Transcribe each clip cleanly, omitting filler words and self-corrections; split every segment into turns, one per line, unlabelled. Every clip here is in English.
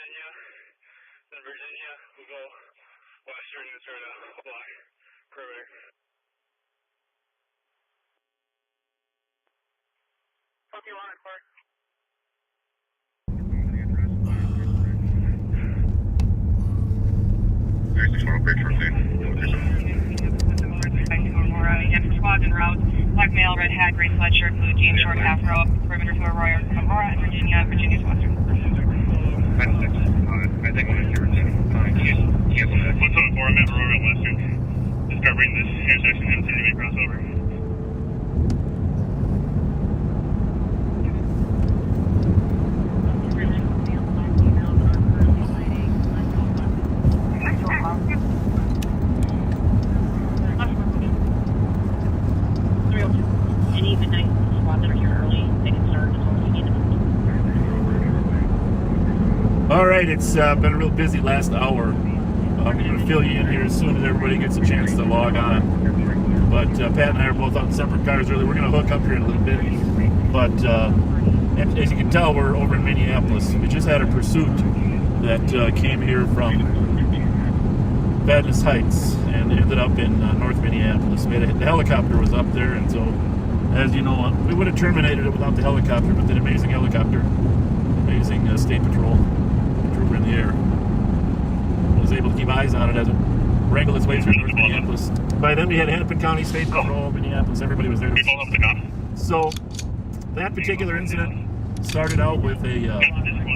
Virginia. Then Virginia will go western and start a block perimeter. Copy line, Park.
Squads en route. Black male, red hat, gray sweatshirt, blue jeans, short afro, perimeter to Aurora, and Virginia. Virginia's western.
I think we'll get What's up, 4? I'm at Aurora Western. Just covering this intersection and continue to cross over.
All right, it's been a real busy last hour. I'm going to fill you in here as soon as everybody gets a chance to log on. But Pat and I are both on separate cars early. We're going to hook up here in a little bit. But as you can tell, we're over in Minneapolis. We just had a pursuit that came here from Vadnais Heights and ended up in North Minneapolis. The helicopter was up there, and so, as you know, we would have terminated it without the helicopter, but that amazing helicopter, amazing State Patrol trooper in the air, was able to keep eyes on it as it wrangled its way through North Minneapolis. By then we had Hennepin County State Patrol, Minneapolis, everybody was there. So that particular incident started out with a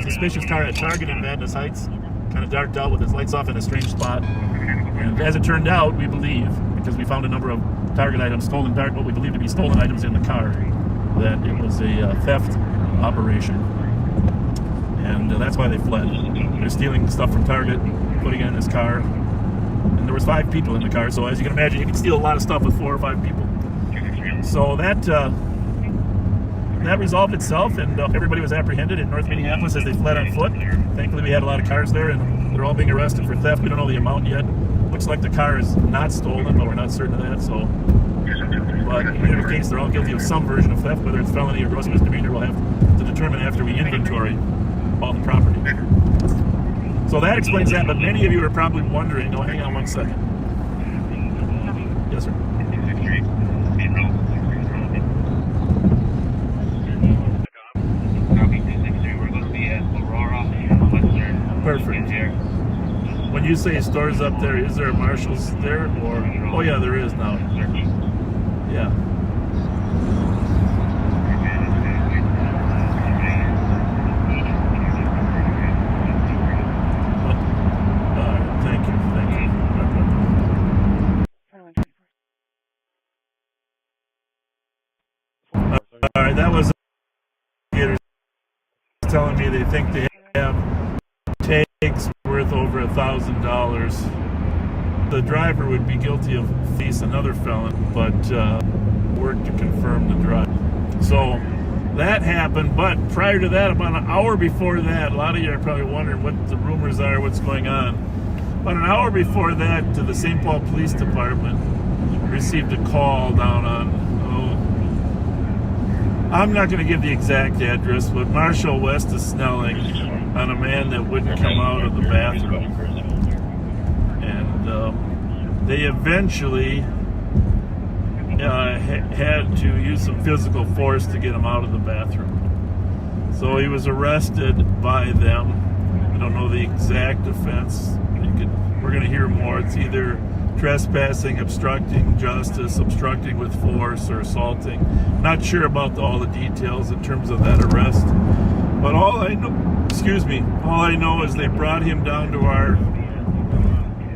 suspicious car at Target in Vadnais Heights, kind of darted out with its lights off in a strange spot. And as it turned out, we believe, because we found a number of Target items, what we believe to be stolen items in the car, that it was a theft operation. And that's why they fled. They're stealing stuff from Target, putting it in this car. And there was 5 people in the car, so as you can imagine, you can steal a lot of stuff with 4 or 5 people. So that resolved itself, and everybody was apprehended in North Minneapolis as they fled on foot. Thankfully, we had a lot of cars there, and they're all being arrested for theft. We don't know the amount yet. Looks like the car is not stolen, but we're not certain of that. So, but in either case, they're all guilty of some version of theft, whether it's felony or gross misdemeanor. We'll have to determine after we inventory all the property. So that explains that, but many of you are probably wondering, oh, hang on one second. Yes, sir. Perfect. When you say stores up there, is there a Marshall's there, or? Oh yeah, there is now. Yeah. All right, that was telling me they think they have tags worth over $1,000. The driver would be guilty of theft, another felon, but work to confirm the drive. So that happened, but prior to that, about an hour before that, a lot of you are probably wondering what the rumors are, what's going on. About an hour before that, to the St. Paul Police Department received a call down on, I'm not going to give the exact address, but Marshall west of Snelling, on a man that wouldn't come out of the bathroom. And they eventually had to use some physical force to get him out of the bathroom. So he was arrested by them. I don't know the exact offense. We're going to hear more. It's either trespassing, obstructing justice, obstructing with force, or assaulting. Not sure about all the details in terms of that arrest. But all I know is they brought him down to our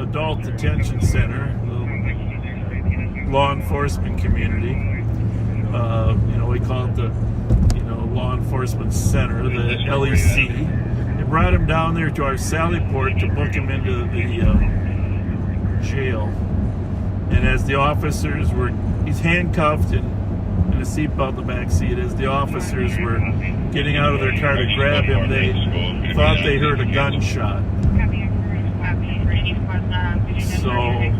adult detention center, the law enforcement community. We call it the law enforcement center, the LEC. They brought him down there to our Sally Port to book him into the jail. And as the officers he's handcuffed and in a seatbelt in the back seat. As the officers were getting out of their car to grab him, they thought they heard a gunshot. So,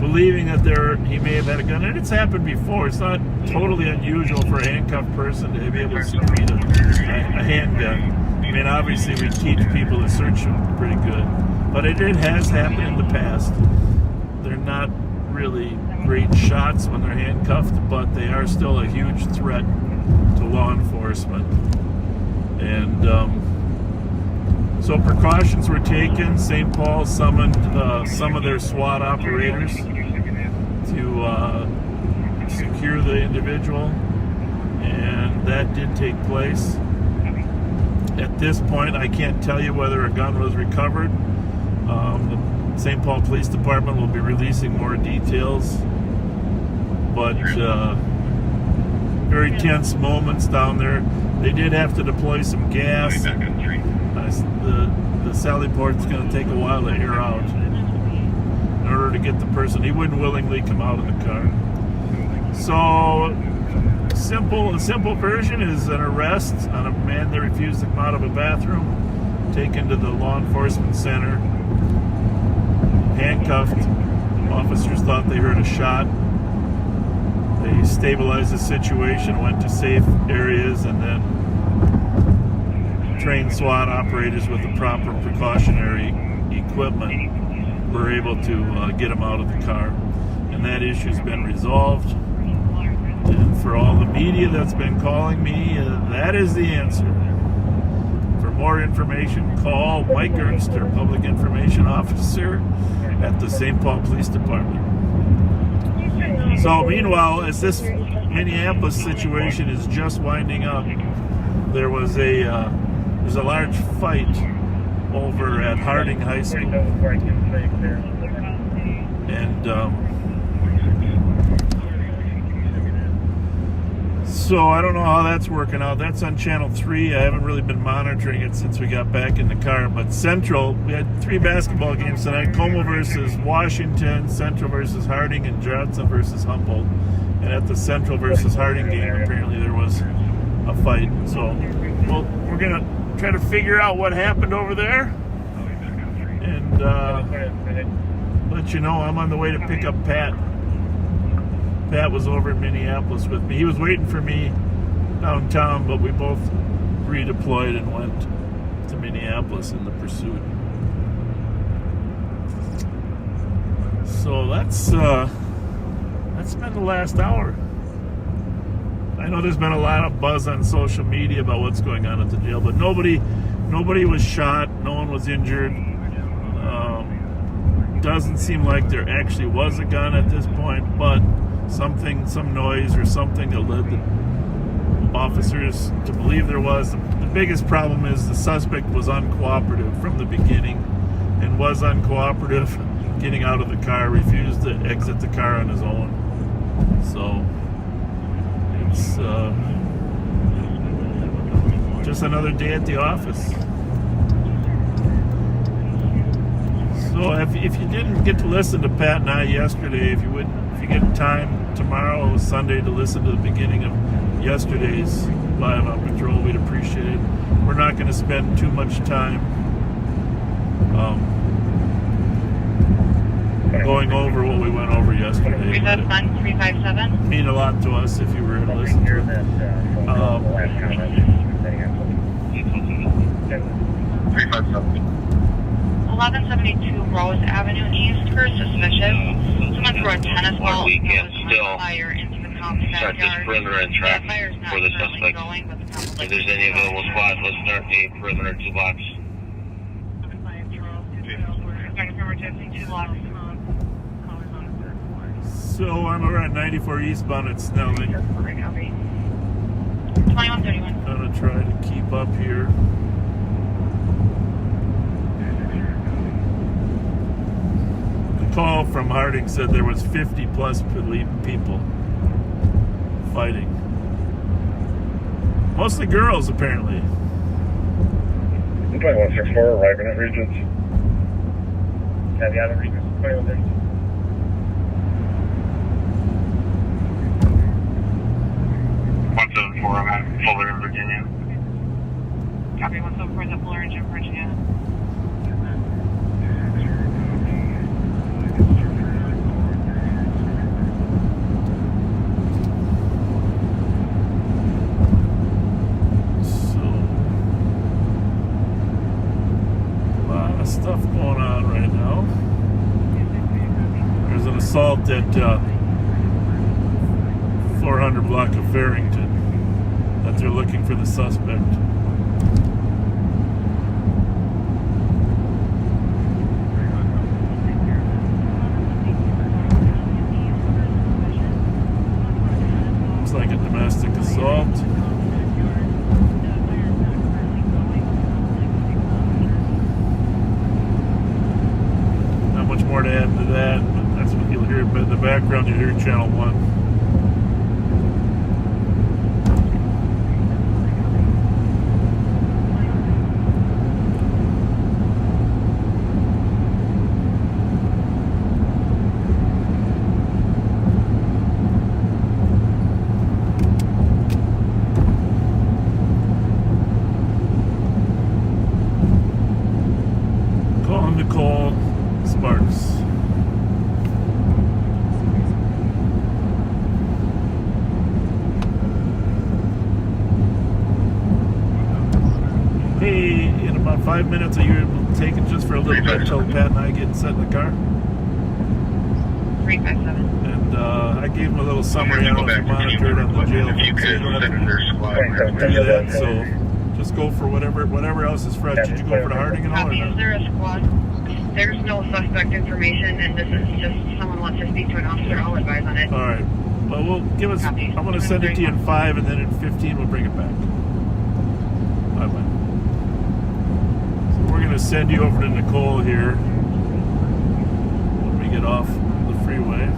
believing that he may have had a gun, and it's happened before. It's not totally unusual for a handcuffed person to be able to secrete a handgun. mean, obviously we teach people to search them pretty good, but it has happened in the past. They're not really great shots when they're handcuffed, but they are still a huge threat to law enforcement. And so precautions were taken. St. Paul summoned some of their SWAT operators to secure the individual, and that did take place. At this point, I can't tell you whether a gun was recovered. The St. Paul Police Department will be releasing more details, but very tense moments down there. They did have to deploy some gas. The Sally Port's going to take a while to air out in order to get the person. He wouldn't willingly come out of the car. So a simple version is an arrest on a man that refused to come out of a bathroom, taken to the law enforcement center, handcuffed. Officers thought they heard a shot. They stabilized the situation, went to safe areas, and then trained SWAT operators with the proper precautionary equipment were able to get him out of the car. And that issue's been resolved. And for all the media that's been calling me, that is the answer. For more information, call Mike Ernster, Public Information Officer at the St. Paul Police Department. So meanwhile, as this Minneapolis situation is just winding up, there's a large fight over at Harding High School. And so I don't know how that's working out. That's on Channel 3. I haven't really been monitoring it since we got back in the car. But Central, we had 3 basketball games tonight. Como versus Washington, Central versus Harding, and Johnson versus Humboldt. And at the Central versus Harding game, apparently there was a fight. So we're going to try to figure out what happened over there. And let you know I'm on the way to pick up Pat. Pat was over in Minneapolis with me. He was waiting for me downtown, but we both redeployed and went to Minneapolis in the pursuit. So that's been the last hour. I know there's been a lot of buzz on social media about what's going on at the jail, but nobody was shot. No one was injured. Doesn't seem like there actually was a gun at this point, but some noise or something that led the officers to believe there was. The biggest problem is the suspect was uncooperative from the beginning and was uncooperative getting out of the car, refused to exit the car on his own. So it's just another day at the office. So if you didn't get to listen to Pat and I yesterday, if you get time tomorrow, Sunday, to listen to the beginning of yesterday's Live on Patrol, we'd appreciate it. We're not going to spend too much time going over what we went over yesterday.
357.
Mean a lot to us if you were to listen to it.
1172 Rose Avenue East for suspicious. Someone threw a tennis ball fire into the comp's
Start this
backyard.
perimeter and track
Fire's not
for the
currently
suspect.
going, but the comp's
If there's any available spots, let's start a perimeter 2 blocks.
Starting perimeter 2 blocks.
So I'm over at 94 eastbound at Snelling.
2131.
I'm going to try to keep up here. The call from Harding said there was 50 plus people fighting. Mostly girls, apparently.
2164, arriving at Regents. Yeah, the other Regents, 2132. 174, I'm at Fuller in Virginia.
Copy, 174 is at Fuller in Virginia.
stuff going on right now. There's an assault at 400 block of Farrington that they're looking for the suspect. Looks like a domestic assault. Not much more to add to that, but that's what you'll hear. But in the background, you hear Channel 1. Nicole Sparks. Hey, in about 5 minutes, are you able to take it just for a little bit until Pat and I get set in the car?
357.
And I gave him a little summary on the monitor on the jail.
If you could send in their squad.
Do that, so just go for whatever else is fresh. Did you go for the Harding and all?
Copy. Is there a squad? There's no suspect information, and this is just someone wants to speak to an officer. I'll advise on it.
All right. Well, we'll give us.
Copy.
I'm going to send it to you in 5, and then in 15 we'll bring it back. Bye bye. So we're going to send you over to Nicole here when we get off the freeway.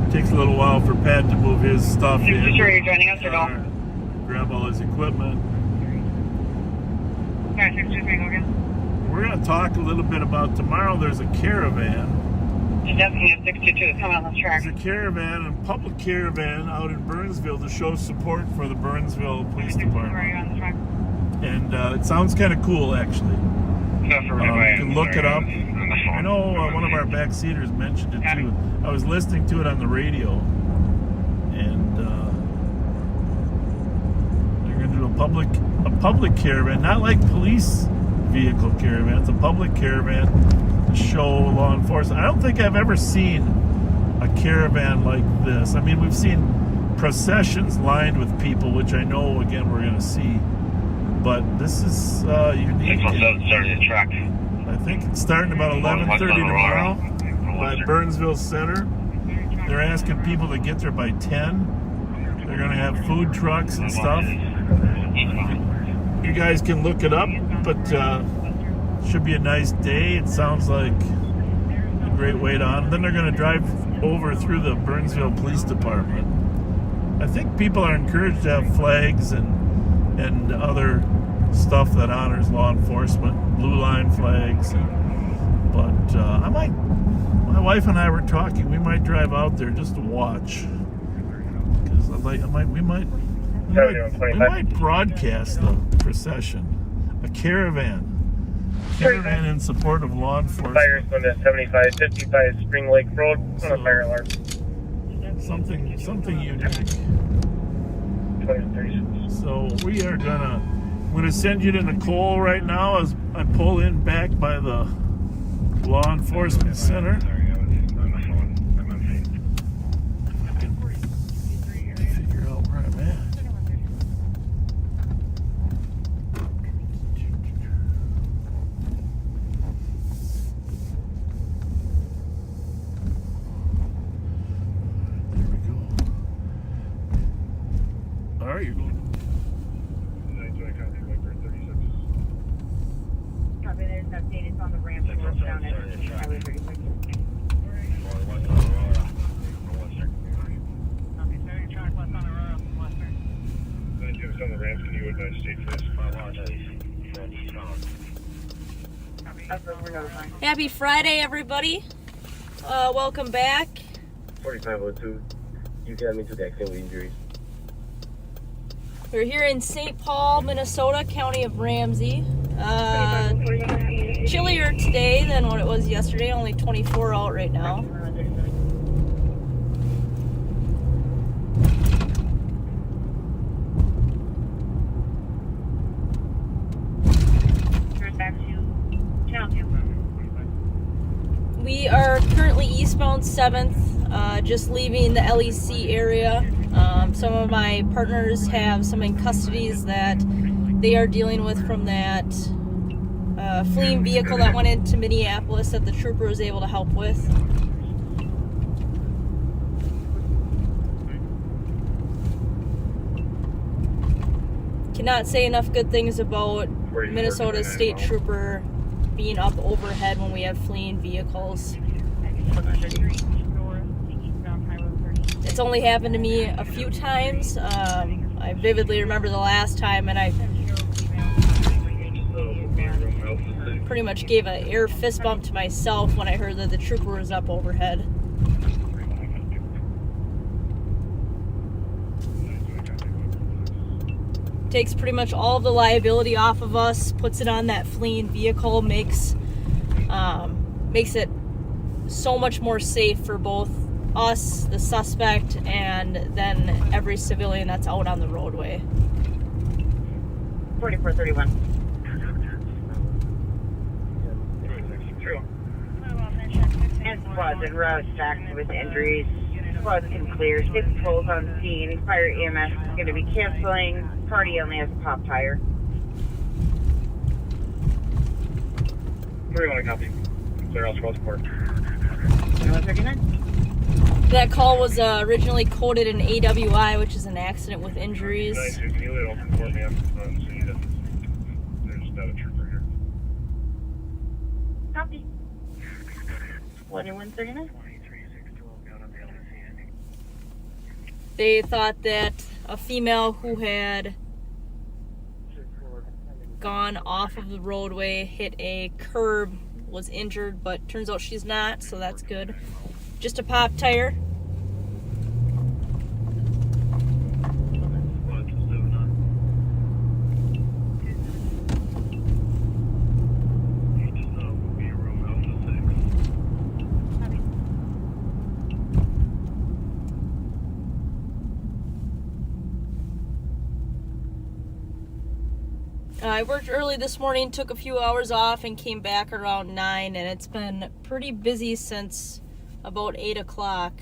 It takes a little while for Pat to move his stuff in.
Sure you're joining us or no?
Grab all his equipment.
Sorry, 623, go again.
We're going to talk a little bit about tomorrow. There's a caravan.
You're definitely at 622 coming on the track.
There's a caravan, a public caravan out in Burnsville to show support for the Burnsville Police Department.
Where are you on the track?
And it sounds kind of cool, actually. You can look it up. I know one of our backseaters mentioned it too. I was listening to it on the radio, and they're going to do a public caravan, not like police vehicle caravan. It's a public caravan to show law enforcement. I don't think I've ever seen a caravan like this. I mean, we've seen processions lined with people, which I know, again, we're going to see. But this is unique.
617 started the track.
I think it's starting about 11:30 tomorrow by Burnsville Center. They're asking people to get there by 10. They're going to have food trucks and stuff. You guys can look it up, but should be a nice day. It sounds like a great way to on. Then they're going to drive over through the Burnsville Police Department. I think people are encouraged to have flags and other stuff that honors law enforcement, blue line flags. But my wife and I were talking. We might drive out there just to watch, because we might broadcast the procession. A caravan in support of law enforcement.
Fires going to 7555 Spring Lake Road on a fire alarm.
Something unique.
2036.
So we are I'm gonna send you to Nicole right now as I pull in back by the law enforcement center. Figure out where I'm at. There we go. All right, you're going.
Copy, there's an update. It's on the ramp. Down at Highway 36.
On the ramp, can you advise state
Happy Friday, everybody. Welcome back.
4502. You got me to the accident with injuries.
We're here in St. Paul, Minnesota, county of Ramsey. Chillier today than what it was yesterday, only 24 out right now.
Back to
eastbound 7th, just leaving the LEC area. Some of my partners have some in custodies that they are dealing with from that fleeing vehicle that went into Minneapolis that the trooper was able to help with. Cannot say enough good things about Minnesota State Trooper being up overhead when we have fleeing vehicles. It's only happened to me a few times. I vividly remember the last time, and I pretty much gave an air fist bump to myself when I heard that the trooper was up overhead. Takes pretty much all of the liability off of us, puts it on that fleeing vehicle, makes it so much more safe for both us, the suspect, and then every civilian that's out on the roadway.
4431. And squads en route stacked with injuries. Squads can clear. State patrols on scene. Fire EMS is going to be canceling. Party only has a pop tire.
31 copy. Clear all squad support.
139.
That call was originally coded an AWI, which is an accident with injuries.
Can you lay it open for me? There's not a trooper here.
Copy. 2139.
They thought that a female who had gone off of the roadway, hit a curb, was injured, but turns out she's not, so that's good. Just a pop tire. I worked early this morning, took a few hours off, and came back around 9, and it's been pretty busy since about 8 o'clock.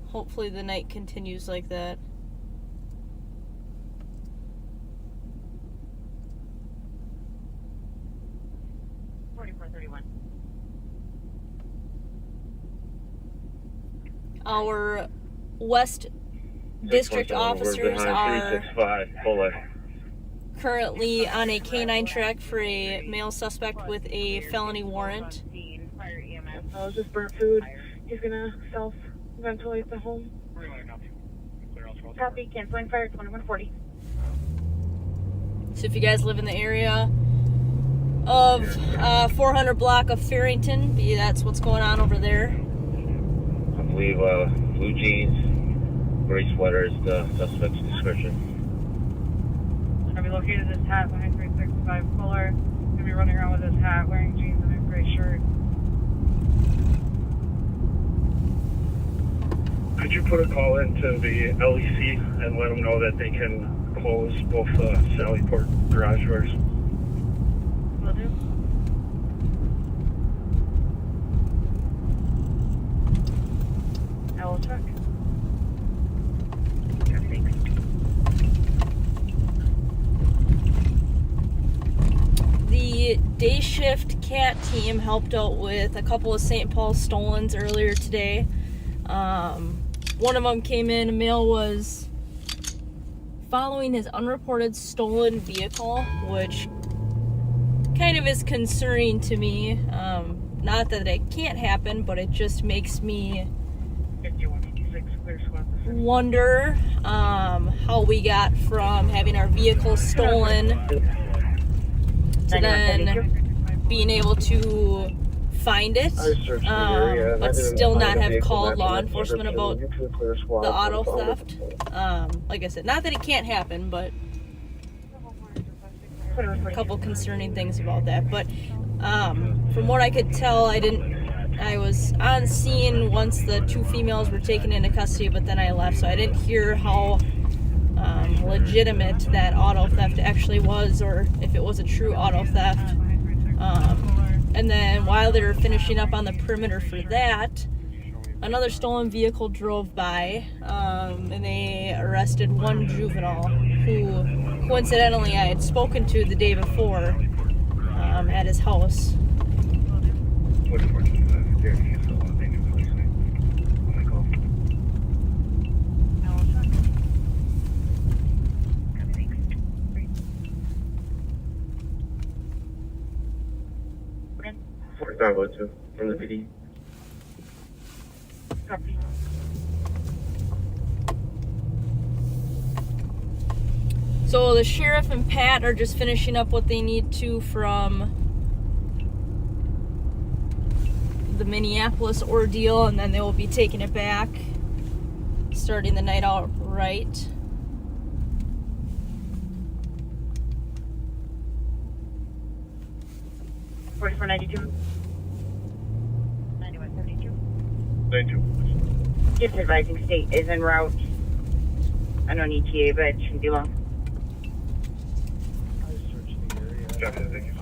Hopefully the night continues like that. Our West District officers are currently on a canine track for a male suspect with a felony warrant.
Oh, is this burnt food? He's gonna self-ventilate the home. Copy, canceling fire, 2140.
So if you guys live in the area of 400 block of Farrington, that's what's going on over there.
I believe blue jeans, gray sweater is the suspect's description.
We located this hat behind 365 Fuller. Gonna be running around with this hat, wearing jeans and a gray shirt.
Could you put a call into the LEC and let them know that they can close both Sallyport garage doors?
Will do. I will check. Thanks.
The day shift CAT team helped out with a couple of St. Paul stolens earlier today. One of them came in, a male was following his unreported stolen vehicle, which kind of is concerning to me. Not that it can't happen, but it just makes me wonder how we got from having our vehicle stolen to then being able to find it, but still not have called law enforcement about the auto theft. Like I said, not that it can't happen, but a couple concerning things about that. But from what I could tell, I was on scene once the two females were taken into custody, but then I left, so I didn't hear how legitimate that auto theft actually was, or if it was a true auto theft. And then while they were finishing up on the perimeter for that, another stolen vehicle drove by, and they arrested one juvenile who coincidentally I had spoken to the day before at his house.
Bravo 2 from the PD.
Copy.
So the sheriff and Pat are just finishing up what they need to from the Minneapolis ordeal, and then they will be taking it back, starting the night out right.
$44.92.
92.
Just advising state is en route. I don't ETA, but it shouldn't be long.
Copy, thank you.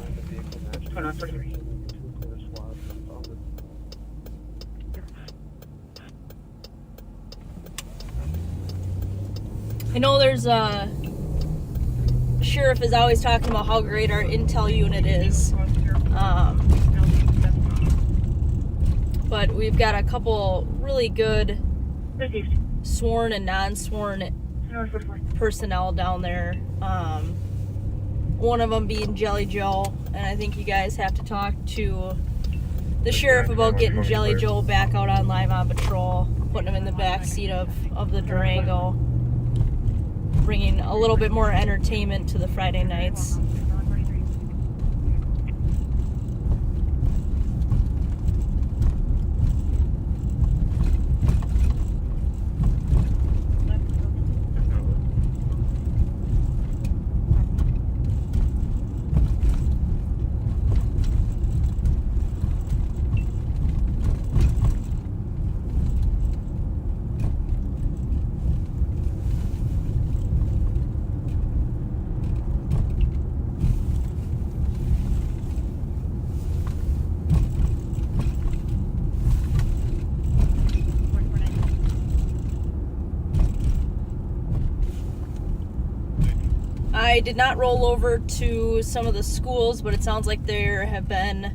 2143.
I know there's sheriff is always talking about how great our intel unit is, but we've got a couple really good
Received.
sworn and non-sworn personnel down there. One of them being Jelly Joe, and I think you guys have to talk to the sheriff about getting Jelly Joe back out on live on patrol, putting him in the back seat of the Durango, bringing a little bit more entertainment to the Friday nights. I did not roll over to some of the schools, but it sounds like there have been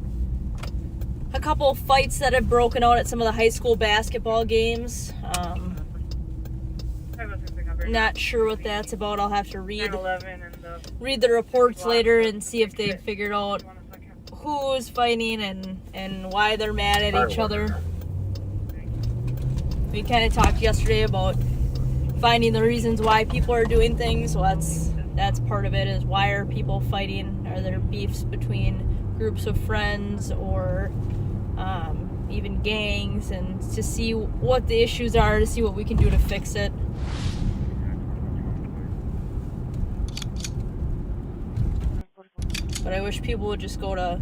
a couple of fights that have broken out at some of the high school basketball games. Not sure what that's about. I'll have to read the reports later and see if they figured out who's fighting and why they're mad at each other. We kind of talked yesterday about finding the reasons why people are doing things. So that's part of it, is why are people fighting? Are there beefs between groups of friends or even gangs? And to see what the issues are, to see what we can do to fix it. But I wish people would just go to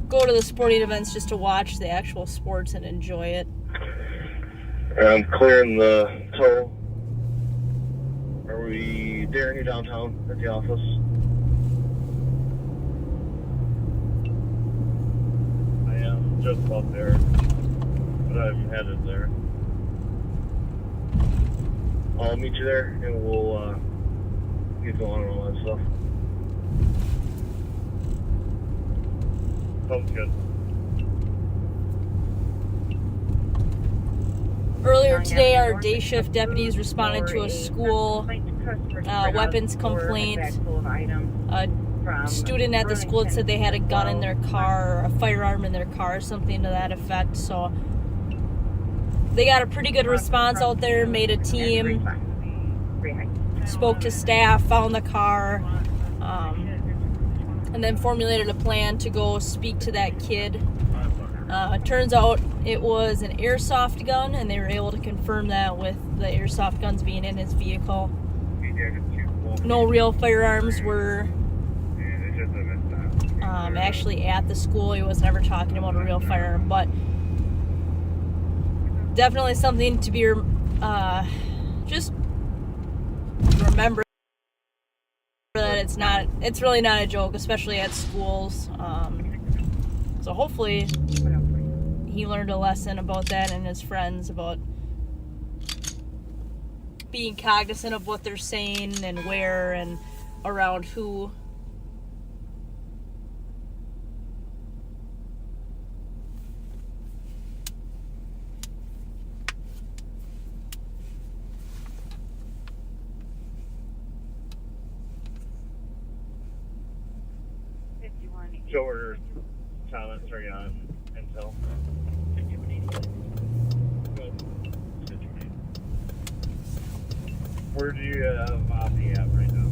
the sporting events just to watch the actual sports and enjoy it.
I'm clearing the toll. Are we there near downtown at the office?
I am just about there, but I'm headed there.
I'll meet you there and we'll get going on all that stuff.
Sounds good.
Earlier today, our day shift deputies responded to a school weapons complaint. A student at the school had said they had a gun in their car, or a firearm in their car, something to that effect. So they got a pretty good response out there, made a team, spoke to staff, found the car, and then formulated a plan to go speak to that kid. It turns out it was an airsoft gun, and they were able to confirm that with the airsoft guns being in his vehicle. No real firearms were actually at the school. He was never talking about a real firearm, but definitely something to be just remember, that it's really not a joke, especially at schools. So hopefully he learned a lesson about that, and his friends about being cognizant of what they're saying and where and around who.
Joe or Thomas, are you on Intel? Where do you have Opti at right now?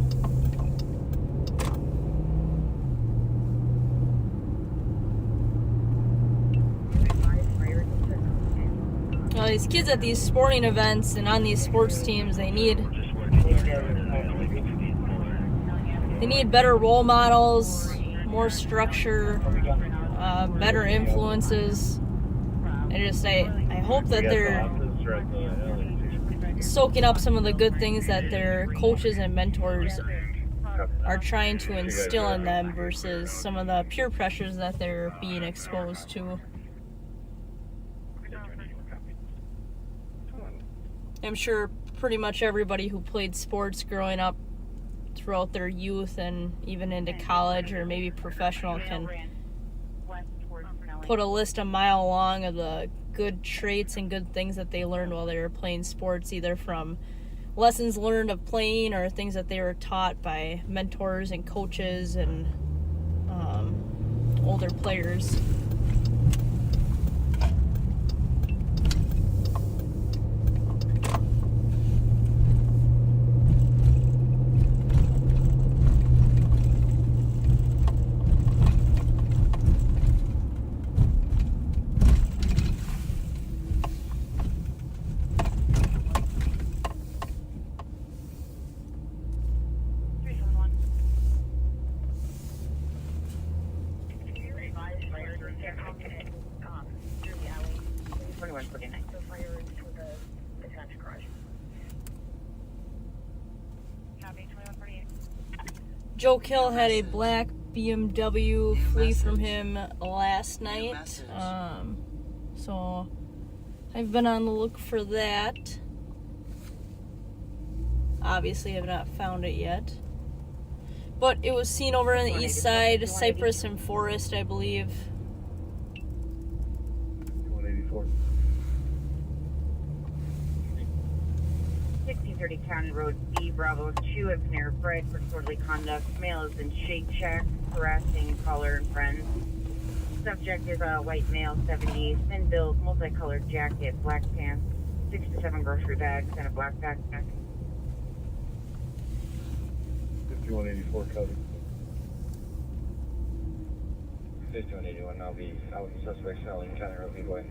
Well, these kids at these sporting events and on these sports teams, they need better role models, more structure, better influences. I hope that they're soaking up some of the good things that their coaches and mentors are trying to instill in them versus some of the peer pressures that they're being exposed to. I'm sure pretty much everybody who played sports growing up throughout their youth and even into college or maybe professional can put a list a mile long of the good traits and good things that they learned while they were playing sports, either from lessons learned of playing or things that they were taught by mentors and coaches and older players. Joe Kill had a black BMW flee from him last night, so I've been on the look for that. Obviously, I've not found it yet, but it was seen over on the east side, Cypress and Forest, I believe.
184.
1630 County Road B, Bravo 2 at Panera Bread for disorderly conduct. Male is in Shake Shack, harassing caller and friends. Subject is a white male, 70, thin build, multicolored jacket, black pants, 6 to 7 grocery bags, and a black backpack.
5184 covered.
5181, now be out suspect selling County Road B way.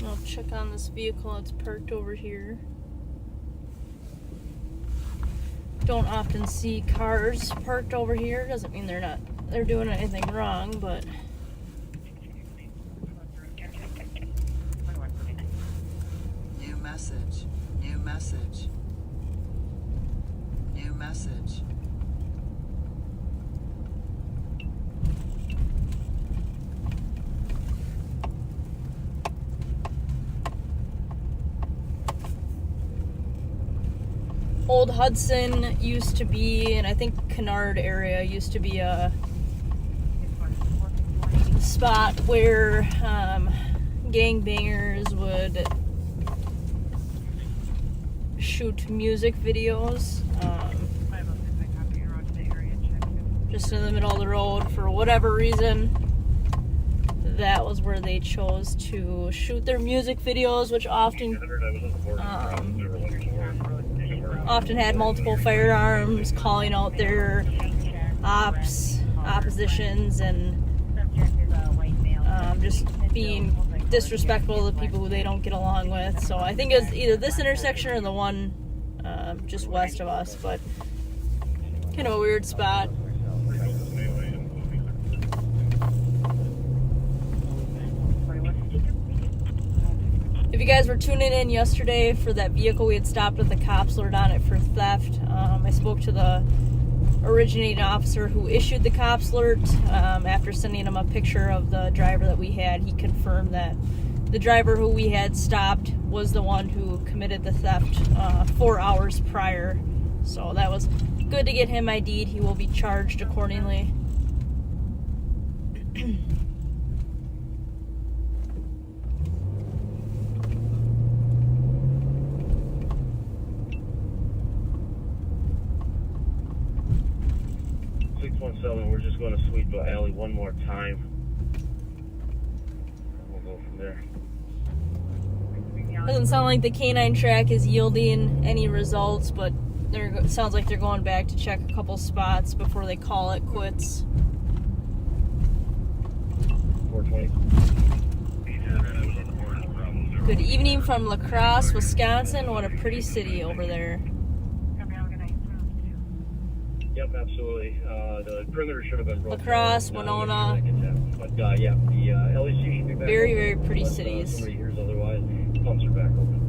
I'll check on this vehicle. It's parked over here. Don't often see cars parked over here. Doesn't mean they're doing anything wrong, but
new message, new message, new message.
Old Hudson used to be, and I think Kennard area used to be a spot where gangbangers would shoot music videos just in the middle of the road. For whatever reason, that was where they chose to shoot their music videos, which often had multiple firearms, calling out their oppositions, and just being disrespectful to the people who they don't get along with. So I think it was either this intersection or the one just west of us, but Kind of a weird spot. If you guys were tuning in yesterday for that vehicle we had stopped with the cops alert on it for theft, I spoke to the originating officer who issued the cops alert. After sending him a picture of the driver that we had, he confirmed that the driver who we had stopped was the one who committed the theft 4 hours prior. So that was good to get him ID'd. He will be charged accordingly.
617, we're just going to sweep the alley one more time. And we'll go from there.
Doesn't sound like the canine track is yielding any results, but sounds like they're going back to check a couple spots before they call it quits.
420.
Good evening from La Crosse, Wisconsin. What a pretty city over there.
Yep, absolutely. The perimeter should have been broken.
La Crosse, Winona.
But yeah, the LEC should be back.
Very,
open.
very pretty
Unless,
cities.
Somebody hears otherwise, pumps are back open.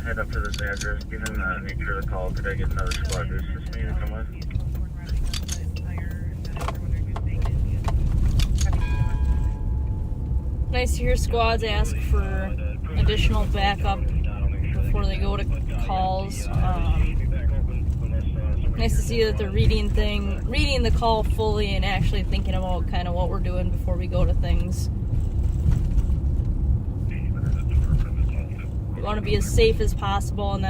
Head up to this address, given the nature of the call, could I get another squad to assist me to come with?
Nice to hear squads ask for additional backup before they go to calls. Nice to see that they're reading the call fully and actually thinking about kind of what we're doing before we go to things. We want to be as safe as possible, and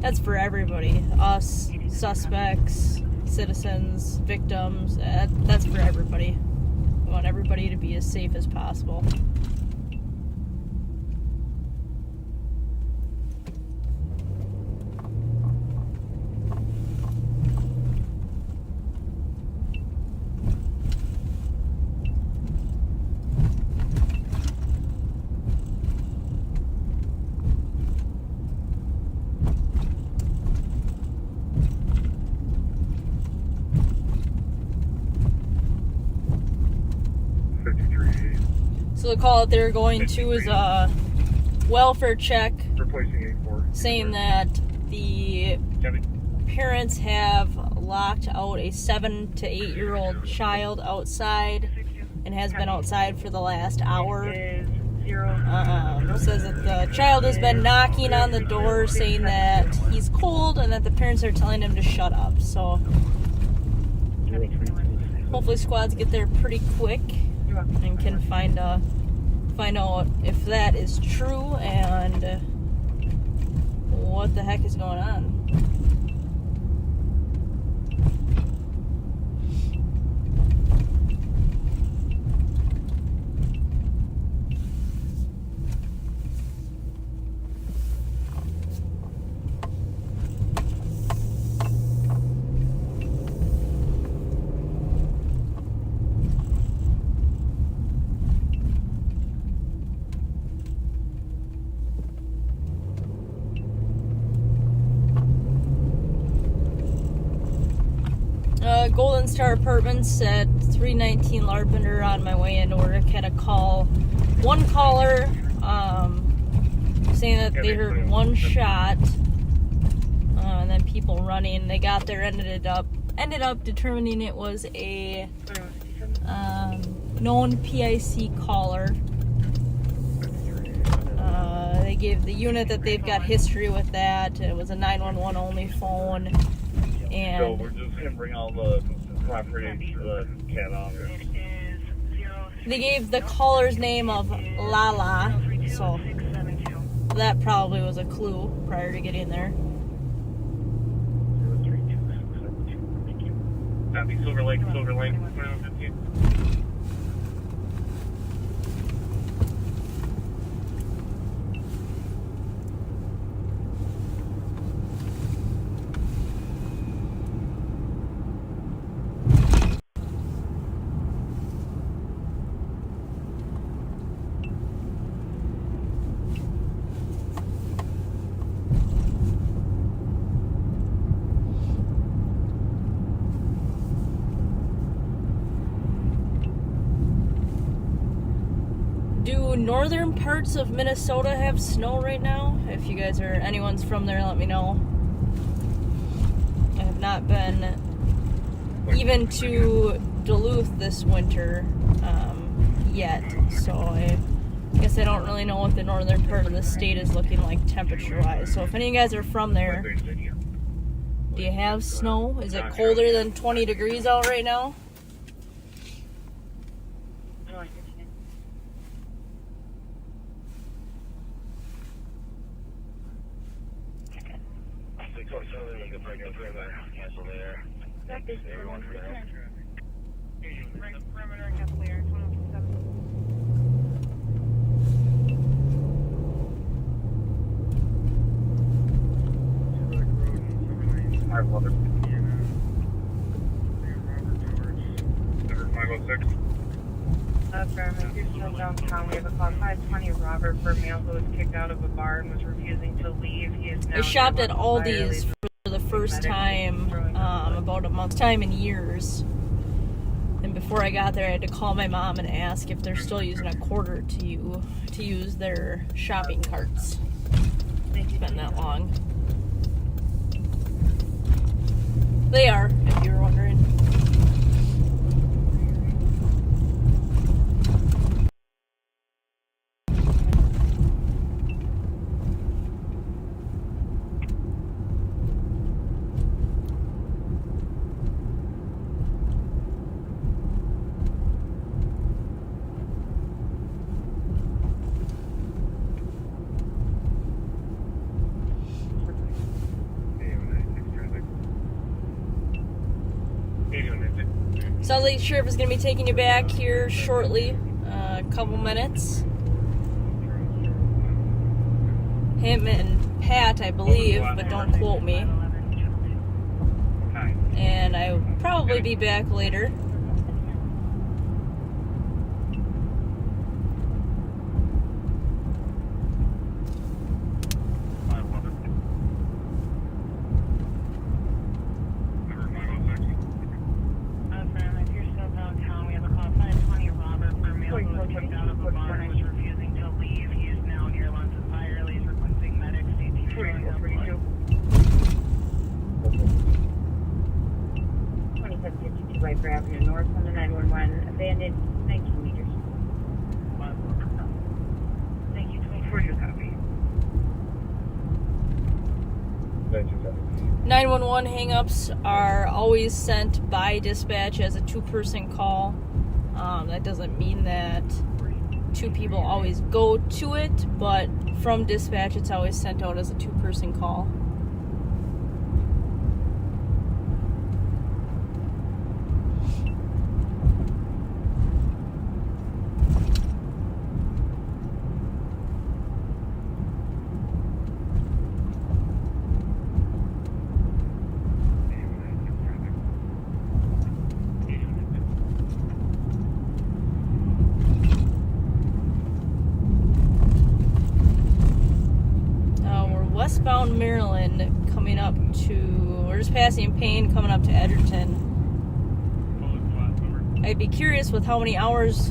that's for everybody. Us, suspects, citizens, victims, that's for everybody. We want everybody to be as safe as possible. So the call that they're going to is a welfare check, saying that the parents have locked out a 7 to 8 year old child outside and has been outside for the last hour. It says that the child has been knocking on the door saying that he's cold and that the parents are telling him to shut up. So hopefully squads get there pretty quick and can find out if that is true and what the heck is going on. Golden Star Apartments at 319 Lardbender on my way into work had a call. One caller saying that they heard one shot, and then people running. They got there, ended up determining it was a known PIC caller. They gave the unit that they've got history with that. It was a 911 only phone,
So
and
we're just gonna bring all the property to the cat office.
they gave the caller's name of Lala, so that probably was a clue prior to getting there.
Copy, Silver Lake, 2115.
Do northern parts of Minnesota have snow right now? If you guys are, anyone's from there, let me know. I have not been even to Duluth this winter yet, so I guess I don't really know what the northern part of the state is looking like temperature-wise. So if any of you guys are from there, do you have snow? Is it colder than 20 degrees out right now?
Cancel there. Everyone for that.
Perimeter and half clear. 2157.
I love it. Number 506.
Fairman, you're still downtown. We have a call 520 Robert for male who was kicked out of a bar and was refusing to leave. He is now.
I shopped at Aldi's for the first time about a month's time in years. And before I got there, I had to call my mom and ask if they're still using a quarter to use their shopping carts. It's been that long. They are, if you were wondering. Sounds like the sheriff is going to be taking you back here shortly, a couple minutes. Him and Pat, I believe, but don't quote me. And I'll probably be back later.
Riper Avenue North on the 911, abandoned 19 meters. Thank you, 24 your copy.
911 hang-ups are always sent by dispatch as a two-person call. That doesn't mean that two people always go to it, but from dispatch it's always sent out as a two-person call. Westbound Maryland coming up to, we're just passing Payne coming up to Edgerton. I'd be curious with how many hours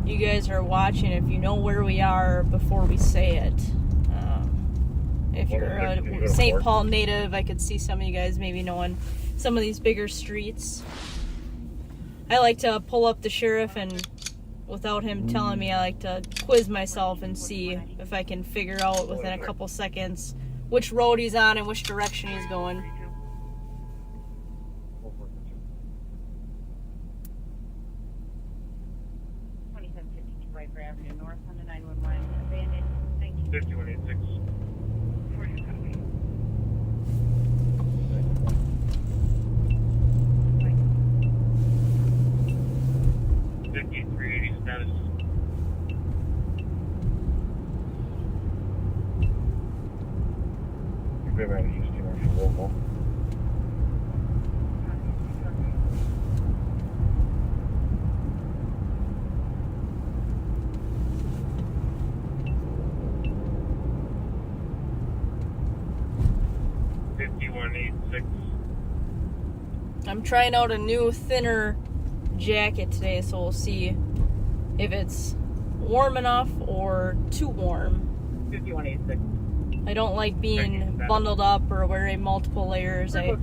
you guys are watching if you know where we are before we say it. if you're a St. Paul native, I could see some of you guys maybe knowing some of these bigger streets. I like to pull up the sheriff, and without him telling me, I like to quiz myself and see if I can figure out within a couple seconds which road he's on and which direction he's going.
Avenue North on the 911 abandoned. Thank you.
5186. 5380 status.
You've been around Houston or for local.
I'm trying out a new thinner jacket today, so we'll see if it's warm enough or too warm.
5186.
I don't like being bundled up or wearing multiple layers. I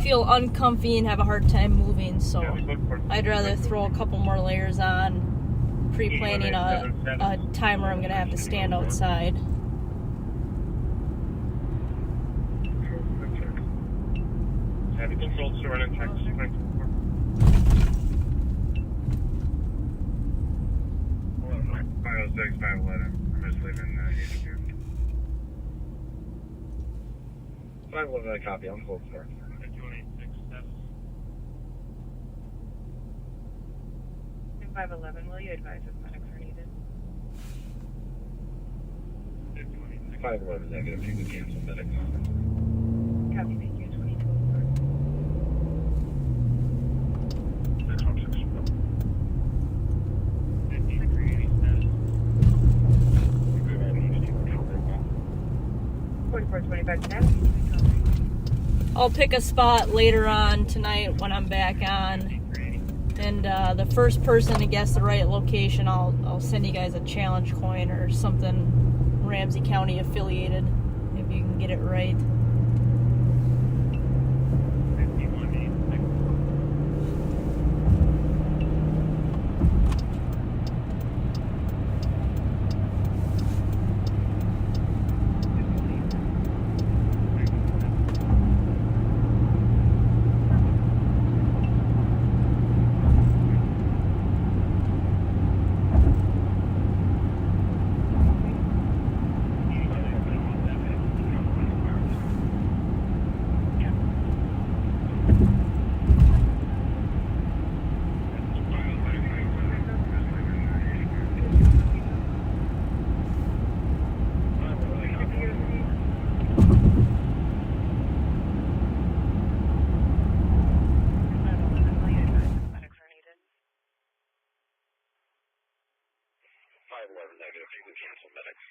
feel uncomfy and have a hard time moving, so I'd rather throw a couple more layers on, pre-planning a time where I'm going to have to stand outside.
Heavy control surrender checks. 506, 511. I'm just leaving HQ.
511, I copy. I'm close there.
5186 status.
511, will you advise if medics are needed?
5186.
511 negative. You can cancel medics.
Copy, thank you. 2204.
5380 status.
4425 status.
I'll pick a spot later on tonight when I'm back on, and the first person to guess the right location, I'll send you guys a challenge coin or something Ramsey County affiliated, if you can get it right.
5186.
Negative, you can cancel medics.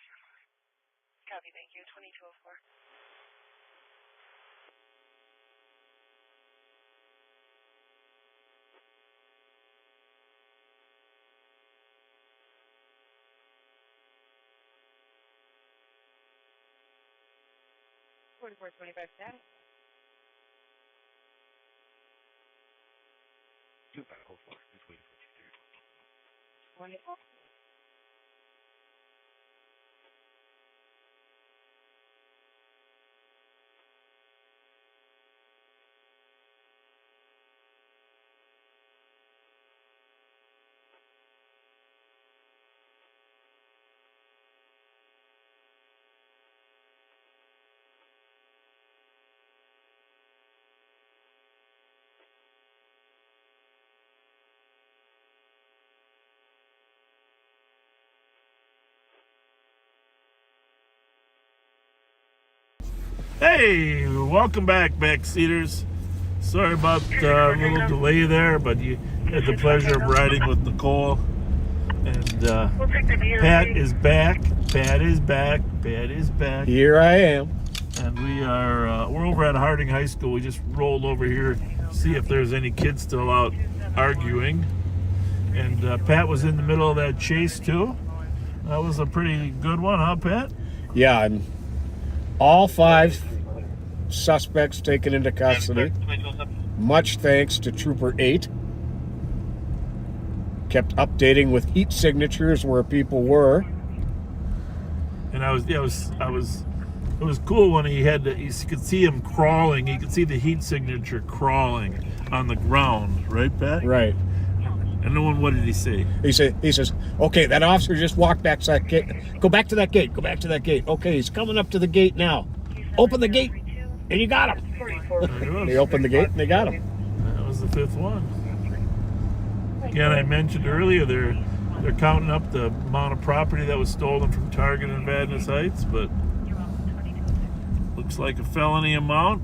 Copy, thank you. 2204. $4425 status.
2504. Just waiting for you.
24.
Hey, welcome back, backseaters. Sorry about a little delay there, but you had the pleasure of riding with Nicole. And Pat is back. Pat is back. Pat is back.
Here I am.
And we're over at Harding High School. We just rolled over here to see if there's any kids still out arguing. And Pat was in the middle of that chase too. That was a pretty good one, huh, Pat?
Yeah, I'm All 5 suspects taken into custody. Much thanks to Trooper 8. Kept updating with heat signatures where people were.
And it was cool when you could see him crawling. You could see the heat signature crawling on the ground, right, Pat?
Right.
And no one, what did he say?
He says, okay, that officer just walked back to that gate. Go back to that gate. Go back to that gate. Okay, he's coming up to the gate now. Open the gate, and you got him. They opened the gate, and they got him.
That was the 5th one. Again, I mentioned earlier, they're counting up the amount of property that was stolen from Target and Vadnais Heights, but looks like a felony amount,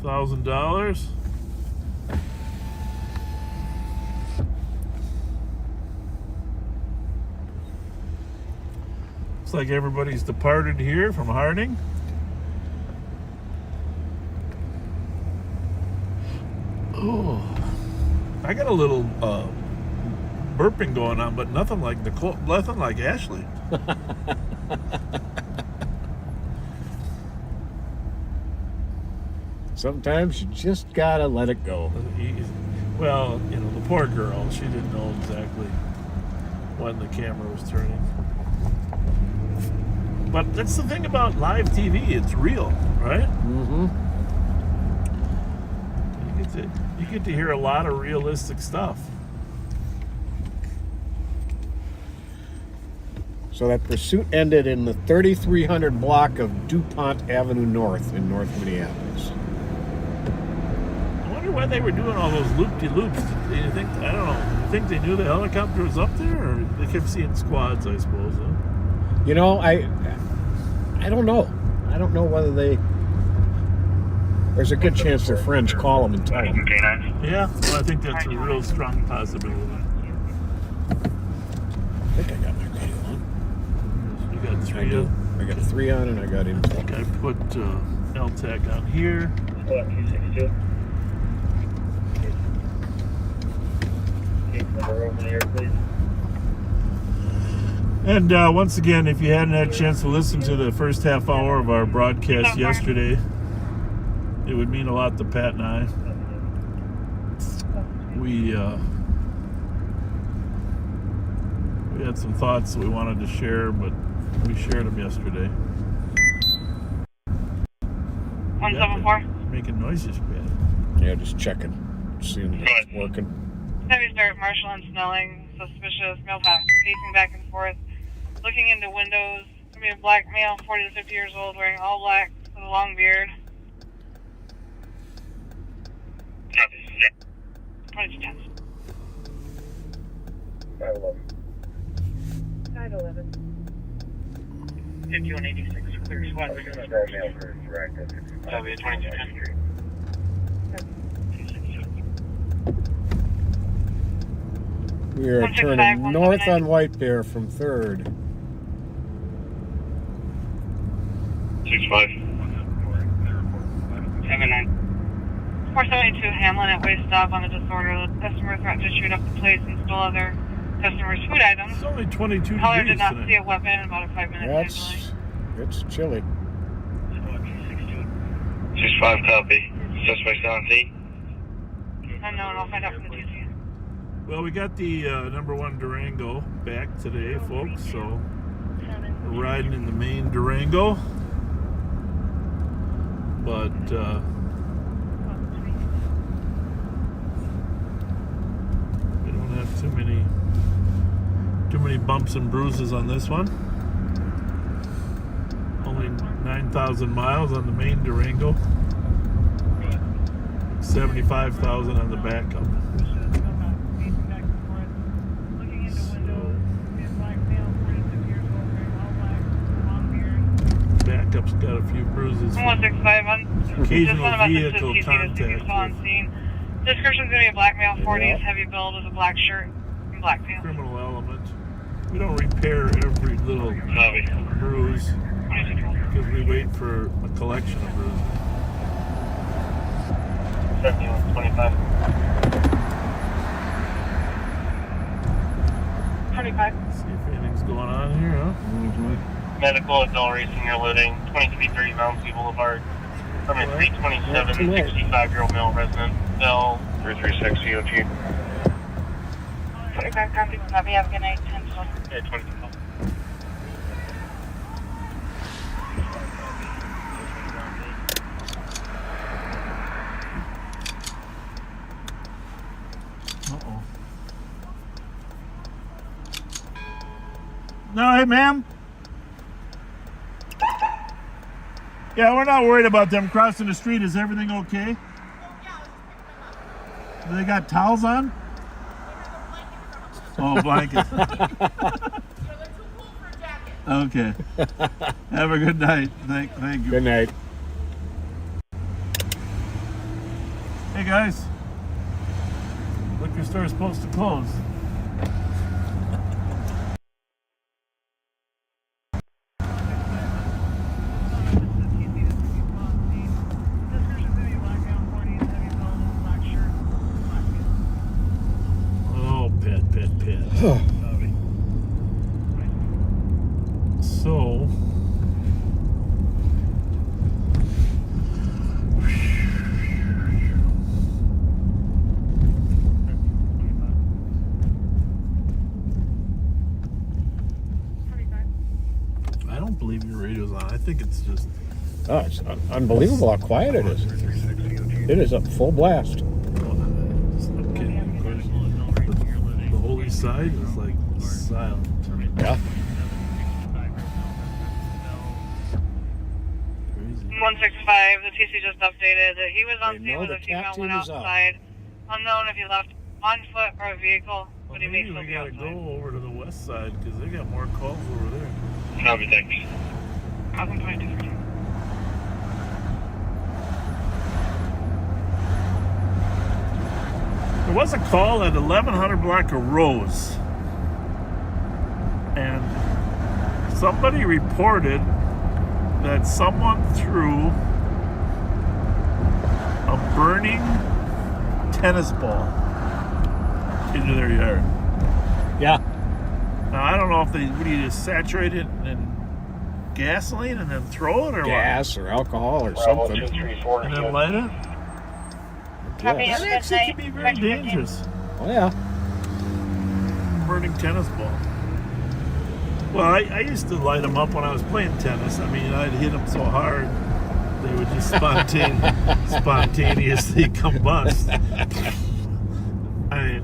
$1,000. Looks like everybody's departed here from Harding. Oh, I got a little burping going on, but nothing like Ashley.
Sometimes you just gotta let it go.
Well, the poor girl, she didn't know exactly when the camera was turning. But that's the thing about live TV, it's real, right?
Mm-hmm.
You get to hear a lot of realistic stuff.
So that pursuit ended in the 3300 block of DuPont Avenue North in North Minneapolis.
I wonder why they were doing all those loop-de-loops. Do you think, I don't know, you think they knew the helicopter was up there, or they kept seeing squads, I suppose, huh?
I don't know. I don't know whether they... There's a good chance their friends call them and tell them.
Yeah, well, I think that's a real strong possibility.
I think I got my radio on.
You got 3 on.
I got 3 on and I got info.
I put LTAC on here.
262. Over there, please.
And once again, if you hadn't had a chance to listen to the first half hour of our broadcast yesterday, it would mean a lot to Pat and I. We had some thoughts that we wanted to share, but we shared them yesterday.
174.
Making noises, Pat.
Yeah, just checking. Seeing if it's working.
Heavy start, Marshall and Snelling. Suspicious. Male pacing back and forth. Looking into windows. Could be a black male, 40 to 50 years old, wearing all black with a long beard. 20 to 10.
511.
5186. Clear squad.
Copy, 2210.
We are
165,
turning north
179.
on White Bear from 3rd.
65.
79. 472 Hamlin at Way Stop on a disorder. The customer threatened to shoot up the place and stole other customers' food items.
It's only 22
Caller
degrees
did not
today.
see a weapon in about a 5-minute delay.
It's chilly.
65, copy. Suspects on scene.
Unknown, I'll find out from the TC.
Well, we got the #1 Durango back today, folks, so we're riding in the main Durango. But we don't have too many bumps and bruises on this one. Only 9,000 miles on the main Durango. 75,000 on the backup. Backup's got a few bruises.
165 on.
Occasional
Just sent a message to
vehicle
TC to see if you're still on
contact.
scene. Description's gonna be a black male, 40s,
Yeah.
heavy build with a black shirt and black pants.
Criminal element. We don't repair every little bruise
2212.
because we wait for a collection of bruises.
7125.
25.
See if anything's going on here, huh?
Mm-hmm.
medical adult racing or loading, 2330 Moundsview Boulevard. I'm a 327, 65-year-old male resident. Bell 336 COT.
45 copy. Copy. Have a good night. 10 12.
Okay, 22.
Uh-oh. No, hey, ma'am. Yeah, we're not worried about them crossing the street. Is everything okay? Do they got towels on? Oh, blankets. Okay. Have a good night. Thank you.
Good night.
Hey, guys. Liquor store is supposed to close. Oh, pet. So, I don't believe your radio's on. I think it's just
Oh, it's unbelievable how quiet it is. It is up full blast.
I'm kidding. Of course, the holy side is like silent.
Yeah.
Crazy.
165. The TC just updated that he was on
They
scene
know
with
the
a female
cat
went
team is up.
outside. Unknown if he left on foot or a vehicle,
Well,
but he may
maybe
still
we
be
gotta
outside.
go over to the west side because they got more calls over there.
Copy, thanks.
1022.
There was a call at 1100 block of Rose, and somebody reported that someone threw a burning tennis ball into their yard.
Yeah.
Now, I don't know if they would you just saturate it in gasoline and then throw it or
Gas or alcohol or
Bravo
something.
234.
what? And then light it?
Copy.
Yeah.
Have
That
a good
actually
night.
can be very
2015.
dangerous.
Oh, yeah.
Burning tennis ball. Well, I used to light them up when I was playing tennis. I mean, I'd hit them so hard they would just spontaneously combust. I mean,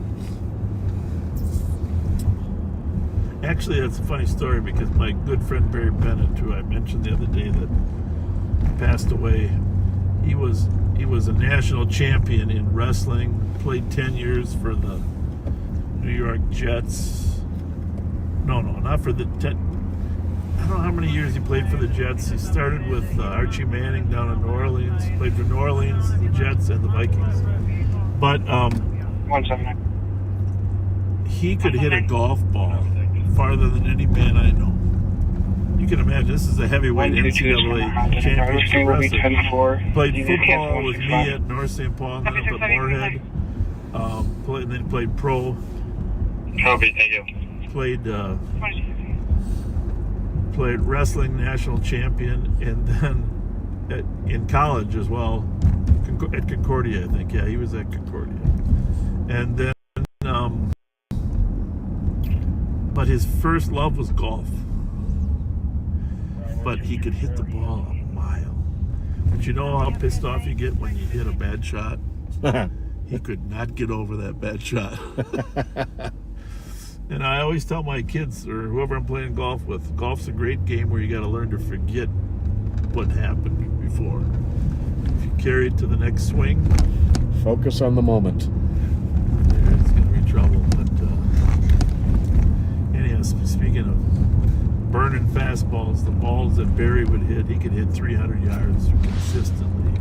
actually, that's a funny story because my good friend Barry Bennett, who I mentioned the other day that passed away, he was a national champion in wrestling, played 10 years for the New York Jets. No, not for the 10. I don't know how many years he played for the Jets. He started with Archie Manning down in New Orleans, played for New Orleans, the Jets, and the Vikings. But
179.
he could hit a golf ball farther than any man I know. You can imagine, this is a heavyweight NCAA championship wrestler. Played football with me at North St. Paul, then up at Moorhead. And then played pro.
Copy, thank you.
Played wrestling national champion, and then in college as well, at Concordia, I think. Yeah, he was at Concordia. And then, but his first love was golf. But he could hit the ball a mile. But you know how pissed off you get when you hit a bad shot? He could not get over that bad shot. And I always tell my kids or whoever I'm playing golf with, golf's a great game where you got to learn to forget what happened before. If you carry it to the next swing,
Focus on the moment.
it's going to be trouble. But anyhow, speaking of burning fastballs, the balls that Barry would hit, he could hit 300 yards consistently.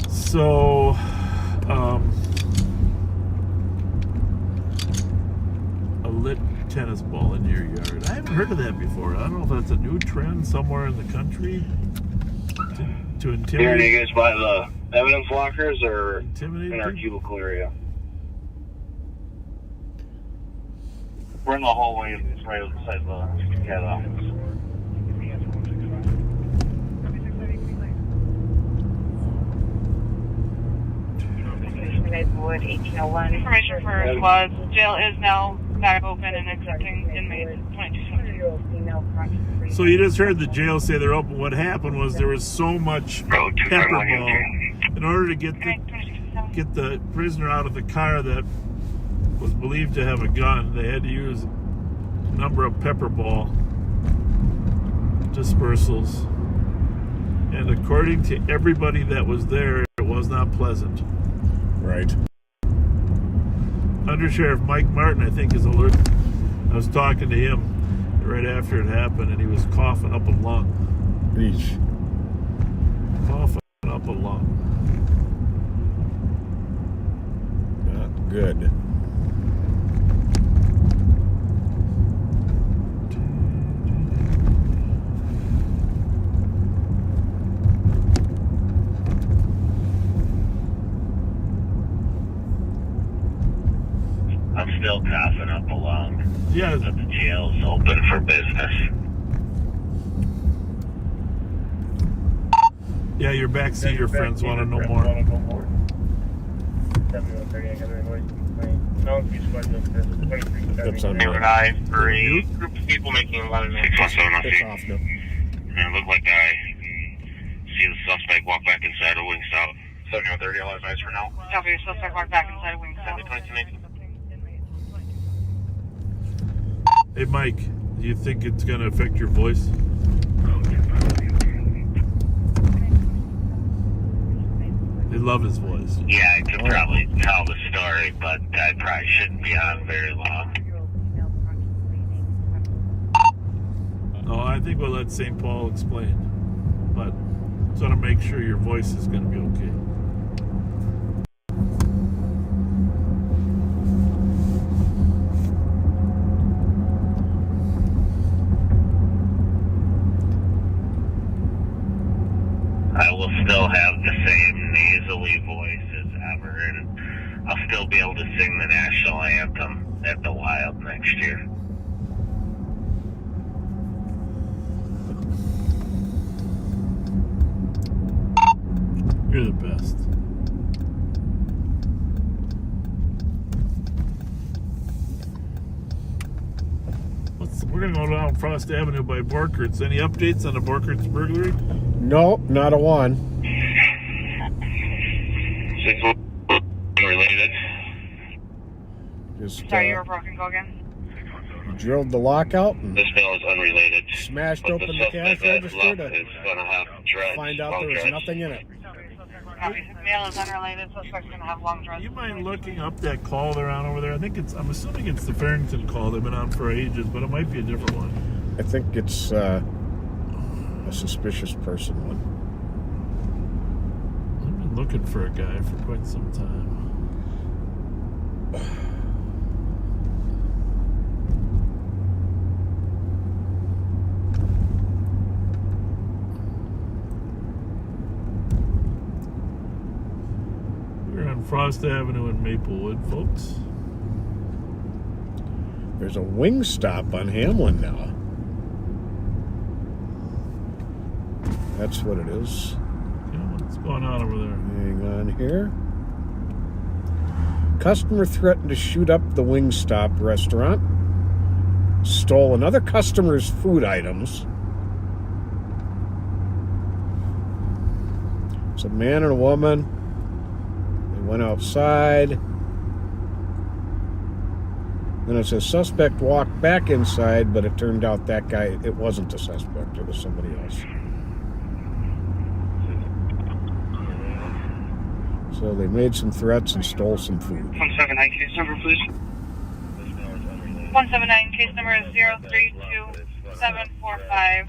So, a lit tennis ball in your yard. I haven't heard of that before. I don't know if that's a new trend somewhere in the country to
Here, are
intimidate.
you guys by the evidence lockers or
Intimidate
in our
people?
cubicle area?
We're in the hallway right outside the cat office.
Information for squads. Jail is now back open and accepting inmates. 22.
So you just heard the jail say they're open. What happened was there was so much pepper ball. In order to get the prisoner out of the car that was believed to have a gun, they had to use a number of pepper ball dispersals. And according to everybody that was there, it was not pleasant.
Right.
Under Sheriff Mike Martin, I think, is alert. I was talking to him right after it happened, and he was coughing up a lung.
Eesh.
Coughing up a lung.
Not good.
I'm still coughing up a lung.
Yeah.
But the jail's open for business.
Yeah, your backseater friends want to know more.
That's on
Neighborhood I for a group of people making a lot of noise.
It's off now.
And it looked like I see the suspect walk back inside a Wingstop. 7130, all advice for now.
Copy, suspect walked back inside Wingstop.
2219.
Hey, Mike, do you think it's going to affect your voice? They love his voice.
Yeah, I could probably tell the story, but I probably shouldn't be on very long.
No, I think we'll let St. Paul explain. But just want to make sure your voice is going to be okay.
I will still have the same nasally voice as ever, and I'll still be able to sing the national anthem at the Wild next year.
You're the best. We're going to go down Frost Avenue by Borkert's. Any updates on the Borkert's burglary?
No, not a one.
Unrelated.
Just
Sorry, you were broken. Go again.
drilled the lockout and
This bill is unrelated.
smashed
But
open the
suspect
cash
that
register
left
to
is gonna have dreads,
find out
long
there was
dreads.
nothing in it.
Copy. Mail is unrelated. Suspect's gonna have long dreads.
You mind looking up that call they're on over there? I'm assuming it's the Farrington call. They've been on for ages, but it might be a different one.
I think it's a suspicious person one.
I've been looking for a guy for quite some time. We're on Frost Avenue in Maplewood, folks.
There's a Wingstop on Hamlin now. That's what it is.
Yeah, what's going on over there?
Hang on here. Customer threatened to shoot up the Wingstop restaurant. Stole another customer's food items. It's a man and a woman. They went outside. Then it says suspect walked back inside, but it turned out that guy, it wasn't the suspect, it was somebody else. So they made some threats and stole some food.
179 case number, please. 179 case number is 032745.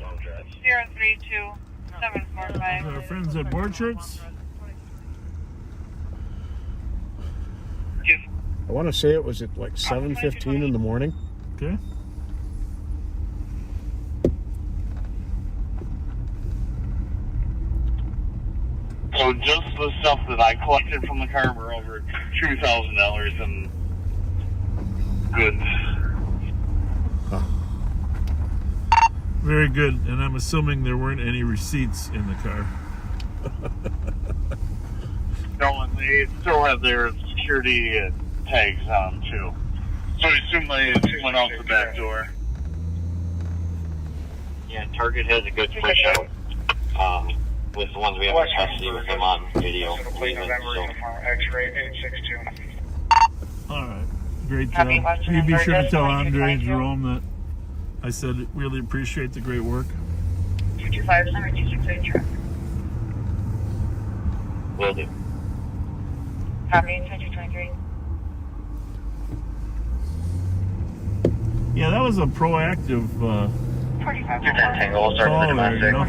032745.
Our friends at Board Shirts?
I want to say it was at like 7:15 in the morning.
Okay.
So just the stuff that I collected from the car were over $2,000 in goods.
Very good. And I'm assuming there weren't any receipts in the car.
No, and they still have their security tags on too. So I assume they went out the back door.
Yeah, Target has a good push out. With the ones we have in custody with them on video.
All right. Great job. You be sure to tell Andre and Jerome that I said really appreciate the great work.
225, number 268 truck.
Will do.
Copy, 2223.
Yeah, that was a proactive
45.
caller, you know.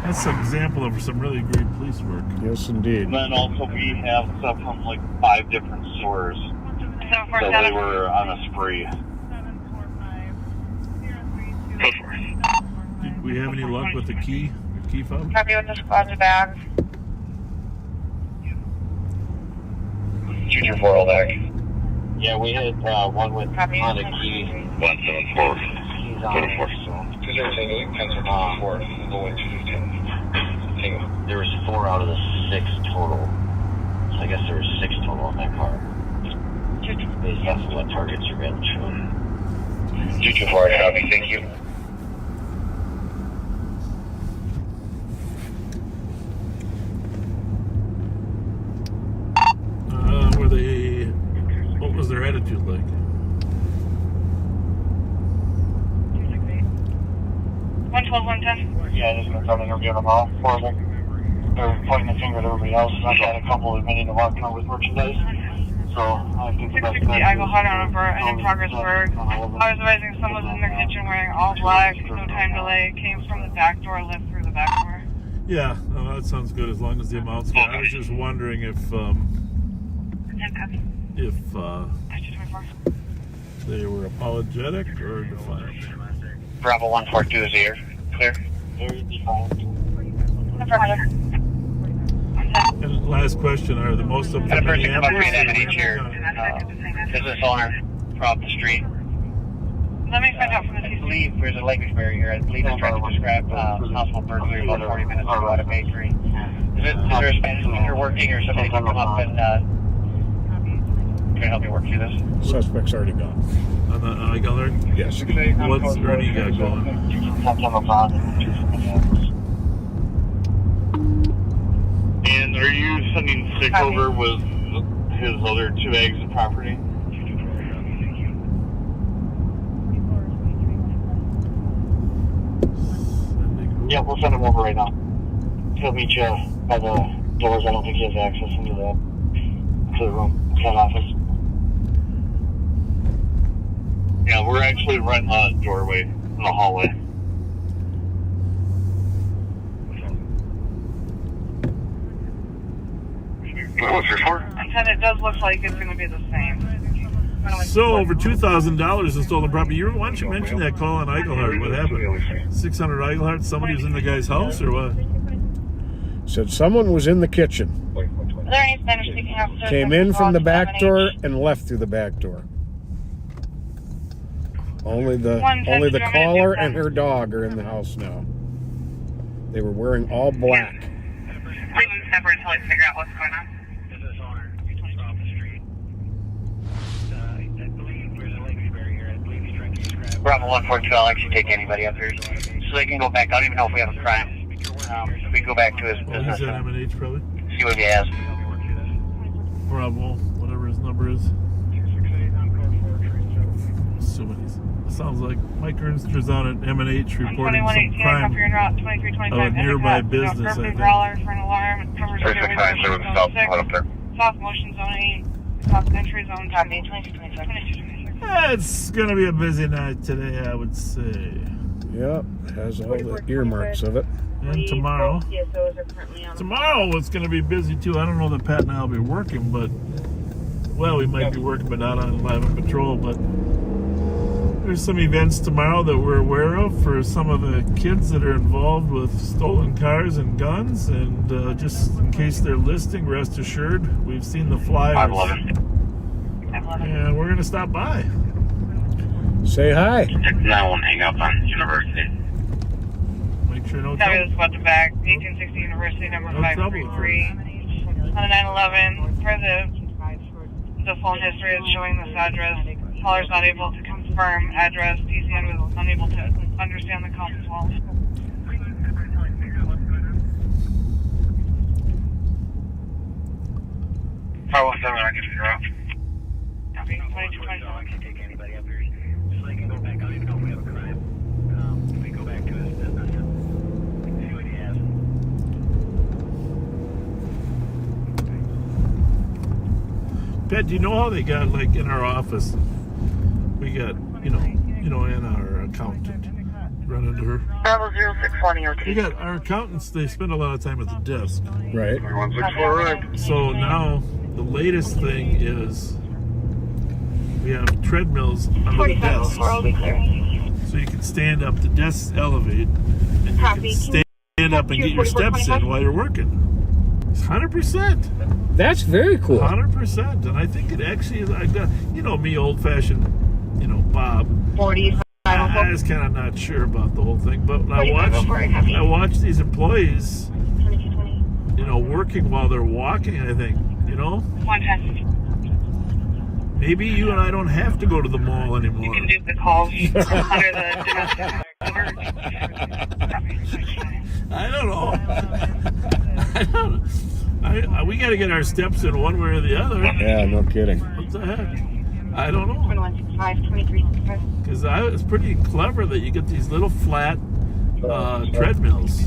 That's an example of some really great police work.
Yes, indeed.
And then also we have stuff from like 5 different stores. So they were on a spree.
Did we have any luck with the key fob?
Copy with the squad's bag.
224 all back.
Yeah, we had one with
Copy.
on a key.
174.
He's on
24. 208, pencil 24. Go in 210.
There was 4 out of the 6 total. So I guess there was 6 total in that car. Based off of what Target surveillance showed.
224, copy, thank you.
What was their attitude like?
112, 110.
Yeah, just been telling them, giving them all 4 of them. They're pointing the finger at everybody else. And I've got a couple admitting to walking out with merchandise. So I think the best
660 Eagle Hut on over and in progress work. I was advising someone was in their kitchen wearing all black, no time delay, came from the back door, left through the back door.
Yeah, no, that sounds good as long as the amount's good. I was just wondering if they were apologetic or defiant.
Bravo 142 is here. Clear.
Very defiant.
And last question, are the most of them
Got a person come up
Minneapolis
to me
or
that here. Business owner from the street.
Let me find out from the
I
CC.
believe there's a language barrier here. I believe they're trying to describe possible burglary about 40 minutes ago at a bakery. Is there a Spanish speaker working or somebody can come up and can help me work through this?
Suspect's already gone.
on the Eagle Hut?
Yes.
What's Ernie got going?
And are you sending 6 over with his other 2 eggs of property?
Yeah, we'll send him over right now. He'll meet you by the doors. I don't think he has access into the room, that office.
Yeah, we're actually right in the doorway, in the hallway. What's your score?
And it does look like it's going to be the same.
So over $2,000 in stolen property. Why don't you mention that call on Eagle Hut? What happened? 600 Eagle Hut. Somebody was in the guy's house or what?
Said someone was in the kitchen.
Are there any Spanish-speaking officers?
Came in from the back door and left through the back door. Only the caller and her dog are in the house now. They were wearing all black.
Leave them separate until I figure out what's going on.
Business owner from the street. I believe there's a language barrier here. I believe he's trying to describe. Bravo 142, I'll actually take anybody up here. So they can go back. I don't even know if we have a crime. If we go back to his
Well,
business.
he's at M&H probably.
See what he has.
Bravo, whatever his number is. Assuming he's. Sounds like Mike Ernster's on at M&H reporting some
2118,
crime
copy your route, 2325.
of a nearby business, I think.
Growler for an alarm. It covers South Motion Zone 8, South Entry Zone 10. 2226.
It's going to be a busy night today, I would say.
Yep, has all the earmarks of it.
And tomorrow.
CSOs are currently on.
Tomorrow it's going to be busy too. I don't know that Pat and I will be working, but, well, we might be working, but not on live on patrol. But there's some events tomorrow that we're aware of for some of the kids that are involved with stolen cars and guns. And just in case they're listening, rest assured, we've seen the flyers. And we're going to stop by.
Say hi.
Now I won't hang up on University.
Sure, no
Copy,
trouble.
this about the back. 1860 University, number
No trouble,
533. On a 911, per the phone history is showing this address. Caller's not able to confirm address. DCN was unable to understand the conference call.
Power 7, I can figure out.
Copy, 2227.
Can't take anybody up here. Just so you can go back. I don't even know if we have a crime. If we go back to his business and see what he has.
Pat, do you know how they got, like, in our office, we got, and our accountant running to her.
Bravo 0620
We got our accountants, they spend a lot of time at the desk.
Right.
164 right.
So now the latest thing is we have treadmills under the desks. So you can stand up, the desks elevate, and you can stand up and get your steps in while you're working. It's 100%.
That's very cool.
100%. And I think it actually is, me, old-fashioned, Bob.
45.
I was kind of not sure about the whole thing, but when I watch these employees, working while they're walking, I think,
110.
maybe you and I don't have to go to the mall anymore.
You can do the calls under the domestic.
I don't know. We got to get our steps in one way or the other.
Yeah, no kidding.
What the heck? I don't know.
2165,
Because it's pretty clever that you get these little flat treadmills.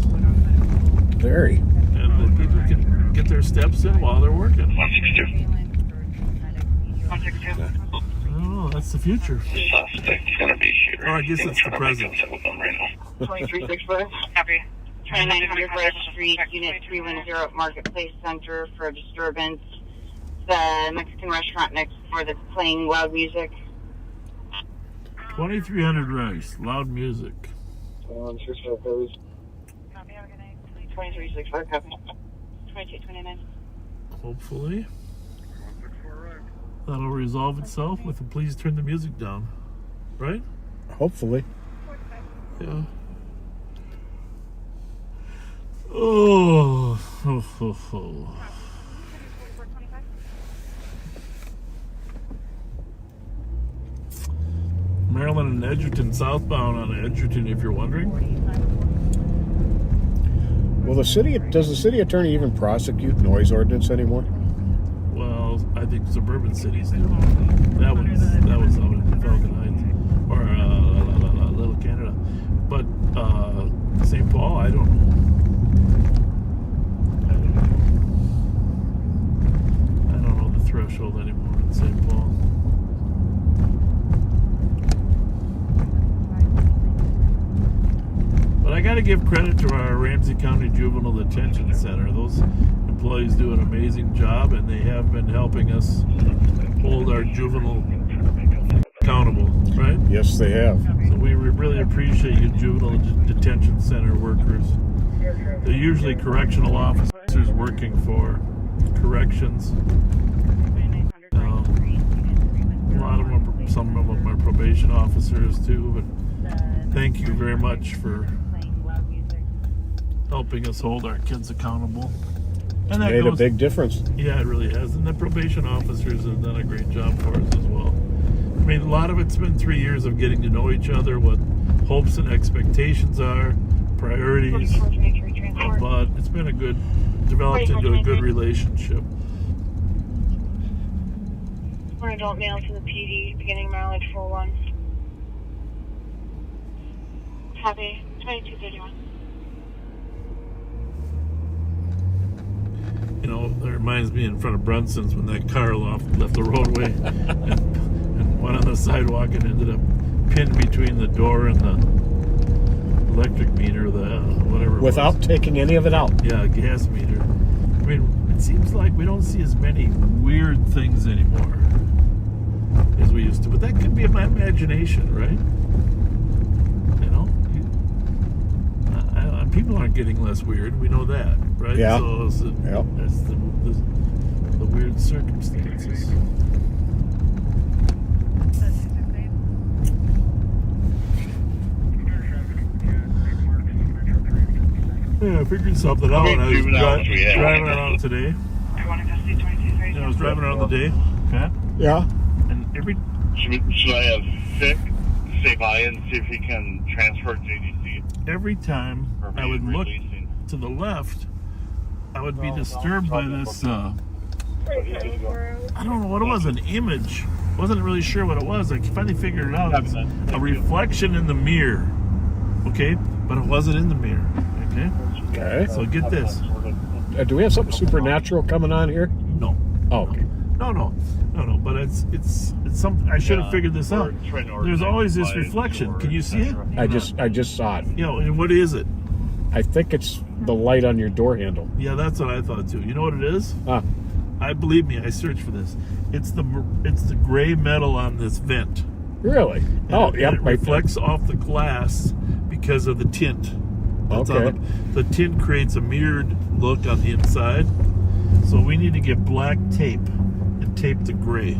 Very.
And that people can get their steps in while they're working.
162.
Oh, that's the future.
Suspect's gonna be here.
Oh, I guess it's the present.
2365.
Copy.
2900 Rice Street, Unit 310 Marketplace Center for a disturbance. The Mexican restaurant next door that's playing loud music.
2300 Rice, loud music.
2365, copy. 2229.
Hopefully. That'll resolve itself with a please turn the music down. Right?
Hopefully.
Yeah. Oh. Maryland and Edgerton, southbound on Edgerton, if you're wondering.
Well, does the city attorney even prosecute noise ordinance anymore?
Well, I think suburban cities do. That was out in Falcon Heights or Little Canada, but St. Paul, I don't know. I don't know the threshold anymore in St. Paul. But I got to give credit to our Ramsey County Juvenile Detention Center. Those employees do an amazing job, and they have been helping us hold our juvenile accountable, right?
Yes, they have.
So we really appreciate you, Juvenile Detention Center workers. They're usually correctional officers working for corrections. A lot of them, some of them are probation officers too, but thank you very much for helping us hold our kids accountable. And that
Made a big difference.
Yeah, it really has. And the probation officers have done a great job for us as well. I mean, a lot of it's been 3 years of getting to know each other, what hopes and expectations are, priorities. But it's been developed into a good relationship.
One adult male to the PD, beginning mileage 41. Copy, 2231.
That reminds me in front of Brunson's when that car left the roadway and went on the sidewalk and ended up pinned between the door and the electric meter, whatever it
Without
was.
taking any of it out.
Yeah, gas meter. I mean, it seems like we don't see as many weird things anymore as we used to, but that could be my imagination, right? People aren't getting less weird. We know that, right?
Yeah.
So that's the weird circumstances. Yeah, I figured something out when I was driving around today.
I want to see 22
I was driving around the day. Okay.
Yeah.
And every
Should I have Vic stay by and see if he can transfer to JDC?
every time I would look to the left, I would be disturbed by this. I don't know what it was. An image. Wasn't really sure what it was. I finally figured it out. It's a reflection in the mirror. Okay, but it wasn't in the mirror. Okay.
Okay.
So get this.
Do we have something supernatural coming on here?
No.
Oh, okay.
No. But it's something. I should have figured this out. There's always this reflection. Can you see it?
I just saw it.
You know, and what is it?
I think it's the light on your door handle.
Yeah, that's what I thought too. You know what it is?
Ah.
I believe me. I searched for this. It's the gray metal on this vent.
Really?
And it reflects off the glass because of the tint. That's
Okay.
on the tint creates a mirrored look on the inside. So we need to get black tape and tape the gray.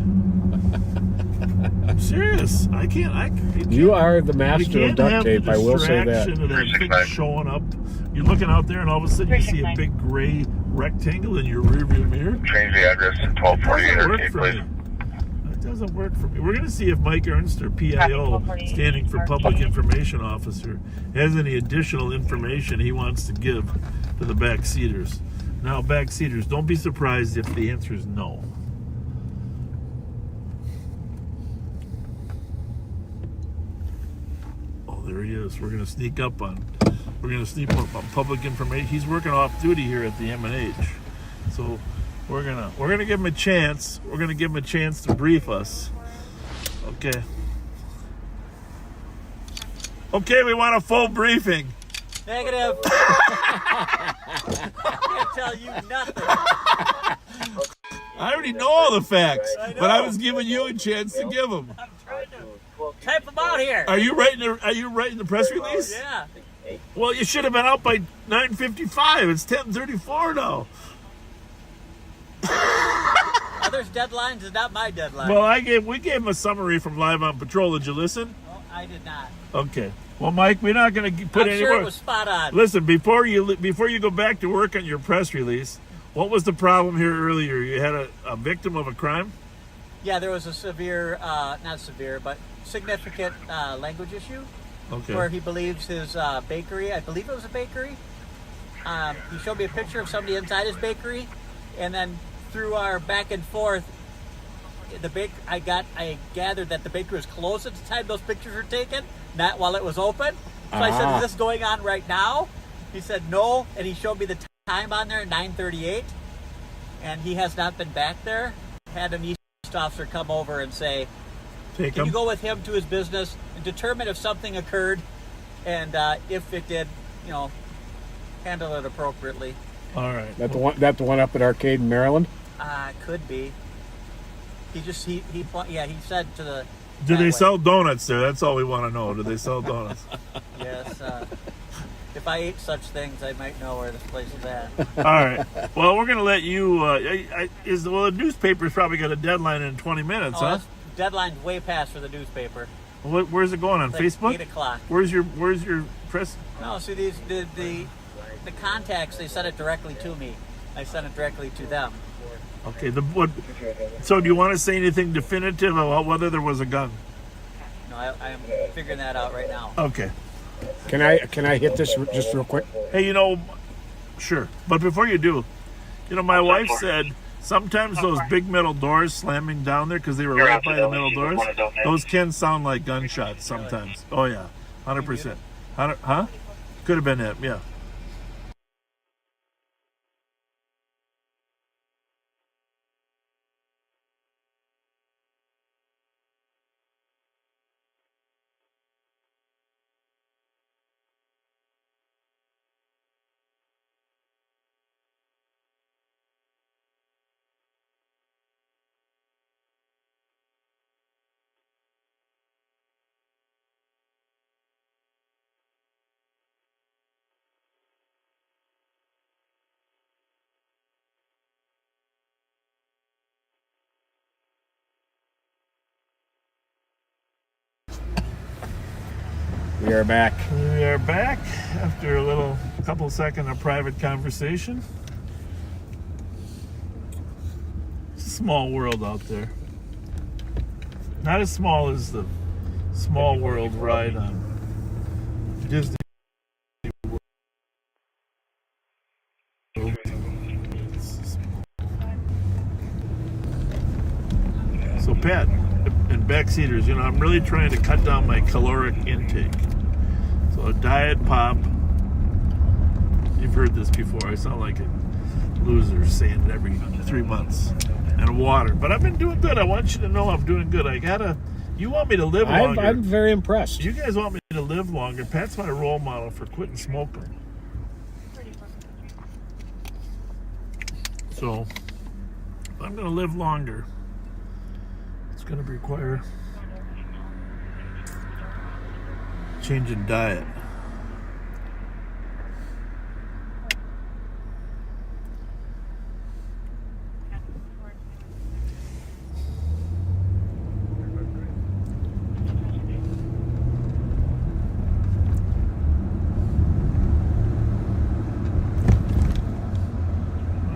I'm serious. I can't.
You are the master of duct tape. I will say that.
Of that thing showing up. You're looking out there, and all of a sudden you see a big gray rectangle in your rearview mirror.
Change the address to 1248 Arcade, please.
It doesn't work for me. We're going to see if Mike Ernster, PIO, standing for Public Information Officer, has any additional information he wants to give to the backseaters. Now, backseaters, don't be surprised if the answer is no. Oh, there he is. We're going to sneak up on Public Information. He's working off duty here at the M&H. So we're gonna give him a chance. We're gonna give him a chance to brief us. Okay. Okay, we want a full briefing.
Negative. I can't tell you nothing.
I already know all the facts, but I was giving you a chance to give them.
I'm trying to type them out here.
Are you writing the press release?
Yeah.
Well, you should have been out by 9:55. It's 10:34 now.
Others' deadlines is not my deadline.
Well, we gave him a summary from Live on Patrol. Did you listen?
Well, I did not.
Okay. Well, Mike, we're not going to put
I'm
any
sure
more.
it was spot on.
Listen, before you go back to work on your press release, what was the problem here earlier? You had a victim of a crime?
Yeah, there was a severe, not severe, but significant language issue.
Okay.
Where he believes his bakery, I believe it was a bakery. He showed me a picture of somebody inside his bakery, and then through our back and forth, I gathered that the bakery was closed at the time those pictures were taken, not while it was open. So I said, "Is this going on right now?" He said, "No," and he showed me the time on there, 9:38, and he has not been back there. Had an East officer come over and say, "Can you go with him to his business and determine if something occurred, and if it did, handle it appropriately."
All right.
That the one up at Arcade in Maryland?
Could be. He said to the.
Do they sell donuts there? That's all we want to know. Do they sell donuts?
Yes. If I ate such things, I might know where this place is at.
All right. Well, we're going to let you. The newspaper's probably got a deadline in 20 minutes, huh?
Deadline's way past for the newspaper.
Where's it going on?
Like
Facebook?
8:00.
Where's your press?
No, see the contacts. They sent it directly to me. I sent it directly to them.
Okay. So do you want to say anything definitive about whether there was a gun?
No, I'm figuring that out right now.
Okay.
Can I hit this just real quick?
Hey, sure. But before you do, my wife said sometimes those big metal doors slamming down there because they were right by the metal doors, those can sound like gunshots sometimes. Oh, yeah. 100%. Huh? Could have been it, yeah.
We are back.
We are back after a couple second of private conversation. It's a small world out there. Not as small as the Small World ride on Disney World. So Pat, and backseaters, you know, I'm really trying to cut down my caloric intake. So a diet pop, you've heard this before, I sound like a loser saying it every 3 months, and water. But I've been doing good. I want you to know I'm doing good. You want me to live longer.
I'm very impressed.
You guys want me to live longer. Pat's my role model for quitting smoking. So, if I'm going to live longer, it's going to require changing diet.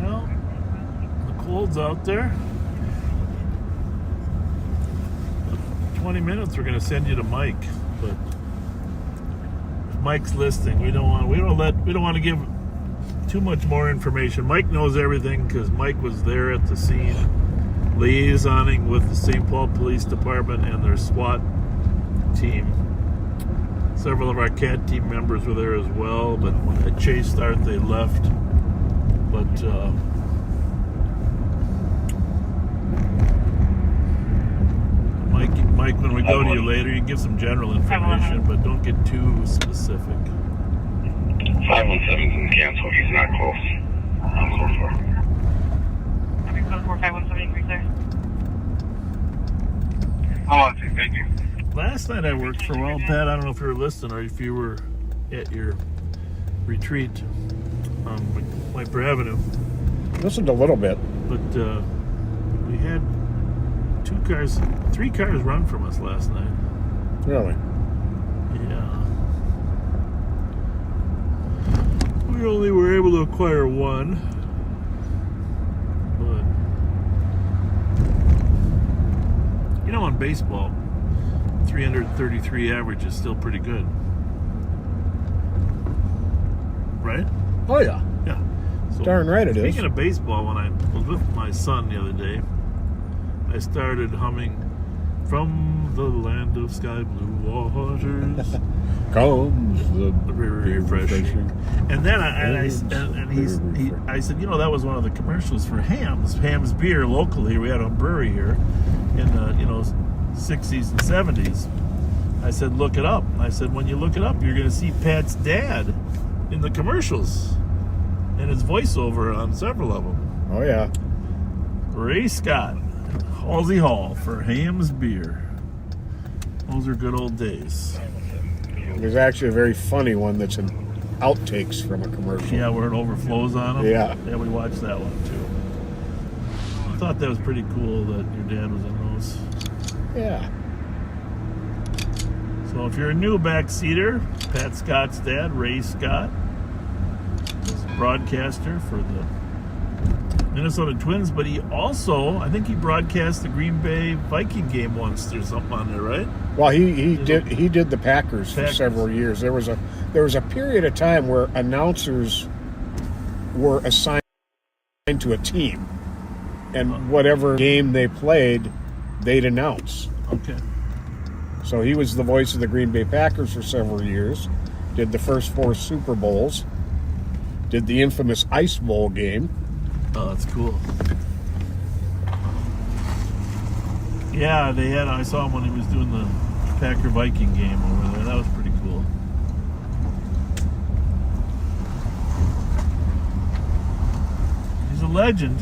Well, the cold's out there. 20 minutes, we're going to send you to Mike, but Mike's listening. We don't want to give too much more information. Mike knows everything because Mike was there at the scene, liaisoning with the St. Paul Police Department and their SWAT team. Several of our CAT team members were there as well, but when the chase started, they left. But Mike, when we go to you later, you can give some general information, but don't get too specific.
517's in cancel. He's not close. I'm close for.
Okay, code 4517, great there.
Thank you.
Last night I worked for a while, Pat. I don't know if you were listening or if you were at your retreat on Wiper Avenue.
Listened a little bit.
But we had 3 cars run from us last night.
Really?
Yeah. We only were able to acquire 1. But, you know, in baseball, 333 average is still pretty good. Right?
Oh, yeah.
Yeah. So,
Darn right it is.
Speaking of baseball, when I was with my son the other day, I started humming "From the Land of Sky Blue Waters."
Comes the
very refreshing. And then I said, you know, that was one of the commercials for Ham's beer locally. We had a brewery here in the 60s and 70s. I said, look it up. I said, when you look it up, you're going to see Pat's dad in the commercials and his voiceover on several of them.
Oh, yeah.
Ray Scott, Halsey Hall for Ham's beer. Those are good old days.
There's actually a very funny one that's in outtakes from a commercial.
Yeah, where it overflows on them.
Yeah.
Yeah, we watched that one too. I thought that was pretty cool that your dad was in those.
Yeah.
So if you're a new backseater, Pat Scott's dad, Ray Scott, was a broadcaster for the Minnesota Twins, but he also, I think he broadcast the Green Bay Viking game once. There's something on there, right?
Well, he did the Packers for several years. There was a period of time where announcers were assigned to a team, and whatever game they played, they'd announce.
Okay.
So he was the voice of the Green Bay Packers for several years. Did the first 4 Super Bowls. Did the infamous Ice Bowl game.
Oh, that's cool. Yeah, I saw him when he was doing the Packer Viking game over there. That was pretty cool. He's a legend.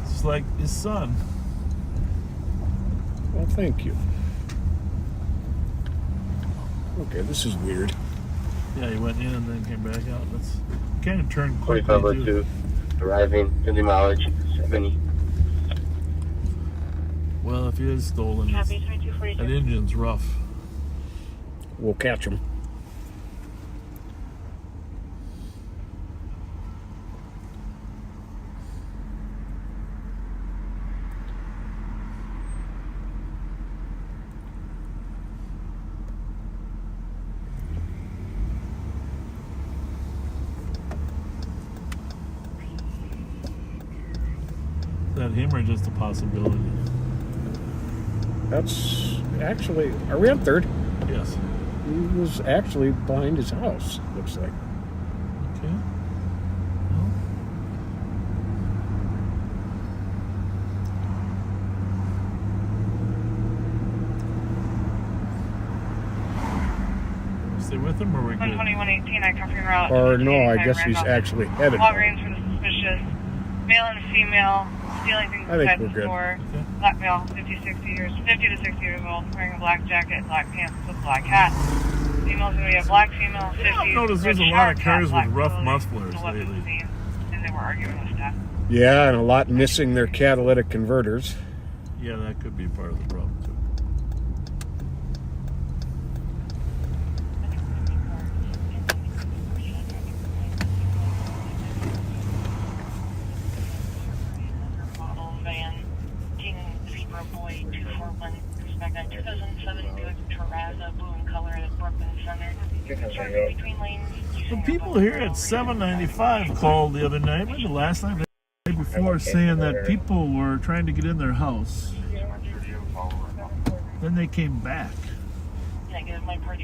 It's like his son.
Well, thank you. Okay, this is weird.
Yeah, he went in and then came back out. That's kind of turned quickly.
4502, arriving, 50 mileage, 70.
Well, if he is stolen, that engine's rough.
we'll catch them.
That him or just a possibility?
That's actually, are we on 3rd?
Yes.
He was actually behind his house, looks like.
Okay. Stay with him or we're good?
12118, I come from route.
Or no, I guess he's actually headed home.
Walgreens for the suspicious male and female stealing things
I think
inside
we're
the
good.
store.
Okay.
Black male, 50 to 60 years old, wearing a black jacket, black pants with a black hat. Female's gonna be a black female, 50.
I've noticed there's a lot of cars with rough mufflers lately.
And they were arguing with stuff.
Yeah, and a lot missing their catalytic converters.
Yeah, that could be part of the problem too.
Model van, King Zebra Boy 241, respect on 2007 Buick Terrazza, blue in color at Brooklyn Center. Constructed between lanes.
The people here at 795 called the other night, maybe last night, the day before, saying that people were trying to get in their house. Then they came back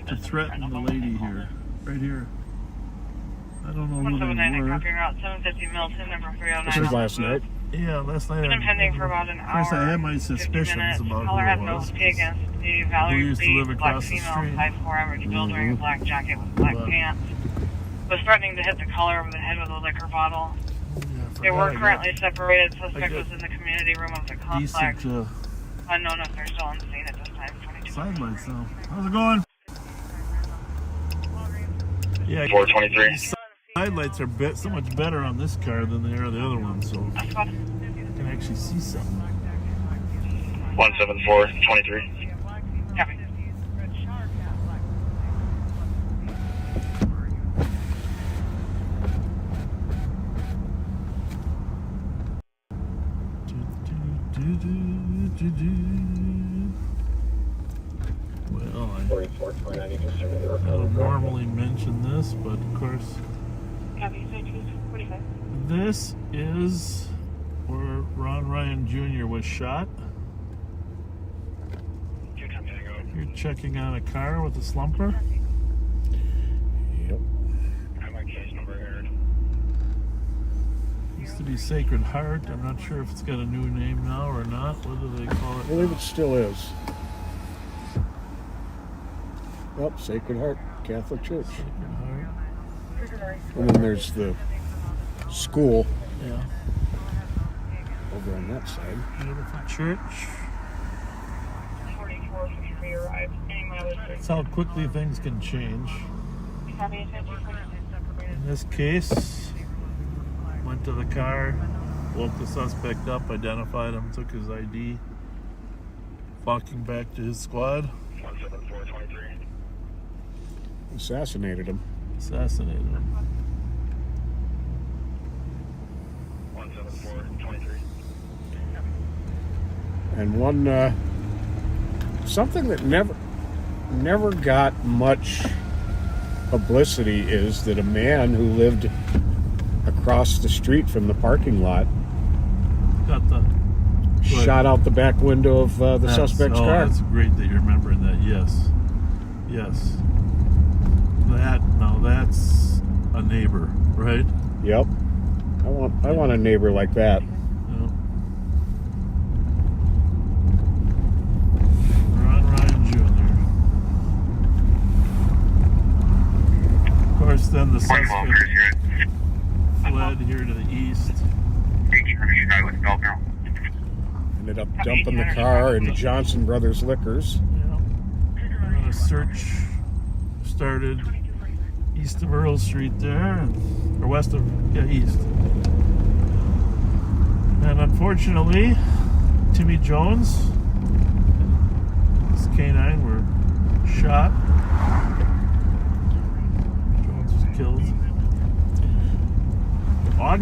to threaten the lady here, right here. I don't know who they
179,
were.
copy route 750 Milton, number 309.
This was last night.
Yeah, last night.
Been pending for about an hour.
Of course, I had my
50
suspicions
minutes.
about
Caller
who
had
it
no
was.
pay against the Valerie
used to live
Lee, black
across the
female,
street.
5'4", average build, wearing a black jacket with black
But-
pants. Was threatening to hit the caller over the head with a liquor bottle.
Yeah, I
They were
forgot I
currently separated.
I
Suspect
got
was in the community room of the
got
complex.
decent
Unknown if they're still on the scene at this time. 22.
sidelights now. How's it going? Yeah,
423.
these sidelights are so much better on this car than they are the other one, so you can actually see something.
17423.
Copy.
Well, I don't normally mention this, but of course,
Copy. 45.
this is where Ron Ryan Jr. was shot. You're checking on a car with a slumper.
Yep.
Used to be Sacred Heart. I'm not sure if it's got a new name now or not. What do they call
I
it?
believe it still is. Yep, Sacred Heart Catholic Church.
Sacred Heart.
And then there's the school
Yeah.
over on that side.
Beautiful church.
4453 arrived. Any mileage?
That's how quickly things can change.
Copy.
In this case, went to the car, woke the suspect up, identified him, took his ID, walking back to his squad,
17423.
Assassinated him.
assassinated him.
17423.
And one, something that never got much publicity is that a man who lived across the street from the parking lot
Got the
shot out the back window of the suspect's car.
That's great that you're remembering that. Yes, yes. That's a neighbor, right?
Yep. I want a neighbor like that.
Yeah. Ron Ryan Jr. Of course, then the suspect fled here to the east.
Ended up dumping the car in Johnson Brothers Liquors.
Yeah. And then a search started east of Earl Street there, or west of, east. And unfortunately, Timmy Jones and his canine were shot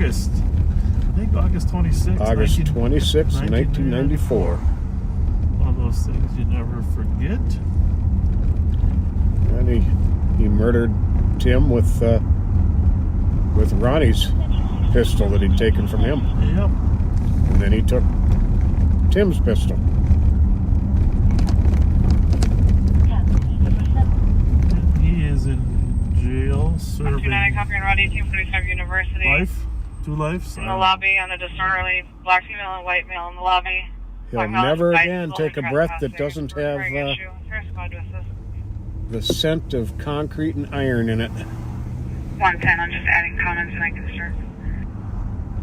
August. I think August 26th.
August 26th, 1994.
One of those things you never forget.
And he murdered Tim with Ronnie's pistol that he'd taken from him.
Yep.
And then he took Tim's pistol.
He is in jail serving
129, copy on Route 1845 University.
life. 2 lives.
In the lobby on a disorderly black female and white male in the lobby.
He'll never again take a breath that doesn't have the scent of concrete and iron in it.
110, I'm just adding comments and I can start.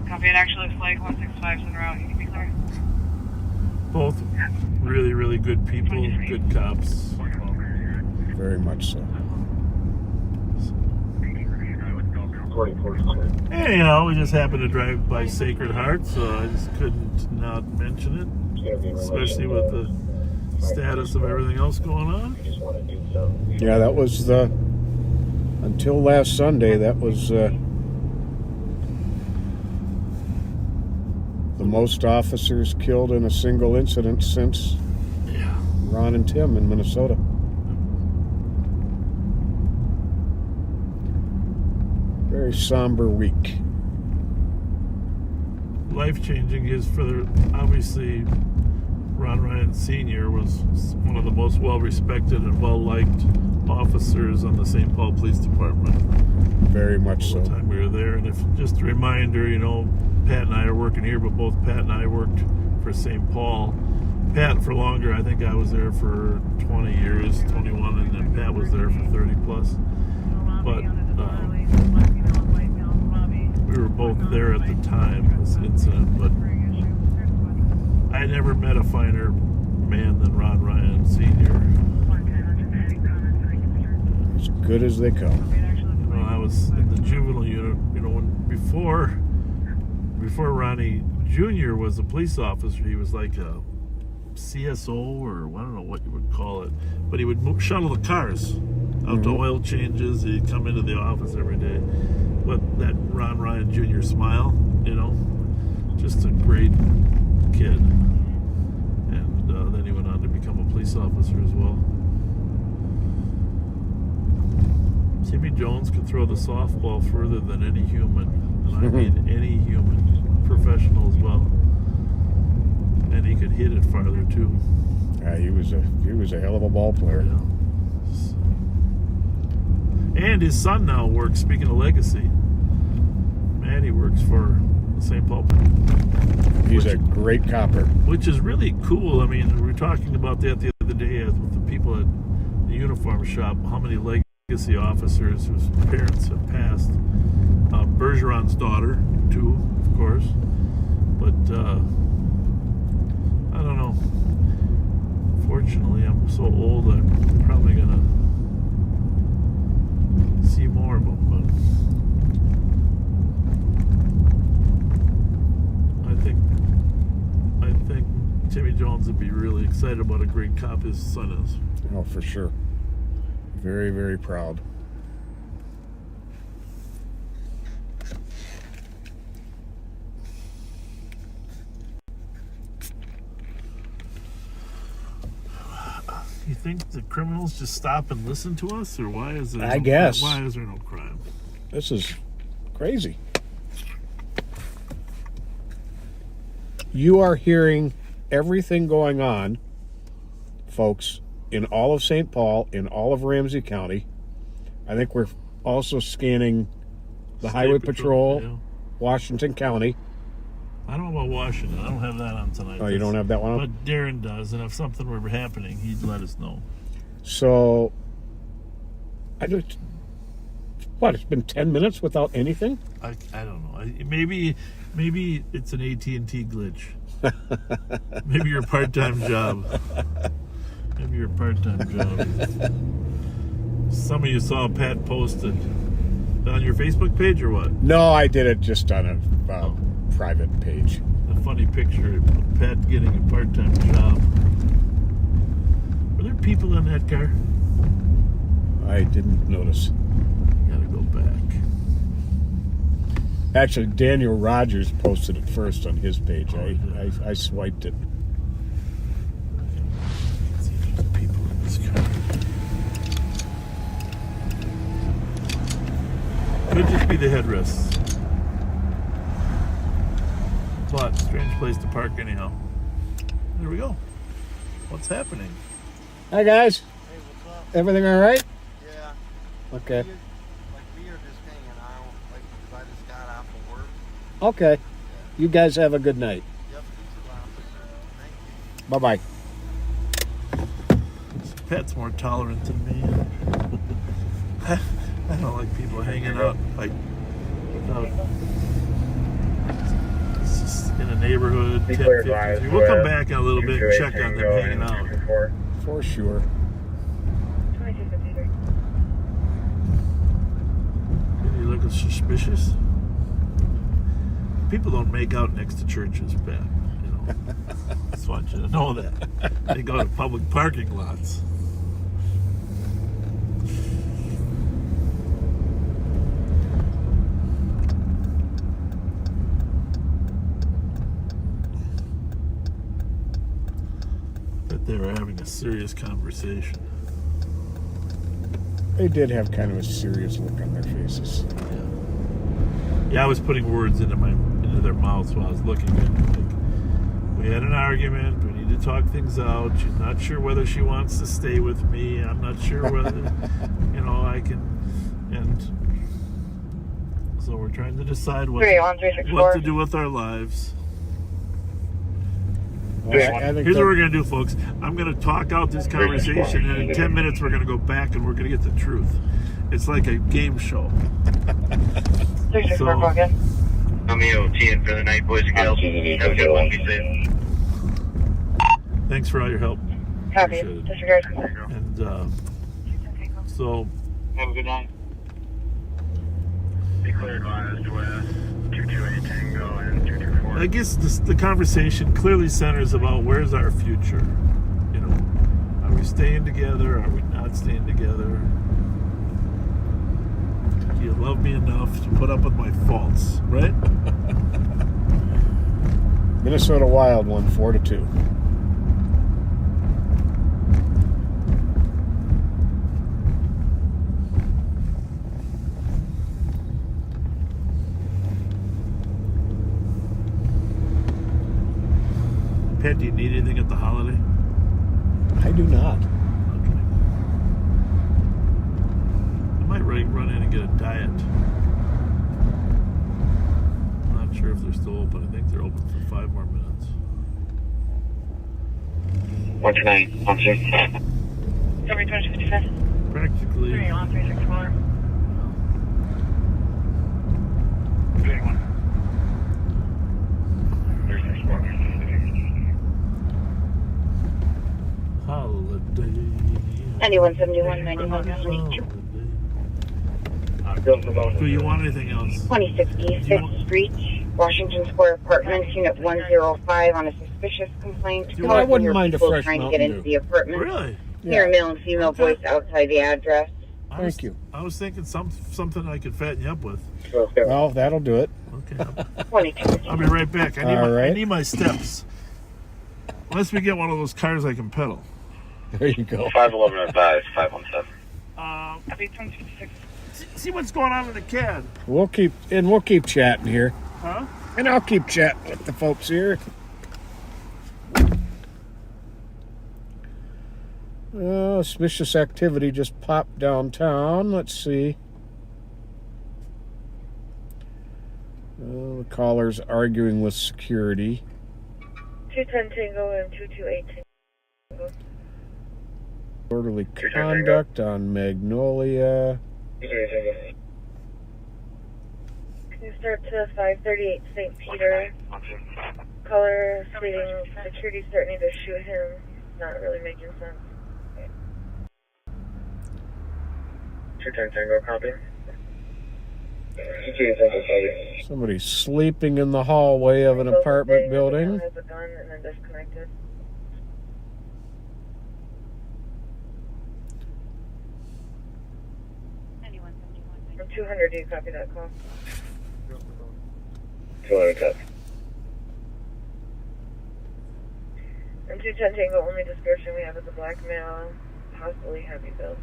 Copy, it actually looks like 165's en route. You can be clear.
Both really, really good people, good cops.
Very much so.
Anyhow, we just happened to drive by Sacred Heart, so I just couldn't not mention it, especially with the status of everything else going on.
Yeah, that was until last Sunday, that was the most officers killed in a single incident since Ron and Tim in Minnesota. Very somber week.
Life-changing is obviously Ron Ryan Sr. was one of the most well-respected and well-liked officers on the St. Paul Police Department.
Very much so.
The time we were there, and just a reminder, Pat and I are working here, but both Pat and I worked for St. Paul. Pat for longer. I think I was there for 20 years, 21, and then Pat was there for 30 plus. But we were both there at the time of this incident, but I never met a finer man than Ron Ryan Sr.
As good as they come.
When I was in the juvenile unit, before Ronnie Jr. was a police officer, he was like a CSO, or I don't know what you would call it, but he would shuttle the cars out to oil changes. He'd come into the office every day. But that Ron Ryan Jr. smile, just a great kid. And then he went on to become a police officer as well. Timmy Jones could throw the softball further than any human, and I mean any human, professional as well. And he could hit it farther too.
Yeah, he was a hell of a ball player.
Yeah. And his son now works, speaking of legacy, Maddie works for the St. Paul.
He's a great copper.
Which is really cool. I mean, we were talking about that the other day with the people at the uniform shop, how many legacy officers whose parents have passed. Bergeron's daughter, too, of course. But, I don't know. Fortunately, I'm so old, I'm probably going to see more of them, but I think Timmy Jones would be really excited about a great cop his son is.
Oh, for sure. Very, very proud.
You think the criminals just stop and listen to us, or why is there?
I guess.
Why is there no crime?
This is crazy. You are hearing everything going on, folks, in all of St. Paul, in all of Ramsey County. I think we're also scanning the Highway Patrol,
yeah.
Washington County.
I don't know about Washington. I don't have that on tonight.
Oh, you don't have that one on?
But Darren does, and if something were happening, he'd let us know.
So, it's been 10 minutes without anything?
I don't know. Maybe it's an AT&T glitch. Maybe your part-time job. Maybe your part-time job. Some of you saw Pat posted on your Facebook page or what?
No, I did it just on a private page.
A funny picture of Pat getting a part-time job. Were there people in that car?
I didn't notice.
Gotta go back.
Actually, Daniel Rogers posted it first on his page. I swiped it.
See if there's people in this car. Could just be the headrests. But strange place to park anyhow. There we go. What's happening?
Hi, guys.
Hey, what's up?
Everything all right?
Yeah.
Okay.
We are just hanging out, because I just got off of work.
Okay. You guys have a good night.
Yep, you too, officer. Thank you.
Bye-bye.
Pat's more tolerant than me. I don't like people hanging out like without. It's just in a neighborhood. 10, 15. We'll come back in a little bit and check on them hanging out.
For sure.
2253.
You looking suspicious? People don't make out next to churches, Pat. You know, just want you to know that they go to public parking lots. But they were having a serious conversation.
They did have kind of a serious look on their faces.
Yeah, I was putting words into their mouths while I was looking at them. Like, we had an argument. We need to talk things out. She's not sure whether she wants to stay with me. I'm not sure whether, I can. And so we're trying to decide what to do with our lives.
Well, I think
Here's what we're going to do, folks. I'm going to talk out this conversation, and in 10 minutes, we're going to go back and we're going to get the truth. It's like a game show. So,
I'm EOT in for the night, boys and girls. Have a good one. Be safe.
thanks for all your help.
Copy.
Appreciate it.
Disregard.
And so,
Have a good night.
Declare advised west 228 Tango and 224.
I guess the conversation clearly centers about where's our future. Are we staying together? Are we not staying together? Do you love me enough to put up with my faults, right?
Minnesota Wild won 4-2.
Pat, do you need anything at the holiday?
I do not.
Okay. I might run in and get a diet. I'm not sure if they're still open. I think they're open for 5 more minutes.
129, 16.
Cover 2055.
Practically.
364.
Holiday.
9171, 9122.
Do you want anything else?
2060 6th Street, Washington Square Apartments, Unit 105 on a suspicious complaint.
You know, I
wouldn't mind a
People
fresh
trying to
Mountain
get into
Dew.
the apartment.
Really?
Hear a male and female voice outside the address.
Thank you.
I was thinking something I could fatten you up with.
Well, that'll do it.
Okay.
22.
I'll be right back. I
All
need my steps. Unless we get one of those cars I can pedal.
There you go.
511 advised, 517.
Copy 2056.
See what's going on in the CAD.
We'll keep chatting here.
Huh?
And I'll keep chatting with the folks here. Suspicious activity just popped downtown. Let's see. The caller's arguing with security.
210 Tango and 228 Tango.
Orderly conduct on Magnolia.
Can you start to 538 St. Peter? Caller stating security threatening to shoot him. Not really making sense.
210 Tango, copy.
Somebody's sleeping in the hallway of an apartment building.
Has a gun and then disconnected. From 200, do you copy that call?
200 copy.
And 210 Tango, only description we have is a black male, possibly heavy build.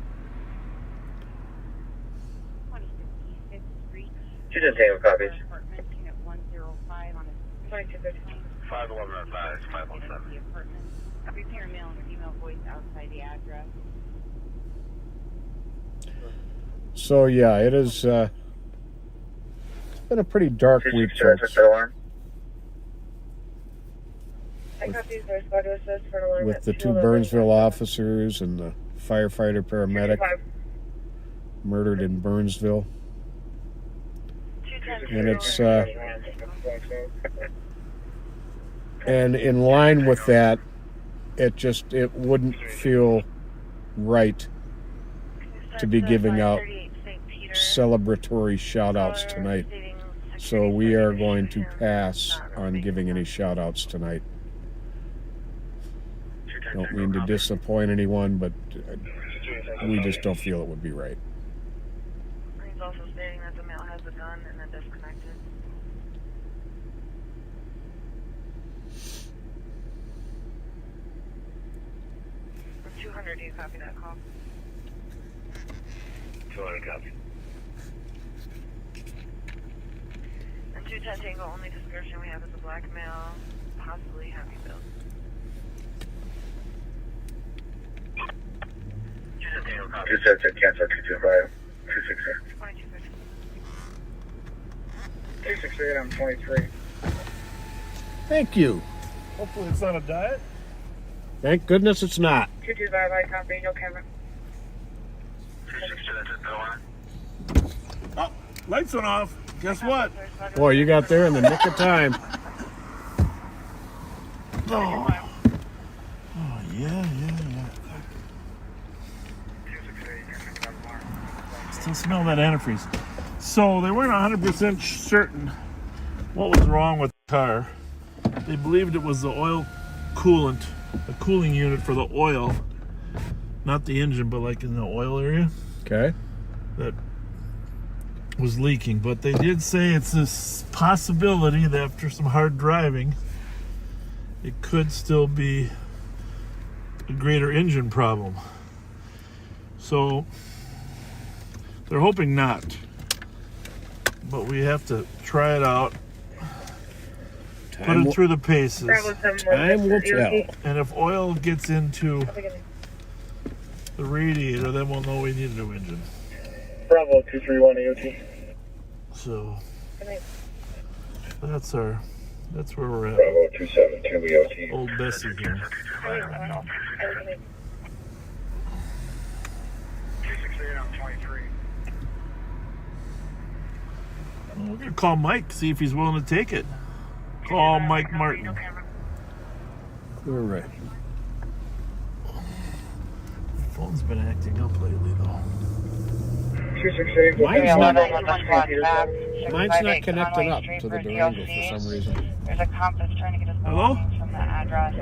210 Tango copies.
511 or 517.
Repair male and female voice outside the address.
So yeah, it is. It's been a pretty dark week, folks, with the two Burnsville officers and the firefighter paramedic murdered in Burnsville. And it's and in line with that, it wouldn't feel right to be giving out celebratory shout outs tonight. So we are going to pass on giving any shout outs tonight. Don't mean to disappoint anyone, but we just don't feel it would be right.
He's also stating that the male has a gun and then disconnected. 200, do you copy that call?
200 copy.
And 210 Tango, only description we have is a black male, possibly heavy build.
210 Tango copy. 277 cancel 225 263.
263, I'm 23.
Thank you.
Hopefully it's not a diet.
Thank goodness it's not.
225, I copy, no camera.
262, that's a go on.
Oh, lights went off. Guess what?
Boy, you got there in the nick of time.
Oh, yeah. Still smell that antifreeze. So they weren't 100% certain what was wrong with the car. They believed it was the oil coolant, the cooling unit for the oil, not the engine, but like in the oil area.
Okay.
That was leaking. But they did say it's this possibility that after some hard driving, it could still be a greater engine problem. So they're hoping not. But we have to try it out. Put it through the paces.
Time will tell.
And if oil gets into the radiator, then we'll know we need a new engine.
Bravo 231 AOT.
So that's where we're at.
Bravo 272 AOT.
Old Bessie here.
268 on 23.
Well, we're gonna call Mike, see if he's willing to take it. Call Mike Martin.
All right.
The phone's been acting up lately, though.
268.
Mine's not connected up to the Durango for some reason.
There's a compass trying to get us
Hello?
from the address.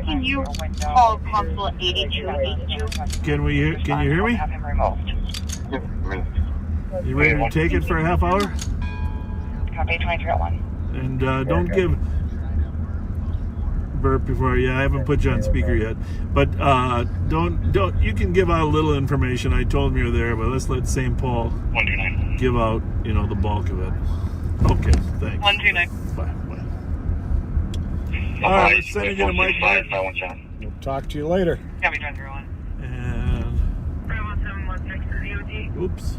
Can you call console 8282?
Can you hear me? You ready to take it for a half hour?
Copy 2301.
And don't give burp before. Yeah, I haven't put you on speaker yet. But don't. You can give out a little information. I told him you're there, but let's let St. Paul
129.
give out, the bulk of it. Okay, thanks.
129.
Bye. All right, let's send you to Mike Martin.
We'll talk to you later.
Copy 2301.
And
Bravo 716 DOT.
oops.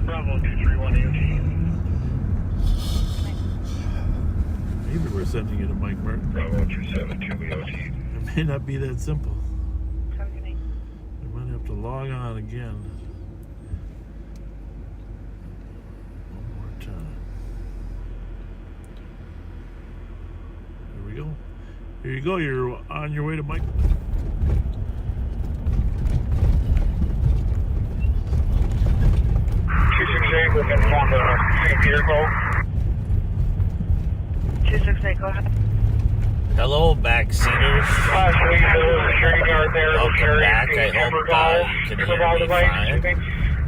Bravo 231 AOT.
Maybe we're sending you to Mike Martin.
Bravo 272 AOT.
It may not be that simple. We might have to log on again. One more time. Here we go. Here you go. You're on your way to Mike.
268 within front of St. Petersburg.
268, go ahead.
Hello, backseaters. Welcome back. I hope you can hear me fine.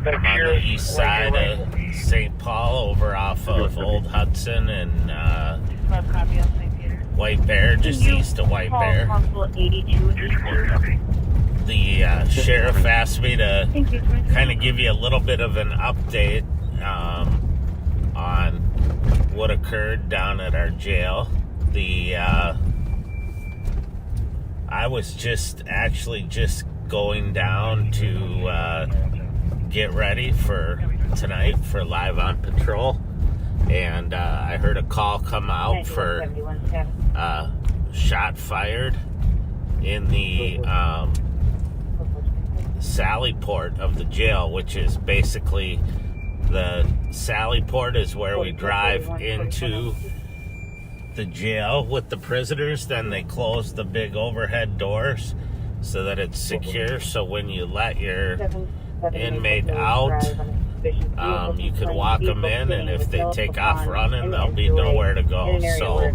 I'm on the east side of St. Paul over off of Old Hudson and White Bear, just east of White Bear. The sheriff asked me to kind of give you a little bit of an update on what occurred down at our jail. I was just going down to get ready for tonight for Live on Patrol, and I heard a call come out for shot fired in the Sally Port of the jail, which is basically the Sally Port is where we drive into the jail with the prisoners. Then they close the big overhead doors so that it's secure, so when you let your inmate out, you can walk them in, and if they take off running, there'll be nowhere to go. So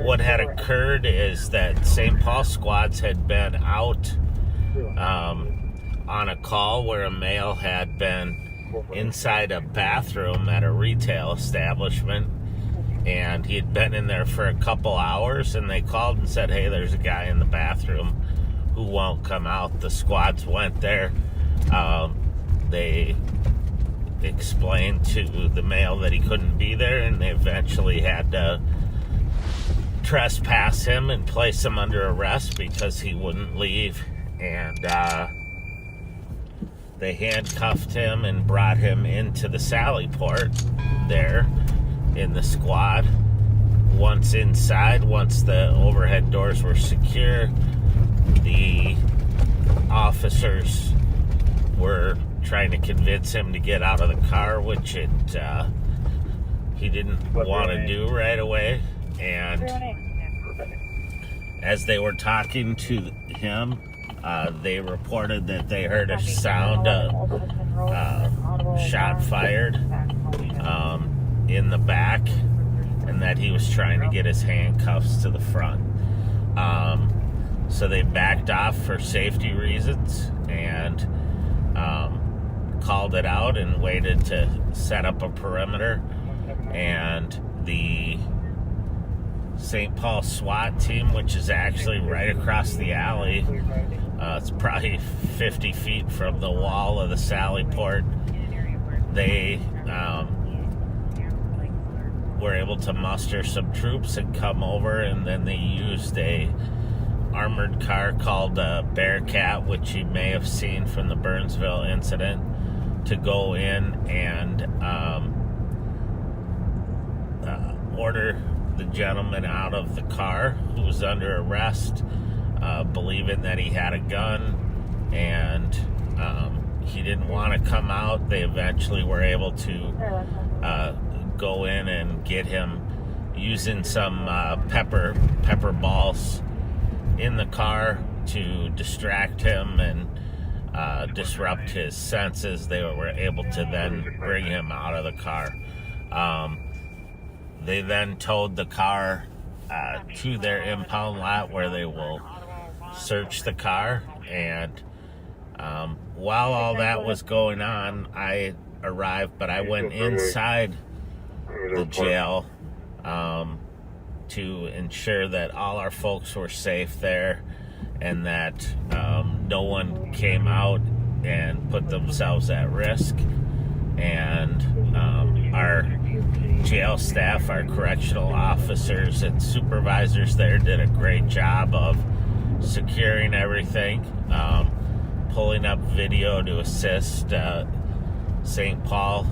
what had occurred is that St. Paul squads had been out on a call where a male had been inside a bathroom at a retail establishment, and he had been in there for a couple hours, and they called and said, hey, there's a guy in the bathroom who won't come out. The squads went there. They explained to the male that he couldn't be there, and they eventually had to trespass him and place him under arrest because he wouldn't leave. And they handcuffed him and brought him into the Sally Port there in the squad. Once inside, once the overhead doors were secure, the officers were trying to convince him to get out of the car, which he didn't want to do right away. And as they were talking to him, they reported that they heard a sound of shot fired in the back, and that he was trying to get his handcuffs to the front. So they backed off for safety reasons and called it out and waited to set up a perimeter. And the St. Paul SWAT team, which is actually right across the alley, it's probably 50 feet from the wall of the Sally Port, they were able to muster some troops and come over, and then they used a armored car called Bearcat, which you may have seen from the Burnsville incident, to go in and order the gentleman out of the car who was under arrest, believing that he had a gun, and he didn't want to come out. They eventually were able to go in and get him using some pepper balls in the car to distract him and disrupt his senses. They were able to then bring him out of the car. They then towed the car to their impound lot where they will search the car. And while all that was going on, I arrived, but I went inside the jail to ensure that all our folks were safe there, and that no one came out and put themselves at risk. And our jail staff, our correctional officers and supervisors there did a great job of securing everything, pulling up video to assist St. Paul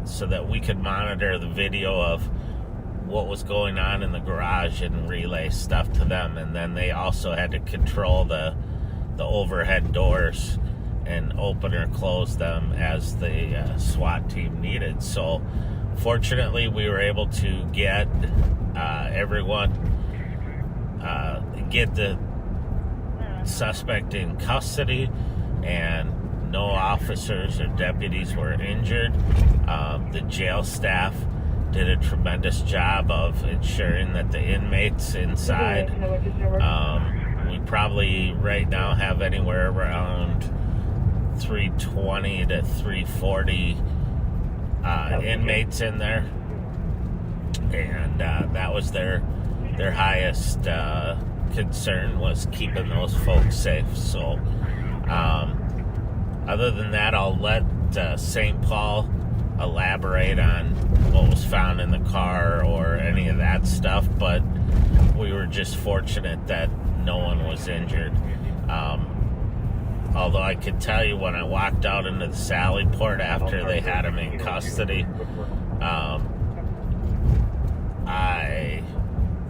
so that we could monitor the video of what was going on in the garage and relay stuff to them. And then they also had to control the overhead doors and open or close them as the SWAT team needed. So fortunately, we were able to get everyone, get the suspect in custody, and no officers or deputies were injured. The jail staff did a tremendous job of ensuring that the inmates inside, we probably right now have anywhere around 320 to 340 inmates in there, and that was their highest concern, was keeping those folks safe. So other than that, I'll let St. Paul elaborate on what was found in the car or any of that stuff, but we were just fortunate that no one was injured. Although I could tell you, when I walked out into the Sally Port after they had him in custody,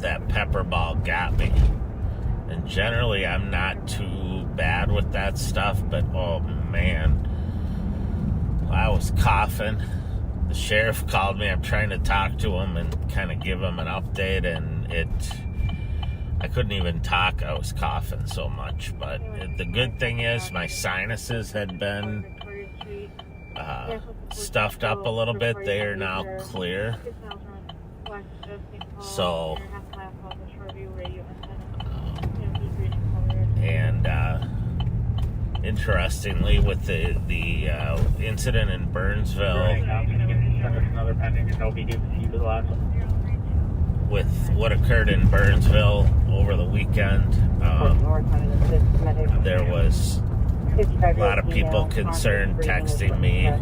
that pepper ball got me. And generally I'm not too bad with that stuff, but oh man, I was coughing. The sheriff called me. I'm trying to talk to him and kind of give him an update, and I couldn't even talk. I was coughing so much. But the good thing is my sinuses had been stuffed up a little bit. They are now clear. So, and interestingly, with the incident in Burnsville, with what occurred in Burnsville over the weekend, there was a lot of people concerned texting me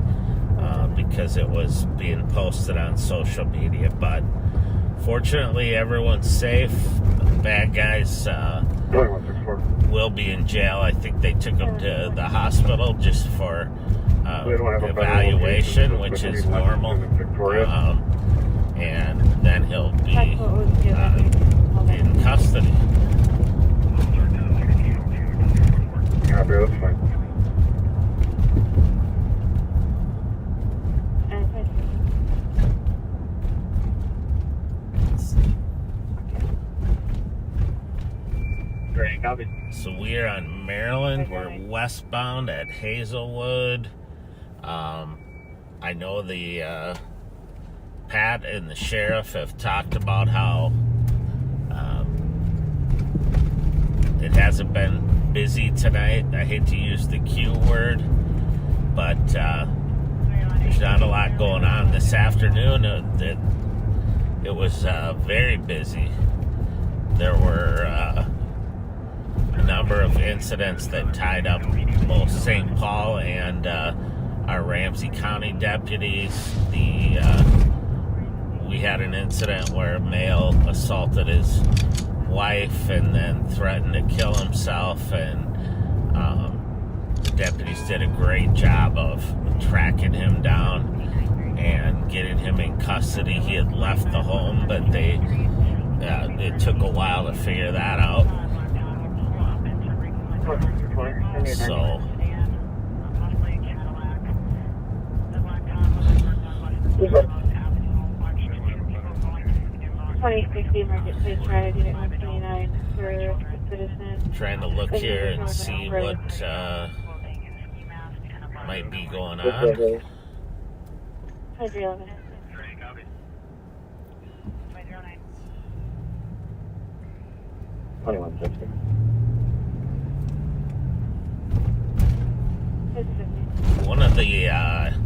because it was being posted on social media. But fortunately, everyone's safe. The bad guys will be in jail. I think they took him to the hospital just for evaluation, which is normal. And then he'll be in custody.
Copy, that's fine.
So we are on Maryland. We're westbound at Hazelwood. I know the Pat and the sheriff have talked about how it hasn't been busy tonight. I hate to use the Q word, but there's not a lot going on this afternoon. It was very busy. There were a number of incidents that tied up both St. Paul and our Ramsey County deputies. We had an incident where a male assaulted his wife and then threatened to kill himself, and the deputies did a great job of tracking him down and getting him in custody. He had left the home, but it took a while to figure that out. So trying to look here and see what might be going on.
2160.
One of the let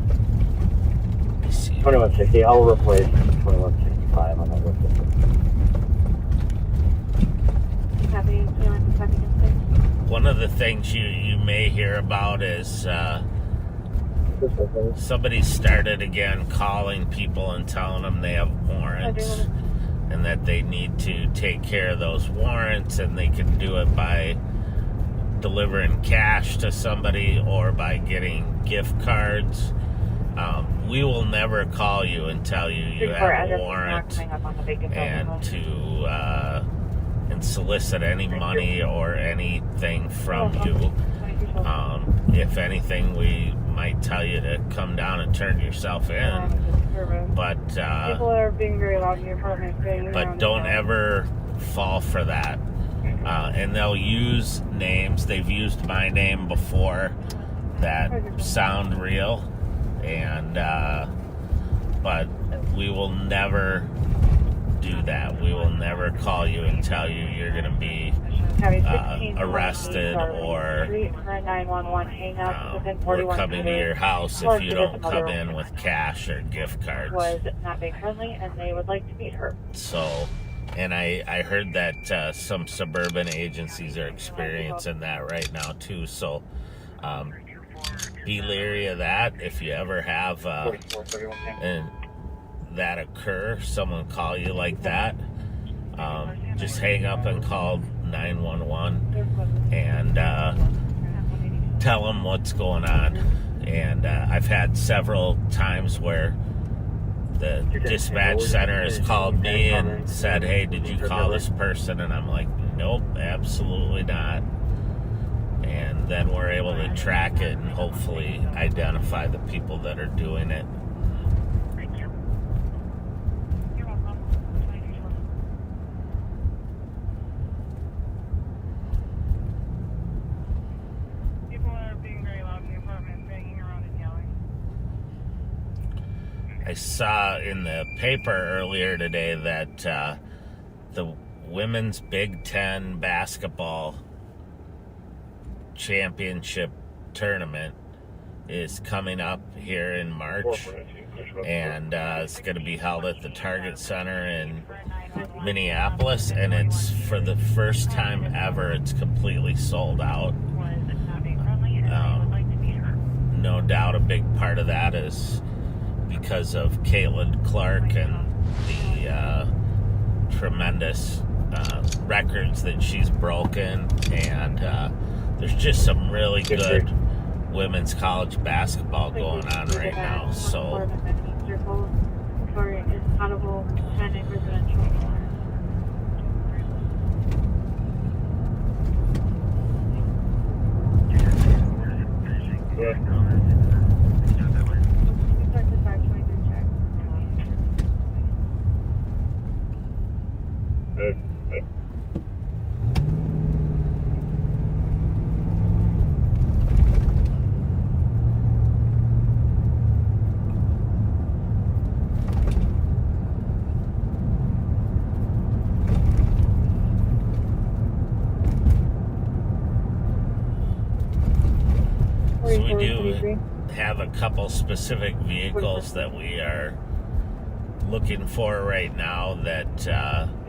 me see.
2160. I'll replace 2165 on that list.
One of the things you may hear about is somebody started again calling people and telling them they have warrants and that they need to take care of those warrants, and they can do it by delivering cash to somebody or by getting gift cards. We will never call you and tell you you have a warrant and to and solicit any money or anything from you. If anything, we might tell you to come down and turn yourself in, but
people are being very loud in your apartment.
But don't ever fall for that. And they'll use names. They've used my name before that sound real, and but we will never do that. We will never call you and tell you you're going to be arrested or we're coming to your house if you don't come in with cash or gift cards.
Was not being friendly, and they would like to meet her.
So, and I heard that some suburban agencies are experiencing that right now too. So, be leery of that. If you ever have that occur, someone call you like that, just hang up and call 911 and tell them what's going on. And I've had several times where the dispatch center has called me and said, hey, did you call this person? And I'm like, nope, absolutely not. And then we're able to track it and hopefully identify the people that are doing it. I saw in the paper earlier today that the women's Big Ten basketball championship tournament is coming up here in March, and it's going to be held at the Target Center in Minneapolis, and it's for the first time ever it's completely sold out. No doubt a big part of that is because of Caitlin Clark and the tremendous records that she's broken, and there's just some really good women's college basketball going on right now. So we do have a couple specific vehicles that we are looking for right now that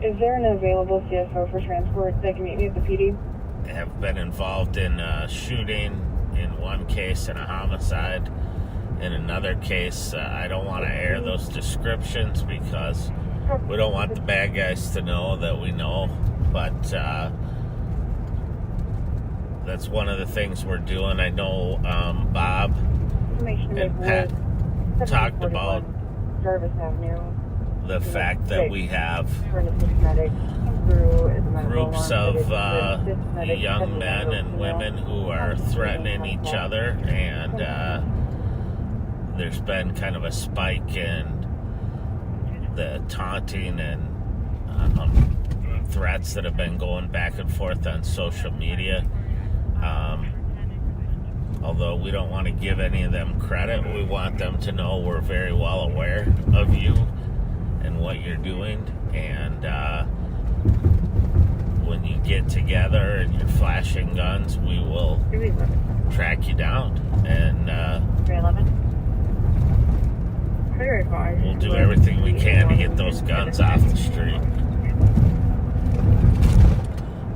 Is there an available CSO for transport that can meet me at the PD?
have been involved in a shooting, in one case, and a homicide. In another case, I don't want to air those descriptions because we don't want the bad guys to know that we know, but that's one of the things we're doing. I know Bob and Pat talked about the fact that we have groups of young men and women who are threatening each other, and there's been kind of a spike in the taunting and threats that have been going back and forth on social media. Although we don't want to give any of them credit, we want them to know we're very well aware of you and what you're doing. And when you get together and you're flashing guns, we will track you down. And we'll do everything we can to get those guns off the street.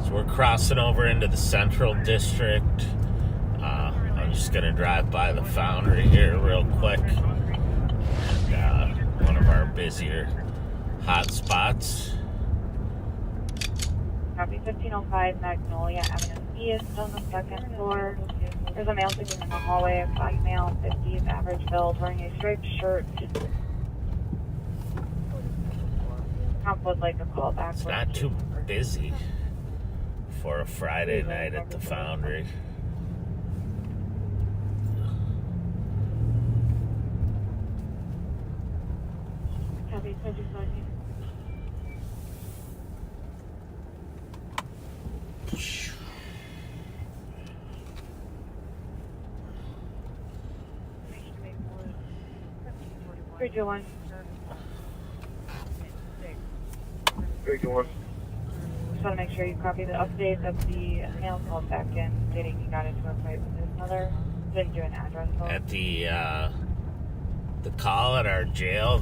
So we're crossing over into the Central District. I'm just going to drive by the Foundry here real quick. And, one of our busier hot spots.
Copy 1505 Magnolia Avenue East on the second floor. There's a male sitting in the hallway, a black male, 50s, average build, wearing a striped shirt. Comp would like a call back.
It's not too busy for a Friday night at the Foundry.
Copy 25. Three, two, one.
321.
Just want to make sure you copy the update that the male called back in stating he got into a fight with his mother. Didn't do an address though.
At the call at our jail,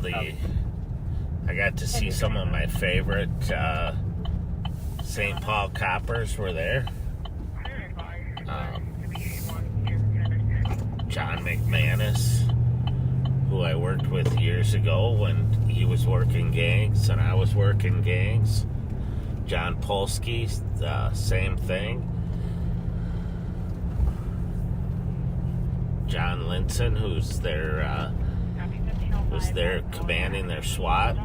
I got to see some of my favorite St. Paul coppers were there. John McManus, who I worked with years ago when he was working gangs and I was working gangs. John Polsky, same thing. John Linson, who's their was there commanding their SWAT.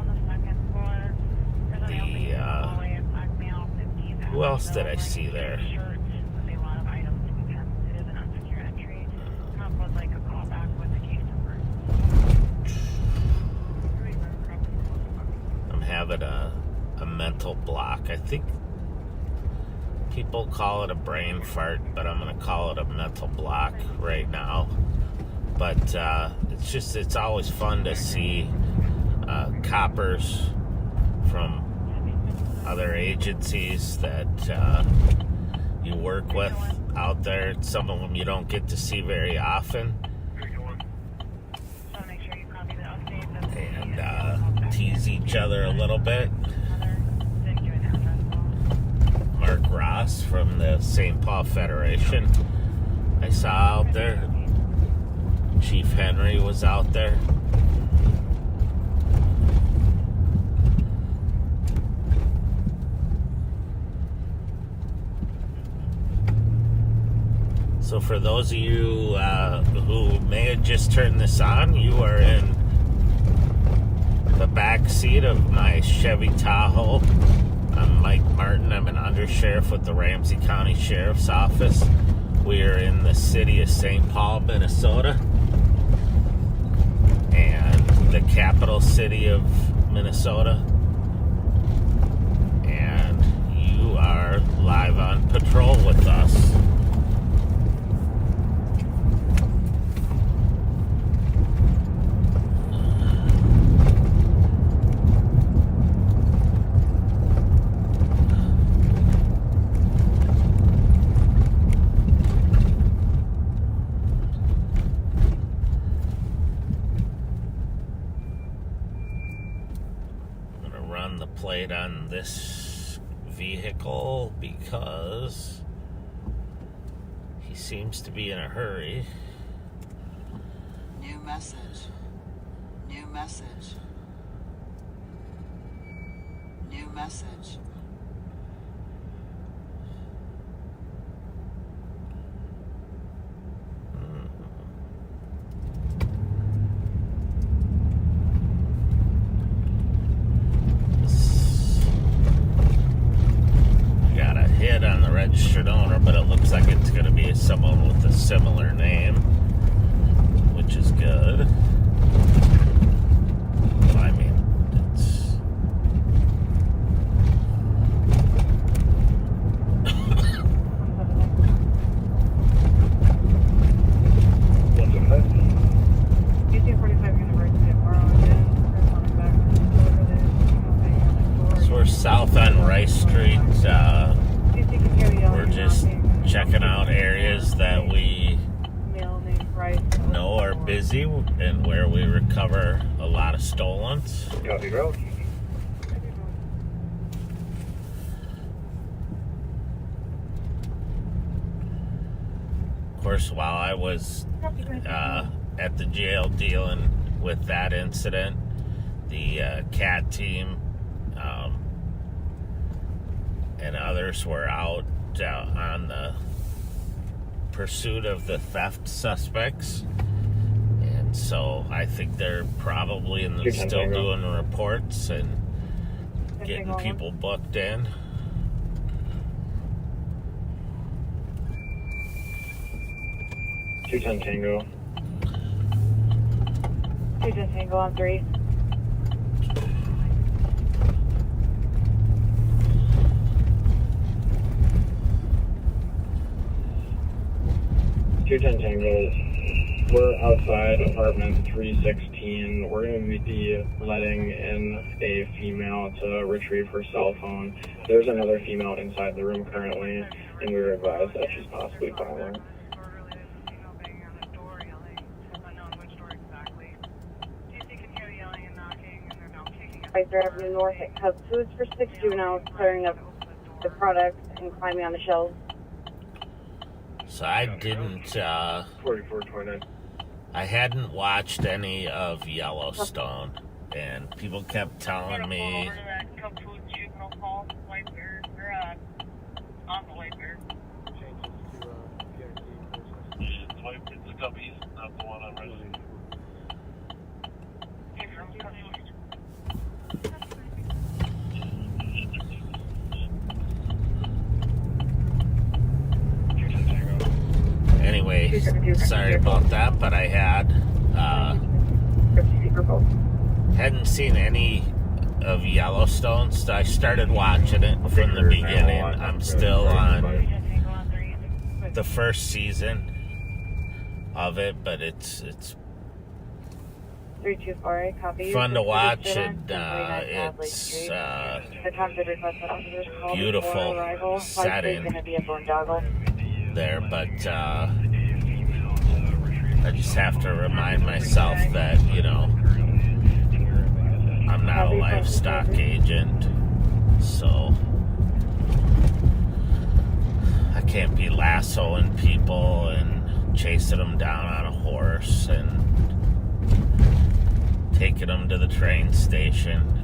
Who else did I see there? I'm having a mental block. I think people call it a brain fart, but I'm going to call it a mental block right now. But it's always fun to see coppers from other agencies that you work with out there. Some of them you don't get to see very often. And tease each other a little bit. Mark Ross from the St. Paul Federation I saw out there. Chief Henry was out there. So for those of you who may have just turned this on, you are in the back seat of my Chevy Tahoe. I'm Mike Martin. I'm an undersheriff with the Ramsey County Sheriff's Office. We are in the city of St. Paul, Minnesota, and the capital city of Minnesota. And you are live on patrol with us. Plate on this vehicle because he seems to be in a hurry.
New message. New message. New message.
On the registered owner, but it looks like it's going to be someone with a similar name, which is good. I mean, it's so we're south on Rice Street. We're just checking out areas that we know are busy and where we recover a lot of stolens.
Copy, road.
Of course, while I was at the jail dealing with that incident, the CAT team and others were out on the pursuit of the theft suspects, and so I think they're probably still doing reports and getting people booked in.
$210 Tango.
210 Tango on 3.
Tango. We're outside apartment 316.
14. We're going to be letting in a female to retrieve her cell phone. There's another female inside the room currently, and we were advised that she's possibly violent.
Spicer Avenue North at Cub Foods for 6 juveniles, clearing up the products and climbing on the shelves.
So I didn't,
4429.
I hadn't watched any of Yellowstone, and people kept telling me,
It's the guppies, not the one on Resident.
anyway, sorry about that, but I hadn't seen any of Yellowstone, so I started watching it from the beginning. I'm still on the first season of it, but it's
324, copy.
fun to watch, and it's beautiful setting there, but I just have to remind myself that, you know, I'm not a livestock agent, so I can't be lassoing people and chasing them down on a horse and taking them to the train station.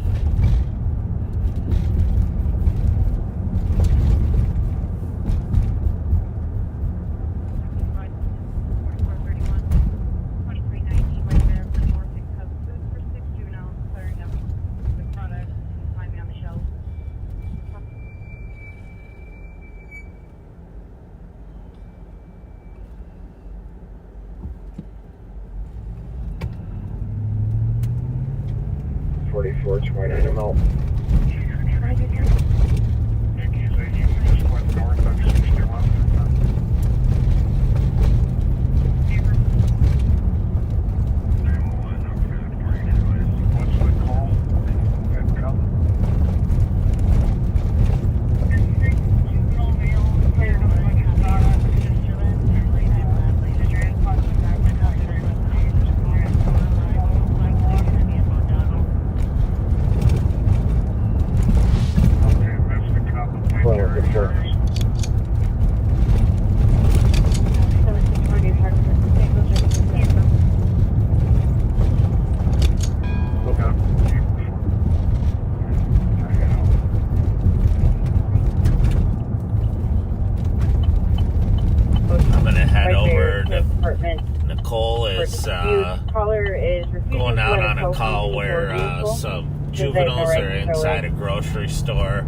Going out on a call where some juveniles are inside a grocery store,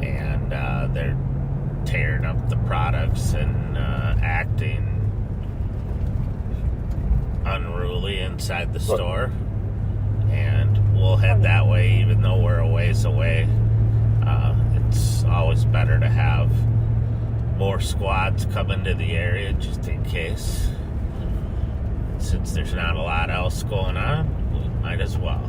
and they're tearing up the products and acting unruly inside the store, and we'll head that way even though we're a ways away. It's always better to have more squads come into the area just in case. Since there's not a lot else going on, we might as well.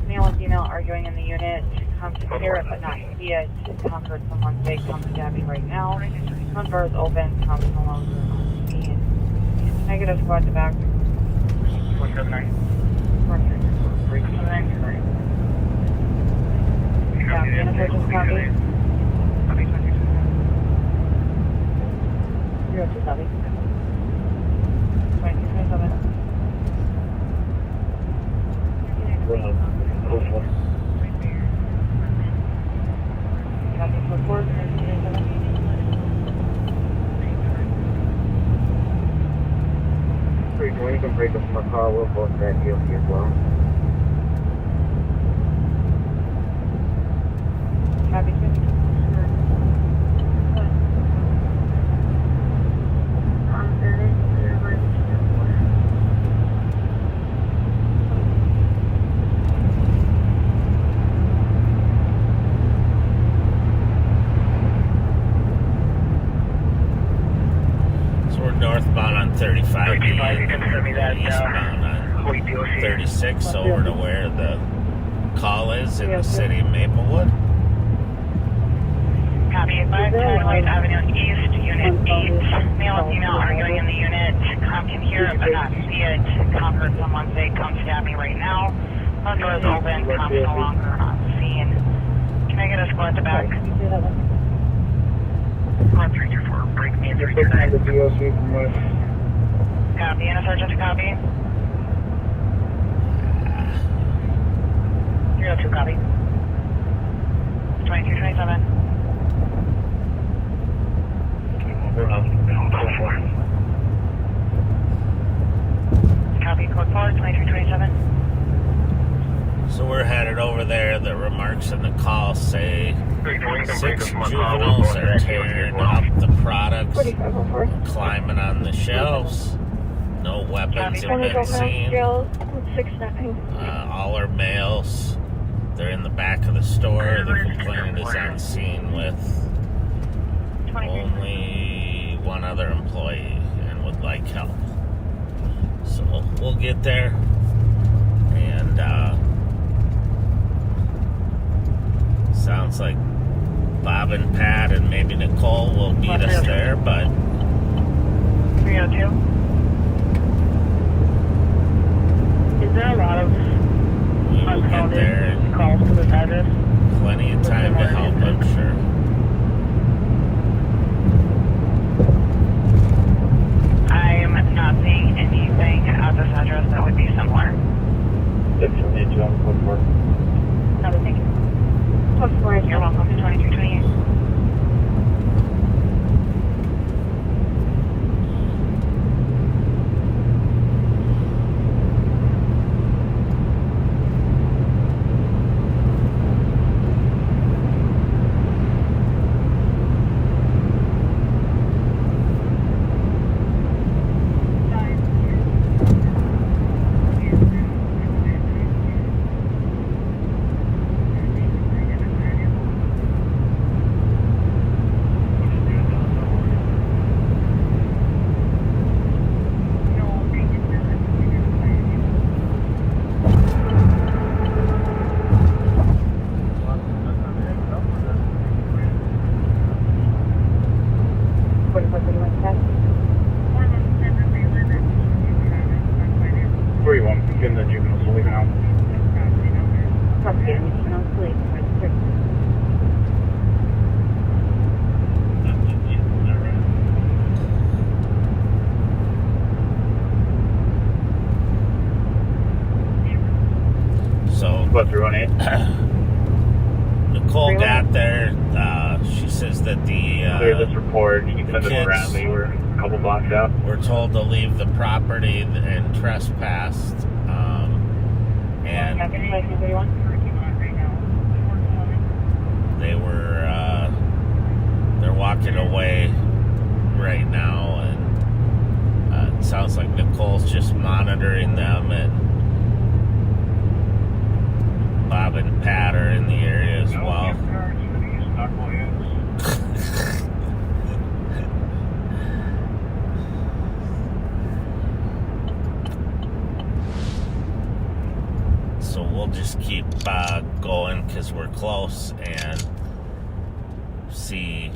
Male and female arguing in the unit. Come to clear it, but not see it. Comfort someone say, come to Gabby right now. Front door is open. Come to Malone's room on scene. Negative squad to back. Yeah, manager just copy. 02 copy. 2227.
you can break us from a call, we'll post that DOT as well.
Copy,
So we're northbound on 35, eastbound on 36, over to where the call is in the city of Maplewood.
Copy, 510 White Avenue East, Unit 8. Male and female arguing in the unit. Can hear it but not see it. Heard someone say, come stab me right now. The door's open, com's no longer on scene. Can I get a squad to back?
1324, break me in 329. The DOC from West.
Copy, and a sergeant to copy. 302, copy. 2227. Copy, code 4, 2227.
So we're headed over there. The remarks in the call say 6 juveniles are tearing up the products, climbing on the shelves. No weapons have been seen. All are males. They're in the back of the store. The complainant is on scene with only one other employee and would like help. So we'll get there, and sounds like Bob and Pat and maybe Nicole will meet us there, but
302. Is there a lot of
we will get there in
calls to this address?
plenty of time to help, I'm sure.
I'm not seeing anything at this address that would be similar.
672 on code 4.
Another thing. You're welcome. 2228.
Getting the juveniles leaving out.
So
What, 318?
Nicole got there. She says that
Clear this report. You can send it to Ramsey. We're a couple blocks out.
We're told to leave the property and trespassed. And they were they're walking away right now, and it sounds like Nicole's just monitoring them, and Bob and Pat are in the area as well. So we'll just keep going because we're close, and see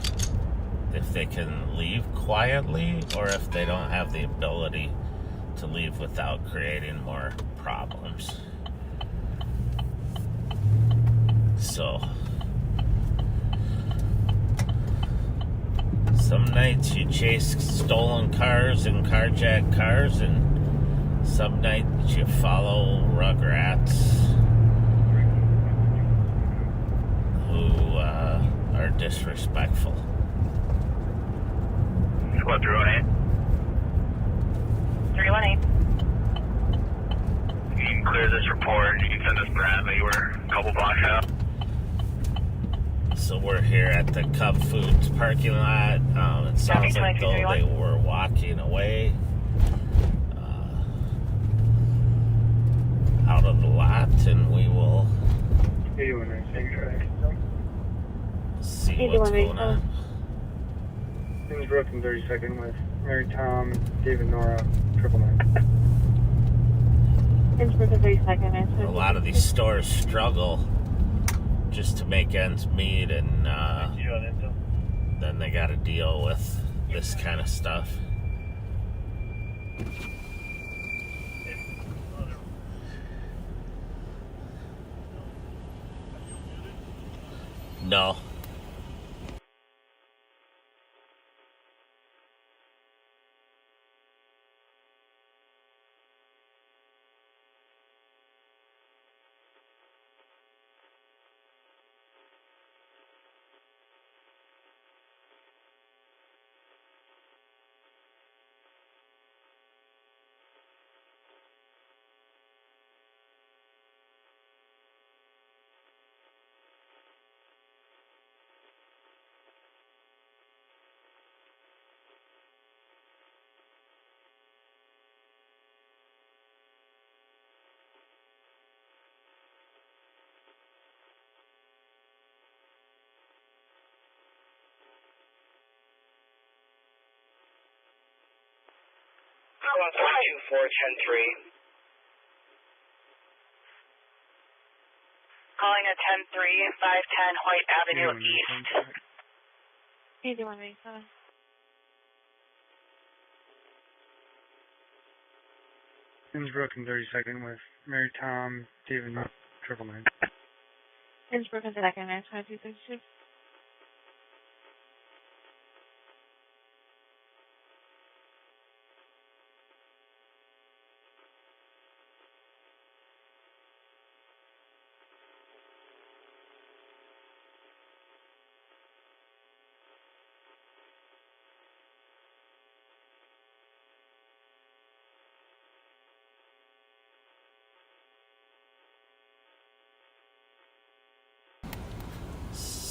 if they can leave quietly or if they don't have the ability to leave without creating more problems. So some nights you chase stolen cars and carjacked cars, and some nights you follow rugrats who are disrespectful.
Squad 318.
318.
clear this report. You can send us Bradley. We're a couple blocks out.
So we're here at the Cub Foods parking lot. It sounds like though they were walking away out of the lot, and we will see what's going on.
James Brooklyn 32nd with Mary Tom, David Nora, 999.
James Brooklyn 32nd.
A lot of these stores struggle just to make ends meet, and then they got to deal with this kind of stuff. No.
Calling at 10-3, 510 White Avenue East.
8187.
James Brooklyn 32nd with Mary Tom, David Nora, 999.
James Brooklyn 2nd, 92232.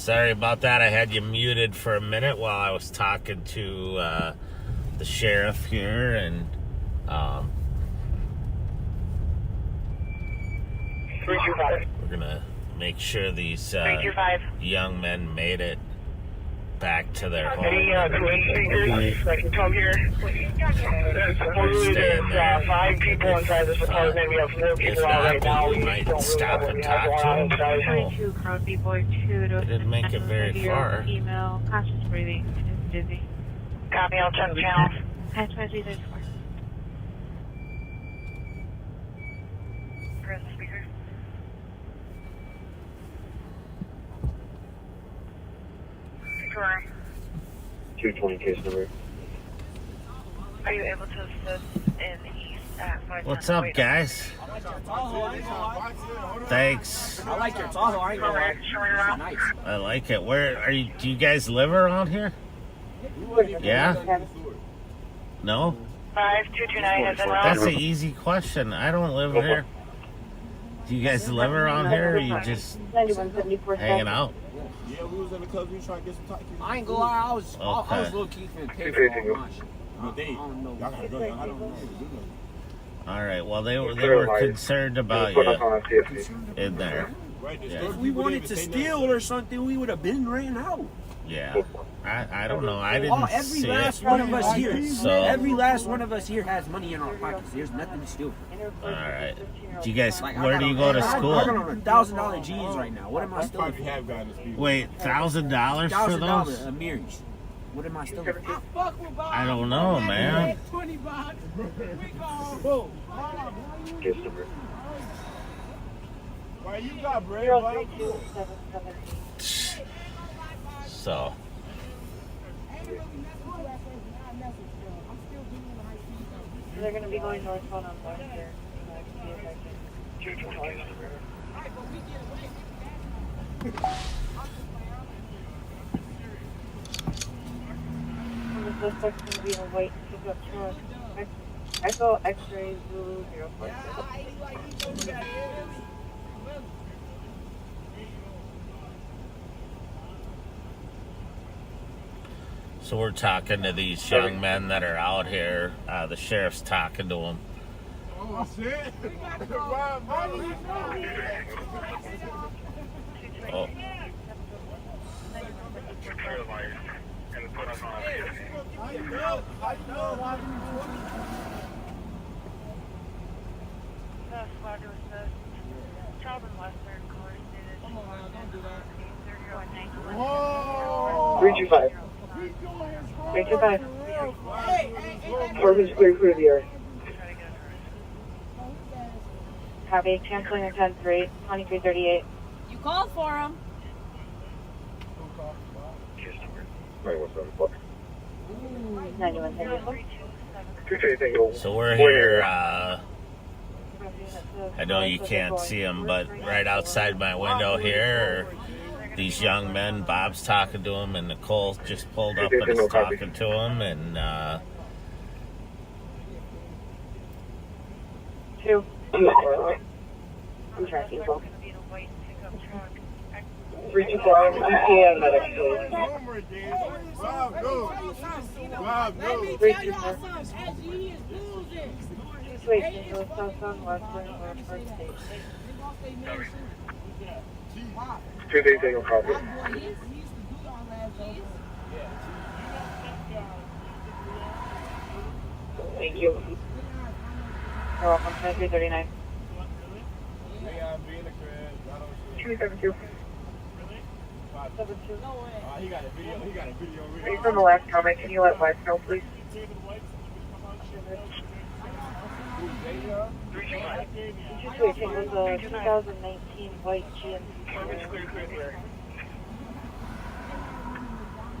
Sorry about that. I had you muted for a minute while I was talking to the sheriff here, and
325.
we're gonna make sure these
325.
young men made it back to their home.
Any twin speakers that can come here? Supposedly
Staying
there's
there.
5 people inside this apartment. We have 4
If
people out
not,
right now.
we might stop and talk to them.
22 Crosby Boy 2 to
It didn't make it very far.
Email, conscious breathing, is dizzy.
Copy, I'll check channel.
2334.
Press the speaker. Confirm.
220 case number.
Are you able to assist in East at 510?
What's up, guys? Thanks.
I like your Tahoe. I ain't gonna lie. Nice.
I like it. Where are you? Do you guys live around here? Yeah? No?
5229 is in
That's an easy question. I don't live here. Do you guys live around here, or are you just hanging out?
Yeah, we was in the club. We was trying to get some talk. I ain't gonna lie. I was low key finna pay for all my shit. I don't know. Y'all gotta go. I don't know.
All right. Well, they were concerned about you in there. Yeah.
If we wanted to steal or something, we would have been ran out.
Yeah. I don't know. I didn't
Every
see
last
it.
one of us here.
So
Every last one of us here has money in our pockets. There's nothing to steal.
all right. Do you guys?
Like,
Where do you go to
I'm
school?
working on $1,000 jeans right now. What am I stealing?
Wait, $1,000 for those?
$1,000 Amiris. What am I stealing?
I don't know, man.
Case number.
Why you got bread?
So.
They're going to be going northbound on Western. The suspect's going to be a white pickup truck.
Echo X-ray Zulu 046.
So we're talking to these young men that are out here. The sheriff's talking to them.
Oh, shit.
Oh.
Whoa!
325.
325.
Corpus clear through the air.
Copy. Canceling at 10-3, 2338.
You called for him.
91.
So we're here. I know you can't see them, but right outside my window here are these young men. Bob's talking to them, and Nicole just pulled up and is talking to them. And
2. I'm tracking both.
325. ETA medic.
Bob, go. Bob, go.
324. Situation to the south on Western Northward State.
230 copy. Thank you.
You're welcome. 2339.
272.
72.
He got a video.
Read from the last comment. Can you let West know, please? Situation was a 2019 white GMC.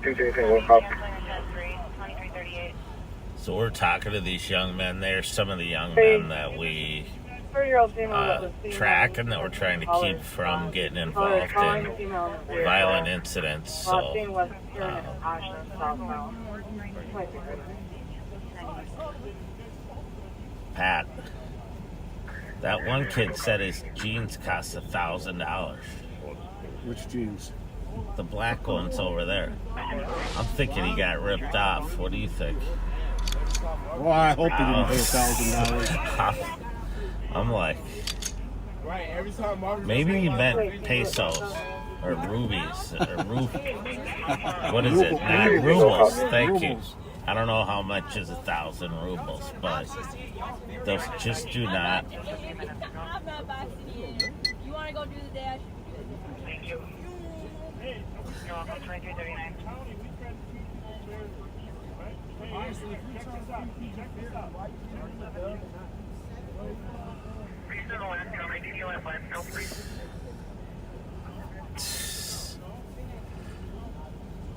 230 copy.
so we're talking to these young men. They're some of the young men that we
30-year-old female that was seen
track and that we're trying to keep from getting involved in violent incidents. So, Pat, that one kid said his jeans cost $1,000.
Which jeans?
The black ones over there. I'm thinking he got ripped off. What do you think?
Well, I hope he didn't pay $1,000.
I'm like, maybe he meant pesos or rubies or what is it? Not rubles. Thank you. I don't know how much is 1,000 rubles, but those just do not.
I'm not boxing you. You want to go do the dash?
Thank you. You're welcome. 2339.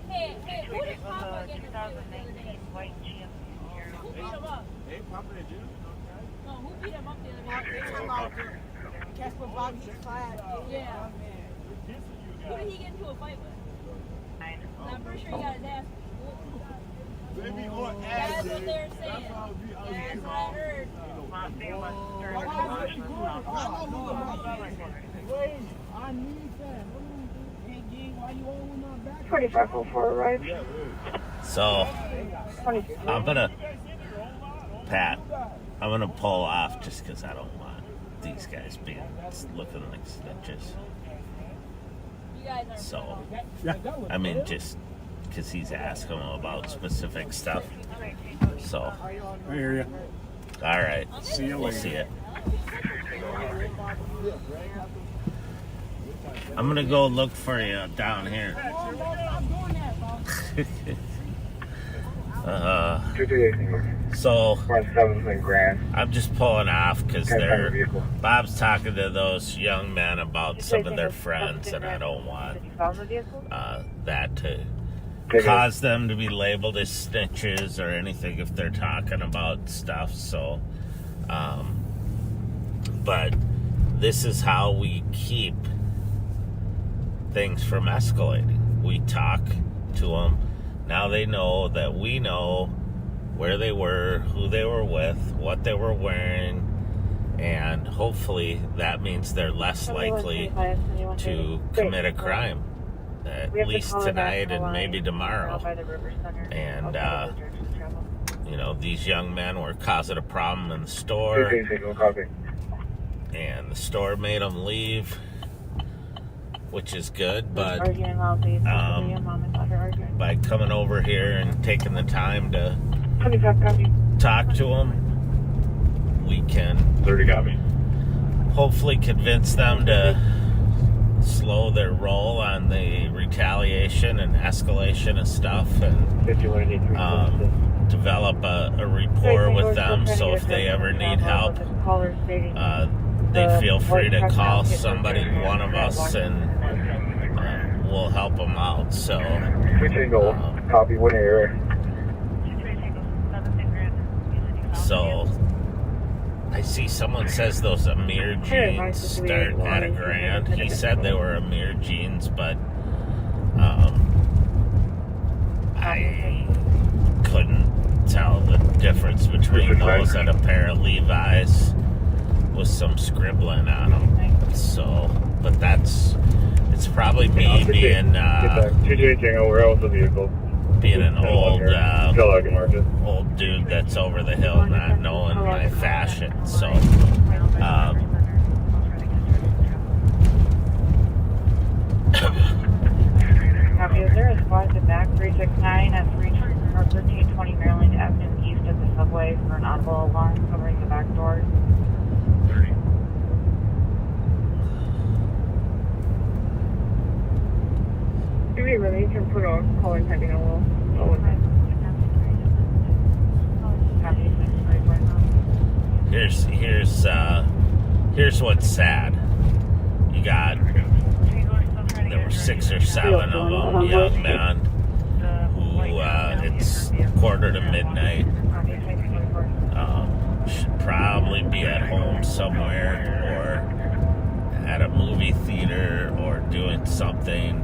Hey, who did Papa get in the fight with the other day? Who beat him up?
Hey, Papa, did you?
No, who beat him up the other day?
Casper Bobby's class.
Yeah. Who did he get into a fight with? I'm pretty sure he got his ass.
Maybe or
That's what they're saying. That's what I heard.
I need that.
2504 right?
So, I'm gonna pull off just because I don't want these guys looking like snitches. So, I mean, just because he's asking him about specific stuff. So,
I hear you.
All right.
See you
we'll
later.
see it. I'm gonna go look for you down here. So I'm just pulling off because Bob's talking to those young men about some of their friends, and I don't want that to cause them to be labeled as snitches or anything if they're talking about stuff. So, but this is how we keep things from escalating. We talk to them. Now they know that we know where they were, who they were with, what they were wearing, and hopefully that means they're less likely to commit a crime, at least tonight and maybe tomorrow. And, you know, these young men were causing a problem in the store, and the store made them leave, which is good, but by coming over here and taking the time to talk to them, we can hopefully convince them to slow their roll on the retaliation and escalation of stuff, and develop a rapport with them, so if they ever need help, they feel free to call somebody, one of us, and we'll help them out. So
copy when you're
so I see someone says those Amir jeans start at $1,000. He said they were Amir jeans, but I couldn't tell the difference between those and a pair of Levi's with some scribbling on them. So, but it's probably me being being an old dude that's over the hill, not knowing my fashion. So,
Copy. Is there a spot at back 369 at 1320 Maryland Avenue east of the subway for an audible alarm covering the back doors? Do we really can put a caller typing on will go with it?
Here's what's sad. You got, there were 6 or 7 of them, young men, who it's 1:45, should probably be at home somewhere or at a movie theater or doing something,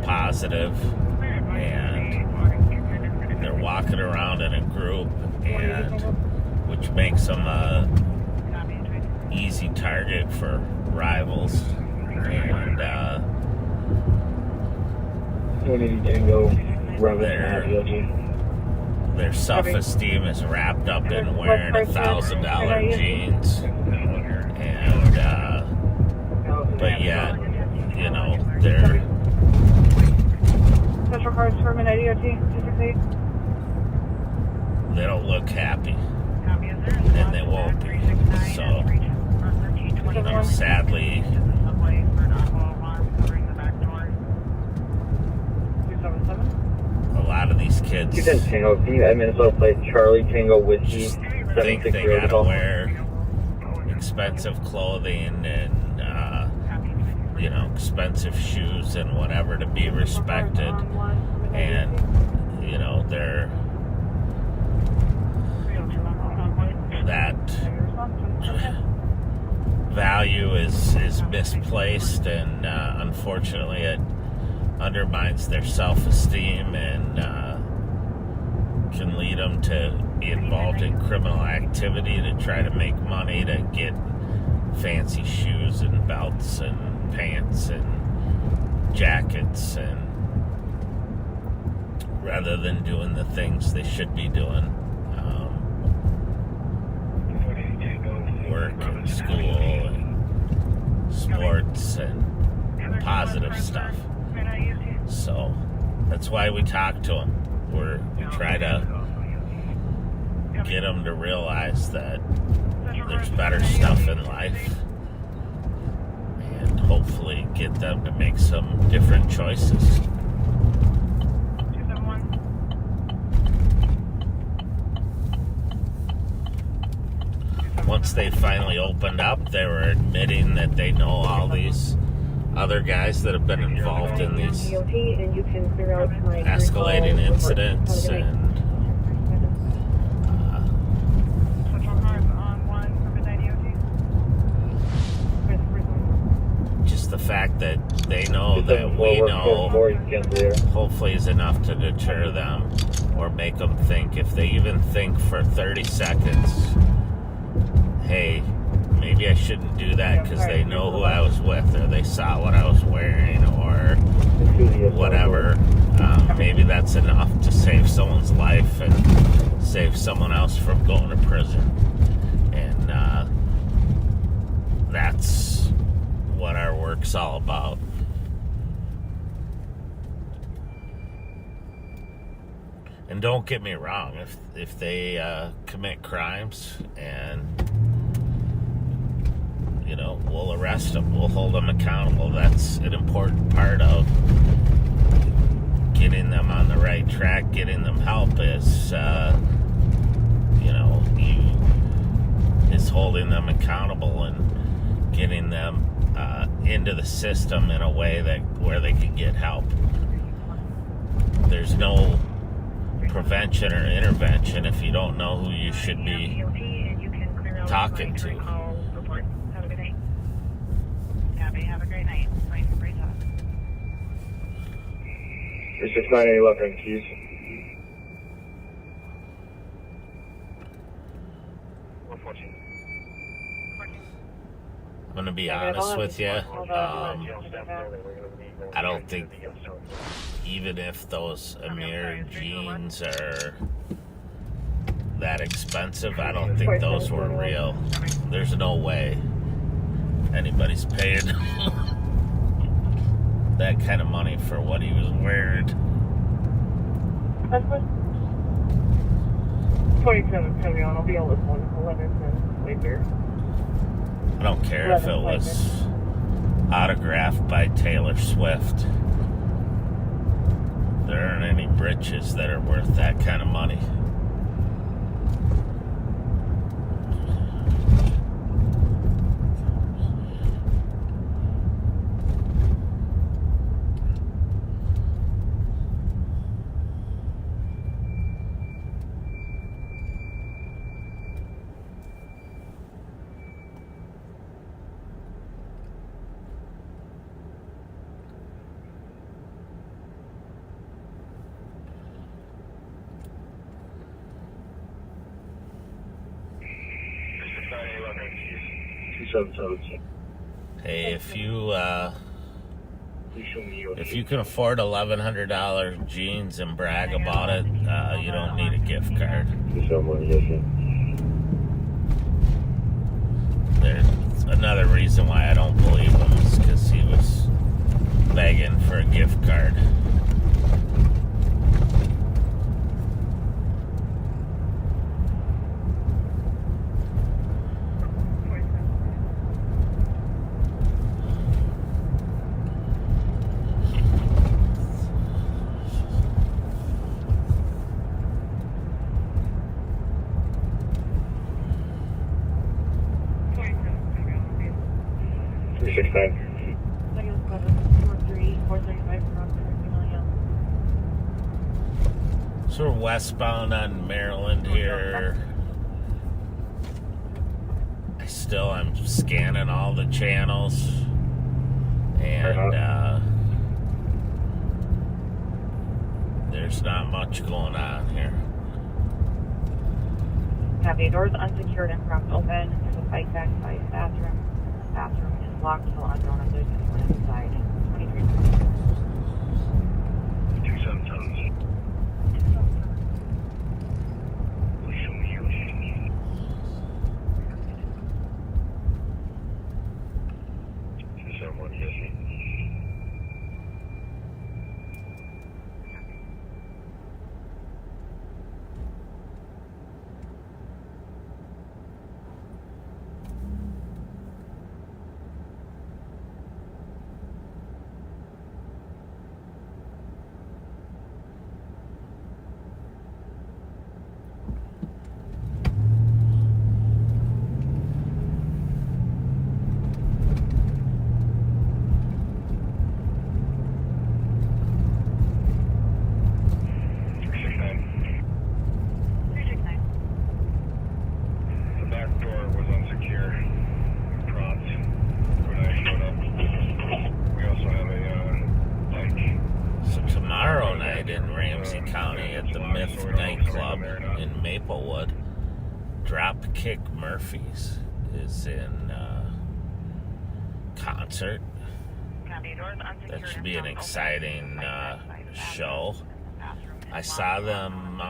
positive, and they're walking around in a group, and which makes them a easy target for rivals, and their self-esteem is wrapped up in wearing $1,000 jeans, and but yet, they're
Special cars for Midnight EOT 268.
they don't look happy, and they won't be. So, sadly, a lot of these kids
Minnesota plate Charlie Tango Whiskey
think they gotta wear expensive clothing and expensive shoes and whatever to be respected, and they're that value is misplaced, and unfortunately it undermines their self-esteem and can lead them to be involved in criminal activity to try to make money to get fancy shoes and belts and pants and jackets, and rather than doing the things they should be doing, work and school and sports and positive stuff. So that's why we talk to them. We try to get them to realize that there's better stuff in life, and hopefully get them to make some different choices. Once they finally opened up, they were admitting that they know all these other guys that have been involved in these escalating incidents, and just the fact that they know that we know hopefully is enough to deter them. or make them think. If they even think for 30 seconds, hey, maybe I shouldn't do that because they know who I was with, or they saw what I was wearing, or whatever. Maybe that's enough to save someone's life and save someone else from going to prison. And that's what our work's all about. And don't get me wrong, if they commit crimes, and we'll arrest them, we'll hold them accountable. That's an important part of getting them on the right track, getting them help is holding them accountable and getting them into the system in a way where they can get help. There's no prevention or intervention if you don't know who you should be talking to.
Have a good night. Have a great night. Great talk.
369 11 keys.
I'm gonna be honest with you. I don't think, even if those Amir jeans are that expensive, I don't think those were real. There's no way anybody's paying that kind of money for what he was wearing.
2771, I'll be on this one. 11 wait there.
I don't care if it was autographed by Taylor Swift. There aren't any britches that are worth that kind of money. Hey, if you can afford $1,100 jeans and brag about it, you don't need a gift card. There's another reason why I don't believe him is because he was begging for a gift card. So we're westbound on Maryland here. I'm scanning all the channels, and there's not much going on here.
Copy. Doors unsecured and propped open. There's a bike backside bathroom. Bathroom is locked till unknown if there's anyone inside. 23.
277.
Dropkick Murphys is in concert. That should be an exciting show. I saw them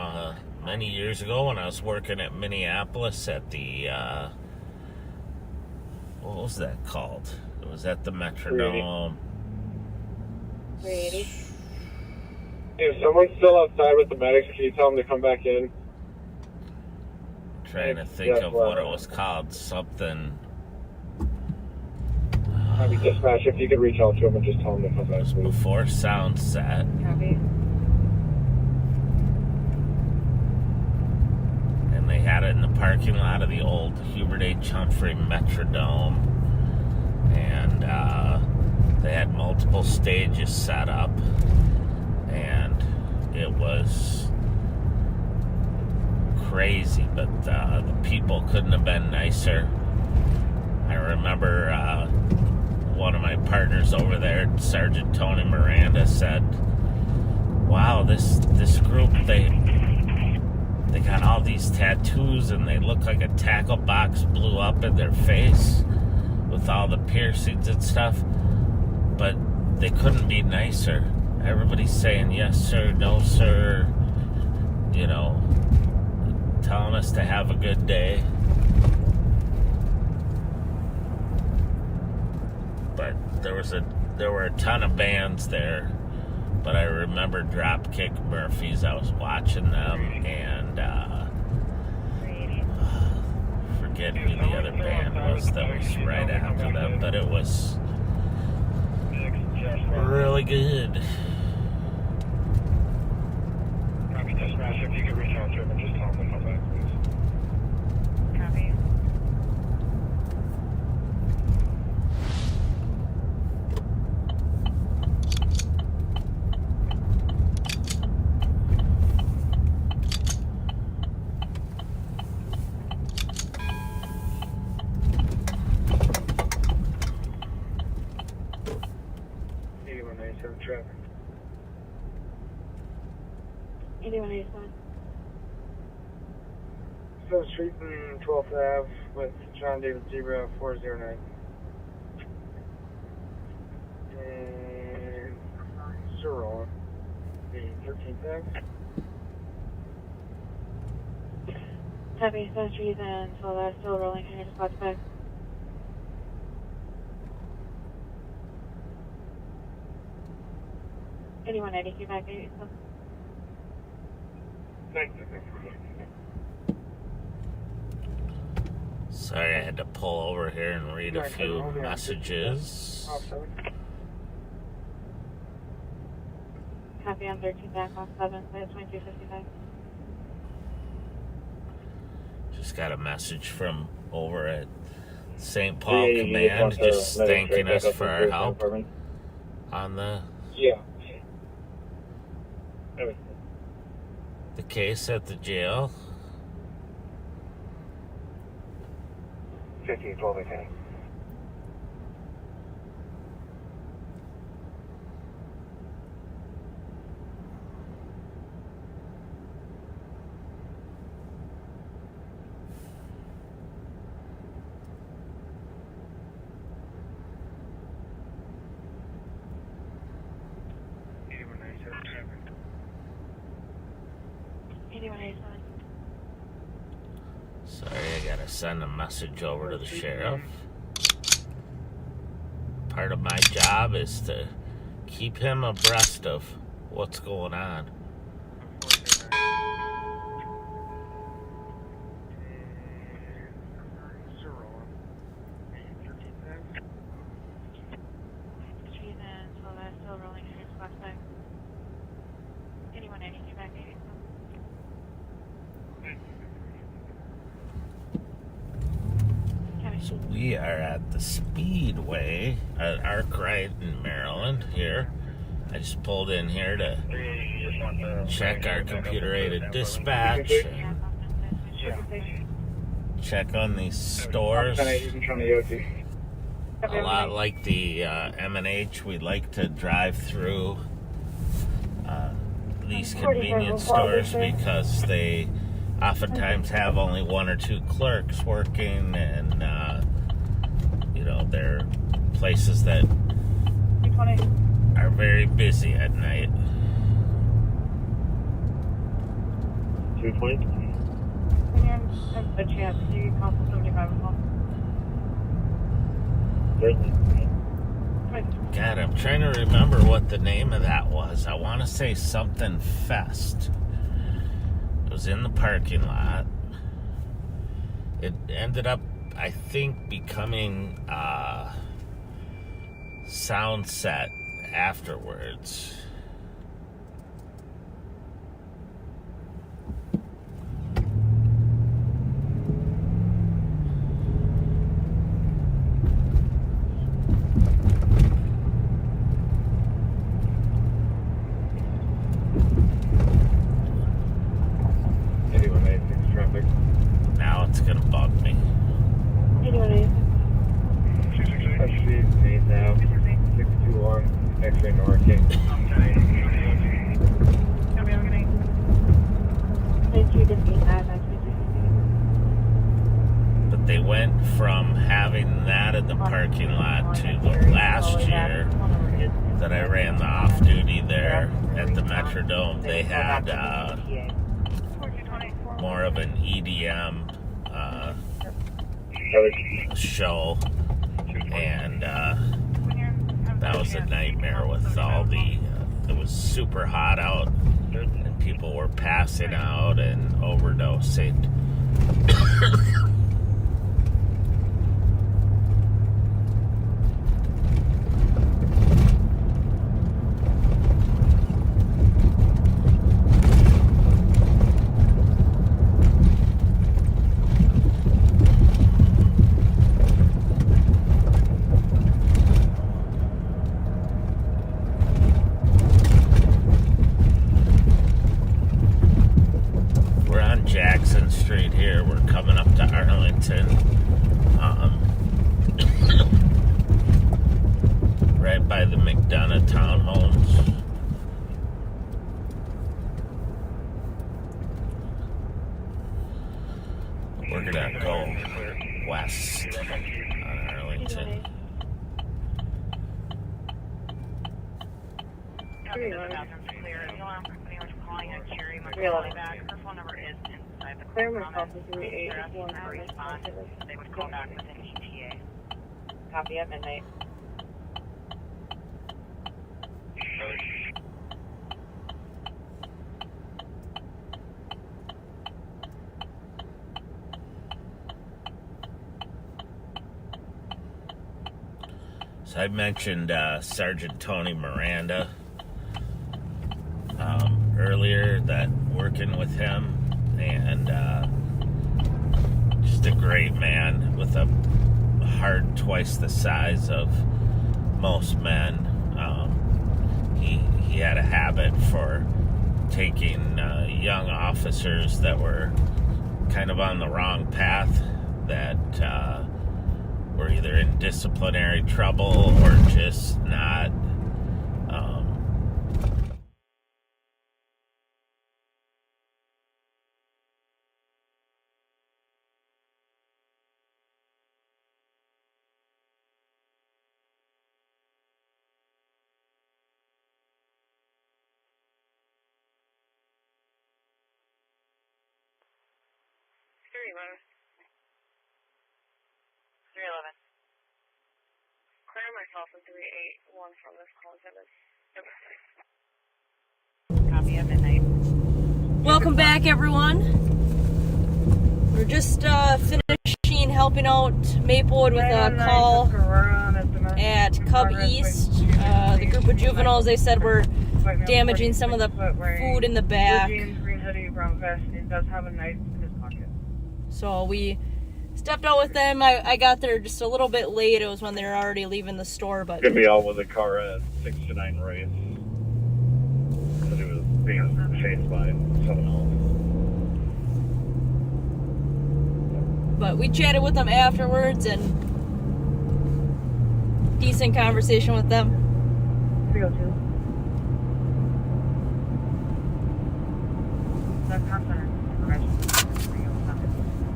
many years ago when I was working at Minneapolis at the what was that called? It was at the Metrodome.
380.
If someone's still outside with the medics, can you tell them to come back in?
Trying to think of what it was called. Something.
Maybe dispatch, if you could reach out to them and just tell them to come back.
It was before Soundset.
Copy.
And they had it in the parking lot of the old Hubert H. Humphrey Metrodome. And they had multiple stages set up. And it was crazy, but the people couldn't have been nicer. I remember one of my partners over there, Sergeant Tony Miranda, said, wow, this group, they got all these tattoos and they look like a tackle box blew up in their face with all the piercings and stuff, but they couldn't be nicer. Everybody's saying yes sir, no sir, you know, telling us to have a good day. But there were a ton of bands there. But I remember Dropkick Murphys. I was watching them, and forget who the other band was that was right after them. But it was really good.
Copy, dispatch. If you could reach out to them and just tell them to come back, please.
Copy.
Traffic.
8187.
7th Street and 12th Ave with John David Zebra 409. And Cyril, the 13th Ave.
Copy, 7th Street and 12th Ave still rolling. Can you just watch back? Anyone 80 back 80.
Sorry, I had to pull over here and read a few messages.
Copy on 13 back off 7, so 2255.
Just got a message from over at St. Paul Command, just thanking us for our help on the case at the jail.
1512 18.
Sorry, I gotta send a message over to the sheriff. Part of my job is to keep him abreast of what's going on. So we are at the Speedway at Arkwright in Maryland here. I just pulled in here to check our computer-aided dispatch, check on these stores. A lot like the M&H, we like to drive through these convenience stores because they oftentimes have only one or two clerks working, and they're places that are very busy at night.
220. A chance to call 75 as well.
God, I'm trying to remember what the name of that was. I want to say something Fest. It was in the parking lot. It ended up, I think, becoming a sound set afterwards. Now it's gonna bug me.
Now 621 X-ray Norking.
But they went from having that in the parking lot to last year that I ran the off-duty there at the Metrodome. They had more of an EDM show, and that was a nightmare with all the it was super hot out and people were passing out and overdosing. Jackson Street here. We're coming up to Arlington. Right by the McDonough townhomes. We're gonna go west on Arlington.
Her phone number is inside the comments. They're asking for a response. They would call back with an ETA. Copy at midnight.
So I mentioned Sergeant Tony Miranda earlier, that working with him, and just a great man with a heart twice the size of most men. He had a habit for taking young officers that were kind of on the wrong path, that were either in disciplinary trouble or just not
Clear myself in 381 from this call.
Copy at midnight.
Welcome back, everyone. We're just finishing helping out Maplewood with a call at Cub East. The group of juveniles, they said, were damaging some of the food in the back. So we stepped out with them. I got there just a little bit late. It was when they were already leaving the store. But
Could be out with a car at 6 to 9 race. Because it was being chased by someone else.
But we chatted with them afterwards, and decent conversation with them.
302. That's not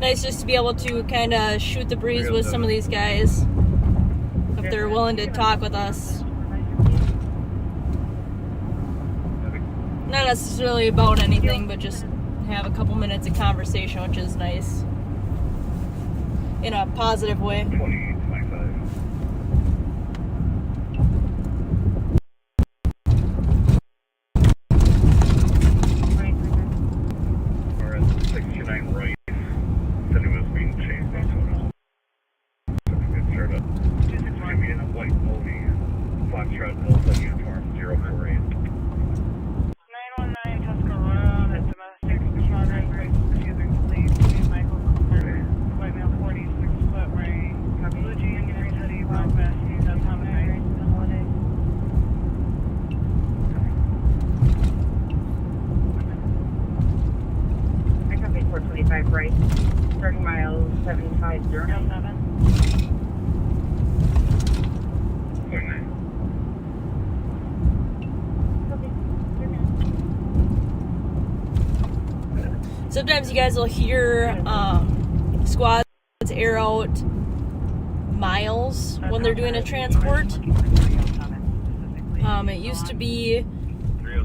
nice just to be able to kind of shoot the breeze with some of these guys if they're willing to talk with us. Not necessarily about anything, but just have a couple minutes of conversation, which is nice in a positive way.
Right, 30 miles, 75, 097.
Sometimes you guys will hear squads air out miles when they're doing a transport. It used to be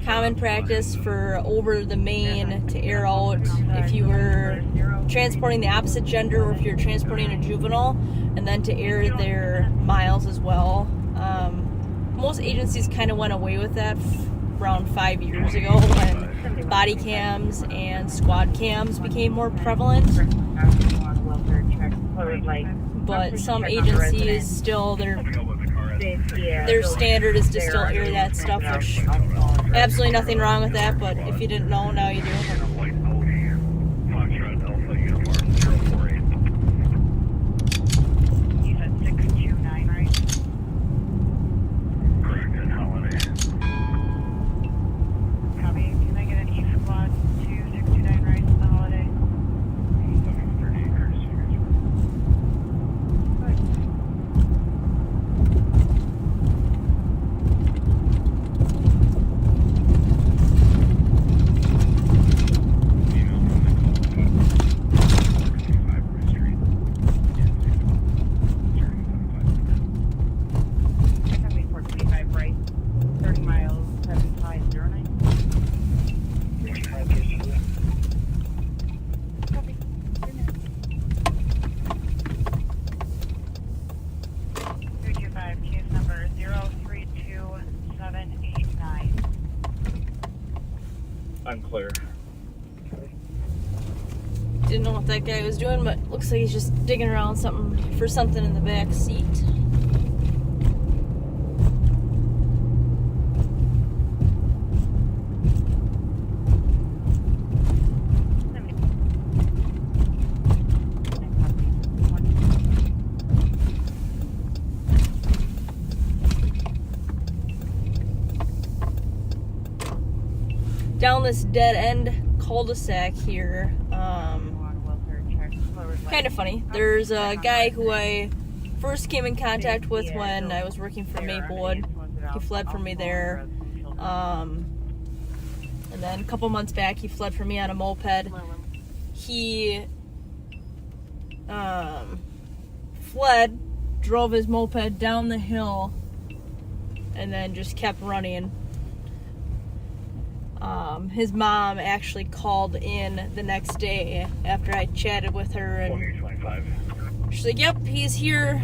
common practice for over the main to air out if you were transporting the opposite gender or if you're transporting a juvenile, and then to air their miles as well. Most agencies kind of went away with that around 5 years ago when body cams and squad cams became more prevalent. But some agencies still, their standard is to still air that stuff, which absolutely nothing wrong with that, but if you didn't know, now you do.
You said 629, right? Copy. Can I get an E squad to 629 right on the holiday?
I'm clear.
Didn't know what that guy was doing, but looks like he's just digging around for something in the back seat. Down this dead end cul-de-sac here, kind of funny. There's a guy who I first came in contact with when I was working for Maplewood. He fled from me there, and then a couple months back he fled from me on a moped. He fled, drove his moped down the hill, and then just kept running. His mom actually called in the next day after I chatted with her, and she's like, "Yep, he's here.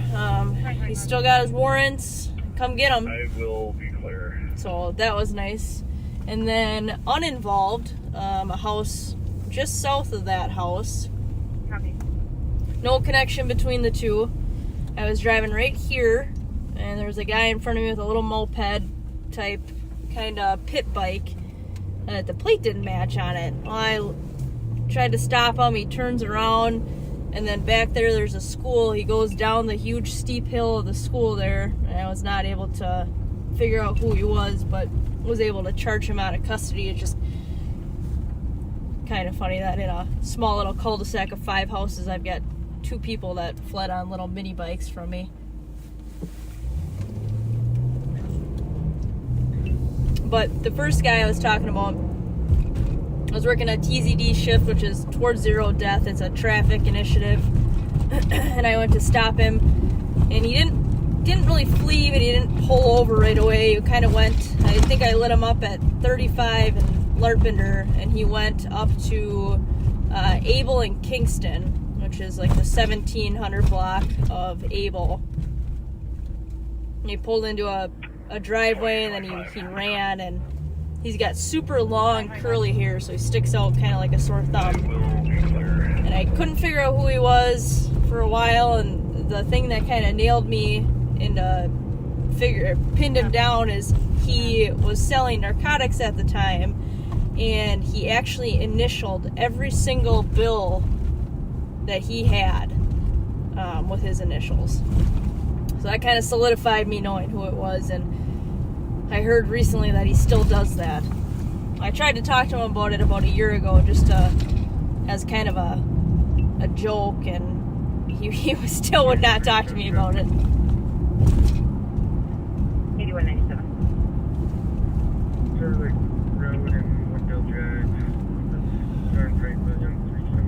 He's still got his warrants. Come get him."
I will be clear.
So that was nice. And then uninvolved, a house just south of that house. No connection between the two. I was driving right here, and there was a guy in front of me with a little moped type kind of pit bike. The plate didn't match on it. Well, I tried to stop him. He turns around, and then back there's a school. He goes down the huge steep hill of the school there, and I was not able to figure out who he was, but was able to charge him out of custody. It's just kind of funny that in a small little cul-de-sac of 5 houses, I've got 2 people that fled on little mini bikes from me. But the first guy I was talking about, I was working a TZD shift, which is towards zero death. It's a traffic initiative. And I went to stop him, and he didn't really flee, but he didn't pull over right away. He kind of went, I think I lit him up at 35 and Larpenter, and he went up to Able and Kingston, which is like the 1700 block of Able. And he pulled into a driveway, and then he ran, and he's got super long curly hair, so he sticks out kind of like a sore thumb. And I couldn't figure out who he was for a while, and the thing that kind of nailed me into pinned him down is he was selling narcotics at the time, and he actually initialed every single bill that he had with his initials. So that kind of solidified me knowing who it was, and I heard recently that he still does that. I tried to talk to him about it about a year ago, just as kind of a joke, and he still would not talk to me about it.
8197.
Turlick Road and Woodville Drive. Turn right William 37.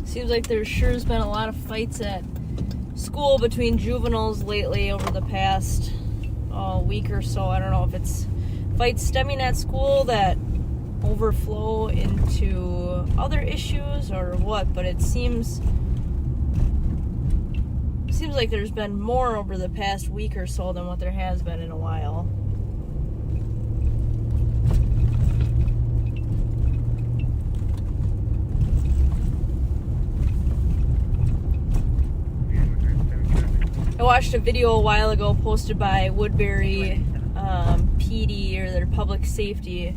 Seems like there sure has been a lot of fights at school between juveniles lately over the past week or so. I don't know if it's fights stemming at school that overflow into other issues or what, but it seems like there's been more over the past week or so than what there has been in a while. I watched a video a while ago posted by Woodbury PD, or their public safety,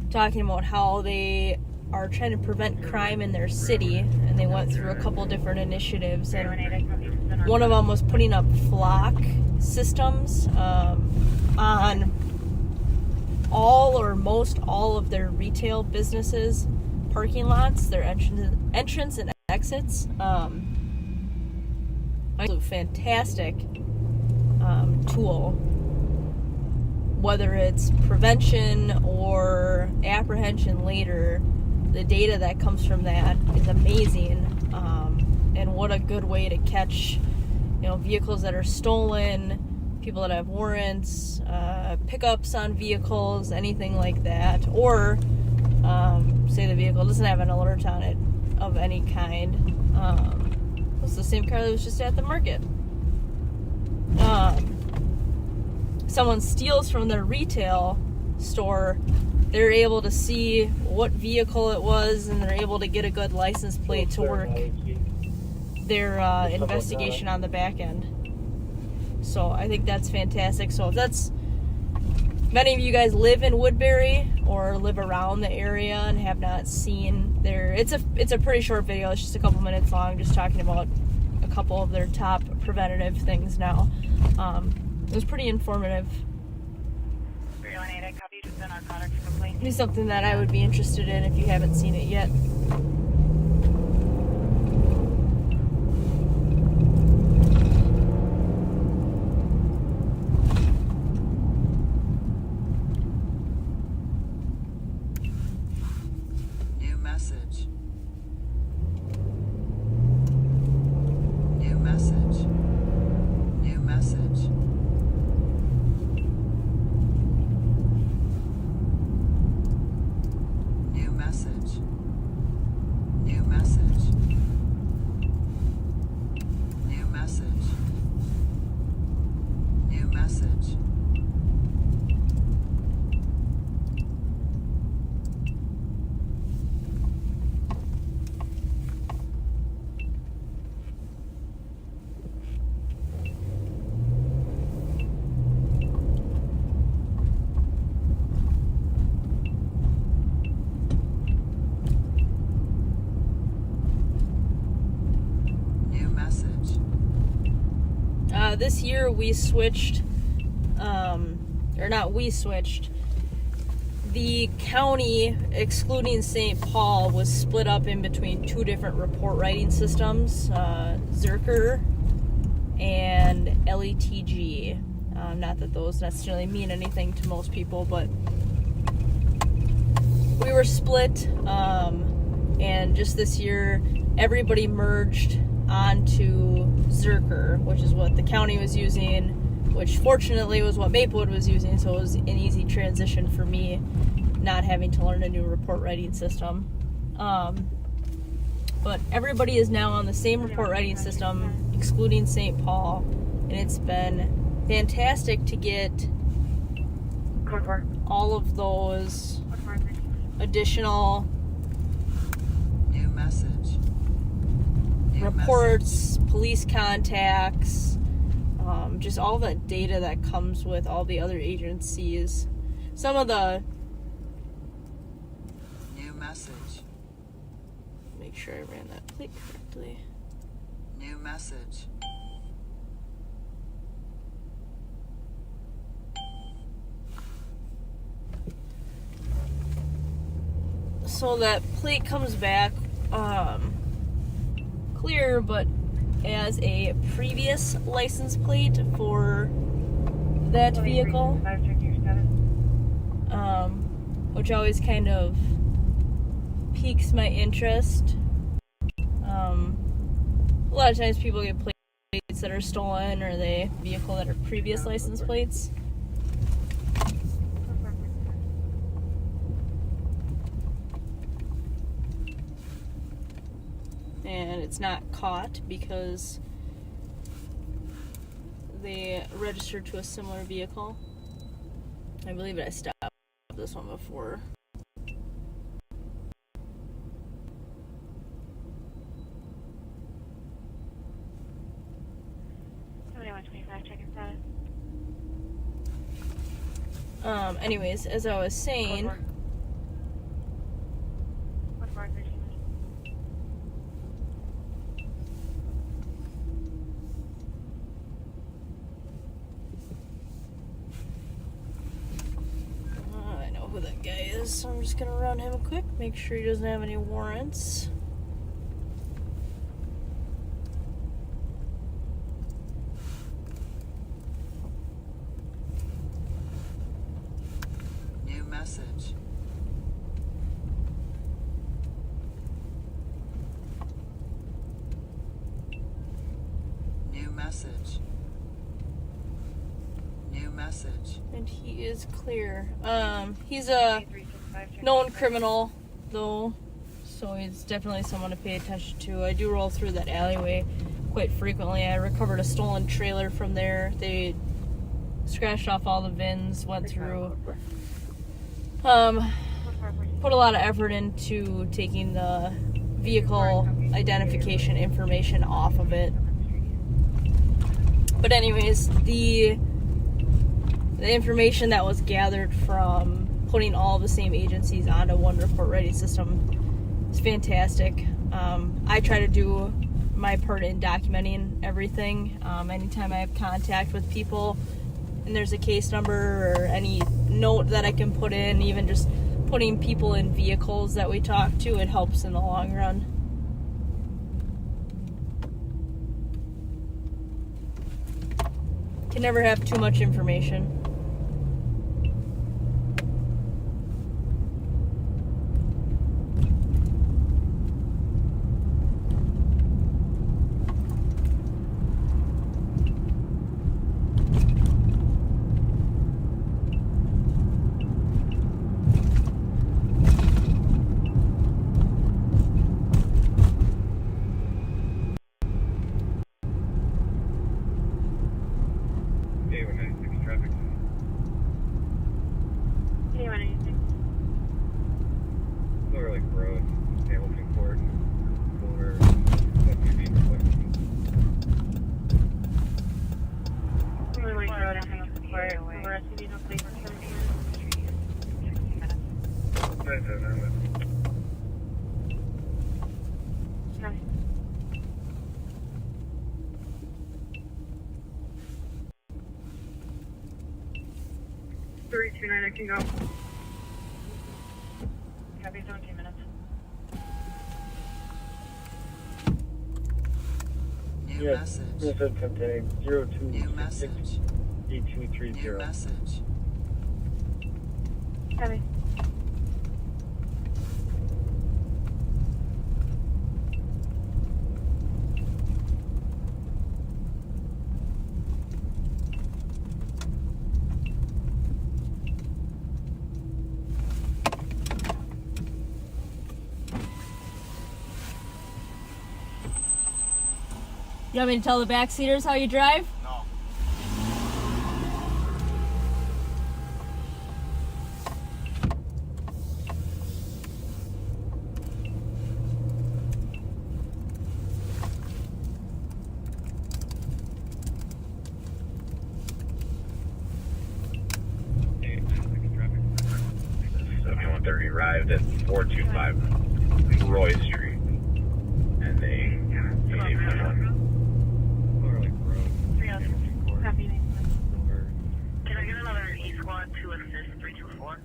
talking about how they are trying to prevent crime in their city, and they went through a couple different initiatives, and one of them was putting up flock systems on all or most all of their retail businesses parking lots, their entrance and exits. Fantastic tool, whether it's prevention or apprehension later. The data that comes from that is amazing, and what a good way to catch vehicles that are stolen, people that have warrants, pickups on vehicles, anything like that, or say the vehicle doesn't have an alert on it of any kind. It's the same car that was just at the market. Someone steals from their retail store, they're able to see what vehicle it was, and they're able to get a good license plate to work their investigation on the back end. So I think that's fantastic. So if many of you guys live in Woodbury or live around the area and have not seen it's a pretty short video. It's just a couple minutes long, just talking about a couple of their top preventative things now. It was pretty informative. It'd be something that I would be interested in if you haven't seen it yet.
New message. New message. New message. New message.
this year we switched, or not we switched, the county, excluding St. Paul, was split up in between two different report writing systems, Zerker and LETG. Not that those necessarily mean anything to most people, but we were split, and just this year, everybody merged onto Zerker, which is what the county was using, which fortunately was what Maplewood was using, so it was an easy transition for me, not having to learn a new report writing system. But everybody is now on the same report writing system, excluding St. Paul, and it's been fantastic to get all of those additional
New message. New
reports, police contacts, just all the data that comes with all the other agencies. Some of the...
New message.
Make sure I ran that plate correctly.
New message.
So that plate comes back clear, but as a previous license plate for that vehicle, which always kind of piques my interest. A lot of times people get plates that are stolen, or they vehicle that are previous license plates. And it's not caught because they registered to a similar vehicle. I believe I stopped this one before. Anyways, as I was saying, I know who that guy is, so I'm just gonna run him quick, make sure he doesn't have any warrants.
New message. New message. New message.
And he is clear. He's a known criminal, though, so he's definitely someone to pay attention to. I do roll through that alleyway quite frequently. I recovered a stolen trailer from there. They scratched off all the VINs, went through. Put a lot of effort into taking the vehicle identification information off of it. But anyways, the information that was gathered from putting all the same agencies onto one report writing system is fantastic. I try to do my part in documenting everything. Anytime I have contact with people and there's a case number or any note that I can put in, even just putting people in vehicles that we talk to, it helps in the long run. Can never have too much information.
Traffic.
329, I can go. Copy, 17 minutes.
New
Yes,
message.
message contained 02
New message.
8230.
New message.
Copy.
You want me to tell the backseaters how you drive?
No.
Arrived at 425 Roy Street, and they
Can I get another E squad to assist 324?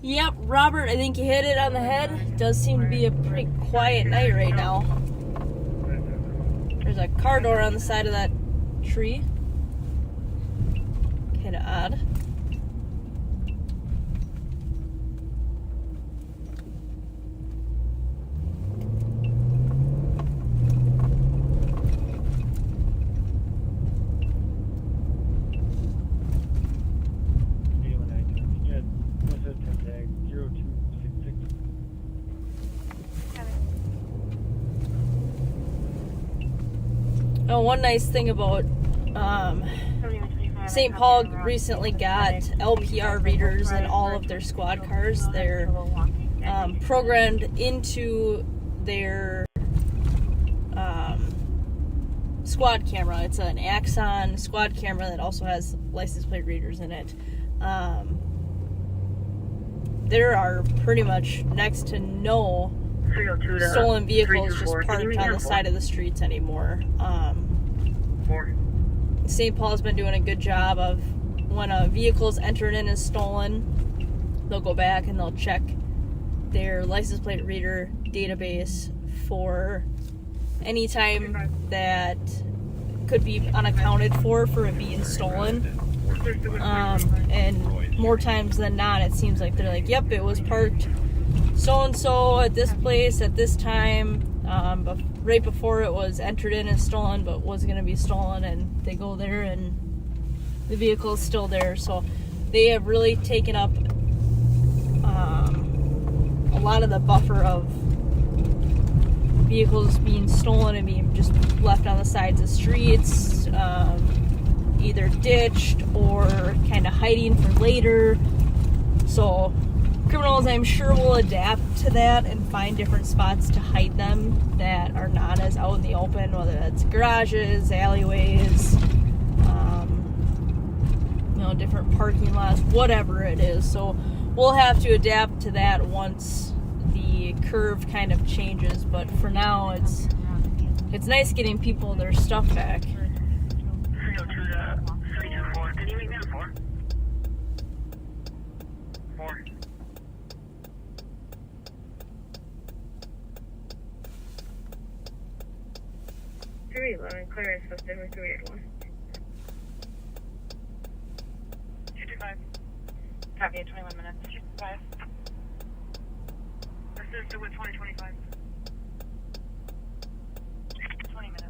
Yep, Robert, I think you hit it on the head. It does seem to be a pretty quiet night right now. There's a car door on the side of that tree. Kinda odd. Oh, one nice thing about St. Paul recently got LPR readers in all of their squad cars. They're programmed into their squad camera. It's an Axon squad camera that also has license plate readers in it. There are pretty much next to no stolen vehicles just parked on the side of the streets anymore. St. Paul's been doing a good job of when a vehicle's entered in as stolen, they'll go back and they'll check their license plate reader database for any time that could be unaccounted for it being stolen. And more times than not, it seems like they're like, yep, it was parked so-and-so at this place at this time, but right before it was entered in as stolen, but was going to be stolen, and they go there and the vehicle is still there. So they have really taken up a lot of the buffer of vehicles being stolen and being just left on the sides of streets, either ditched or kind of hiding for later. So criminals, I'm sure, will adapt to that and find different spots to hide them that are not as out in the open, whether that's garages, alleyways, different parking lots, whatever it is. So we'll have to adapt to that once the curve kind of changes. But for now, it's nice getting people their stuff back.
324. Can you meet me at 4? 4. 311, clearance posted with 381. 225. Copy at 21 minutes. 225. Assisted with 2025. 20 minutes.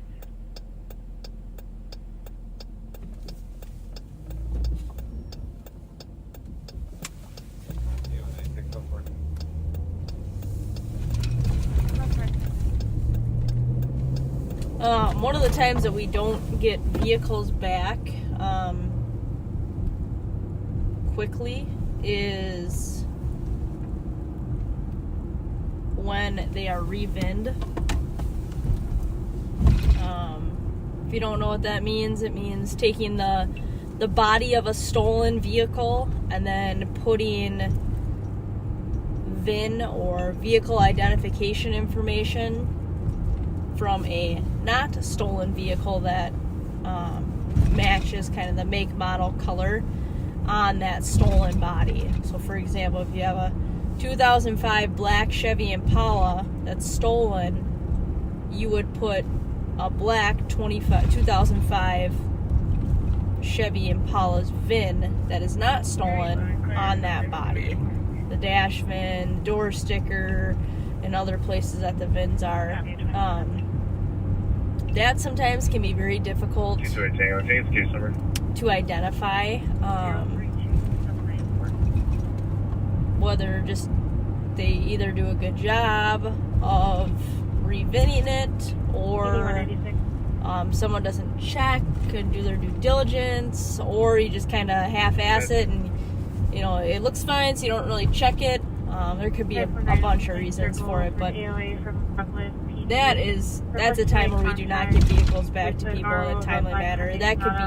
One of the times that we don't get vehicles back quickly is when they are revinned. If you don't know what that means, it means taking the body of a stolen vehicle and then putting VIN or vehicle identification information from a not stolen vehicle that matches kind of the make, model, color on that stolen body. So for example, if you have a 2005 black Chevy Impala that's stolen, you would put a black 2005 Chevy Impala's VIN that is not stolen on that body. The dash VIN, door sticker, and other places that the VINs are. That sometimes can be very difficult to identify. Whether just they either do a good job of re-VINning it, or someone doesn't check and do their due diligence, or you just kind of half-ass it and it looks fine, so you don't really check it. There could be a bunch of reasons for it, but that's a time where we do not get vehicles back to people in a timely manner. That could be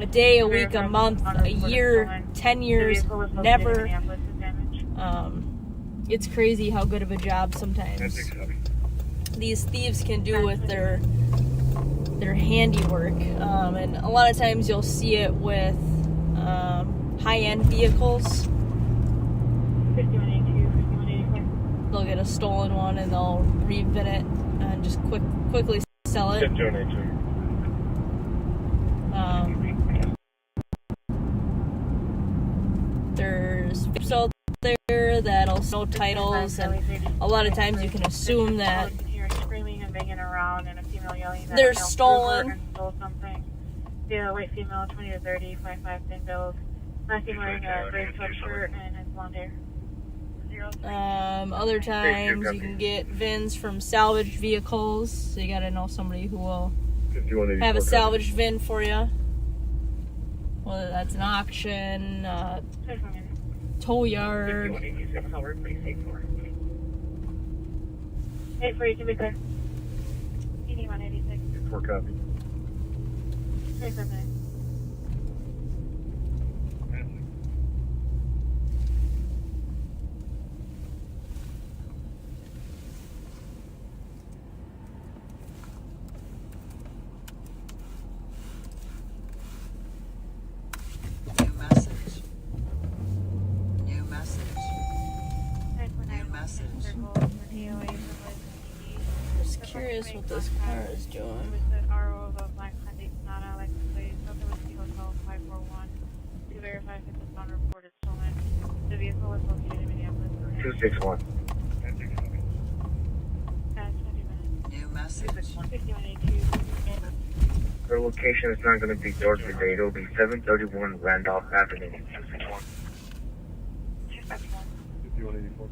a day, a week, a month, a year, 10 years, never. It's crazy how good of a job sometimes these thieves can do with their handiwork. And a lot of times you'll see it with high-end vehicles. They'll get a stolen one and they'll re-VIN it and just quickly sell it. There's folks out there that'll sell titles, and a lot of times you can assume that they're stolen.
Yeah, white female, 20 to 30, 5'5", thin build. Last wearing a gray sweatshirt and it's blonde hair.
Other times you can get VINs from salvaged vehicles, so you gotta know somebody who will have a salvaged VIN for you. Whether that's an auction, tow yard.
Hey, for you to be clear. PD 186.
4 copy.
359.
Just curious what this car is doing.
To verify if it's a non-reported stolen. The vehicle was located in Minneapolis.
261.
New message.
5182.
Their location is not going to be door to date. It'll be 731 Randolph Avenue. 5184.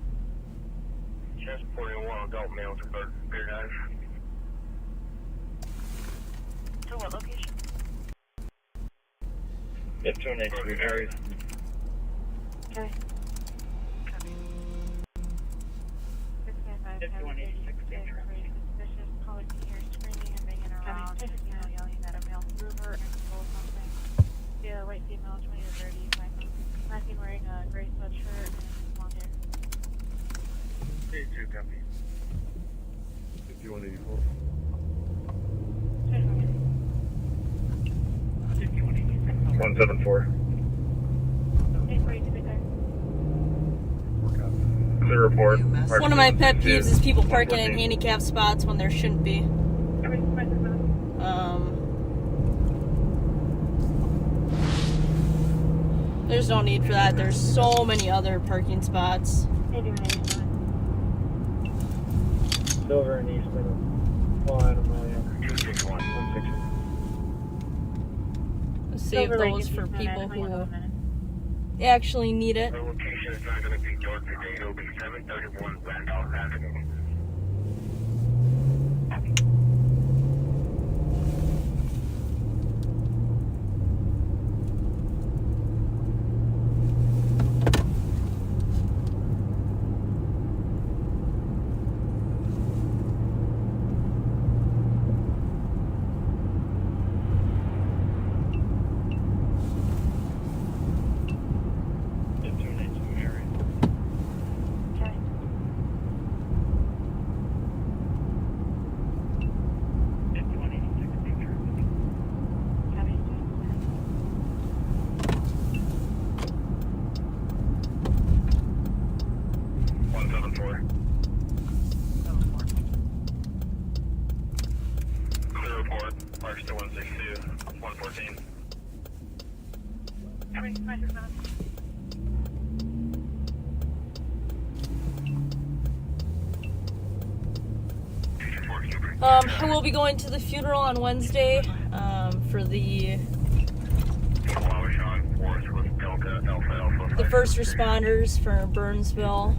Transporting one adult male to Bear Dive.
To what location?
Yep, 283 areas.
Okay.
5186 danger.
Suspicious, caller can hear screaming and banging around. Female yelling at a male mover and stole something. Yeah, white female, 20 to 30, last seen wearing a gray sweatshirt and blonde hair.
2 copy. 5184. 174. Clear report.
One of my pet peeves is people parking in handicapped spots when there shouldn't be. There's no need for that. There's so many other parking spots.
Silver and Eastman. Oh, I don't know.
261. 160.
Save those for people who actually need it.
The location is not going to be door to date. It'll be 731 Randolph Avenue.
Rochester 162, 114.
I will be going to the funeral on Wednesday for the first responders for Burnsville.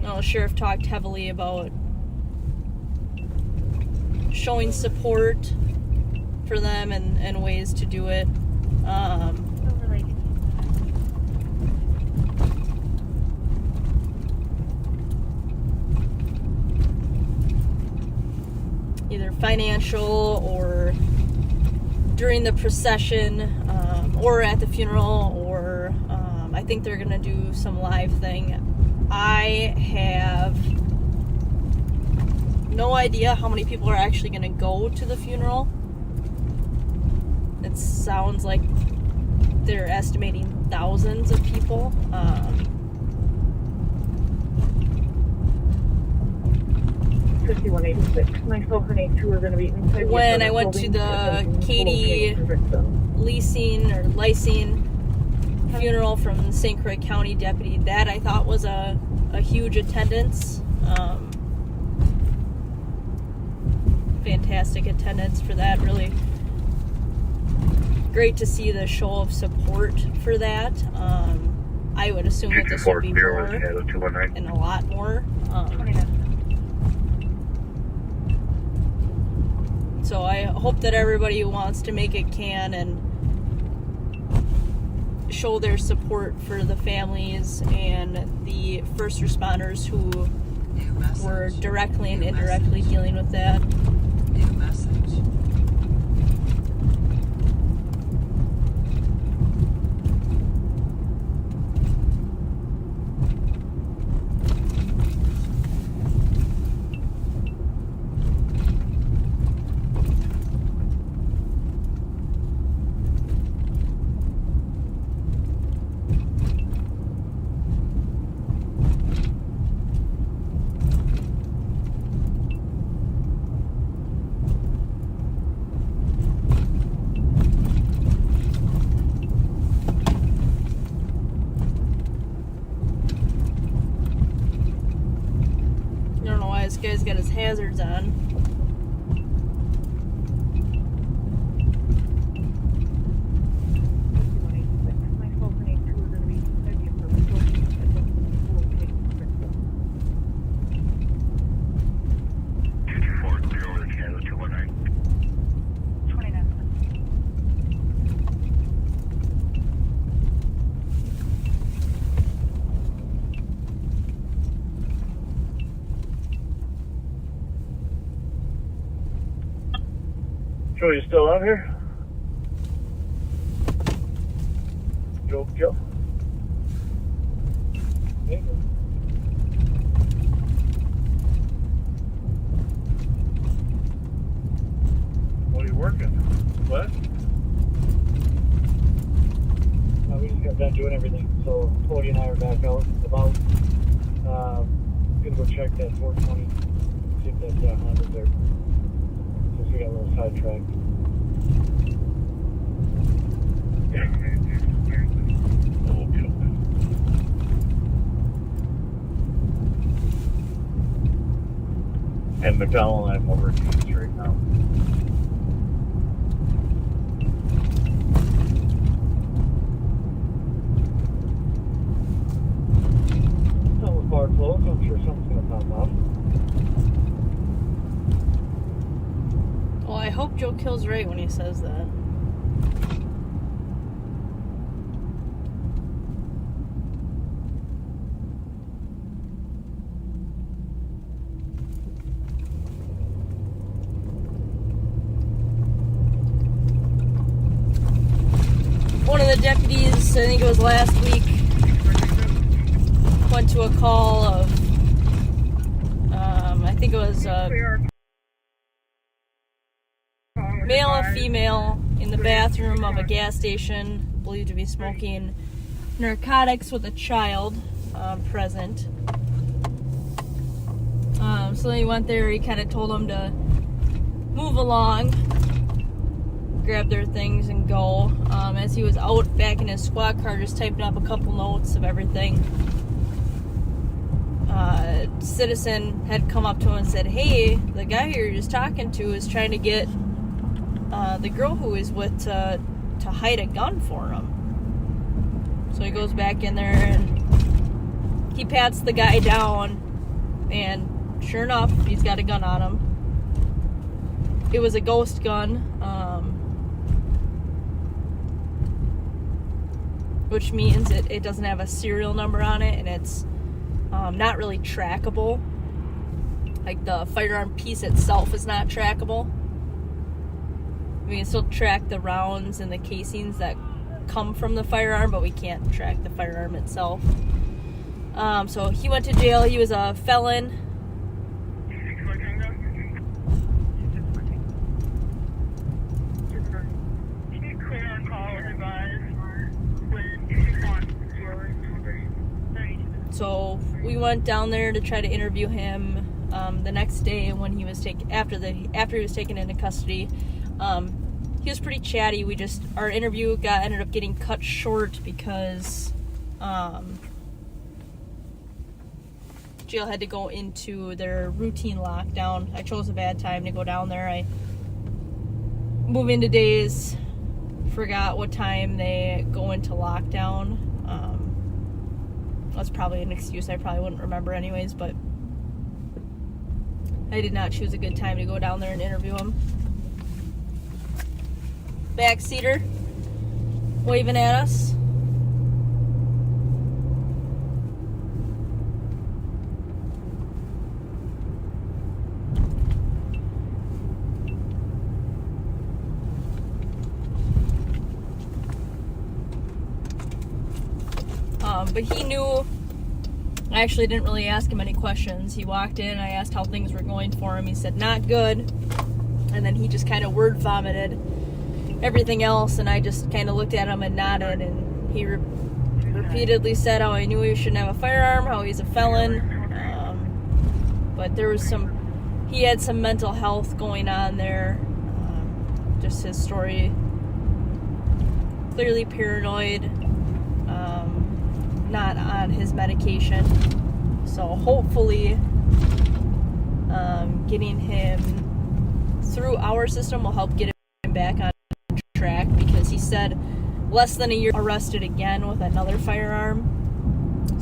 The sheriff talked heavily about showing support for them and ways to do it. Either financial or during the procession, or at the funeral, or I think they're gonna do some live thing. I have no idea how many people are actually gonna go to the funeral. It sounds like they're estimating thousands of people. When I went to the Katie Lysing funeral from St. Croix County deputy, that I thought was a huge attendance. Fantastic attendance for that. Really great to see the show of support for that. I would assume that this would be more and a lot more. So I hope that everybody who wants to make it can and show their support for the families and the first responders who were directly and indirectly dealing with that.
New message.
This guy's got his hazards on.
Joe, you still out here? Joe? Hey. What are you working? What?
We just got done doing everything, so Cody and I are back out about. Gonna go check that 420, see if that Honda's there. Since we got a little sidetracked.
And McDonald and I'm over at East right now.
Something's bar closed, I'm sure something's gonna pop up.
Well, I hope Joe Kill's right when he says that. One of the deputies, I think it was last week, went to a call of, I think it was male and female in the bathroom of a gas station, believed to be smoking narcotics with a child present. So then he went there, he kind of told him to move along, grab their things, and go. As he was out back in his squad car just typing up a couple notes of everything, citizen had come up to him and said, hey, the guy you're just talking to is trying to get the girl who he's with to hide a gun for him. So he goes back in there and he pats the guy down, and sure enough, he's got a gun on him. It was a ghost gun, which means it doesn't have a serial number on it, and it's not really trackable. Like, the firearm piece itself is not trackable. We can still track the rounds and the casings that come from the firearm, but we can't track the firearm itself. So he went to jail. He was a felon. So we went down there to try to interview him the next day when he was after he was taken into custody. He was pretty chatty. Our interview ended up getting cut short because jail had to go into their routine lockdown. I chose a bad time to go down there. I move into days, forgot what time they go into lockdown. That's probably an excuse I probably wouldn't remember anyways, but I did not choose a good time to go down there and interview him. Backseater waving at us. But he knew. I actually didn't really ask him any questions. He walked in, I asked how things were going for him. He said, not good. And then he just kind of word vomited everything else, and I just kind of looked at him and nodded, and he repeatedly said how I knew he shouldn't have a firearm, how he's a felon. But there was he had some mental health going on there. Just his story. Clearly paranoid. Not on his medication, so hopefully getting him through our system will help get him back on track, because he said less than a year arrested again with another firearm,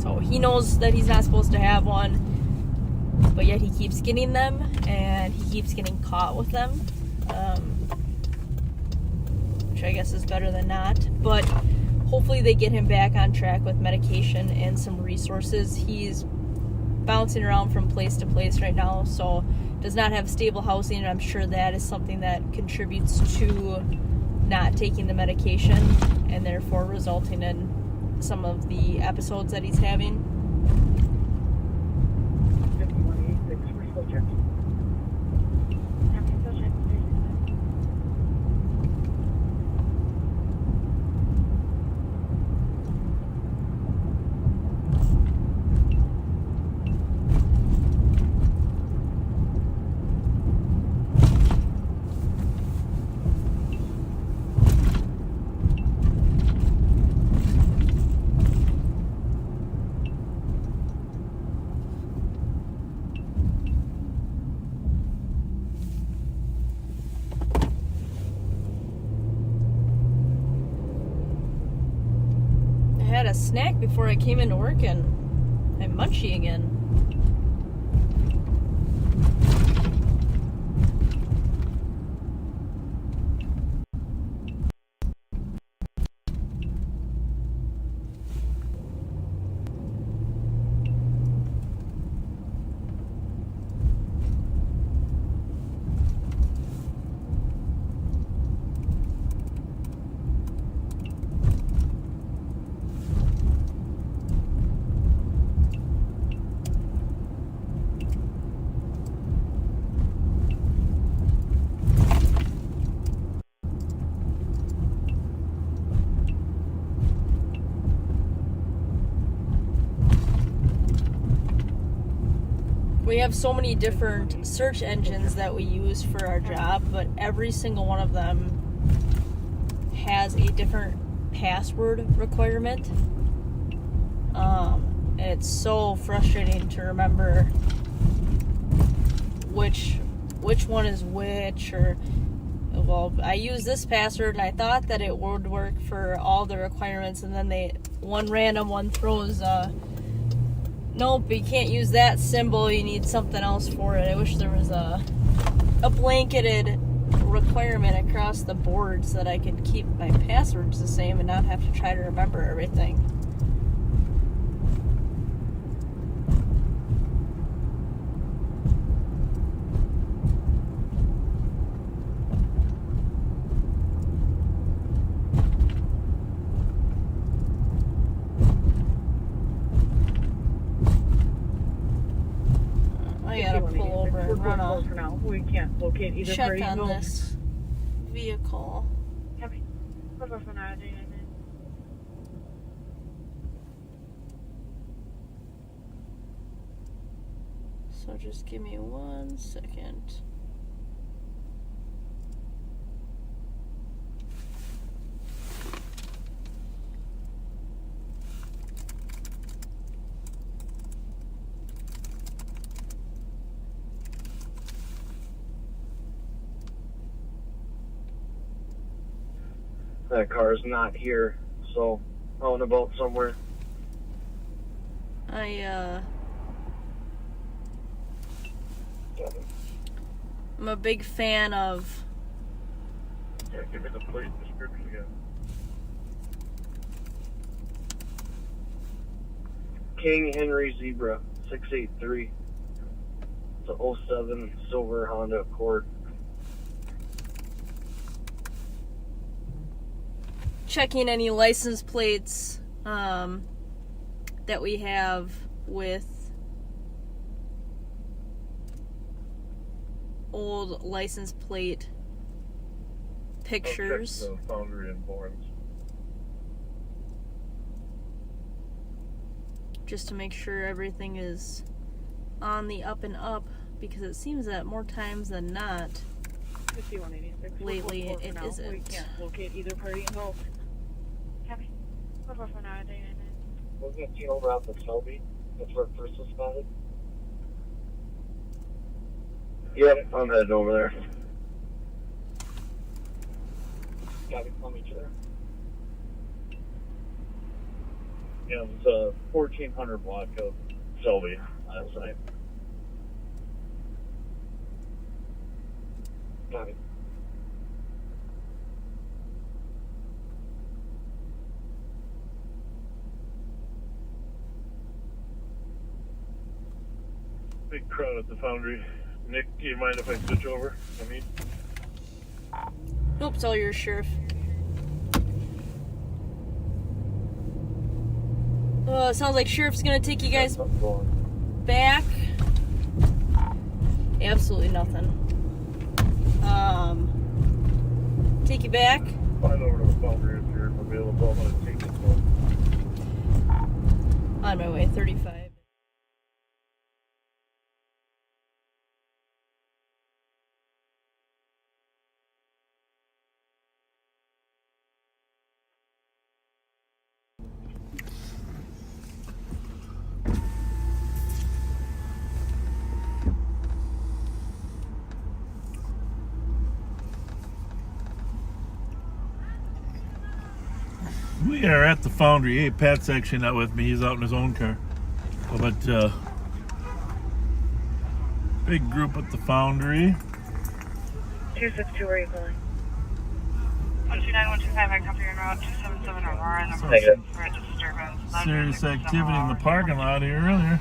so he knows that he's not supposed to have one, but yet he keeps getting them and he keeps getting caught with them, which I guess is better than not. But hopefully they get him back on track with medication and some resources. He's bouncing around from place to place right now, so does not have stable housing, and I'm sure that is something that contributes to not taking the medication and therefore resulting in some of the episodes that he's having. Had a snack before I came into work and I'm munchy again. we have so many different search engines that we use for our job, but every single one of them has a different password requirement. It's so frustrating to remember which one is which, or, well, I use this password and I thought that it would work for all the requirements, and then one random one throws nope, you can't use that symbol, you need something else for it. I wish there was a blanketed requirement across the board so that I could keep my passwords the same and not have to try to remember everything. I gotta pull over and run off.
For now. We can't locate either
Check
party.
on this vehicle.
Copy.
So just give me 1 second.
That car's not here, so out and about somewhere.
I'm a big fan of
Give me the plate description again. King Henry Zebra 683. It's a 07 silver Honda Accord.
checking any license plates that we have with old license plate pictures.
I'll check the foundry and Borns.
Just to make sure everything is on the up and up, because it seems that more times than not
5186.
lately it
We
isn't.
can't locate either party involved.
Copy. 4449.
Wasn't it seen over out the Selby? That's where it first was spotted?
Yep, I'm heading over there.
Copy, I'll meet you there.
Yeah, it was 1400 block of Selby last night.
Copy.
Big crowd at the foundry. Nick, do you mind if I switch over?
Nope, it's all yours, Sheriff. It sounds like Sheriff's gonna take you guys back. Absolutely nothing. Take you back.
Find over to the foundry if you're available. I'm gonna take it.
On my way, 35.
We are at the foundry. Hey, Pat's actually not with me. He's out in his own car. But big group at the foundry.
262, where are you calling?
129, 125, I copy your route, 277 Aurora, number
Negative.
6 for a disturbance.
Serious activity in the parking lot here earlier.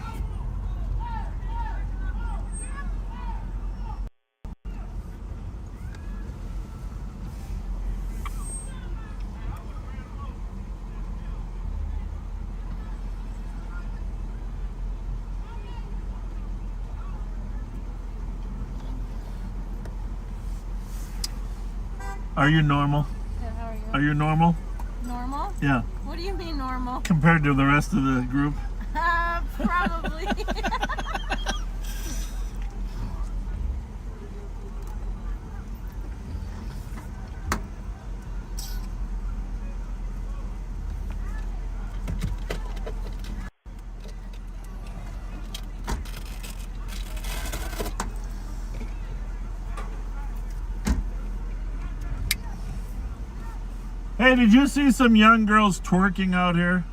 Are you normal?
Good, how are you?
Are you normal?
Normal?
Yeah.
What do you mean normal?
Compared to the rest of the group?
Probably.
Hey, did you see some young girls twerking out here?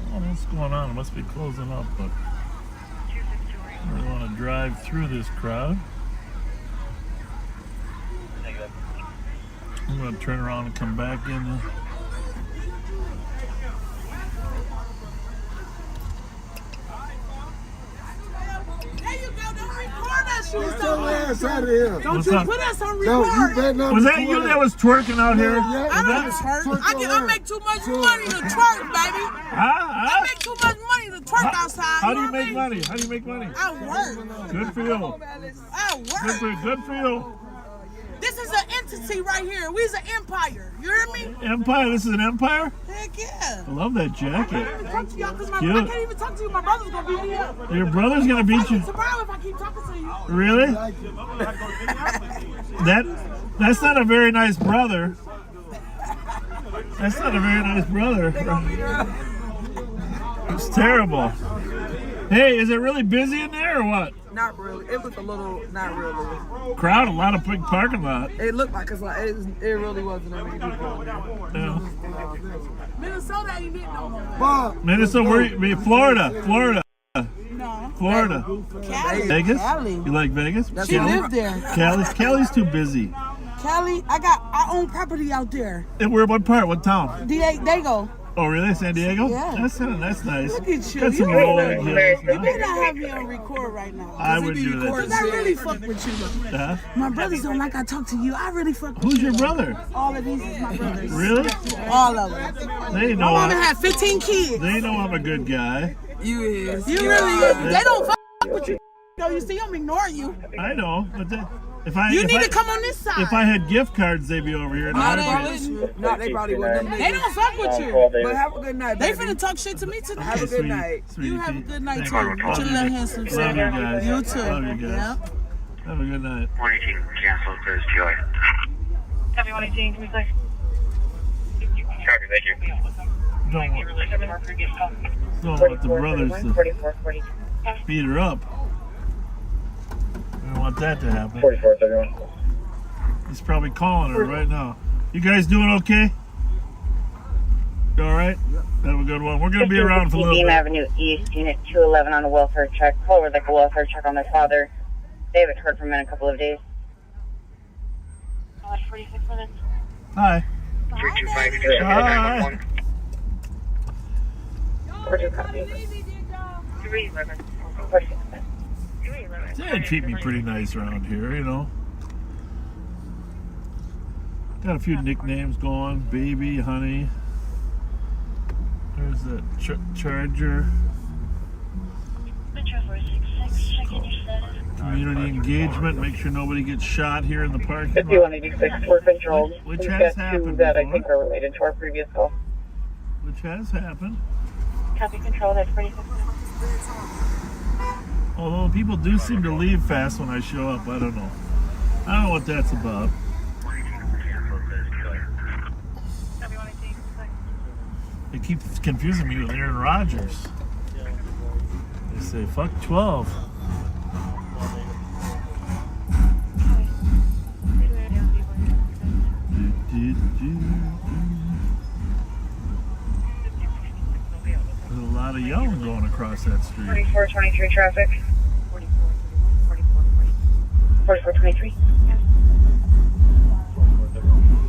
Oh, what's going on? It must be closing up, but I really want to drive through this crowd. I'm going to turn around and come back in.
Get your ass out of here.
Don't you put
us on record.
Was that you that was twerking out here?
Yeah,
I don't twerk. I make too much money to twerk, baby. I make too much money to twerk outside.
How do you make money? How do you make money?
I work.
Good for you.
I work.
Good for you.
This is an entity right here. We's an empire. You hear me?
Empire? This is an empire?
Heck yeah.
I love that jacket.
I can't even talk to y'all because I
Cute.
can't even talk to you. My brother's going to beat me up.
Your brother's going to beat you?
Tomorrow if I keep talking to you.
Really? That's not a very nice brother. That's not a very nice brother. It's terrible. Hey, is it really busy in there or what?
Not really. It was a little, not really.
Crowd, a lot of big parking lot.
It looked like it's like it really wasn't that many people in there.
Yeah.
Minnesota ain't it no more.
Minnesota, where you? Florida.
No.
Florida.
Cali.
Vegas?
Cali.
You like Vegas?
She lived there.
Cali's too busy.
Cali, I own property out there.
And we're what part? What town?
Dago.
Oh, really? San Diego?
Yeah.
That's nice.
Look at you.
Got some
You
rolling hills.
better not have me on record right now.
I would do that.
Because I really fuck with you.
Huh?
My brothers don't like I talk to you. I really fuck with
Who's
you.
your brother?
All of these is my brothers.
Really?
All of them.
They know.
My mama had 15 kids.
They know I'm a good guy.
You is. You really is. They don't fuck with you. No, you see, I'm ignoring you.
I know, but
You need to come on this side.
If I had gift cards, they'd be over here.
No, they probably wouldn't. They don't fuck with you. But have a good night, baby. They finna talk shit to me today. Have a good night. You have a good night, too. With your little handsome
self. Love you guys.
You too.
Love you guys.
Yep.
Have a good night.
118, cancel, clears Joy.
Copy 118, can we say?
Copy, thank you.
Don't want the brothers to beat her up. I don't want that to happen.
4431.
He's probably calling her right now. You guys doing okay? You all right? Yep. Have a good one. We're going to be around for a little bit.
Avenue East, Unit 211 on a welfare check. Call with like a welfare check on their father. They haven't heard from him in a couple of days.
46 minutes.
Hi.
3252.
Hi.
Where'd you copy?
311.
They treat me pretty nice around here, you know. Got a few nicknames going. Baby, honey. There's that Charger. Community engagement. Make sure nobody gets shot here in the parking lot.
5186, we're controlled.
Which
We've
has
got two
happened
that I
before.
think are related to our previous call.
Which has happened.
Copy control, that's 46 minutes.
Although people do seem to leave fast when I show up. I don't know. I don't know what that's about. They keep confusing me with Aaron Rodgers. They say, fuck 12. There's a lot of yelling going across that street.
4423 traffic. 4423.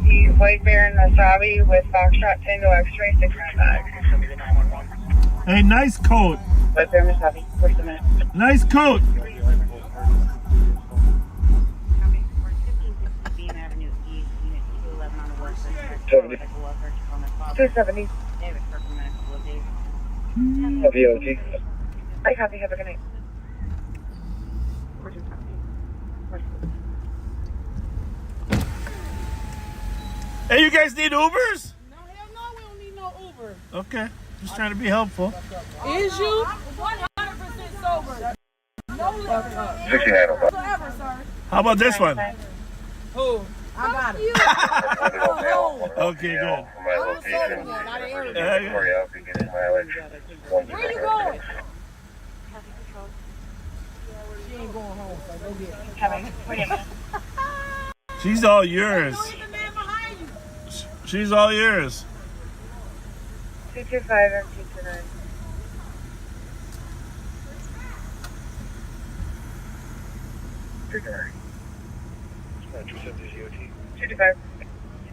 The White Bear and Wasabi with Foxtrot Tango X-ray 695.
Hey, nice coat.
White Bear and Wasabi, 40 minutes.
Nice coat.
Beam Avenue East, Unit 211 on the west side.
270.
David, for a couple of days.
VOG.
I copy, have a good night.
Hey, you guys need Ubers?
No, hell no, we don't need no Uber.
Okay. Just trying to be helpful.
Is you? 100% sober. No liquor.
69.
Whatsoever, sir.
How about this one?
Who? I got it.
Okay, good.
My location. Where
Where you going? ain't going home, so go get it.
She's all yours. She's all yours.
225 and 229.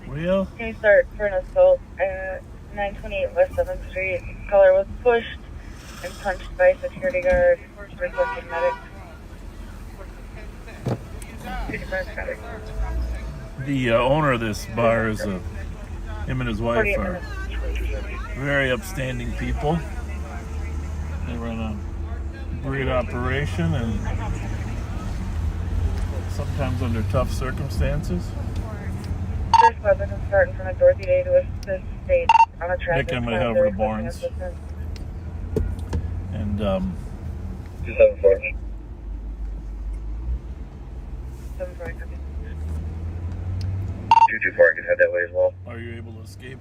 Wheel.
Can you start for an assault at 928 West 7th Street? Caller was pushed and punched by a security guard. Requesting medic. 225 medic.
The owner of this bar is him and his wife are very upstanding people. They run a great operation and sometimes under tough circumstances.
First weapon is starting from a Dorothy Day to assist state on a traffic.
Nick, I'm going to head over to Barnes. And
274. 224, I can head that way as well.
Are you able to escape?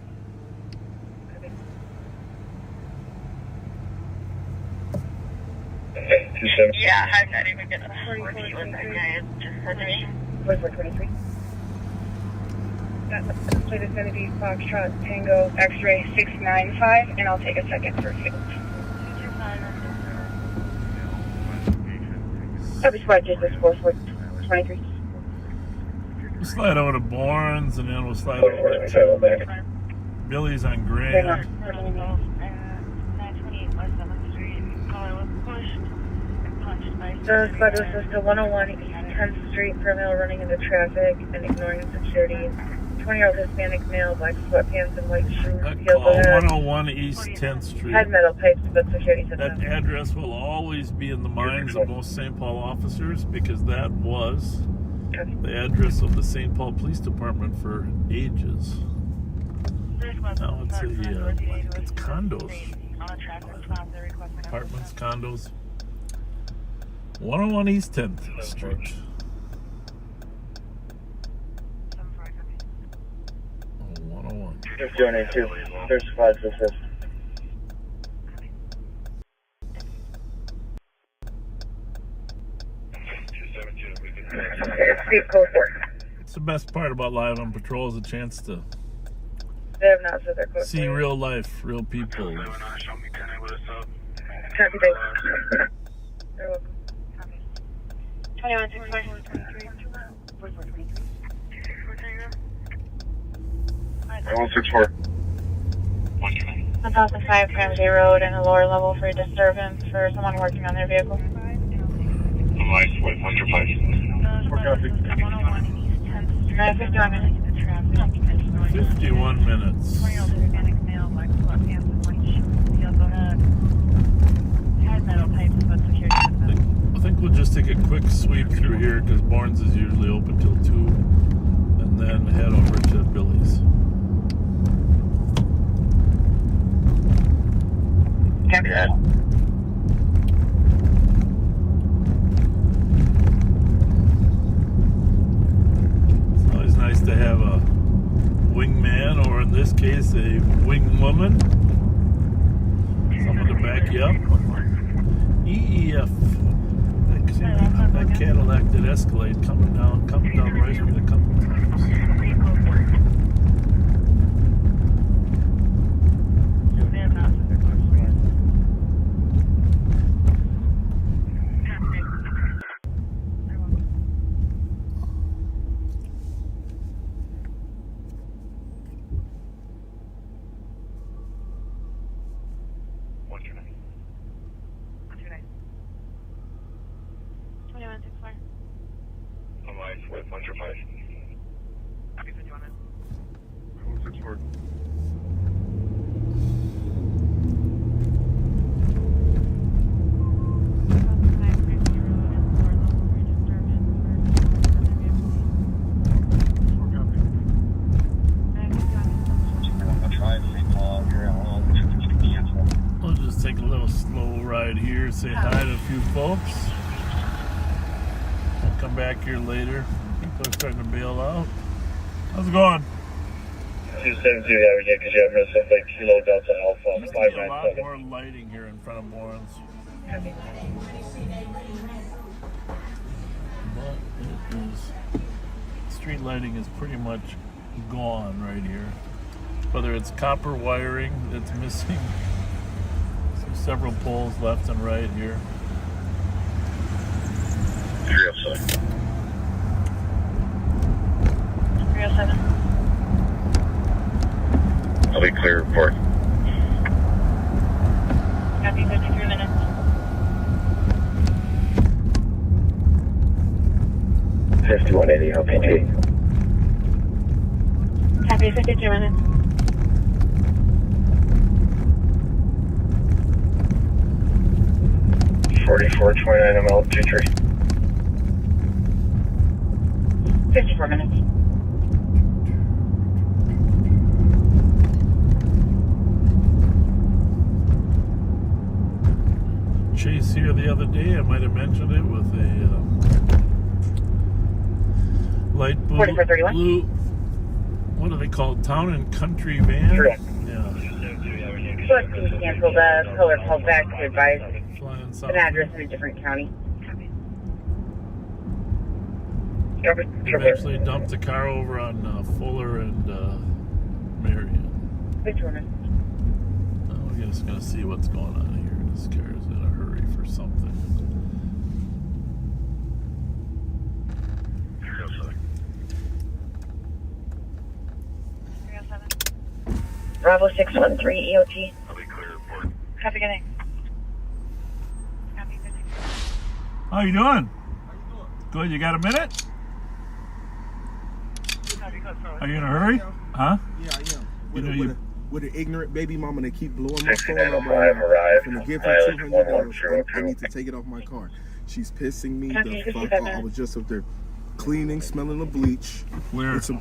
Yeah, I'm not even gonna report what that guy just said to me. 4423. That plate is gonna be Foxtrot Tango X-ray 695, and I'll take a second for field. 225. Every squad just 4423.
We'll slide over to Barnes and then we'll slide over to Billy's on Grand.
928 West 7th Street. Caller was pushed and punched by. The squad was just to 101 East 10th Street, criminal running into traffic and ignoring security. 20-year-old Hispanic male, black sweatpants and white shoes. He also had
101 East 10th Street.
had metal pipes, but security said
That
no.
address will always be in the minds of most St. Paul officers because that was the address of the St. Paul Police Department for ages. Now it's it's condos. Apartments, condos. 101 East 10th Street. Oh, 101.
292. First squad to assist.
Street code 4.
It's the best part about live on patrol is a chance to
They have not said their code.
see real life, real people.
Copy that. You're welcome. 2164.
164.
1005 Ramsey Road and a lower level for disturbance for someone working on their vehicle.
Nice, 105.
51 minutes.
51 minutes. I think we'll just take a quick sweep through here because Barnes is usually open till 2 and then head over to Billy's.
Copy that.
It's always nice to have a wingman, or in this case, a wing woman. Someone to back you up. EEF. That Cadillac did Escalade coming down Rice Street a couple times. We'll just take a little slow ride here, say hi to a few folks. We'll come back here later. People are starting to bail out. How's it going?
272, yeah, we get because you have no stuff like Kilo Delta Alpha
There's a lot
597.
more lighting here in front of Barnes. street lighting is pretty much gone right here. Whether it's copper wiring that's missing, several poles left and right here.
307.
307.
I'll be clear report.
Copy, 53 minutes.
$5180 LPT.
Copy, 52 minutes.
$4429 ML 23.
54 minutes.
Chase here the other day, I might have mentioned it, with a light blue, what are they called? Town and country van?
Correct.
Yeah.
So please cancel the color called back to advise an address in a different county.
Eventually dumped the car over on Fuller and Marion.
Which one?
We're just going to see what's going on here. This car is in a hurry for something.
Bravo 613 EOT.
I'll be clear report.
Copy, good night.
How you doing? Good, you got a minute? Are you in a hurry? Huh?
Yeah, I am.
You know,
With an ignorant baby mama that keep blowing my phone
6905
up right now.
arrived.
I'm gonna give her $200. I need to take it off my car. She's pissing me the fuck off. I was just up there cleaning, smelling the bleach.
Where?
It's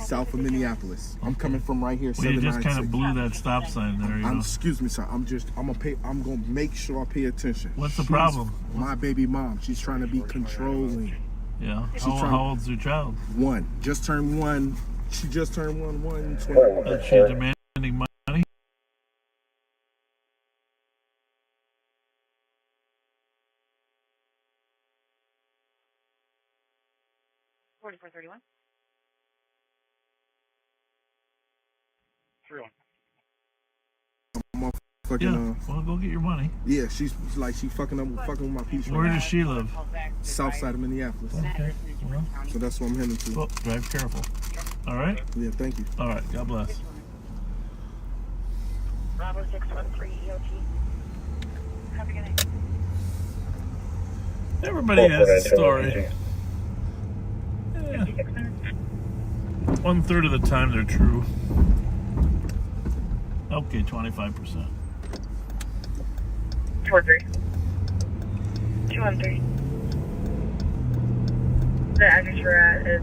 south of Minneapolis. I'm coming from right here.
Well, you just kind of
796.
blew that stop sign there. You know?
Excuse me, sir. I'm gonna make sure I pay attention.
What's the problem?
My baby mom. She's trying to be controlling.
Yeah. How old's your child?
1. Just turned 1. She just turned 1.
Is she demanding money?
$4431.
31.
Yeah. Well, go get your money.
Yeah, she's fucking with my piece.
Where does she live?
South side of Minneapolis.
Okay. Well,
so that's what I'm heading to.
Well, drive careful. All right?
Yeah, thank you.
All right. God bless.
Bravo 613 EOT.
Copy, good night.
Everybody has a story. Yeah. 1/3 of the time they're true. Okay, 25%.
213. 213.
The address we're at is,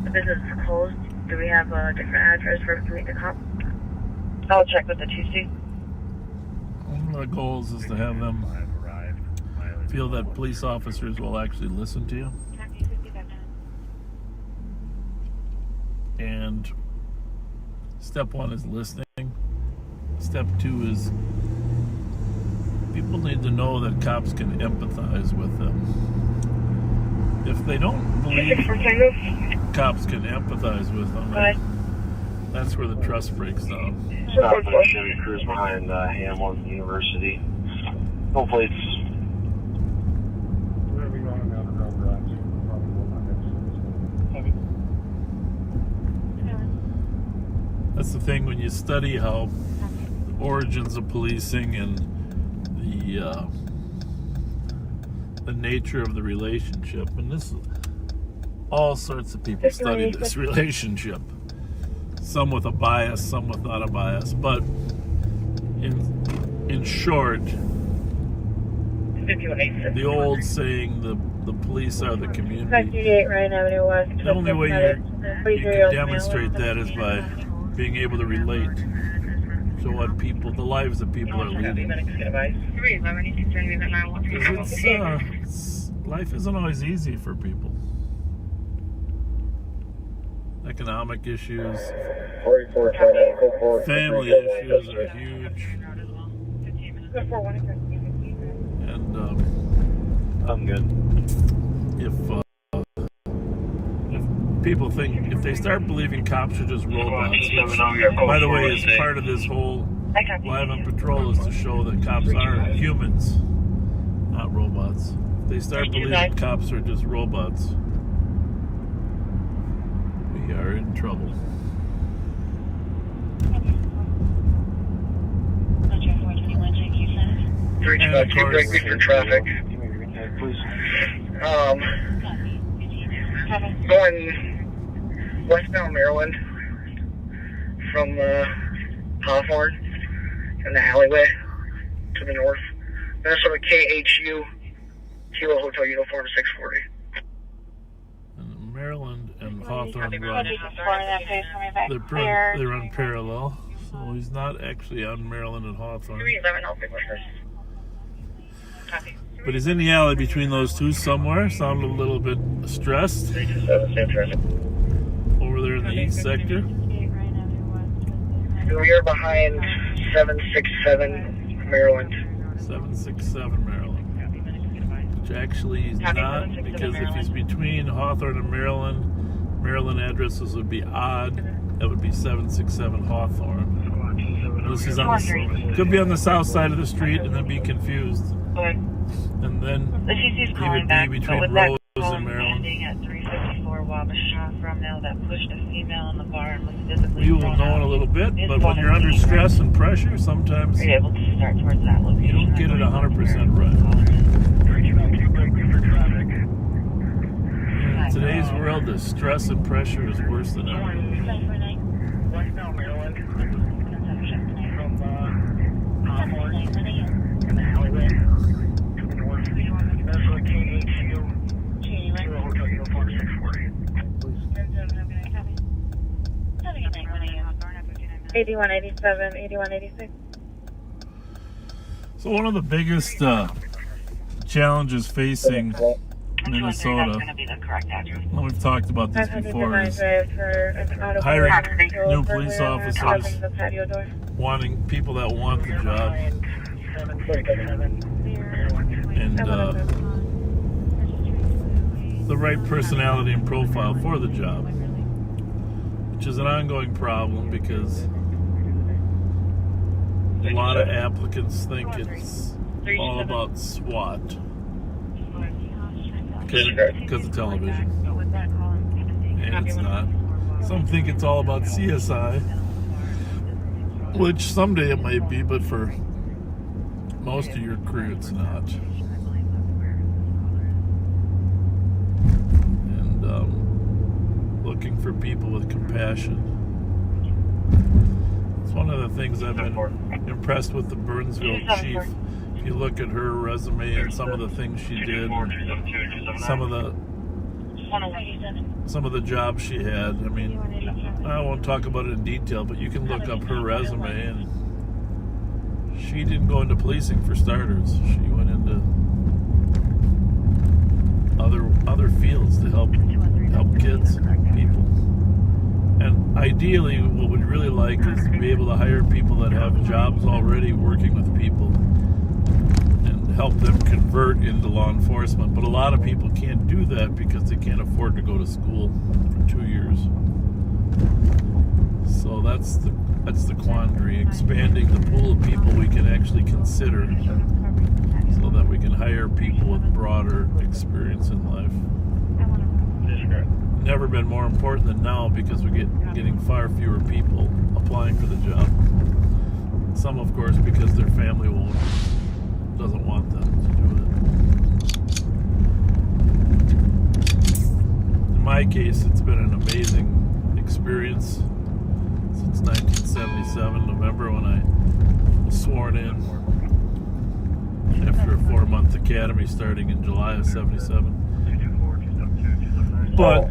the business is closed. Do we have a different address where we can meet the cop?
I'll check with the TC.
One of the goals is to have them feel that police officers will actually listen to you. And step 1 is listening. Step 2 is people need to know that cops can empathize with them. If they don't believe cops can empathize with them, that's where the trust breaks down.
Stop the Chevy Cruise behind Hamlin University. Hopefully it's...
That's the thing when you study how the origins of policing and the nature of the relationship, and this all sorts of people study this relationship. Some with a bias, some without a bias, but in short, the old saying, the police are the community. The only way you can demonstrate that is by being able to relate to what people, the lives that people are leading. Life isn't always easy for people. Economic issues, family issues are huge. And
I'm good.
If people think, if they start believing cops are just robots, which, by the way, is part of this whole Live on Patrol, is to show that cops are humans, not robots. If they start believing cops are just robots, we are in trouble.
And of course, for traffic. Going westbound Maryland from Hawthorne in the alleyway to the north. Minnesota KHU Kilo Hotel Uniform 640.
And Maryland and Hawthorne they run parallel, so he's not actually on Maryland and Hawthorne. But he's in the alley between those two somewhere. Sounded a little bit stressed. Over there in the east sector.
We are behind 767 Maryland.
767 Maryland. Which actually he's not, because if he's between Hawthorne and Maryland, Maryland addresses would be odd. That would be 767 Hawthorne. This is on the, could be on the south side of the street and then be confused. And then he would be between Rose and Maryland.
At 354 Wabasha from now that pushed a female in the bar and was visibly
We will know in a little bit, but when you're under stress and pressure, sometimes
you're able to start towards that location.
You don't get it 100% right. In today's world, the stress and pressure is worse than ever.
Westbound Maryland from Hawthorne in the alleyway to the north. Minnesota KHU Kilo Hotel Uniform 640.
8187, 8186.
So one of the biggest challenges facing Minnesota, well, we've talked about this before, is hiring new police officers, wanting people that want the job, and the right personality and profile for the job, which is an ongoing problem because a lot of applicants think it's all about SWAT because of television, and it's not. Some think it's all about CSI, which someday it might be, but for most of your career it's not. And looking for people with compassion. It's one of the things I've been impressed with the Burnsville chief. If you look at her resume and some of the things she did, some of the jobs she had, I mean, I won't talk about it in detail, but you can look up her resume, and she didn't go into policing for starters. She went into other fields to help kids, people. And ideally, what we'd really like is to be able to hire people that have jobs already working with people and help them convert into law enforcement. But a lot of people can't do that because they can't afford to go to school for 2 years. So that's the quandary, expanding the pool of people we can actually consider so that we can hire people with broader experience in life. Never been more important than now because we're getting far fewer people applying for the job. Some, of course, because their family doesn't want them to do it. In my case, it's been an amazing experience since 1977, November, when I was sworn in after a 4-month academy starting in July of 77. But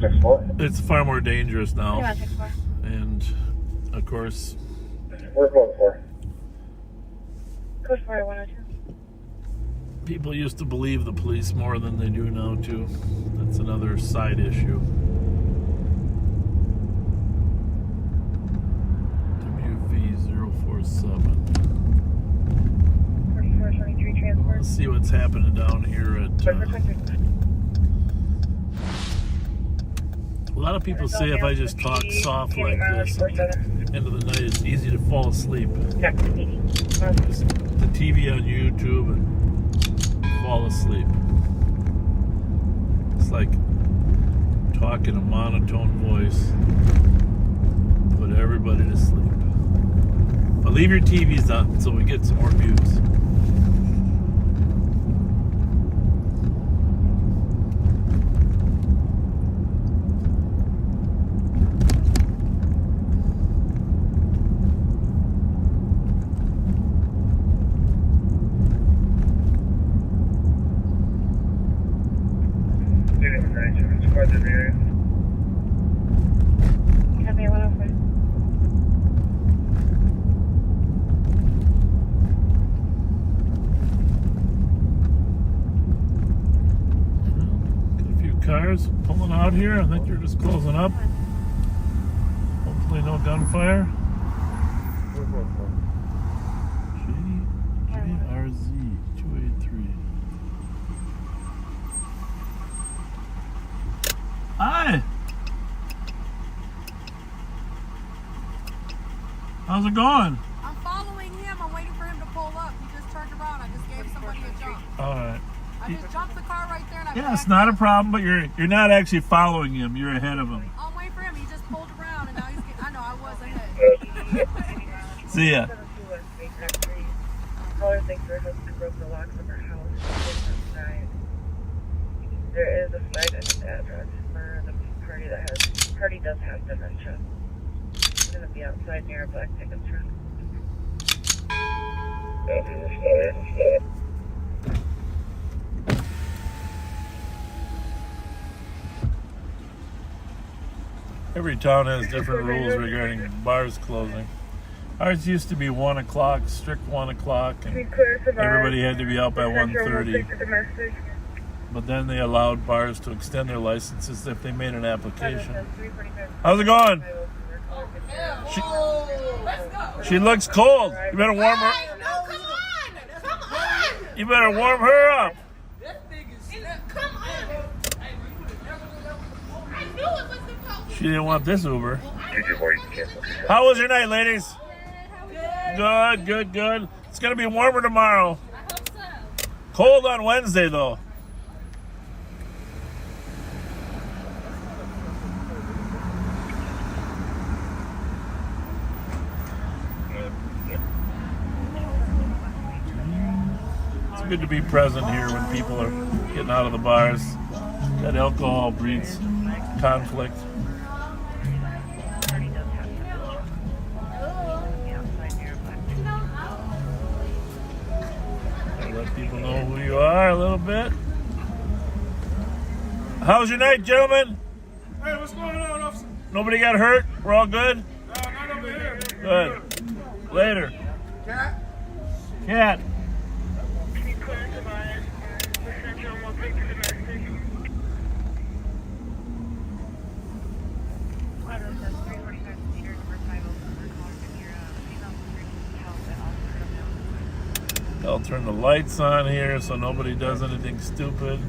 it's far more dangerous now. And, of course,
Where's code 4?
Code 4102.
people used to believe the police more than they do now, too. That's another side issue. WV047.
4423 transport.
Let's see what's happening down here at A lot of people say if I just talk soft like this at the end of the night, it's easy to fall asleep. Just the TV on YouTube and fall asleep. It's like talking a monotone voice, put everybody to sleep. But leave your TVs on so we get some more views. Cars pulling out here. I think you're just closing up. Hopefully no gunfire. JRZ 283. Hi. How's it going?
I'm following him. I'm waiting for him to pull up. He just turned around. I just gave somebody a jump.
All right.
I just jumped the car right there and I
Yeah, it's not a problem, but you're not actually following him. You're ahead of him.
I'll wait for him. He just pulled around and now he's getting, I know I was ahead.
See ya.
Caller thinks her husband broke the locks of her house. There is a site and an address for the party does have dementia. It's gonna be outside near a black pickup truck.
Every town has different rules regarding bars closing. Ours used to be 1 o'clock, strict 1 o'clock, and everybody had to be out by 1:30. But then they allowed bars to extend their licenses if they made an application. How's it going? She looks cold. You better warm her. You better warm her up. She didn't want this Uber. How was your night, ladies? Good, good, good. It's going to be warmer tomorrow. Cold on Wednesday, though. It's good to be present here when people are getting out of the bars. That alcohol breeds conflict. Let people know who you are a little bit. How was your night, gentlemen?
Hey, what's going on, officer?
Nobody got hurt? We're all good?
No, not over here.
Good. Later.
Cat?
Cat. I'll turn the lights on here so nobody does anything stupid.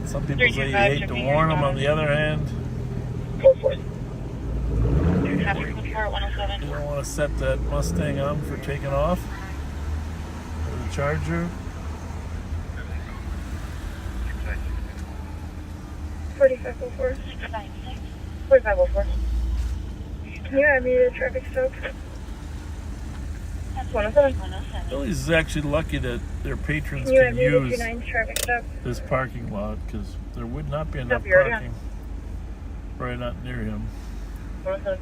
Some people say you hate to warn them. On the other hand, you don't want to set that Mustang on for taking off. Or the Charger.
4504. 4504. Can you add me to traffic stop? 107.
Philly's is actually lucky that their patrons can use this parking lot because there would not be enough parking right not near him.
107.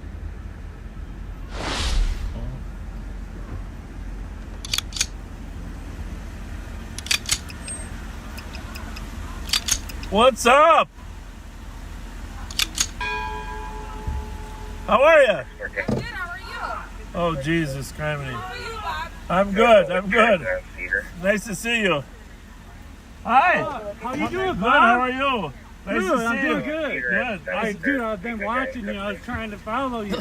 What's up? How are you?
Good, how are you?
Oh, Jesus, criminy.
How are you, Bob?
I'm good, I'm good. Nice to see you. Hi.
How you doing,
Good,
Bob?
how are you? Nice
Good,
to see
I'm
you.
doing good.
Good.
Dude, I've been watching you. I was trying to follow you.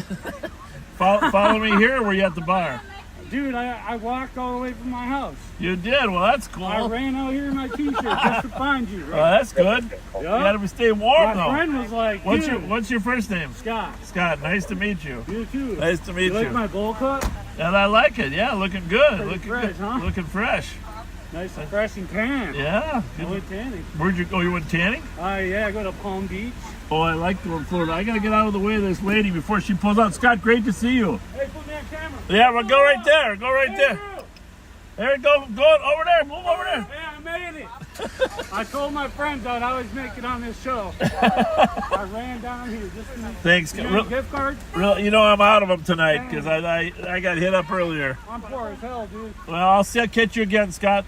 Follow me here or were you at the bar?
Dude, I walked all the way from my house.
You did? Well, that's cool.
I ran out here in my t-shirt just to find you. Right?
Well, that's good. You gotta stay warm, though.
My friend was like,
What's your first name?
Scott.
Scott, nice to meet you.
You too.
Nice to meet you.
You like my bowl cut?
And I like it. Yeah, looking good.
Pretty
Looking
fresh,
good.
huh?
Looking fresh.
Nice and fresh and tan.
Yeah.
I went tanning.
Where'd you go? You went tanning?
Yeah, I go to Palm Beach.
Oh, I like the one in Florida. I gotta get out of the way of this lady before she pulls out. Scott, great to see you.
Hey, put me on camera.
Yeah, well, go right there. Go right there. There you go. Go over there. Move over there.
Yeah, I made it. I told my friends I'd always make it on this show. I ran down here just to
Thanks.
gift cards.
You know I'm out of them tonight because I got hit up earlier.
I'm poor as hell, dude.
Well, I'll catch you again, Scott.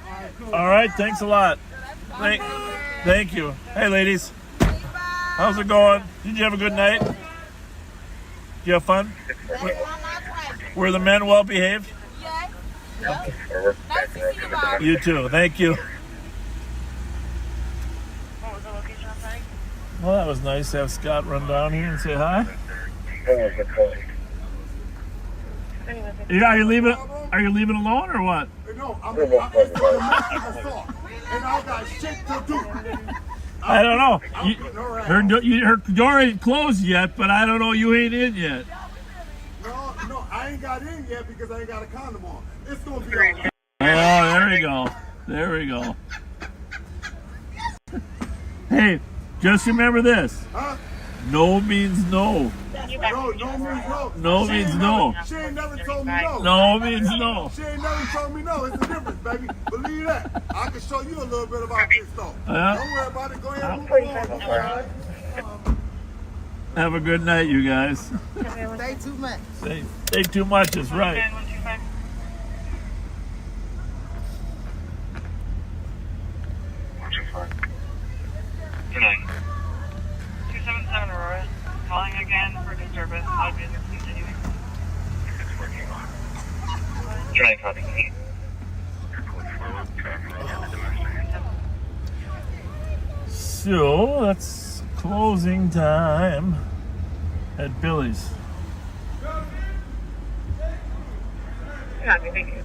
All right, thanks a lot. Thank you. Hey, ladies. How's it going? Did you have a good night? Did you have fun? Were the men well behaved?
Yes.
Okay.
Nice to see you, Bob.
You too. Thank you.
What was the location on site?
Well, that was nice to have Scott run down here and say hi. Yeah, are you leaving alone or what?
No, I'm in the store, and I got shit to do.
I don't know. Her door ain't closed yet, but I don't know. You ain't in yet.
No, I ain't got in yet because I ain't got a condom on. It's gonna be all right.
Oh, there we go. There we go. Hey, just remember this.
Huh?
No means no.
No means no.
No means no.
She ain't never told me no.
No means no.
She ain't never told me no. It's the difference, baby. Believe that. I can show you a little bit about this though.
Yeah.
Don't worry about it. Go ahead and move along.
Have a good night, you guys.
Stay too much.
Stay too much is right.
Good night. 277 Aurora. Calling again for disturbance. I'll be continuing.
Good night, copy.
So that's closing time at Billy's.
Copy, thank you.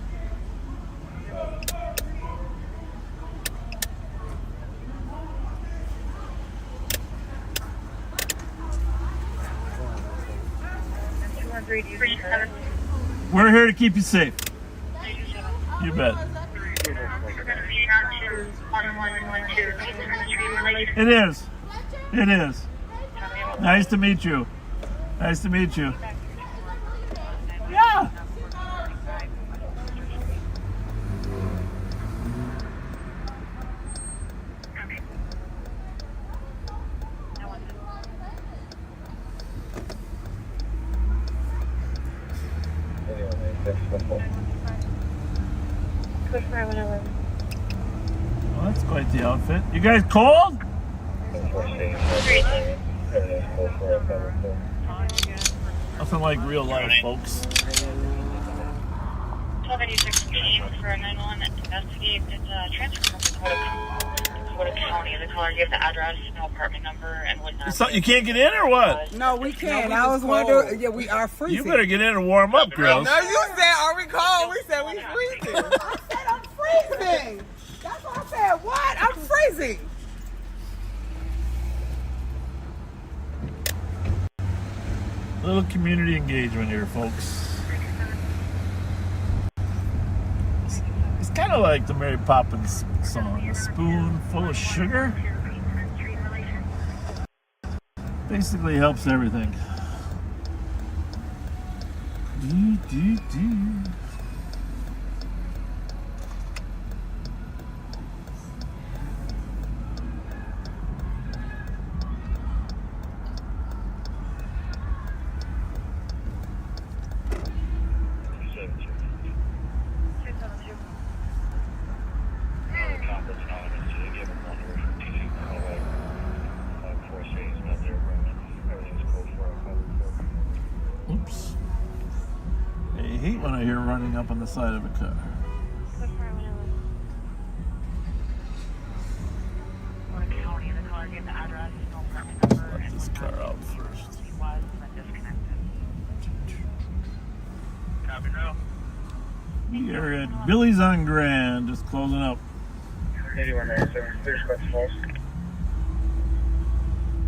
We're here to keep you safe. You bet. It is. It is. Nice to meet you. Nice to meet you. Yeah. Well, that's quite the outfit. You guys cold? Nothing like real life, folks.
1286 came for a 911 investigate. It's a transfer from Dakota County. The caller gave the address, no apartment number, and whatnot.
So you can't get in or what?
No, we can't. I was wondering. Yeah, we are freezing.
You better get in and warm up, girls.
No, you said, are we cold? We said we freezing. I said I'm freezing. That's what I said. What? I'm freezing.
Little community engagement here, folks. It's kind of like the Mary Poppins song, a spoonful of sugar. Basically helps everything. Oops. I hate when I hear running up on the side of a car. Let this car out first.
Copy, Ralph.
We are at Billy's on Grand, just closing up.
81 there, sir. There's Quest Falls.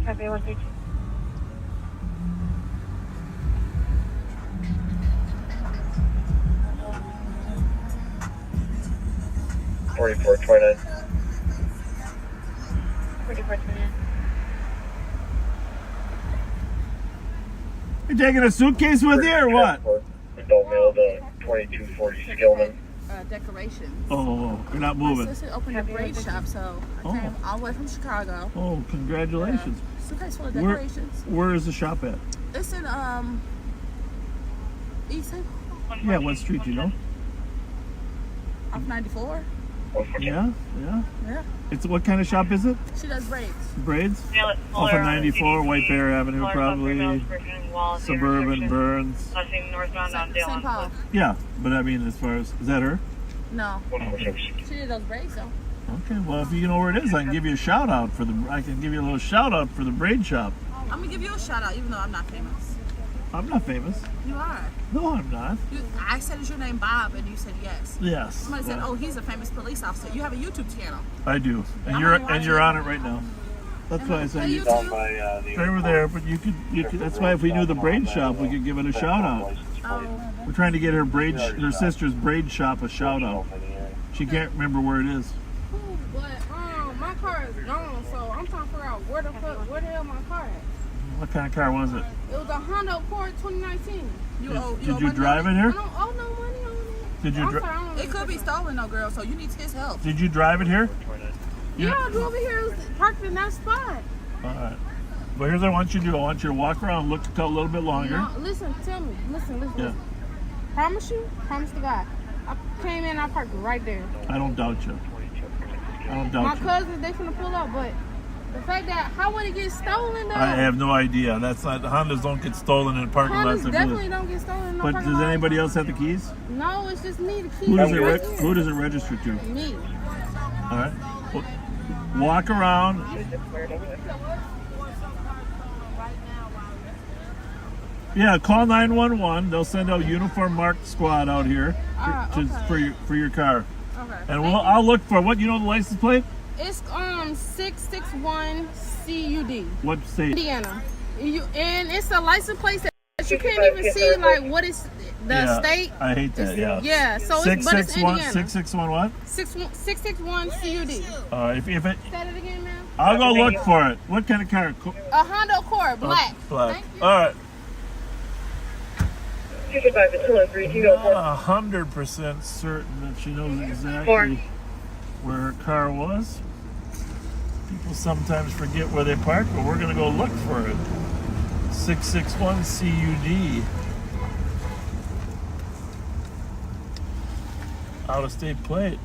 Copy 132.
$44.29.
44.29.
You taking a suitcase with you or what?
Adult male to 2240 Skillman.
Decorations.
Oh, you're not
My
moving.
sister opened a braid shop, so I came all the way from Chicago.
Oh, congratulations.
Suitcase full of decorations.
Where is the shop at?
It's in East St. Paul.
Yeah, what street do you know?
Off 94.
Yeah. It's what kind of shop is it?
She does braids.
Braids? Off of 94, White Bear Avenue, probably. Suburban, Burns.
St. Paul.
Yeah, but I mean, as far as, is that her?
No. She did those braids though.
Okay, well, if you know where it is, I can give you a shout out for the. I can give you a little shout out for the braid shop.
I'm gonna give you a shout out, even though I'm not famous.
I'm not famous.
You are.
No, I'm not.
I said, "Is your name Bob?" And you said yes.
Yes.
Somebody said, "Oh, he's a famous police officer." You have a YouTube channel.
I do, and you're on it right now. That's why I said you. They were there, but you could. That's why if we knew the braid shop, we could give it a shout out.
Oh.
We're trying to get her sister's braid shop a shout out. She can't remember where it is.
But my car is gone, so I'm trying to figure out where the hell my car is.
What kind of car was it?
It was a Honda Accord 2019.
Did you drive it here?
I don't owe no money on it.
Did you?
It could be stolen, though, girl. So you need his help.
Did you drive it here?
Yeah, I drove it here. It was parked in that spot.
All right. Well, here's what I want you to do. I want you to walk around, look a little bit longer.
No, listen, tell me. Listen.
Yeah.
Promise to God. I came in, I parked right there.
I don't doubt you.
My cousins, they finna pull up, but the fact that, how would it get stolen though?
I have no idea. That's not, Hondas don't get stolen in parking lots.
Hondas definitely don't get stolen in no
But
parking
does
lot.
anybody else have the keys?
No, it's just me, the keys.
Who does it register to?
Me.
All right. Well, walk around. Yeah, call 911. They'll send a uniform marked squad out here for your car.
Okay.
And I'll look for what, you know the license plate?
It's 661 CUD.
What state?
Indiana. And it's a license plate that you can't even see like what is the state.
I hate that. Yeah.
Yeah. So
it's
Indiana.
661 what?
661 CUD.
If it.
Say it again, ma'am.
I'll go look for it. What kind of car?
A Honda Accord, black.
Black. All right. 100% certain that she knows exactly where her car was. People sometimes forget where they park, but we're going to go look for it. 661 CUD. Out-of-state plate.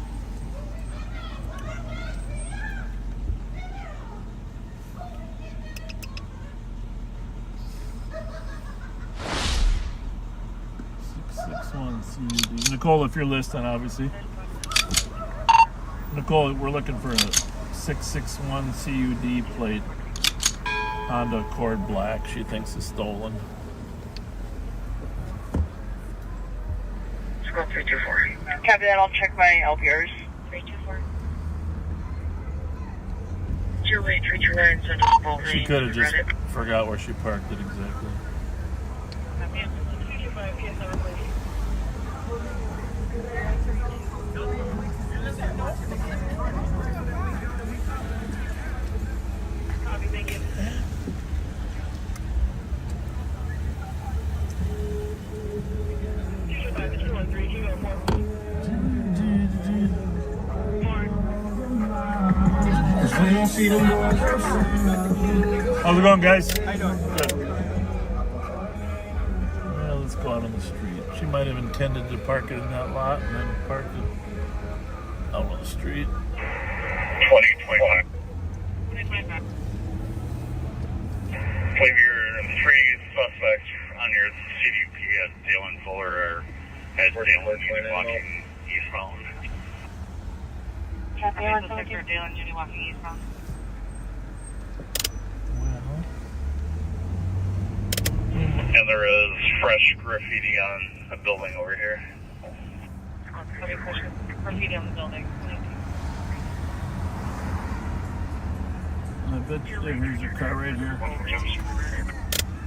CUD. Nicole, if you're listening, obviously. Nicole, we're looking for a 661 CUD plate. Honda Accord black. She thinks is stolen.
Squad 324.
Copy that. I'll check my LPRs. 324.
Julie 329, send us both.
She could have just forgot where she parked it exactly. How's it going, guys? How you doing? Good. Well, let's go out on the street. She might have intended to park it in that lot and then parked it out on the street.
2025. Believe your three suspects on your CDP as Dalen Fuller or as Dalen Judy walking eastbound.
Copy 172. Dalen Judy walking eastbound.
And there is fresh graffiti on a building over here.
Graffiti on the building.
I bet you there's your car right here.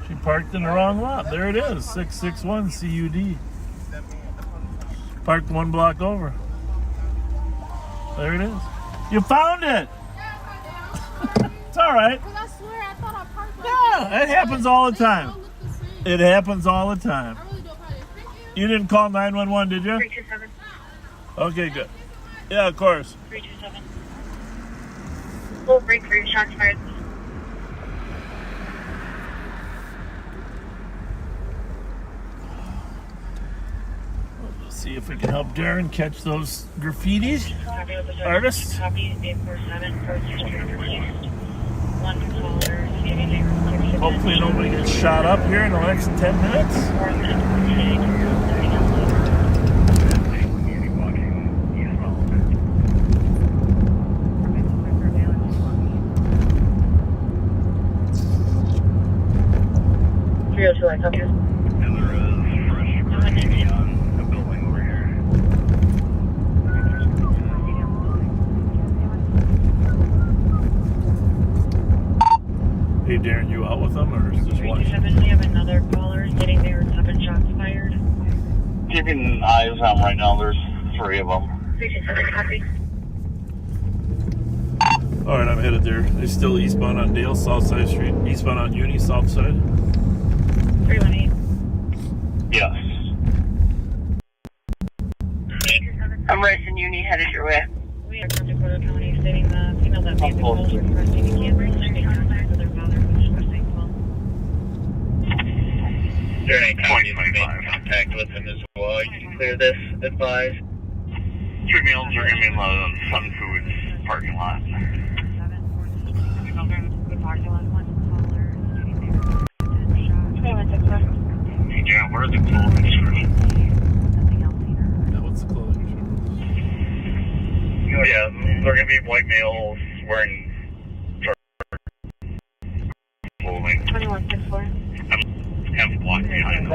She parked in the wrong lot. There it is, 661 CUD. Parked one block over. There it is. You found it! It's alright.
I swear I thought I parked like
Yeah, it happens all the time. It happens all the time. You didn't call 911, did you?
327.
Okay, good. Yeah, of course.
327. Full breakthrough, shots fired.
Let's see if we can help Darren catch those graffitis. Artists. Hopefully nobody gets shot up here in the next 10 minutes.
302, I copy.
Hey Darren, you out with them or is this one?
327, we have another caller sitting there with 7 shots fired.
Keeping eyes on right now, there's 3 of them.
327, copy.
Alright, I'm headed there. They still eastbound on Dale, south side street. Eastbound on Uni, south side.
318.
Yes.
I'm racing Uni, headed your way. We are from Dakota County stating the female that made the call was requesting a camera and make contact with her father, which is St. Paul.
There ain't contact with him as well. You can clear this, advise. 3 meals are going to be in the Sun Foods parking lot. Yeah, where are the clothing description?
Yeah, what's the clothing description?
Yeah, they're going to be white males wearing clothing.
2164.
Have blocked behind them.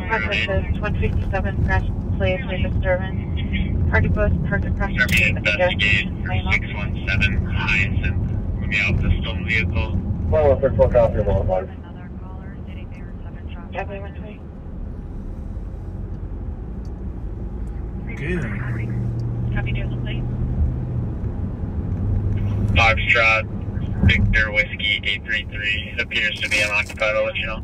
References 157, crash place, no disturbance. Party bus, parked across the street.
Investigate for 617 Hyacinth. We'll be out the stolen vehicle.
Well, if they're fuck off your Walmart.
Okay then.
Copy, do the plate.
Foxtrot, Victor Whiskey 833. It appears to be unoccupied. I'll let you know.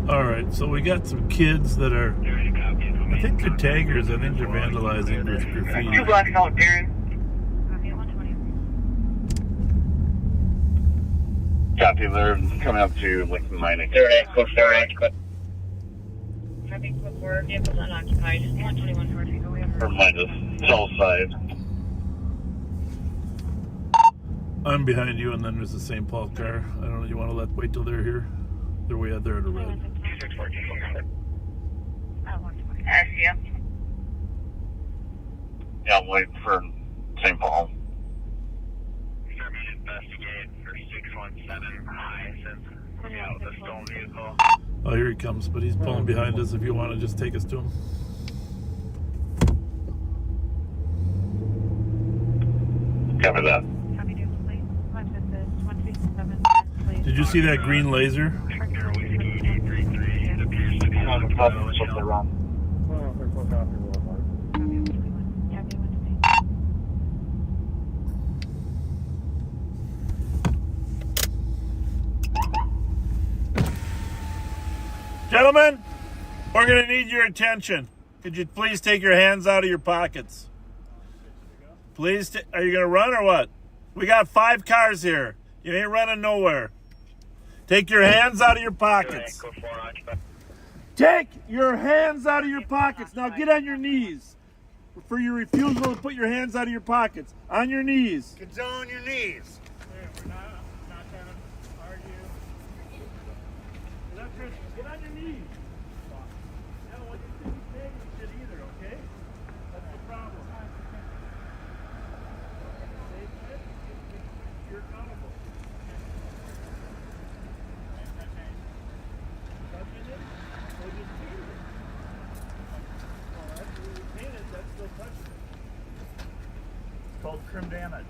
Alright, so we got some kids that are, I think they're taggers, I think they're vandalizing with graffiti.
2 blocks out, Darren.
Copy, they're coming up to like 9 o'clock.
4 Copy, quick 4, vehicles unoccupied. 121 North.
Remind us, south side.
I'm behind you and then there's the St. Paul car. I don't know, you want to wait till they're here? They're way out there at a red.
Yeah.
Yeah, I'm waiting for St. Paul.
Investigate for 617 Hyacinth. We'll be out the stolen vehicle.
Oh, here he comes, but he's pulling behind us if you want to just take us to him.
Cover that.
Did you see that green laser? Gentlemen, we're going to need your attention. Could you please take your hands out of your pockets? Please, are you going to run or what? We got 5 cars here. You ain't running nowhere. Take your hands out of your pockets. Take your hands out of your pockets. Now get on your knees. For your refusal to put your hands out of your pockets. On your knees.
Get on your knees.
We're not going to argue.
Get on your knees. I don't want you to be taking shit either, okay? That's the problem. called trim damage.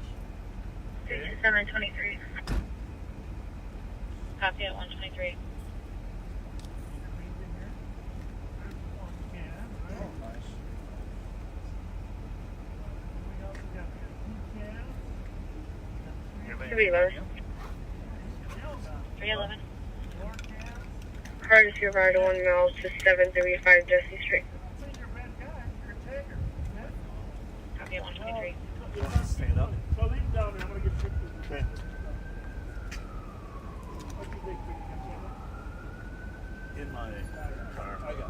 Okay.
723. Copy at 123.
Should be 311. Car is your ride 1 mile to 735 Jesse Street. Copy at 123.
Stand up. So leave it down there. I'm going to get pictures. Okay. In my car. I got it.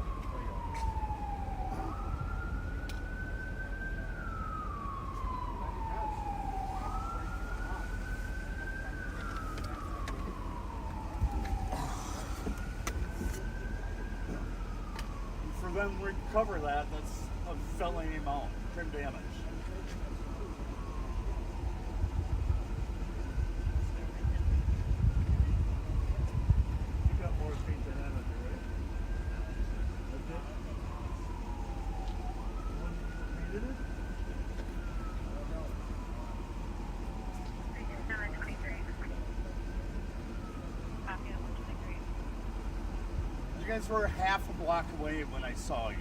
For them to recover that, that's a felony amount, trim damage. You got more paint than that under, right? That's it? One painted it? You guys were half a block away when I saw you.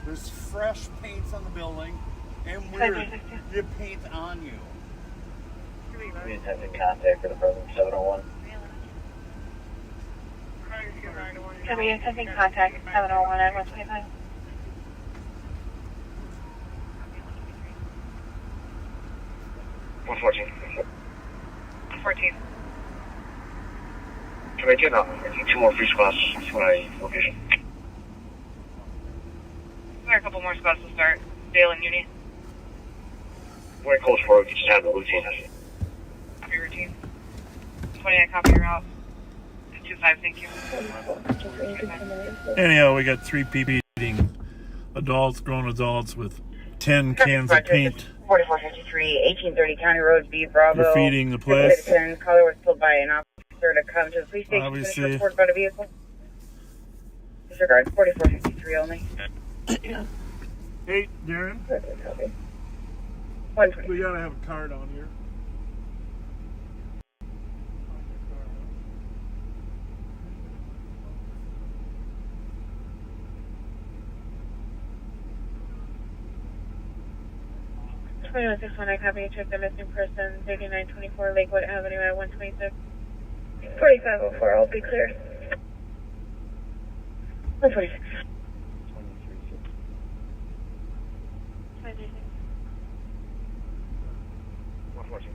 There's fresh paints on the building, and weird, you paint on you.
We attempted contact for the present 701.
Can we attempting contact 701 at 125?
One 14.
14.
Can I get I think 2 more free spots to my location.
There are a couple more spots to start. Dale and Uni.
We're close for it, we just have the routine.
Copy routine. 20, I copy your route. 25, thank you.
Anyhow, we got 3 people eating adults, grown adults with 10 cans of paint.
4453, 1830 County Road, B Bravo.
Graffitiing the place.
Citizen caller was told by an officer to come to the police station to finish report about a vehicle. Disregard 4453 only.
Hey, Darren. We gotta have a car down here.
I copy and check the missing person, 3924 Lakewood Avenue at 126. 4504, I'll be clear. 126. 114.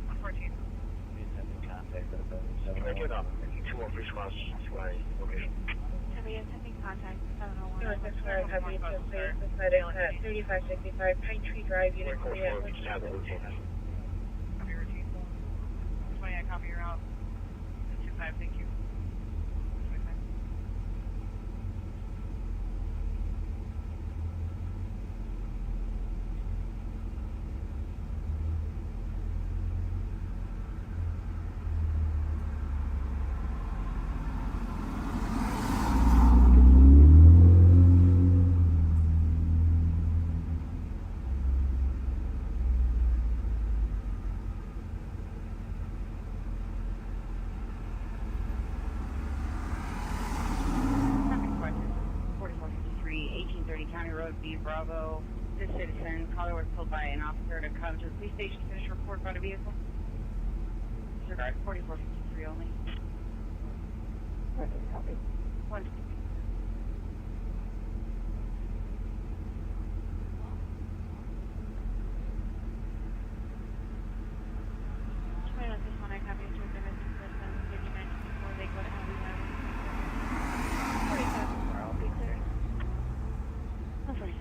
114.
We attempted contact for the present 701. Can I get 2 more free spots to my location.
Can we attempting contact 701 at 125? Copy and check the pathetic at 3565 Pine Tree Drive, Unit 3 at 126.
Copy routine. 20, I copy your route. 25, thank you. 25.
County Road, B Bravo. This citizen caller was told by an officer to come to the police station to finish report about a vehicle. Disregard 4453 only. Copy. 1.
I copy and check the missing person, 3924 Lakewood Avenue at 126. 4504, I'll be clear. 146.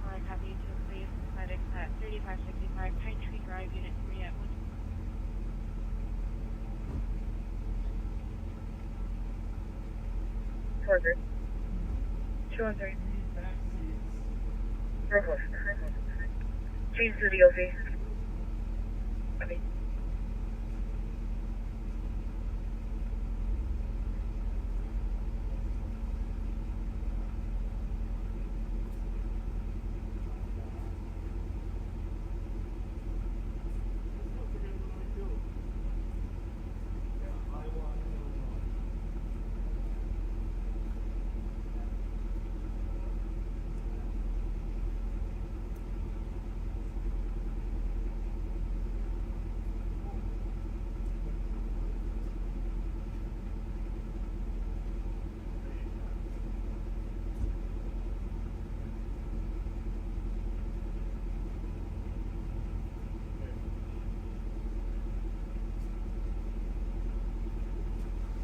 I copy to please pathetic at 3565 Pine Tree Drive, Unit 3 at 1.
Torger.
213.
Change to the OC. Okay.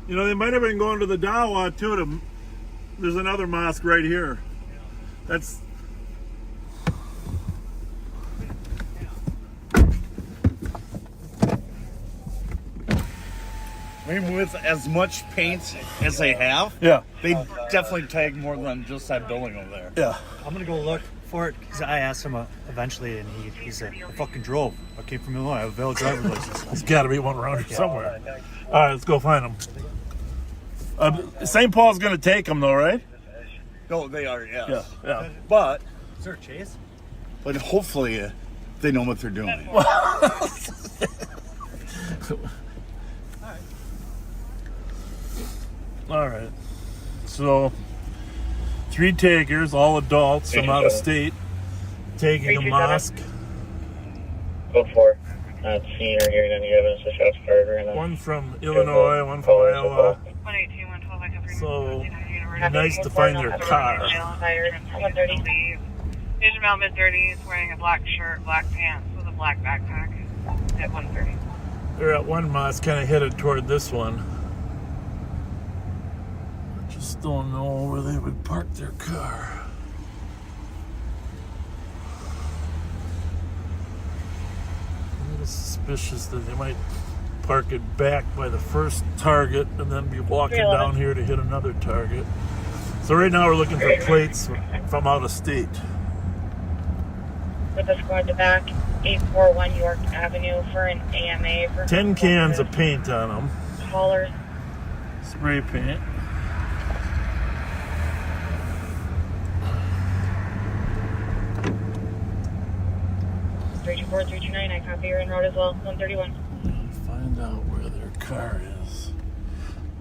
You know, they might have been going to the Dawa too. There's another mosque right here. That's.
I mean, with as much paint as they have,
yeah,
they definitely tag more than just that building over there.
Yeah.
I'm gonna go look for it because I asked him eventually, and he said, "I fucking drove. I came from Illinois. I have a valid driver's license."
There's got to be one around here somewhere. All right, let's go find them. St. Paul's going to take them, though, right?
No, they are, yes.
Yeah, yeah.
But,
is there a chase?
But hopefully they know what they're doing.
All right. So, 3 takers, all adults from out of state, taking a mosque.
Go for. Not seeing or hearing any evidence of shots fired right now.
One from Illinois, one from Iowa. So, it'd be nice to find their car.
Asian male, mid-30s, wearing a black shirt, black pants, with a black backpack at 1:30.
They're at one mosque, kind of headed toward this one. I just don't know where they would park their car. A little suspicious that they might park it back by the first target and then be walking down here to hit another target. So right now we're looking for plates from out of state.
With the squad to back, 841 York Avenue for an AMA. For
10 cans of paint on them.
Haulers.
Spray paint.
Three 329, I copy you're en route as well, 131.
Find out where their car is.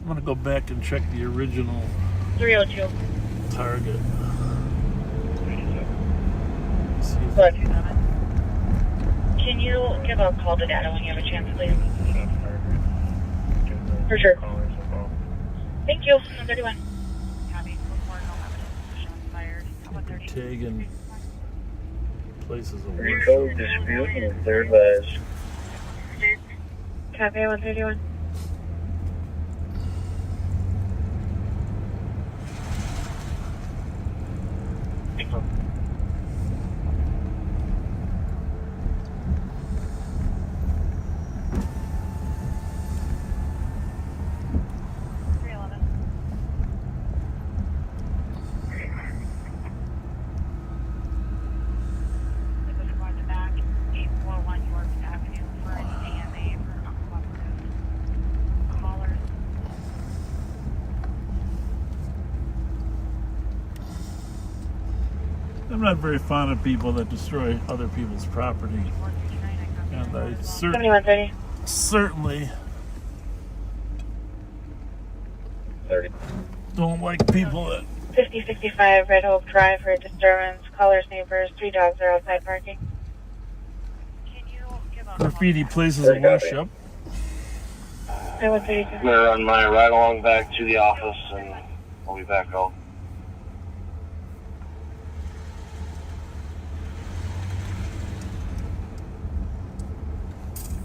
I'm gonna go back and check the original
302.
target.
Good. Can you give a call to data when you have a chance, please? For sure. Thank you, 131.
Tagging places of worship.
Recall dispute and third advised.
Copy 131.
I'm not very fond of people that destroy other people's property. And I certainly don't like people that
5065 Red Hope Drive for a disturbance. Callers, neighbors, 3 dogs are outside parking.
graffiti places of worship.
I'm gonna run my ride along back to the office and I'll be back out.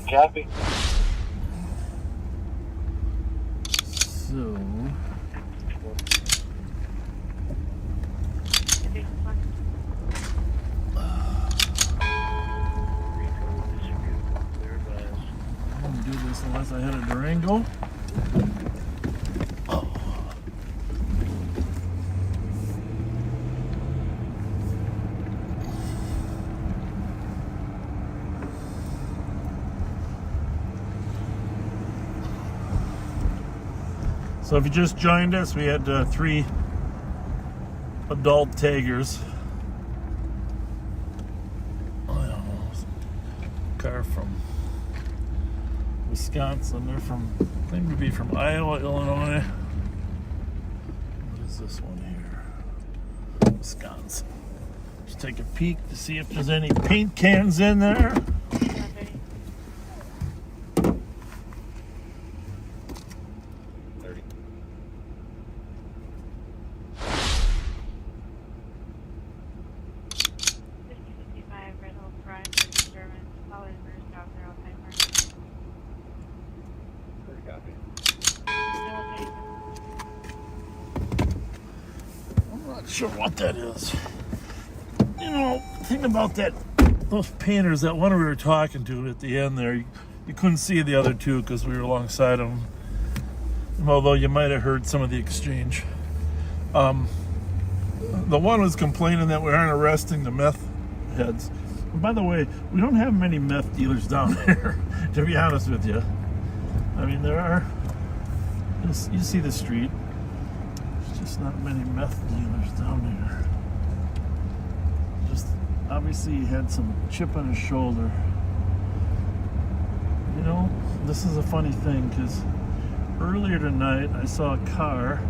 Copy.
So I wouldn't do this unless I had a Durango. So if you just joined us, we had 3 adult taggers. I don't know, car from Wisconsin. They're from, claim to be from Iowa, Illinois. What is this one here? Wisconsin. Just take a peek to see if there's any paint cans in there. Sure what that is. You know, think about that, those painters, that one we were talking to at the end there, you couldn't see the other two because we were alongside them, although you might have heard some of the exchange. The one was complaining that we aren't arresting the meth heads. And by the way, we don't have many meth dealers down here, to be honest with you. I mean, there are, you see the street. Just not many meth dealers down there. Just obviously he had some chip on his shoulder. You know, this is a funny thing because earlier tonight I saw a car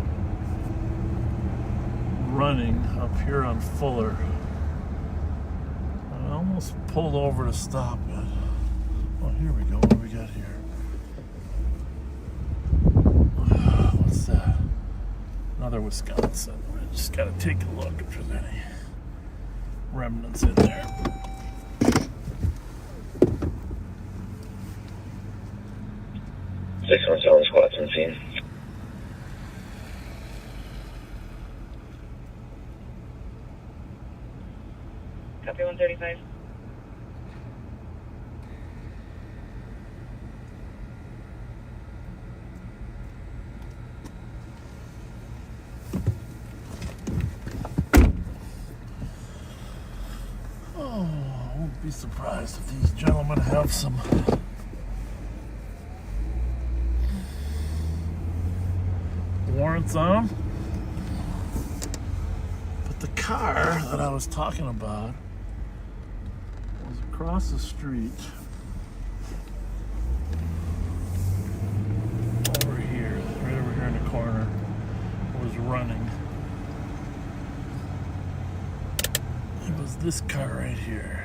running up here on Fuller. I almost pulled over to stop it. Oh, here we go. What do we got here? What's that? Another Wisconsin. We just gotta take a look if there's any remnants in there.
Six 1 squats on scene.
Copy 135.
Be surprised if these gentlemen have some warrants on them. But the car that I was talking about was across the street over here, right over here in the corner. It was running. It was this car right here.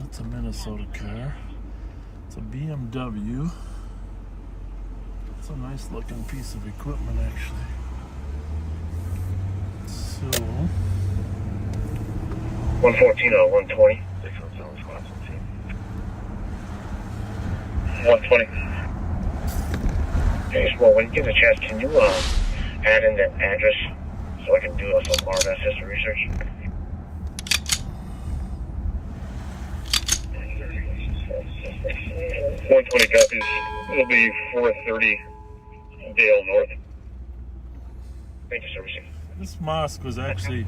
That's a Minnesota car. It's a BMW. It's a nice looking piece of equipment actually. So
114 on 120. 617 squats on scene. 120. Hey, well, when you get a chance, can you add in that address so I can do some RMS history research? 120 copies. It'll be 430 Dale North. Thank you, servicing.
this mosque was actually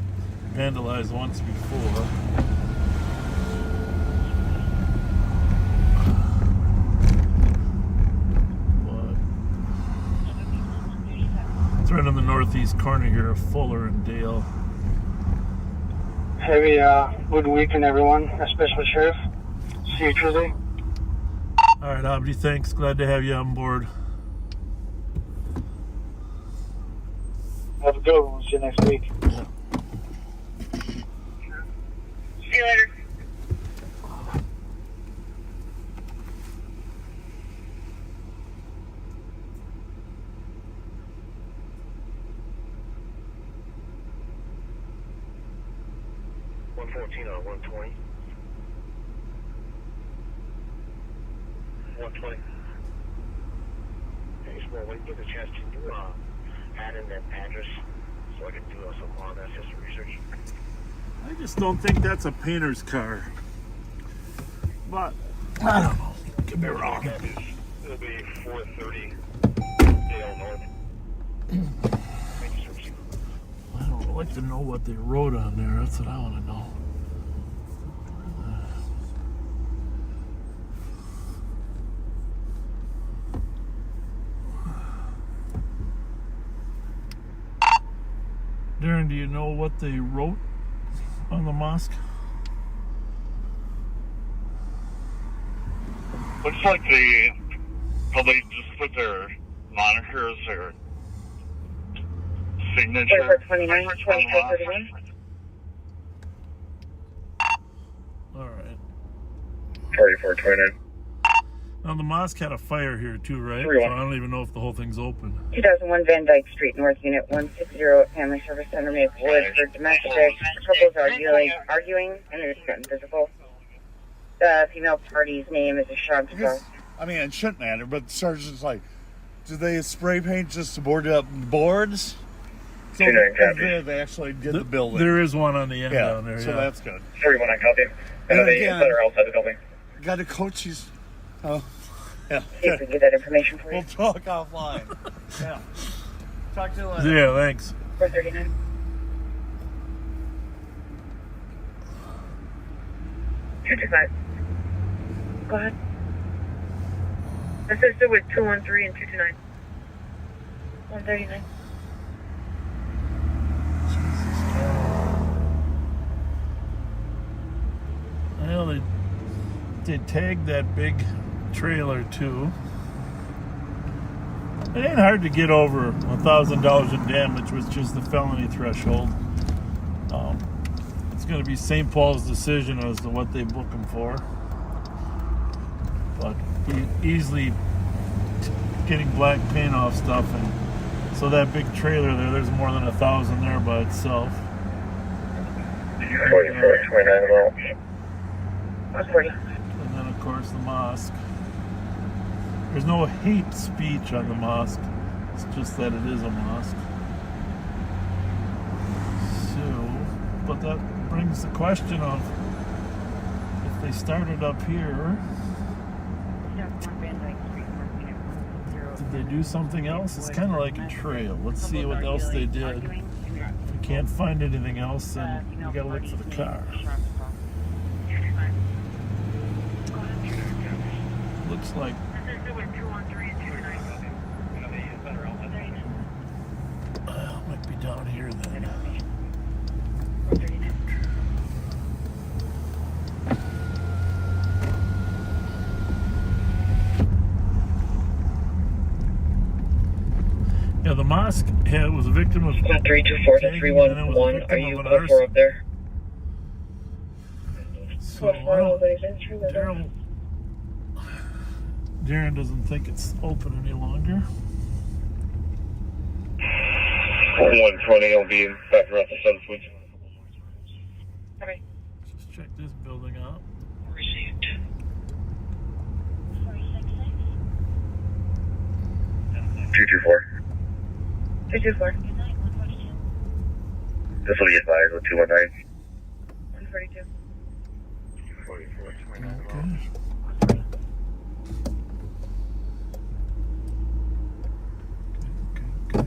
vandalized once before. It's right in the northeast corner here of Fuller and Dale.
Heavy, good weekend, everyone, especially Sheriff. See you Tuesday.
All right, Abdi, thanks. Glad to have you on board.
Have a good one. See you next week.
Yeah.
See you later.
On 120. 120. Hey, Small, when you get a chance, can you add in that address so I can do some RMS history research?
I just don't think that's a painter's car. But, I don't know. Could be wrong.
It'll be 430 Dale North.
I don't know. I'd like to know what they wrote on there. That's what I want to know. Darren, do you know what they wrote on the mosque?
Looks like they probably just put their monikers or signature.
29, 2531.
All right.
4429.
Now the mosque had a fire here too, right?
31.
So I don't even know if the whole thing's open.
2001 Van Dyke Street, North Unit 160 at Family Service Center, Maplewood, for domestic. The couple's arguing, and it's gotten visible. The female party's name is Ashanta.
I mean, it shouldn't matter, but the sergeant's like, did they spray paint just to board up boards? So they actually did the building.
There is one on the end down there.
So that's good.
31 on copy.
And again,
are outside the building.
Got a coach. He's. Oh, yeah.
See if we can get that information for you.
We'll talk offline. Yeah. Talk to you later.
Yeah, thanks.
439. Go ahead. Assisted with 213 and 229. 139.
Well, they tagged that big trailer too. It ain't hard to get over $1,000 in damage, which is the felony threshold. It's going to be St. Paul's decision as to what they book him for. But easily getting black paint off stuff, and so that big trailer there's more than 1,000 there by itself.
4429.
140.
And then of course the mosque. There's no hate speech on the mosque. It's just that it is a mosque. So, but that brings the question of if they started up here, did they do something else? It's kind of like a trail. Let's see what else they did. If we can't find anything else, then we gotta look for the car. Looks like might be down here then. Yeah, the mosque was a victim of
324 to 311. Are you over up there?
So Darren doesn't think it's open any longer.
120 will be back around the 7th week.
Okay.
Just check this building out.
Received.
224.
224.
This will be advised with 219.
142.
4429.
Okay.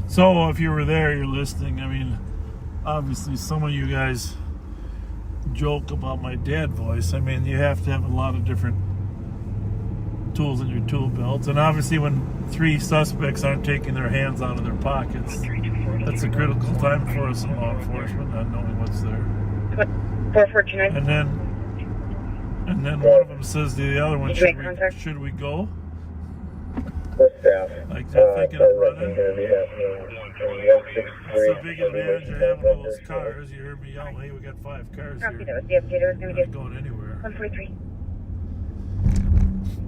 So if you were there, you're listening. I mean, obviously some of you guys joke about my dad voice. I mean, you have to have a lot of different tools in your tool belts. And obviously when 3 suspects aren't taking their hands out of their pockets, that's a critical time for us in law enforcement, not knowing what's there.
449.
And then one of them says to the other one, should we go? Like they're thinking of running. That's the big advantage of having all those cars. You heard me yell, hey, we got 5 cars here. We're not going anywhere.
143.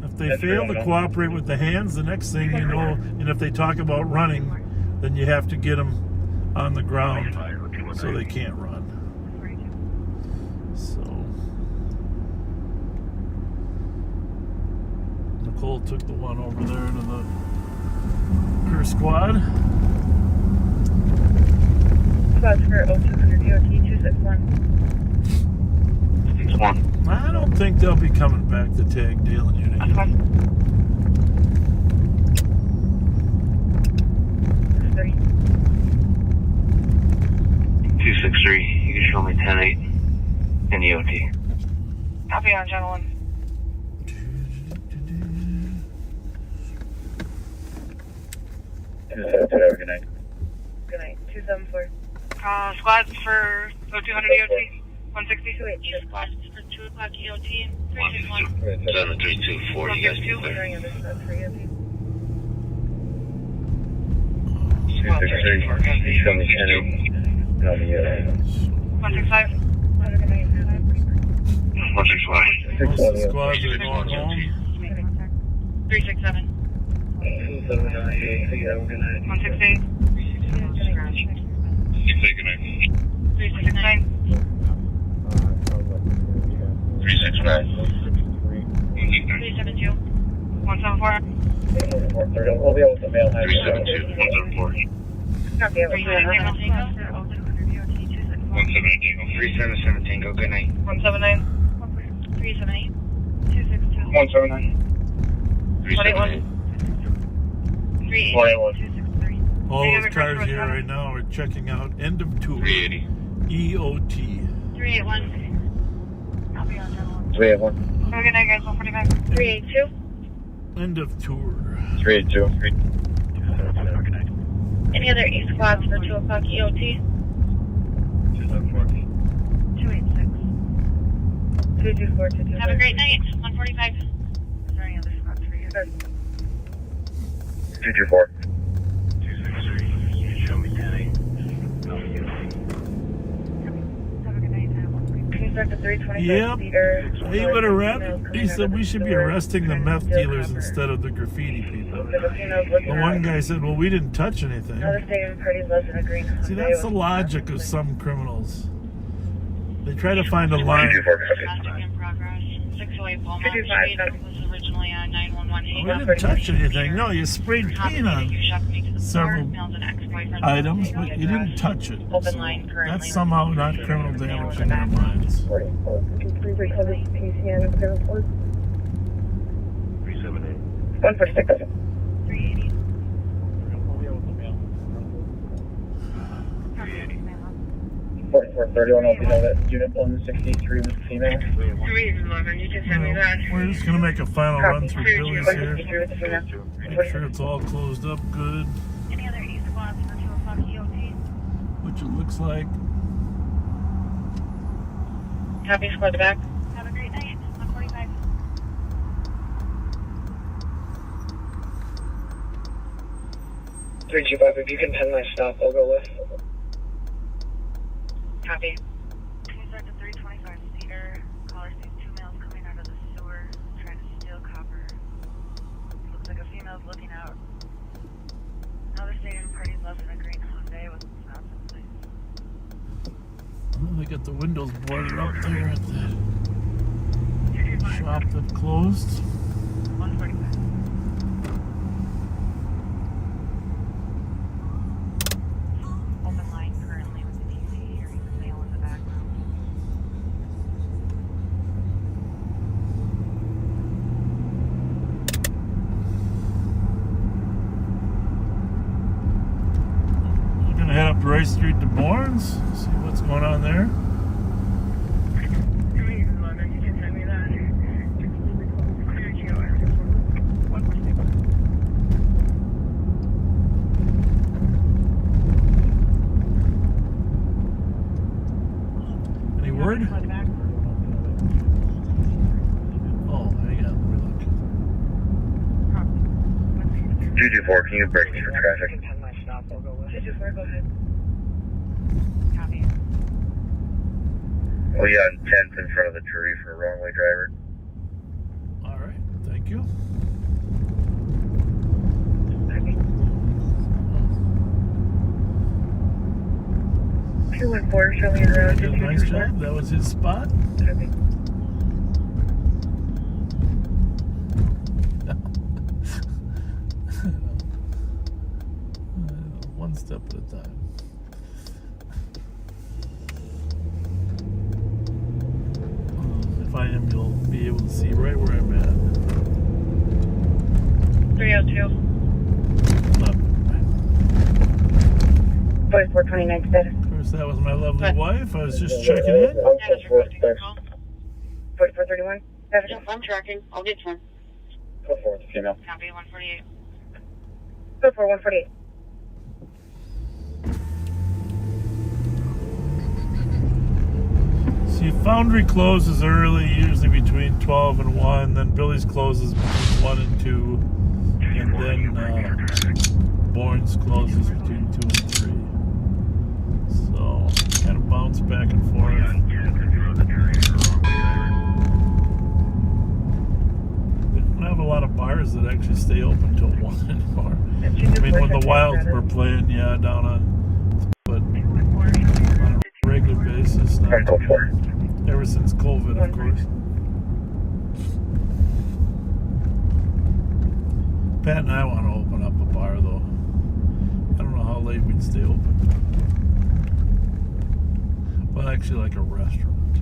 If they fail to cooperate with the hands, the next thing you know, and if they talk about running, then you have to get them on the ground so they can't run. So Nicole took the one over there to her squad.
Squad's for 0200 DOT 261.
61.
I don't think they'll be coming back to tag Dale and Unity.
be on channel 1.
Good night.
Good night. 274.
Squads for 0200 EOT. 160.
282.
Squads for 2 o'clock EOT. 361.
7324, you guys be clear.
Any other spots for you?
263, show me 10. And I'll be
165.
165.
Most of the squads are going home.
367. 168. 369.
369.
372. 174.
We'll be able to mail 372. 174.
Copy.
377 Tango, good night.
179.
378.
262.
179.
181.
181.
All those cars here right now are checking out end of tour.
380.
EOT.
381.
I'll be on channel 1.
381.
Have a good night, guys. 145.
382.
End of tour.
382.
Any other E squads for 2 o'clock EOT?
286. 224. 225.
Have a great night. 145.
Is there any other spots for you?
224.
263. Show me 10. Have a good night. Can you start the 325
Yep.
seater?
He would arrest. He said we should be arresting the meth dealers instead of the graffiti people. The one guy said, "Well, we didn't touch anything."
Another stadium party lives in a green.
See, that's the logic of some criminals. They try to find a line.
Traffic in progress. 608 Beaumont Street was originally on 911.
We didn't touch anything. No, you sprayed paint on several items, but you didn't touch it. So that's somehow not criminal damage in their minds.
146.
380.
4431, I'll be know that unit 163 was female.
311. You can send me that.
We're just gonna make a final run through Billy's here. Make sure it's all closed up good,
Any other E squads for 2 o'clock EOT?
which it looks like.
Copy, squad back.
Have a great night. 145.
325, if you can pen my stop, I'll go with.
Copy.
Can you start the 325 seater? Caller sees 2 males coming out of the sewer trying to steal copper. Looks like a female's looking out. Another stadium party lives in a green Hyundai with stops in place.
Well, they got the windows boarded up there at the shop that closed.
145.
Open line currently with the TC hearing the male in the background.
We're gonna head up Rice Street to Barnes, see what's going on there.
311. You can send me that.
Any word? Oh, hang on, let me look.
224, can you break me for traffic?
224, go ahead.
Copy.
Oh yeah, on 10th in front of the jury for a wrong-way driver.
All right, thank you.
214, show me the road.
Did a nice job. That was his spot.
Copy.
One step at a time. If I am, you'll be able to see right where I'm at.
302. 4429 status.
Of course, that was my lovely wife. I was just checking in.
4429 4431.
I'm tracking. I'll get one.
Go for it, female.
Copy 148.
Go for 148.
See, Foundry closes early, usually between 12 and 1, then Billy's closes between 1 and 2, and then Bourne's closes between 2 and 3. So, kind of bounce back and forth. We don't have a lot of bars that actually stay open till 1 anymore. I mean, when the Wilds were playing, yeah, down on, but on a regular basis, not ever since COVID, of course. Pat and I want to open up a bar, though. I don't know how late we'd stay open. Well, actually, like a restaurant.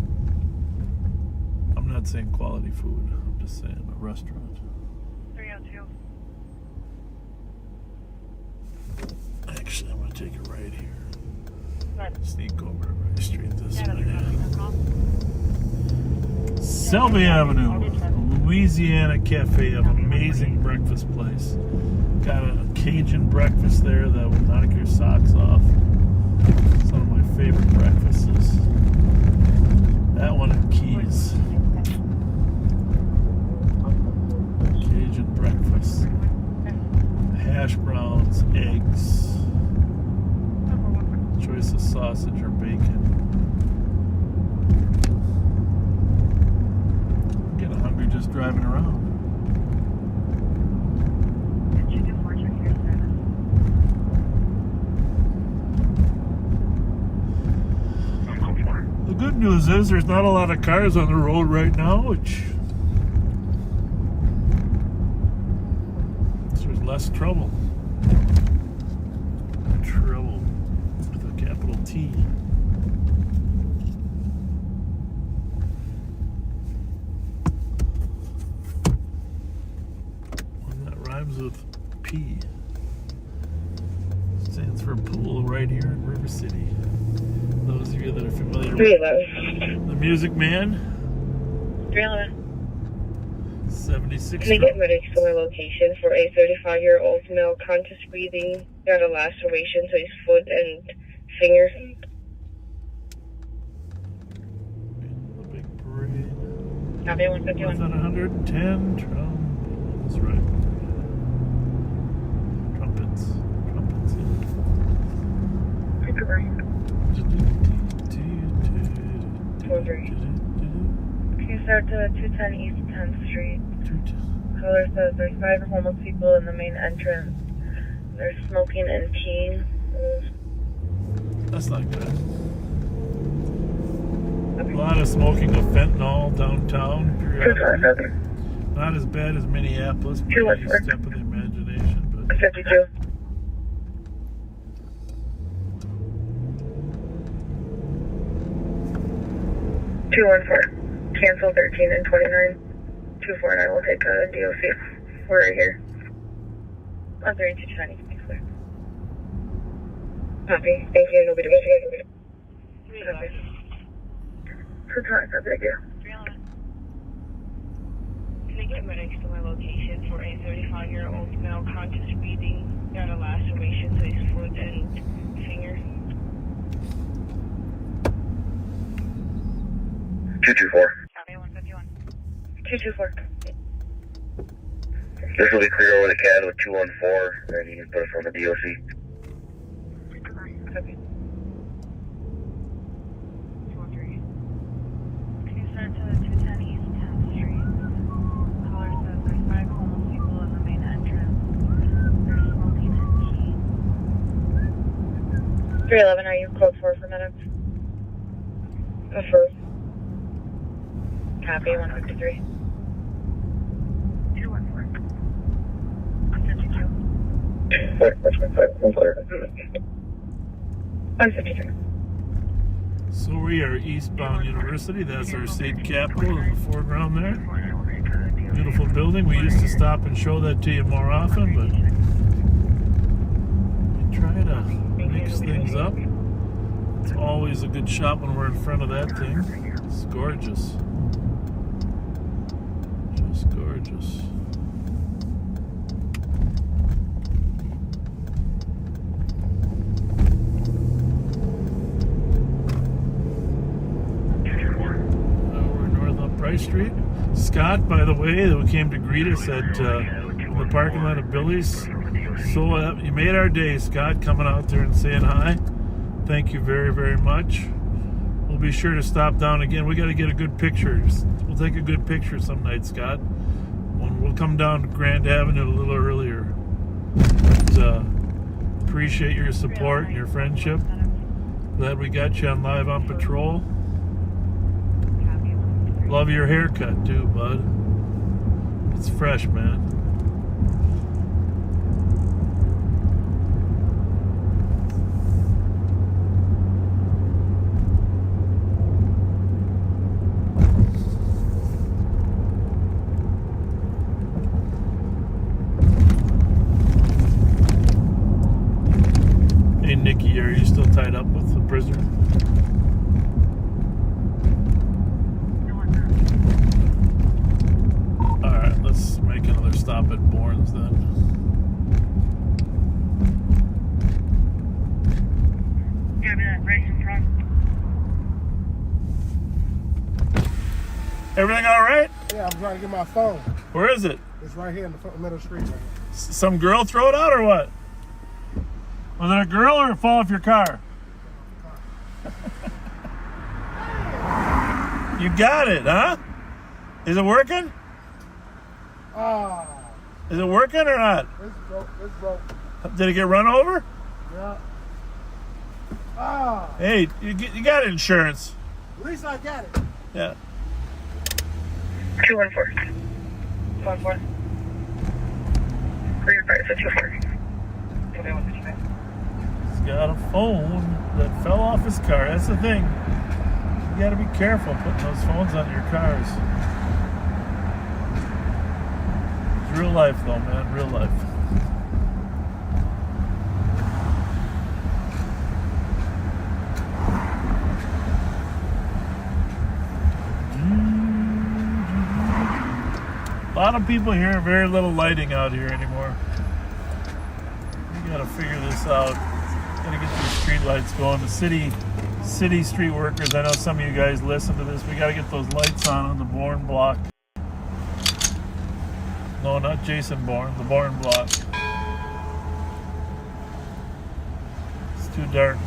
I'm not saying quality food. I'm just saying a restaurant.
302.
Actually, I'm going to take it right here. Sneak over right straight this way. Selby Avenue, Louisiana Cafe, an amazing breakfast place. Got a Cajun breakfast there that will knock your socks off. It's one of my favorite breakfasts. That one in Keys. Cajun breakfast. Hash browns, eggs, choice of sausage or bacon. I'm getting hungry just driving around. The good news is there's not a lot of cars on the road right now, which there's less trouble. Trouble with a capital T. One that rhymes with P. Stands for pool right here in River City. Those of you that are familiar with the Music Man.
311.
76.
Can I get medics to my location for a 35-year-old male conscious breathing? Got a laceration to his foot and finger.
The big parade.
Copy 151.
110 drums. Right. Trumpets. Trumpets.
Can you start to 210 East 10th Street? Caller says there's 5 homeless people in the main entrance. They're smoking and peeing.
That's not good. A lot of smoking of fentanyl downtown. Not as bad as Minneapolis, but a step of the imagination. But
52. Cancel 13 and 29. 249 will take a DOC. We're right here. On 3220. Copy. Thank you. Nobody was here. Copy. Thank you. Can I get medics to my location for a 35-year-old male conscious breathing? Got a laceration to his foot and finger.
224.
Copy 151.
224.
This will be clear over the CAD with 214, and you can put us on the DOC.
Copy.
213. Can you start to 210 East 10th Street? Caller says there's 5 homeless people in the main entrance. They're smoking and peeing.
311, are you code 4 for medics? First. Copy 153.
214. 152.
153.
so we are eastbound University. That's our state capitol in the foreground there. Beautiful building. We used to stop and show that to you more often, but we try to mix things up. It's always a good shot when we're in front of that thing. It's gorgeous. Gorgeous. We're north on Price Street. Scott, by the way, who came to greet us at the parking lot of Billy's. So you made our day, Scott, coming out there and saying hi. Thank you very, very much. We'll be sure to stop down again. We got to get a good picture. We'll take a good picture some night, Scott. We'll come down to Grand Avenue a little earlier. But, appreciate your support and your friendship. Glad we got you on Live on Patrol. Love your haircut too, bud. It's fresh, man. Hey, Nikki, are you still tied up with the prisoner? Alright, let's make another stop at Bourne's then. Everything alright?
Yeah, I'm trying to get my phone.
Where is it?
It's right here in the middle of the street. Right here.
Some girl throw it out or what? Was it a girl or a fall off your car? You got it, huh? Is it working? Is it working or not?
It's broke. It's broke.
Did it get run over?
Yeah.
Hey, you got insurance.
At least I got it.
Yeah.
214. 14. Clear price at 214.
He's got a phone that fell off his car. That's the thing. You got to be careful putting those phones on your cars. It's real life, though, man. Real life. A lot of people here, very little lighting out here anymore. We gotta figure this out. Gotta get these street lights going. The city street workers, I know some of you guys listen to this. We gotta get those lights on the Bourne block. No, not Jason Bourne, the Bourne block. It's too dark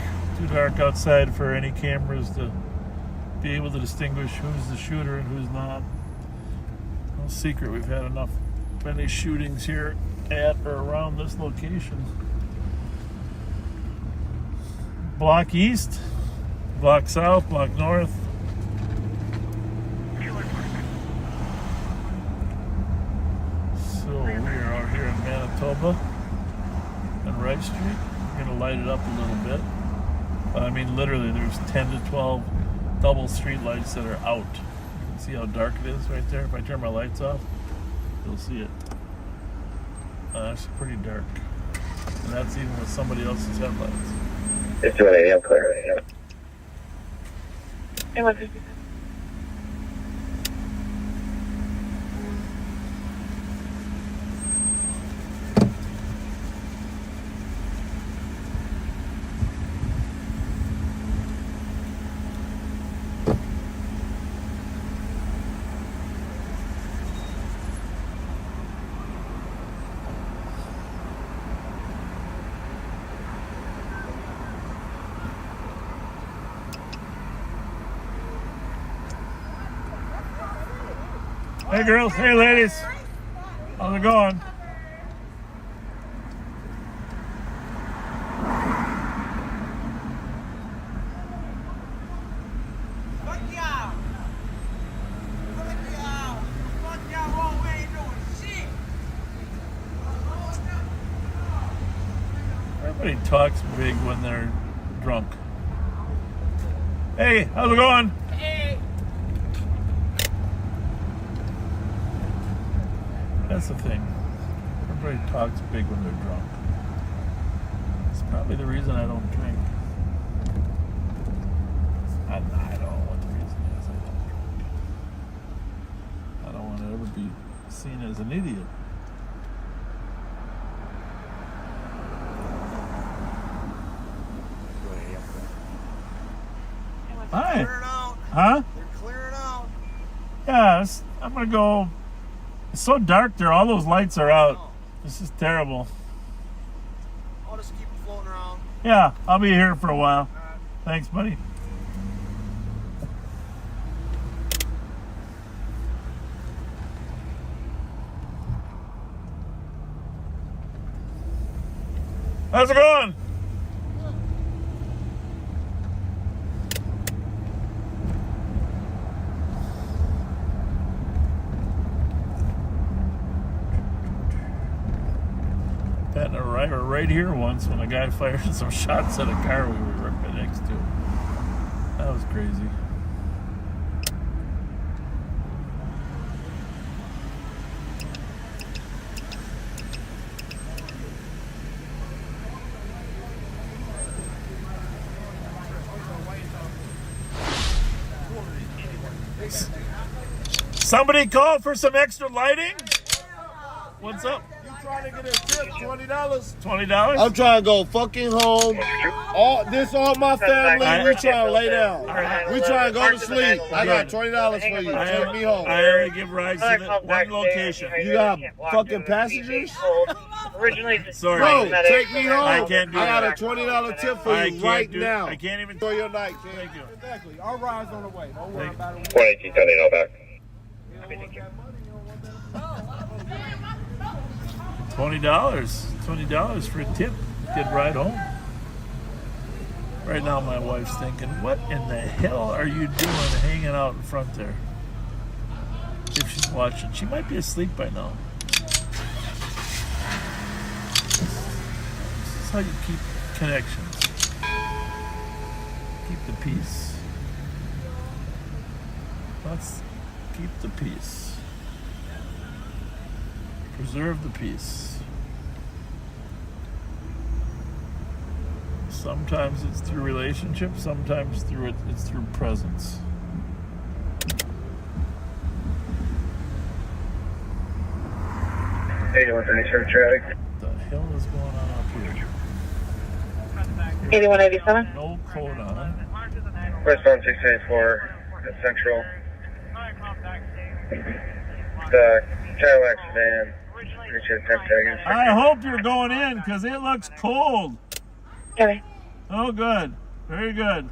outside for any cameras to be able to distinguish who's the shooter and who's not. No secret, we've had many shootings here at or around this location. Block east, block south, block north. So we are out here in Manitoba and Wright Street. We're gonna light it up a little bit. I mean, literally, there's 10 to 12 double street lights that are out. See how dark it is right there? If I turn my lights off, you'll see it. It's pretty dark. And that's even with somebody else's headlights.
It's 2 a.m. clear right now.
Hey girls, hey ladies. How's it going? Everybody talks big when they're drunk. Hey, how's it going?
Hey.
That's the thing. Everybody talks big when they're drunk. It's probably the reason I don't drink. I don't know what the reason is. I don't want to ever be seen as an idiot. Hi. Huh?
They're clearing out.
Yeah, I'm gonna go. It's so dark there. All those lights are out. This is terrible.
I'll just keep them floating around.
Yeah, I'll be here for a while. Thanks, buddy. How's it going? Pat and I were right here once when a guy fired some shots at a car we were right next to. That was crazy. Somebody call for some extra lighting? What's up?
You trying to get a tip? $20.
$20?
I'm trying to go fucking home. All my family. We trying to lay down. We trying to go to sleep. I got $20 for you. Take me home.
I already give rides to the one location.
You got fucking passengers?
Sorry.
Bro, take me home.
I can't do
I got
that.
a $20 tip for you right now.
I can't even.
Enjoy your night, kid.
Thank you.
Exactly. Our ride's on the way. Don't worry about it.
118, turning out back.
$20 for a tip. Good ride home. Right now, my wife's thinking, "What in the hell are you doing hanging out in front there?" If she's watching, she might be asleep by now. This is how you keep connections. Keep the peace. Let's keep the peace. Preserve the peace. Sometimes it's through relationship, sometimes it's through presence.
Hey, you want any sort of traffic?
What the hell is going on up here?
8187.
No code on it.
Westbound 684 at Central. The Cadillac sedan. Appreciate 10 seconds.
I hope you're going in because it looks cold.
Okay.
Oh, good. Very good.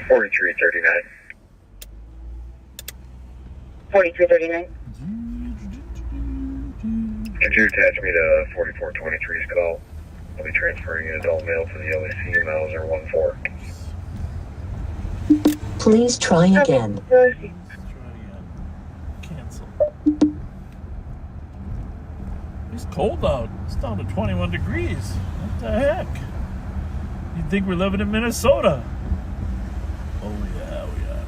$43.39.
4339.
Could you attach me to 4423's call? I'll be transferring an adult male to the LAC. Miles are 14.
Please try again.
Cancel. It's cold out. It's down to 21 degrees. What the heck? You'd think we're living in Minnesota. Oh, yeah, we are.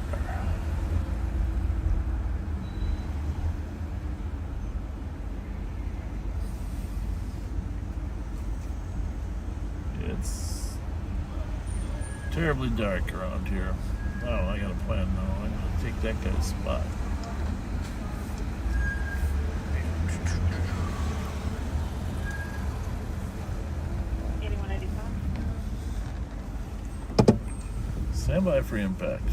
It's terribly dark around here. Oh, I got a plan now. I'm going to take that guy's spot. Stand by for impact.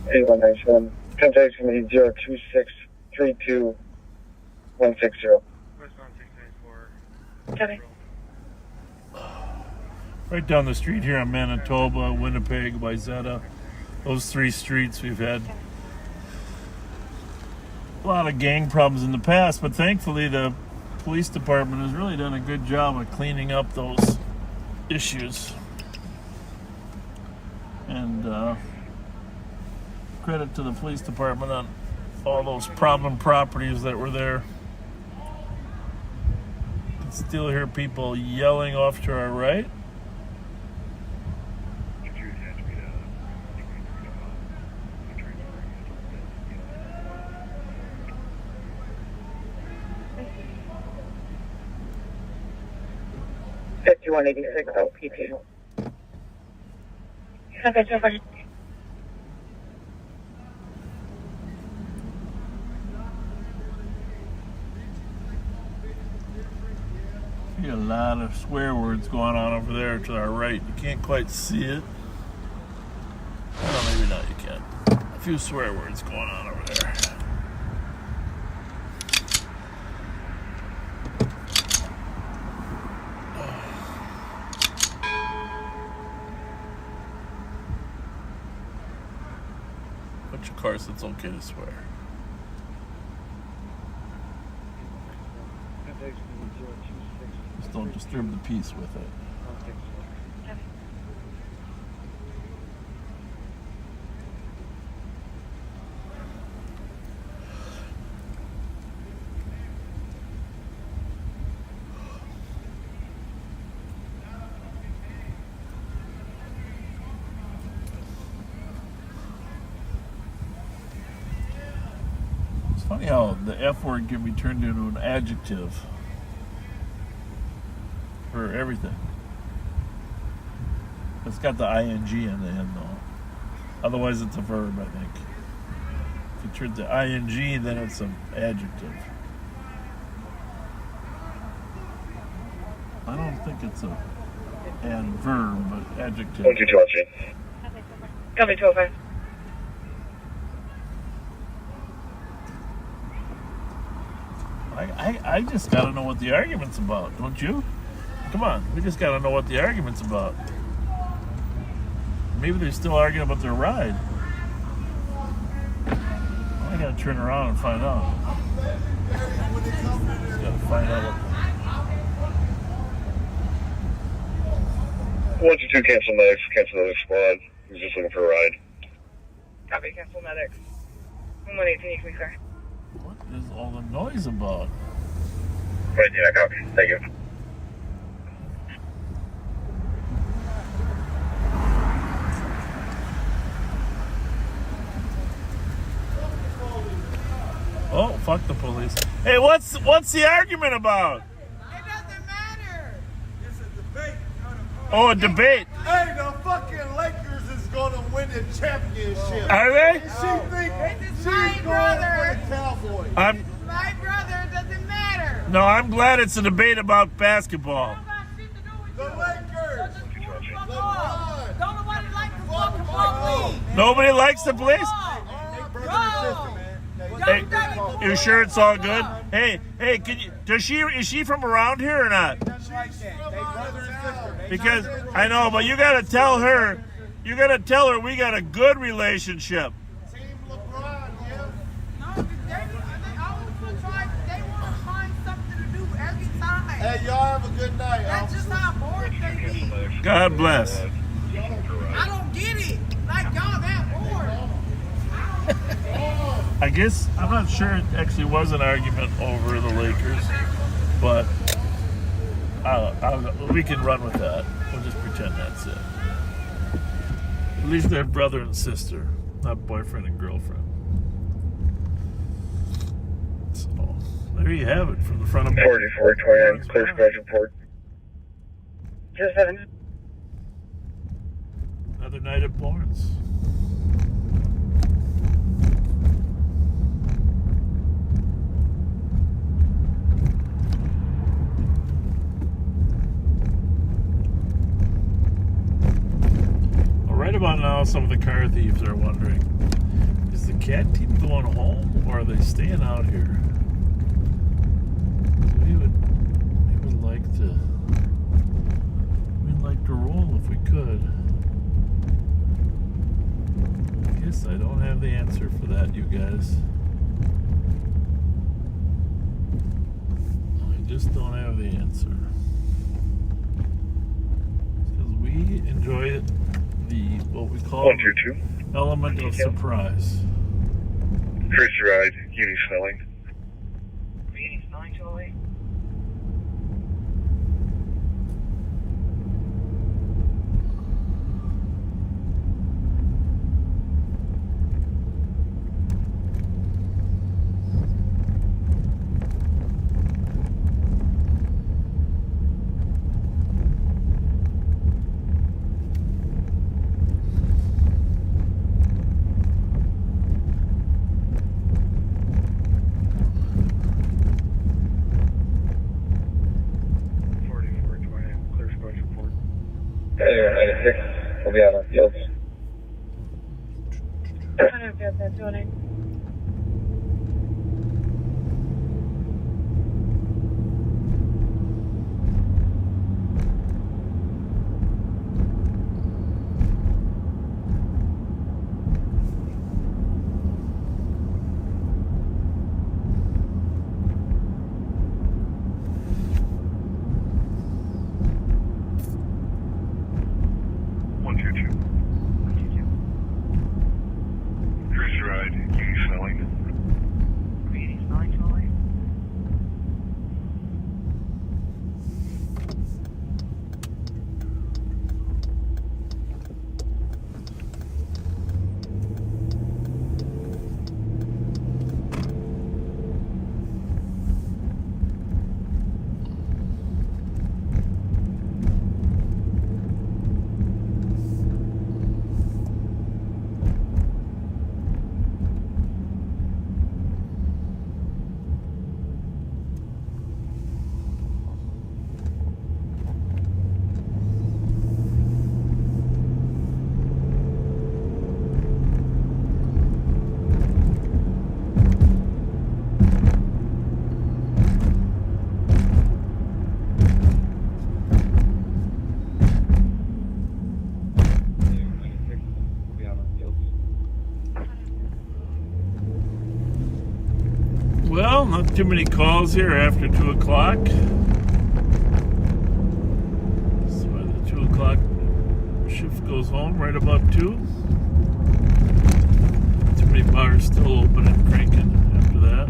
8197. Contact from 02632
Okay.
Right down the street here in Manitoba, Winnipeg, Wayzata. Those three streets we've had a lot of gang problems in the past, but thankfully the police department has really done a good job of cleaning up those issues. And credit to the police department on all those problem properties that were there. You can still hear people yelling off to our right.
5186 LPT. Okay, so far.
See a lot of swear words going on over there to our right. You can't quite see it. Well, maybe not, you can. A few swear words going on over there. But of course, it's okay to swear. Just don't disturb the peace with it. It's funny how the F word can be turned into an adjective for everything. It's got the ing in the end though. Otherwise it's a verb, I think. If you turn the ing, then it's an adjective. I don't think it's a adverb, but adjective.
Copy 205.
I just gotta know what the argument's about, don't you? Come on, we just gotta know what the argument's about. Maybe they're still arguing about their ride. I gotta turn around and find out. Just gotta find out what.
122, cancel medics, cancel medic squad. He's just looking for a ride.
Copy, cancel medics. 118, you can be clear.
What is all the noise about?
Right, yeah, copy. Thank you.
Oh, fuck the police. Hey, what's the argument about?
It doesn't matter. It's a debate.
Oh, a debate.
Hey, the fucking Lakers is gonna win the championship.
Are they?
This is my brother.
Cowboys.
This is my brother. It doesn't matter.
No, I'm glad it's a debate about basketball.
The Lakers.
Don't nobody like the fucking police.
Nobody likes the police?
Go.
Hey, you sure it's all good? Hey, can you? Is she from around here or not? Because I know, but you gotta tell her we got a good relationship.
Team LeBron, yeah.
No, they always try. They want to find something to do every time.
Hey, y'all have a good night.
That's just how bored they be.
God bless.
I don't get it. Like y'all that bored.
I guess I'm not sure it actually was an argument over the Lakers, but we can run with that. We'll just pretend that's it. At least they're brother and sister, not boyfriend and girlfriend. So there you have it from the front of
4429, clear squad report.
07.
Another night at Barnes. Right about now, some of the car thieves are wondering, is the cat team going home or are they staying out here? So we'd like to roll if we could. I guess I don't have the answer for that, you guys. I just don't have the answer. Because we enjoy it. What we call
122
element of surprise.
Crazy ride, uni smelling.
Uni smelling 208.
We'll be out on fields.
Well, not too many calls here after 2 o'clock. So by the 2 o'clock shift goes home right about 2. Too many bars still open and cranking after that.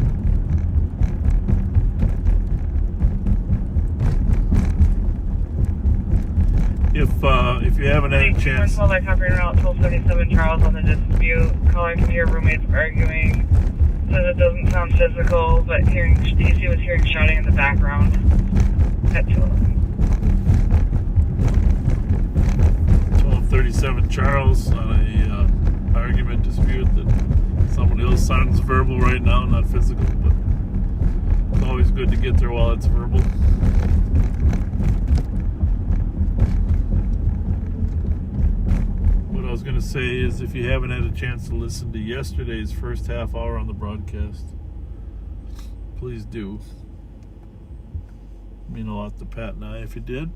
If you haven't had a chance.
Well, by copying route 1277 Charles on the dispute. Caller can hear roommates arguing. Says it doesn't sound physical, but DC was hearing shouting in the background at 2:11.
1237 Charles on a argument dispute that someone else sounds verbal right now, not physical, but it's always good to get there while it's verbal. What I was going to say is, if you haven't had a chance to listen to yesterday's first half hour on the broadcast, please do. It mean a lot to Pat and I if you did.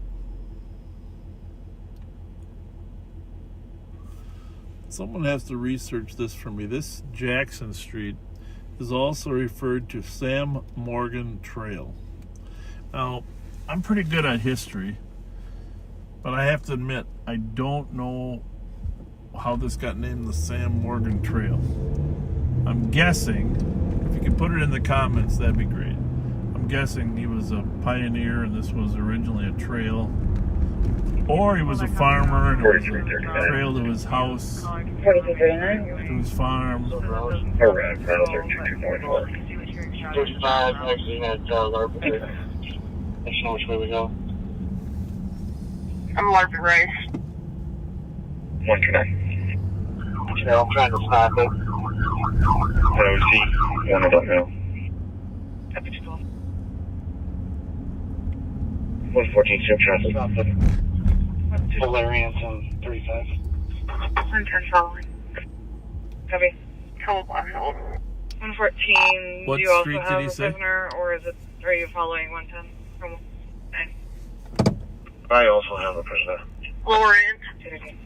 Someone has to research this for me. This Jackson Street is also referred to Sam Morgan Trail. Now, I'm pretty good at history, but I have to admit, I don't know how this got named the Sam Morgan Trail. I'm guessing, if you could put it in the comments, that'd be great. I'm guessing he was a pioneer and this was originally a trail. Or he was a farmer and it was a trail to his house, to his farm.
Alright, browser 22.4.
35, actually had Larpenter. Let's know which way we go.
I'm Larpy Rice.
129.
Yeah, I'm trying to stop it.
OC, one I don't know. 114, same traffic.
Valerians on 35.
110 following. Copy. Hold on, hold. 114,
What
do you also
street
have
did he
a
say?
prisoner, or are you following 110 from 9?
I also have a prisoner.
Lower end.
Okay.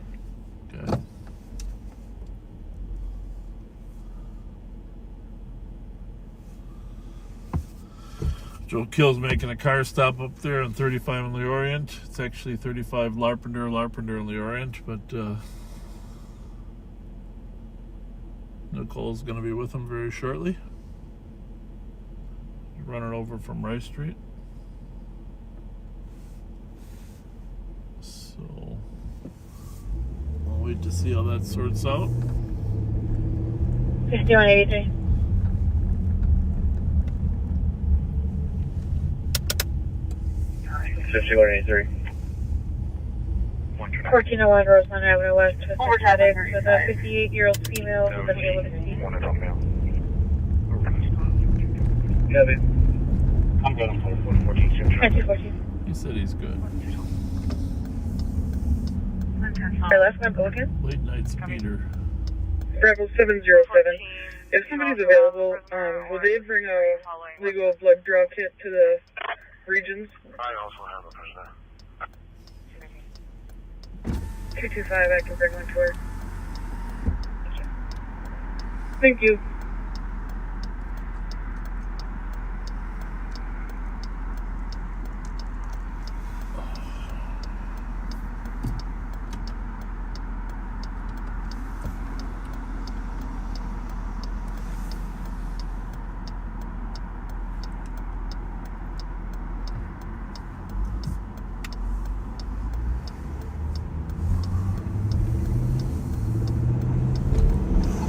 Joe Kill's making a car stop up there on 35 in the Orient. It's actually 35 Larpenter in the Orient, but Nicole's going to be with him very shortly. Running over from Rice Street. So I'll wait to see how that sorts out.
5183.
$51.83.
1401 Roseland Avenue West with a 58-year-old female who's unable to see.
Yeah, I'm good. I'm 114.
He said he's good.
Our last one, go again.
Late night speeder.
Bravo 707. If somebody's available, will they bring a legal blood draw kit to the regions?
I also have a prisoner.
225, I can bring one to her. Thank you.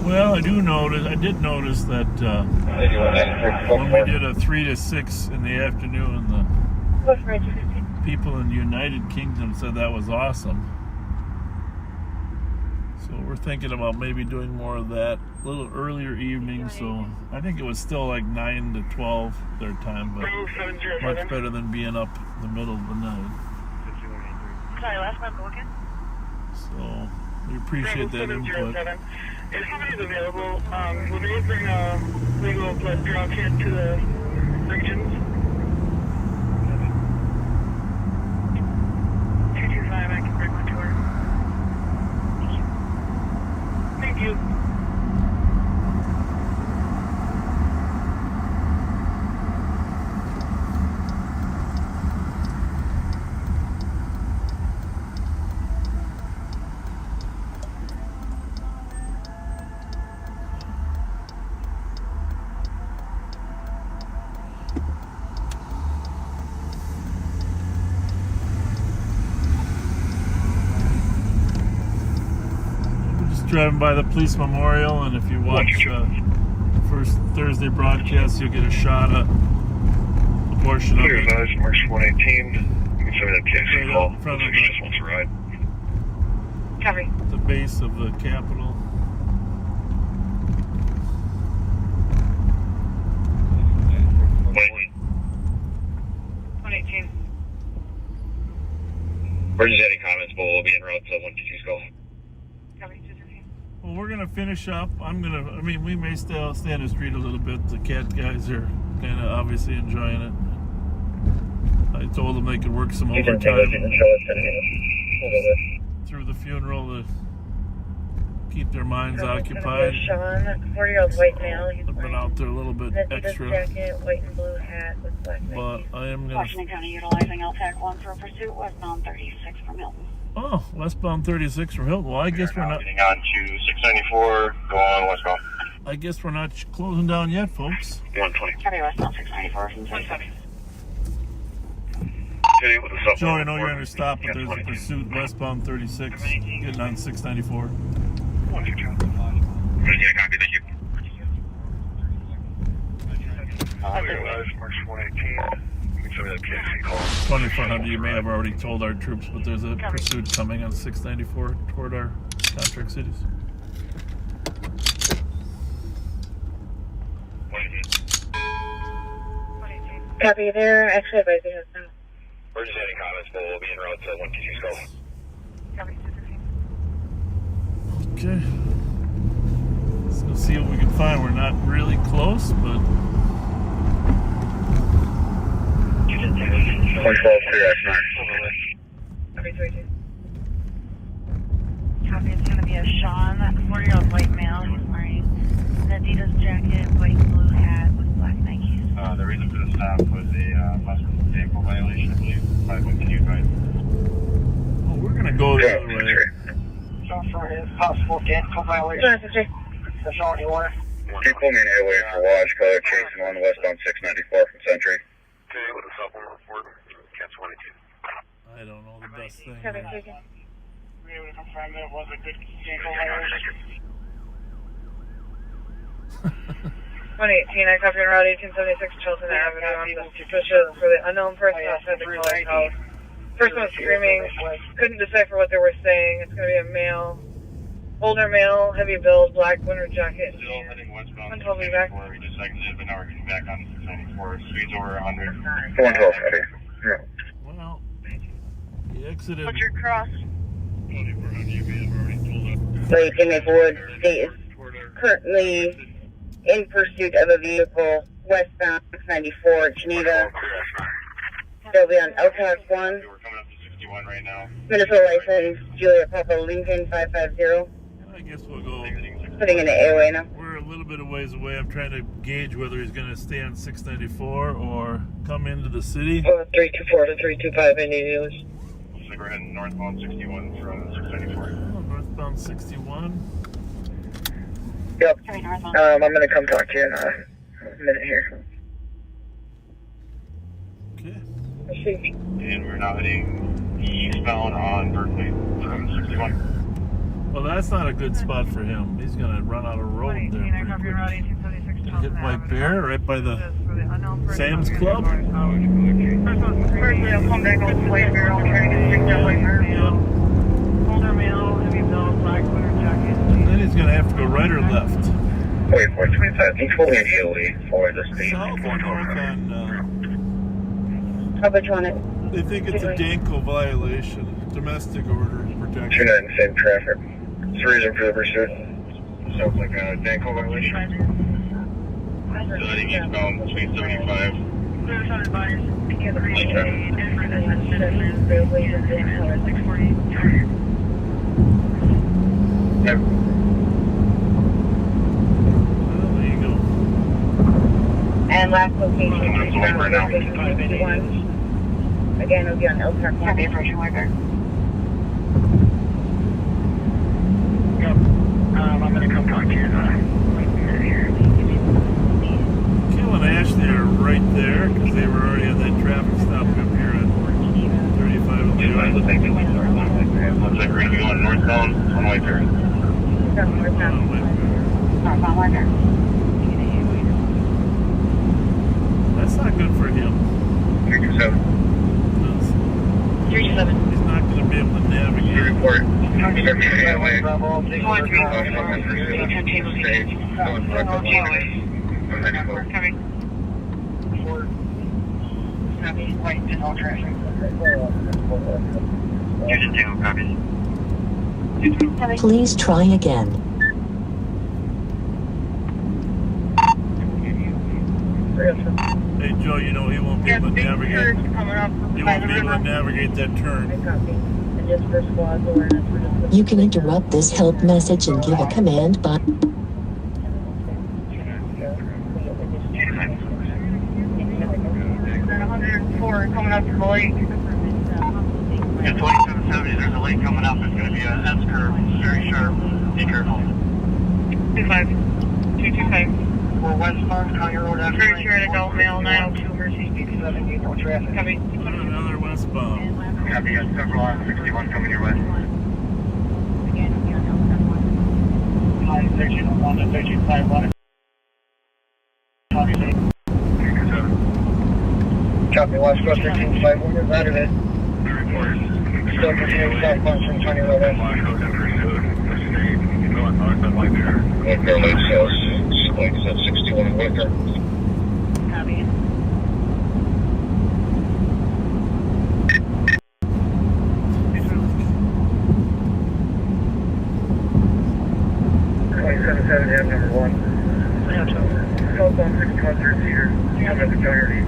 Well, I did notice that when we did a 3 to 6 in the afternoon, the people in the United Kingdom said that was awesome. So we're thinking about maybe doing more of that a little earlier evening. So I think it was still like 9 to 12 their time, but much better than being up in the middle of the night.
Sorry, last one, go again.
So we appreciate that input.
If somebody's available, will they bring a legal blood draw kit to the regions? 225, I can bring one to her. Thank you.
Driving by the police memorial, and if you watch first Thursday broadcast, you'll get a shot at a portion of it.
March 118. You can send me that KC call.
In front of
She just wants a ride.
Copy.
The base of the Capitol.
Wait.
118.
Emergency any comments, but we'll be en route to 122 call.
Copy.
Well, we're gonna finish up. I mean, we may still stay on the street a little bit. The cat guys are kind of obviously enjoying it. I told them they could work some overtime through the funeral to keep their minds occupied.
Sean, 40-year-old white male. He's
I've been out there a little bit extra.
Jacket, white and blue hat with black.
But I am gonna.
Washington County utilizing LTAC 1 for pursuit westbound 36 from Milton.
Oh, westbound 36 from Hilton. Well, I guess we're not.
Getting on to 694, go on westbound.
I guess we're not closing down yet, folks.
120.
Heavy westbound 694 from 27.
Joe, I know you're going to stop, but there's a pursuit westbound 36, getting on 694.
Copy, thank you. March 118.
2400, you may have already told our troops, but there's a pursuit coming on 694 toward our contract cities.
Copy, they're actually advising us now.
Emergency any comments, but we'll be en route to 122 call.
Copy.
Okay. Let's see what we can find. We're not really close, but
112, clear X9.
Copy, 32.
Copy, it's going to be a Sean, 40-year-old white male. He's wearing an Adidas jacket, white and blue hat with black Nikes.
The reason for the stop was a bus vehicle violation, I believe, by continued ride.
well, we're going to go the other way.
So for his possible vehicle violation. That's all you want.
Keep pulling in airway for watch, color chasing on westbound 694 from Century. Okay, with a supplement report, cancel 22.
I don't know the best thing.
Copy,
there.
taken.
We able to confirm that it was a good vehicle violation.
118, I copy on Route 1876 Chilton Avenue. I'm suspicious for the unknown person outside the caller's house. Person was screaming, couldn't decipher what they were saying. It's going to be a male, older male, heavy build, black winter jacket.
Still heading westbound.
Until we back.
We just exited, but now we're getting back on 694. Speed's over 100.
112, well, he exited.
What's your cross?
Lake Forward State is currently in pursuit of a vehicle westbound 694 Geneva. They'll be on LTAC 1. Minnesota license, Julia Papa Lincoln 550.
I guess we'll go.
Putting in the AOA now.
We're a little bit of ways away. I'm trying to gauge whether he's going to stay on 694 or come into the city.
324 to 325 Indianapolis.
Looks like we're heading northbound 61 from 694.
Oh, northbound 61.
Yep. I'm going to come talk to you in a minute here.
Okay.
And we're now heading eastbound on Berkeley from 61.
Well, that's not a good spot for him. He's going to run out of road there pretty quick. Hit by Bear right by the Sam's Club.
Firstly, I'll come back with White Bear. I'll try to get sticked up White Bear. Older male, heavy build, black sweater jacket.
And then he's going to have to go right or left.
Wait, 425, he's fully in EOE for the state.
South or north on...
How much on it?
They think it's a Danko violation. Domestic order protection.
29 same traffic. It's the reason for the pursuit. Sounds like a Danko violation.
Heading eastbound 375.
Yep.
Well, there you go.
And last location, again, it'll be on LTAC 1. Approaching White Bear.
I'm going to come talk to you here.
Kill and Ashley are right there because they were already on that traffic stop up here at 35 and
Looks like we're going to be going northbound on White Bear.
Northbound White Bear.
That's not good for him.
327.
327.
He's not going to be able to navigate.
Report.
Please try again.
Hey Joe, you know he won't be able to navigate. He won't be able to navigate that turn.
You can interrupt this help message and give a command by...
104 coming up from the lake.
Yeah, 2770, there's a lake coming up. It's going to be a S-curve, very sharp. Be careful.
225.
We're westbound County Road after.
Very sure adult male, 902 Mercy.
7, no traffic.
Copy.
Another westbound.
Copy, you got several on 61 coming your way. 1301 to 1351.
Copy, West Coast 1351, is that it? Still continuing southbound from County Road.
White Bear Lake South, like I said, 61 in Wicker.
Copy.
Number 1. Southbound 61 third seater. Coming up to County.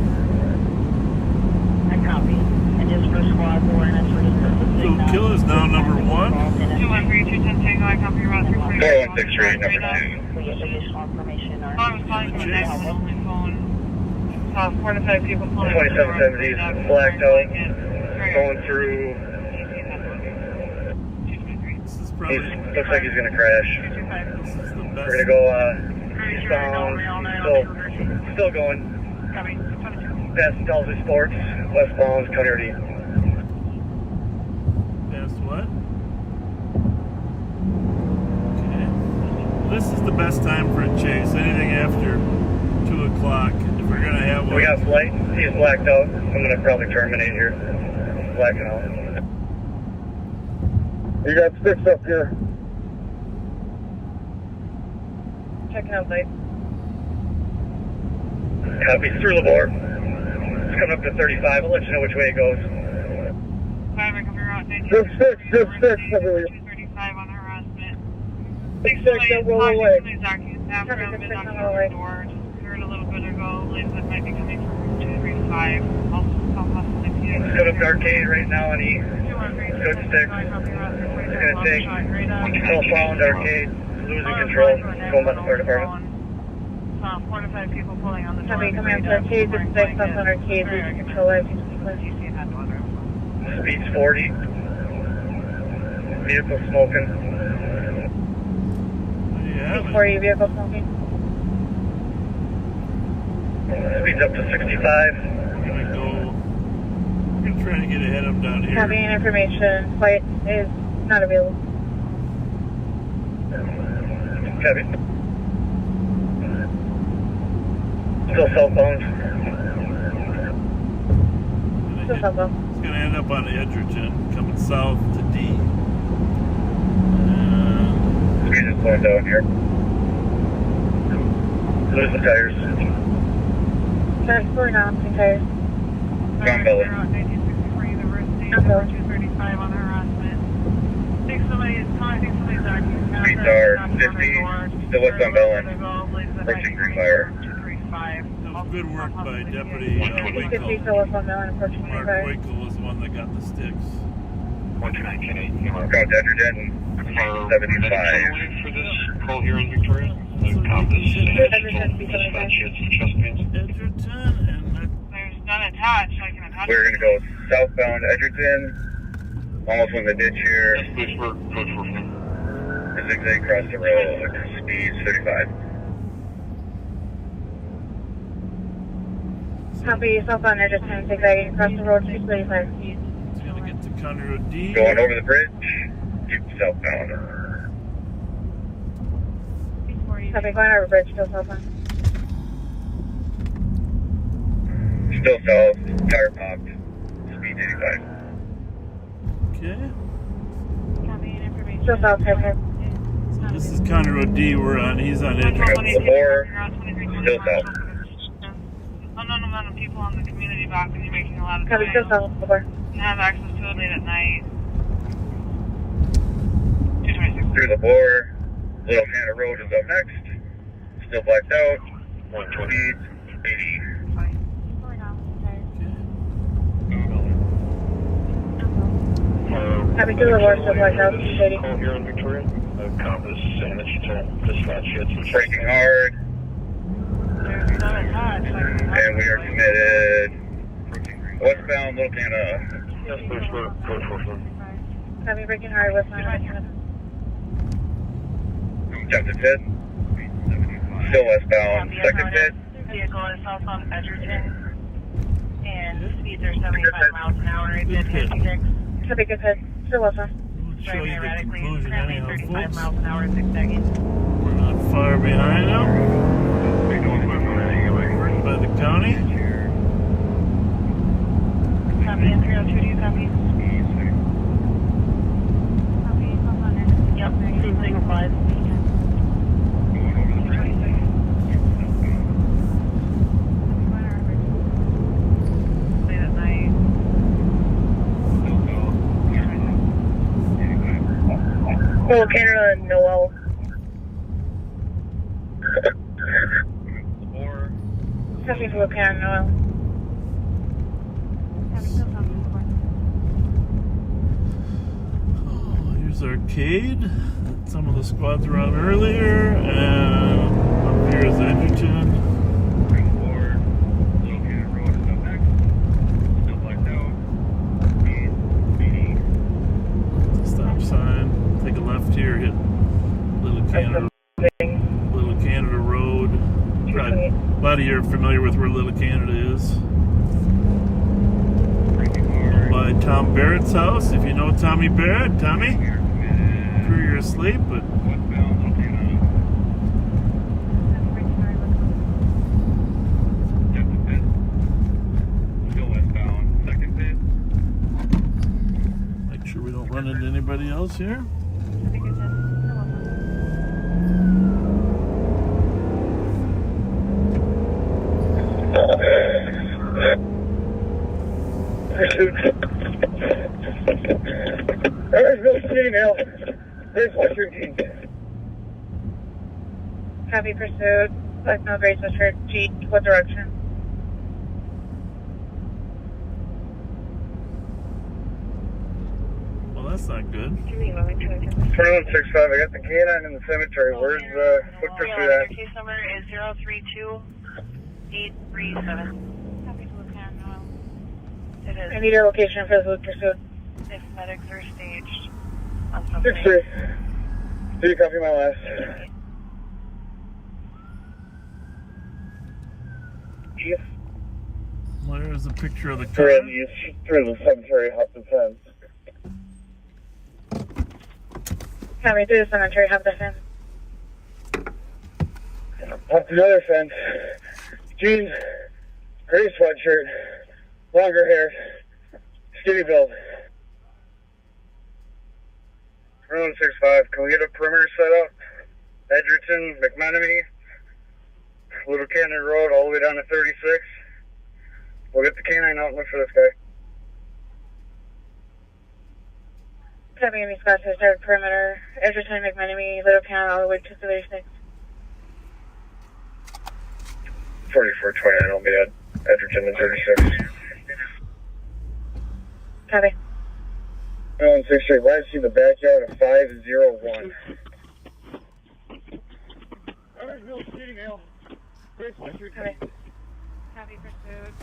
I copy. And just for squad awareness, we're just
So Kill is now number 1.
213-210 Tango, I copy your route
4163, number 2.
We get additional information.
I was calling from the next phone. 4 to 5 people pulling
2770 is blacked out. Going through. Looks like he's going to crash. We're going to go eastbound. Still going. Past Dalsey Sports. Westbound County.
Past what? Okay. This is the best time for a chase. Anything after 2 o'clock. If we're going to have one.
We got flight. He's blacked out. I'm going to probably terminate here. Blacking out. You got sticks up here.
Checking out light.
Copy. Through the board. It's coming up to 35. I'll let you know which way it goes.
5, I copy your route
Just fix, I believe.
235 on harassment.
Fix, roll away.
Somebody's acting staff around been knocking on the door. Just heard a little bit ago. Believes that might be coming from 235. Also, South Hudson City.
Let's go to the arcade right now and eat. Good sticks. It's gonna take southbound arcade. Losing control. Going by the fire department.
4 to 5 people pulling on the door.
Somebody coming up to arcade, this is southbound arcade, losing control.
Speed's 40. Vehicle smoking.
Speed's 40, vehicle smoking.
Speed's up to 65.
I'm trying to get ahead of them down here.
Having information, flight is not available.
Copy. Still southbound.
Still southbound.
It's going to end up on Edgerton, coming south to D.
Speed is slowing down here. Lose the tires.
Tires slowing down, tires.
John Belly.
235 on harassment. I think somebody's acting.
Speeds are 50. Still westbound Bellin. Approaching Green Fire.
Good work by Deputy
Winkle.
Mark Winkle was the one that got the sticks.
129 Count Edgerton. 75.
For this call here in Victoria.
Edgerton, and
there's none attached. I can attach.
We're gonna go southbound Edgerton. Almost in the ditch here. Zigzag across the road. Speed's 35.
Copy, southbound Edgerton, zigzagging across the road, 235.
it's going to get to Conroe D.
Going over the bridge. Keep southbound.
Copy, going over bridge, still southbound.
Still south. Tire popped. Speed 85.
Okay.
Still south, tire.
So this is Conroe D we're on. He's on Edgerton.
Still south.
Unknown amount of people on the community balcony making a lot of
Copy,
noise.
still south, over.
And have access to it late at night.
Through the bore. Little Canada Road is up next. Still blacked out. Speed 80.
Copy, through the bore, still blacked out, 80.
Call here in Victoria. Compass and dispatch hits.
Braking hard. And we are committed. Westbound Little Canada.
Copy, braking hard, westbound.
Attempted pit. Still westbound. Second pit.
Vehicle is southbound Edgerton. And speeds are 75 miles an hour. It's in 56.
Copy, good pit. Still westbound.
Show you the conclusion anyhow,
35
folks.
miles an hour, zigzagging.
We're not far behind them. By the county.
Copy, and 302, do you copy? Yep, 205. Late at night.
Little Canada and Noel. Copy, Little Canada and Noel.
Here's Arcade. Some of the squads were on earlier, and up here is Edgerton. Stop sign. Take a left here. Hit Little Canada Road. Right. A lot of you are familiar with where Little Canada is. By Tom Barrett's house. If you know Tommy Barrett, Tommy, sure you're asleep, but make sure we don't run into anybody else here.
Evansville City Mail. There's 13.
Copy, pursuit. Black Mill, Grace, Westford, G. What direction?
Well, that's not good.
2165, I got the canine in the cemetery. Where's the foot pursuit at?
Case number is 032837. Copy, Lieutenant Noel. It is.
I need your location for the food pursuit.
If medics are staged.
6-3. Do you copy my last? East.
There's a picture of the car.
Through the cemetery, hop the fence.
Copy, through the cemetery, hop the fence.
Hop another fence. Jeans, gray sweatshirt, longer hair, skinny build. 165, can we get a perimeter set up? Edgerton, McMenemy, Little Cannon Road, all the way down to 36. We'll get the canine out and look for this guy.
Copy, any spots to start perimeter. Edgerton, McMenemy, Little Cannon, all the way to 36.
4429, I'll be at Edgerton and 36.
Copy.
163, why see the backyard of 501? Evansville City Mail.
Copy. Copy, pursuit.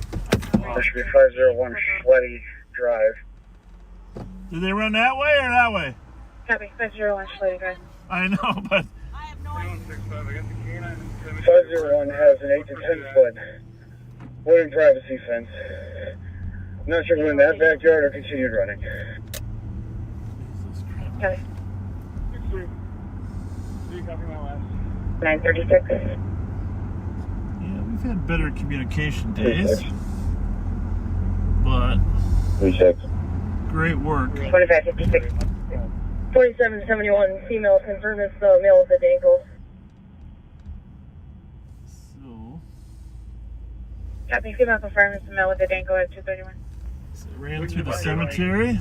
There should be 501 Schletty Drive.
Did they run that way or that way?
Copy, 501 Schletty Drive.
I know, but
501 has an 8 to 10 foot wooden privacy fence. I'm not sure if we're in that backyard or continued running.
Copy.
6-3. Do you copy my last?
936.
yeah, we've had better communication days. But
36.
great work.
2556. 4771, female confirmed it's the male with the ankle.
So,
Copy, female confirmed it's the male with the ankle at 231.
so it ran through the cemetery.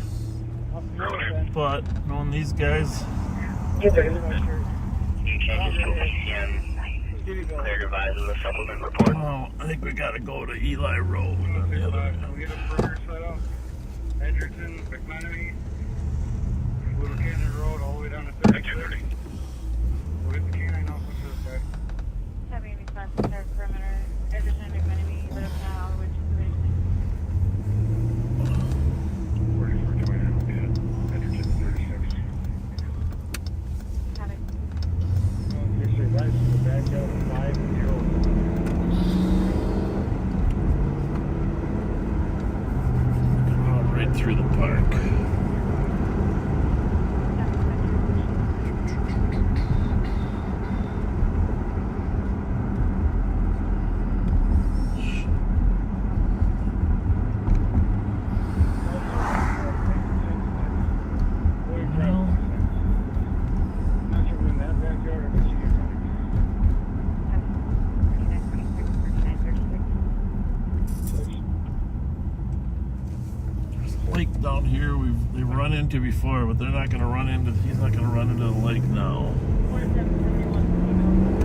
But knowing these guys,
Clear advise of the supplement report.
oh, I think we gotta go to Eli Road on the other end.
Can we get a perimeter set up? Edgerton, McMenemy, Little Cannon Road, all the way down to 36. We'll get the canine off of this guy.
Copy, any spots to start perimeter. Edgerton, McMenemy, Little Cannon, all the way to
4429, I'll be at Edgerton 36.
Copy.
163, right to the backyard of 501.
Right through the park.
Not sure we're in that backyard or continued running.
There's a lake down here they've run into before, but they're not gonna run into. He's not gonna run into the lake now.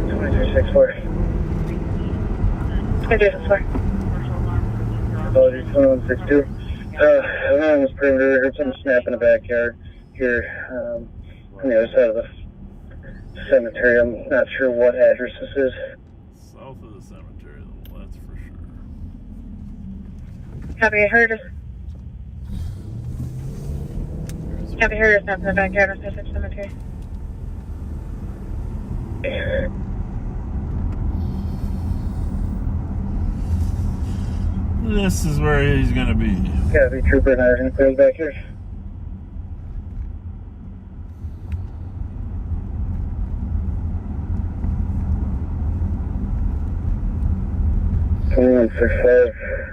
2364.
2364.
Apologies, 2162. I'm on this perimeter. I heard something snap in the backyard here on the other side of the cemetery. I'm not sure what address this is.
South of the cemetery, though, that's for sure.
Copy, I heard us. Copy, heard us up in the backyard of Sussex Cemetery.
This is where he's gonna be.
Copy, Trooper and I are going to clear back here.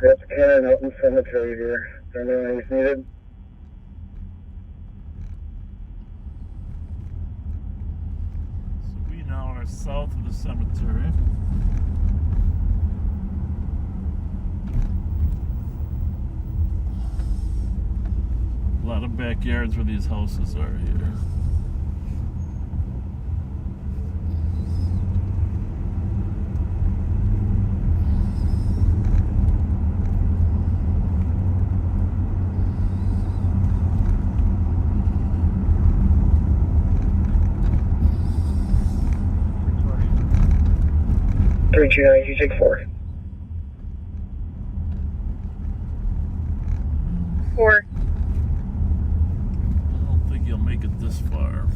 Got the cannon out in the cemetery here. Is there anything else needed?
So we now are south of the cemetery. A lot of backyards where these houses are here.
You take 4. 4.
I don't think you'll make it this far.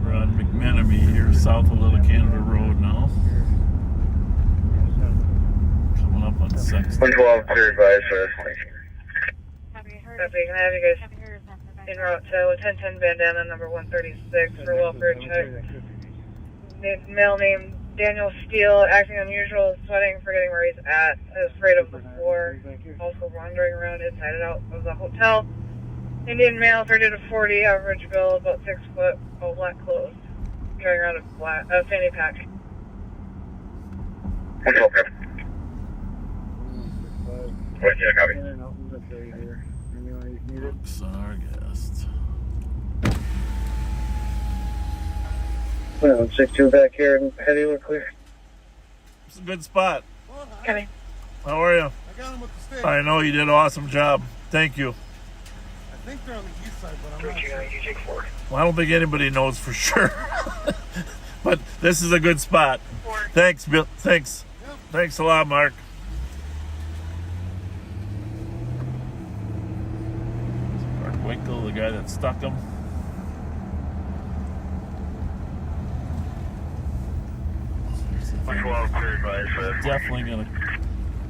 We're on McMenemy here, south of Little Canada Road now. Coming up on 6th.
112, clear advice for this one.
Copy, can I have you guys en route to 1010 Bandana, number 136 for welfare check. Male named Daniel Steele, acting unusual, sweating, forgetting where he's at, is afraid of the floor, also wandering around inside and out of the hotel. Indian male, 30 to 40, average build, about 6 foot, all black clothes, carrying around a fanny pack.
What's your copy?
Looks on our guest.
162 back here and heavy, we're clear.
It's a good spot.
Coming.
How are you?
I got him with the stick.
I know you did an awesome job. Thank you.
I think they're on the east side, but I'm not sure.
You take 4.
Well, I don't think anybody knows for sure. But this is a good spot. Thanks, Bill. Thanks.
Yep.
Thanks a lot, Mark. Mark Winkle, the guy that stuck him. Definitely gonna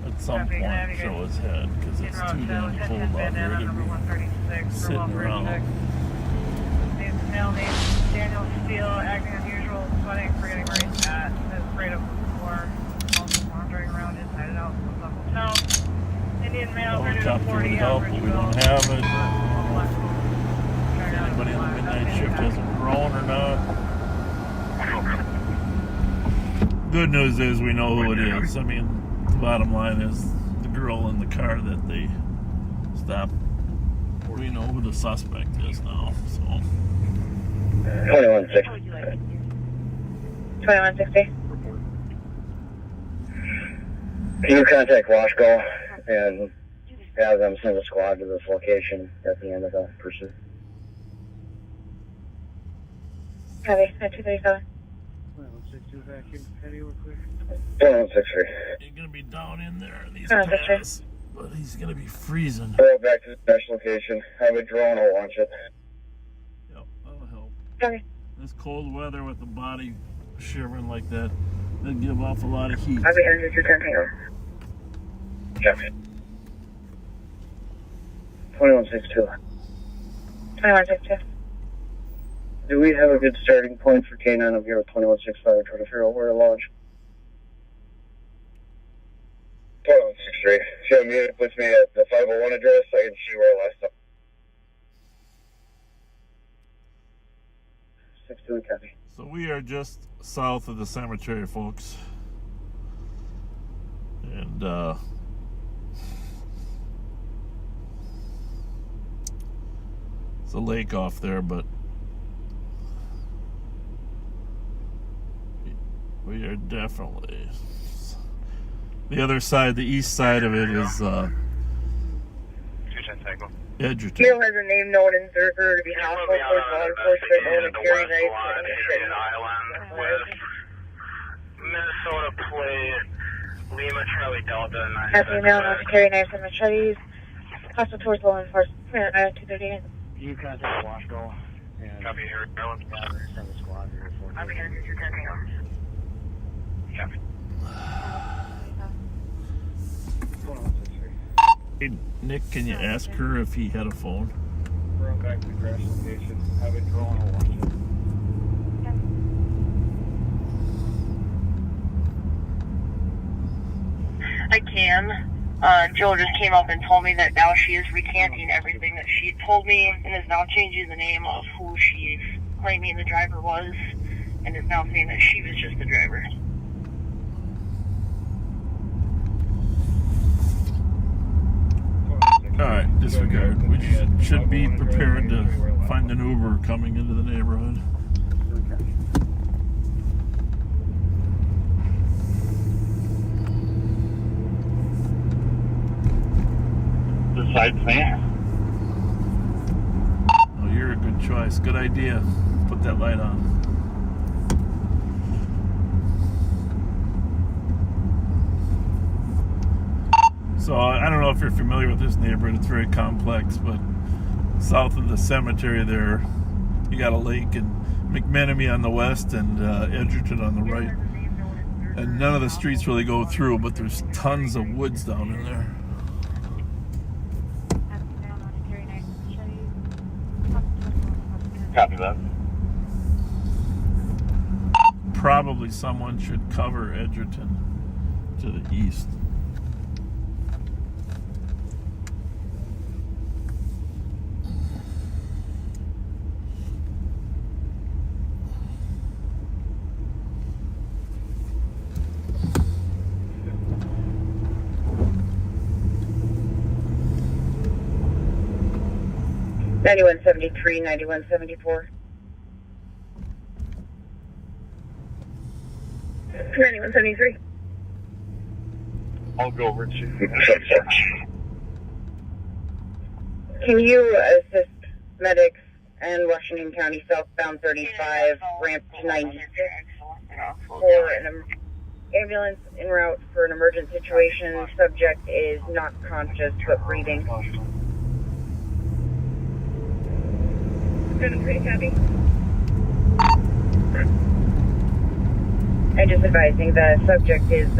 at some point show his head because it's too damn cold out here to be sitting around.
Male named Daniel Steele, acting unusual, sweating, forgetting where he's at, is afraid of the floor, also wandering around inside and out of the hotel. Indian male, 30 to
Helicopter
40,
would help,
average
but we don't have it. Anybody on the midnight shift has a drone or not? Good news is we know who it is. I mean, the bottom line is the girl in the car that they stopped. We know who the suspect is now, so.
2160.
2160.
Can you contact Washco and have them send a squad to this location at the end of the pursuit?
Copy, 237.
162 back in heavy, we're clear.
2163.
He's gonna be down in there in these
2163.
pads, but he's gonna be freezing.
Go back to the dash location. Have a drone or launch it.
Yep, that'll help.
Copy.
This cold weather with the body shivering like that, that'd give off a lot of heat.
I'll be under 210.
Copy. 2162.
2162.
Do we have a good starting point for K9 up here with 2165 trying to figure out where to launch? 2163. Show me with me at the 501 address. I can see where I last time. 62 copy.
So we are just south of the cemetery, folks. And it's a lake off there, but we are definitely the other side, the east side of it is Edgerton.
Neil has a name known in Zerker to be hostile towards law enforcement, known to carry knives and
Island with Minnesota plate Lima Charlie Delta.
Has a male known to carry knives and machetes, hostile towards law enforcement, 238.
You contact Washco and
Copy here, Maryland.
send a squad here for
I'll be under 210.
Copy.
Hey, Nick, can you ask her if he had a phone?
Run back to the crash location. Have a drone or launch it.
I can. Jill just came up and told me that now she is recanting everything that she told me and is now changing the name of who she's claiming the driver was and is now saying that she was just the driver.
Alright, disregard. We should be prepared to find an Uber coming into the neighborhood.
Besides me.
Oh, you're a good choice. Good idea. Put that light on. So I don't know if you're familiar with this neighborhood. It's very complex, but south of the cemetery there, you got a lake, and McMenemy on the west and Edgerton on the right. And none of the streets really go through, but there's tons of woods down in there.
Copy that.
Probably someone should cover Edgerton to the east.
Ninety-one 73, 91 74. 91 73.
I'll go over to
Can you assist medics and Washington County southbound 35, ramp to 96 for an ambulance en route for an emergent situation? Subject is not conscious but breathing. Pretty copy. And just advising the subject is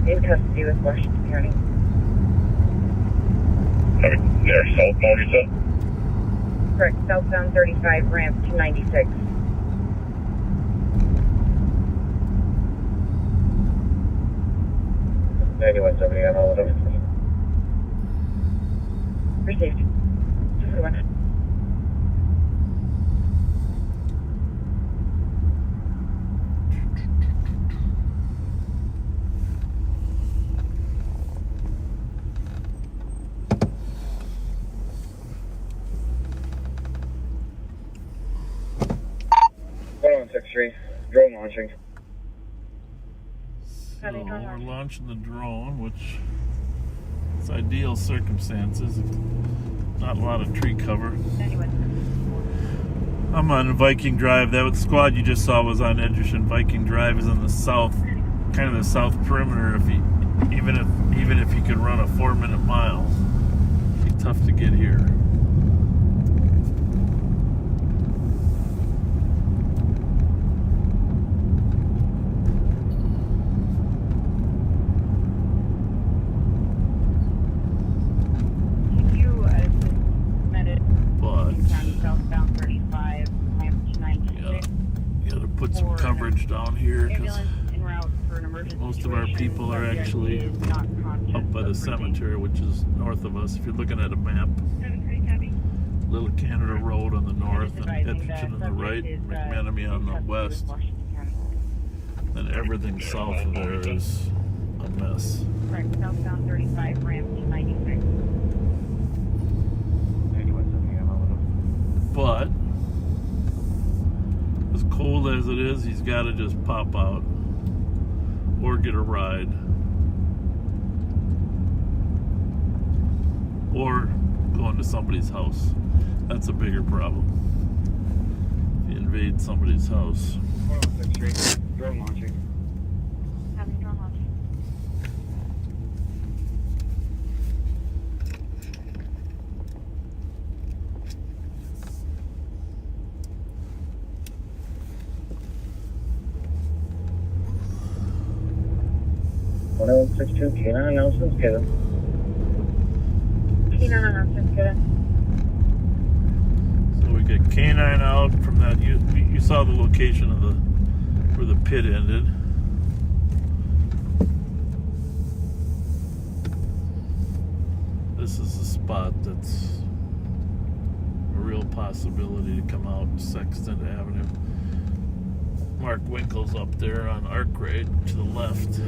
in custody with Washington County.
There, southbound, you said?
Correct, southbound 35, ramp to 96.
Anyone, somebody on all of them?
Received. 241.
Drone launching.
So we're launching the drone, which is ideal circumstances. Not a lot of tree cover. I'm on Viking Drive. That squad you just saw was on Edgerton. Viking Drive is in the south, kind of the south perimeter. Even if you could run a 4-minute mile, it'd be tough to get here. Some coverage down here because most of our people are actually up by the cemetery, which is north of us. If you're looking at a map, Little Canada Road on the north and Edgerton on the right, McMenemy on the west, and everything south of there is a mess.
Right, southbound 35, ramp to 96.
But as cold as it is, he's got to just pop out or get a ride or go into somebody's house. That's a bigger problem. If you invade somebody's house.
Drone launching.
Having drone launching.
K9 announcements given.
K9 announcements given.
So we get K9 out from that. You saw the location of where the pit ended. This is the spot that's a real possibility to come out Sexton Avenue. Mark Winkle's up there on Arkwright to the left.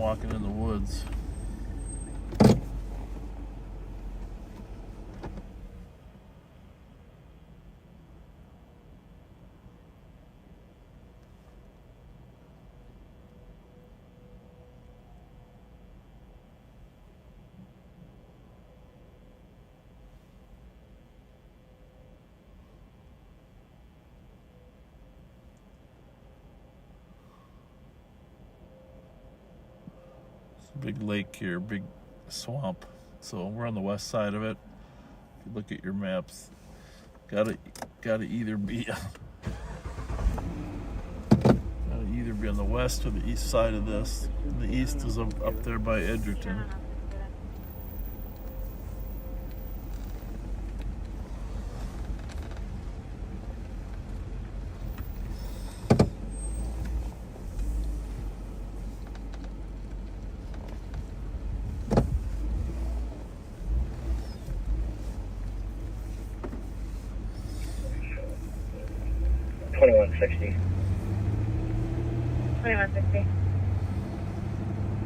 walking in the woods. Big lake here, big swamp. So we're on the west side of it. If you look at your maps, gotta either be on the west or the east side of this. The east is up there by Edgerton.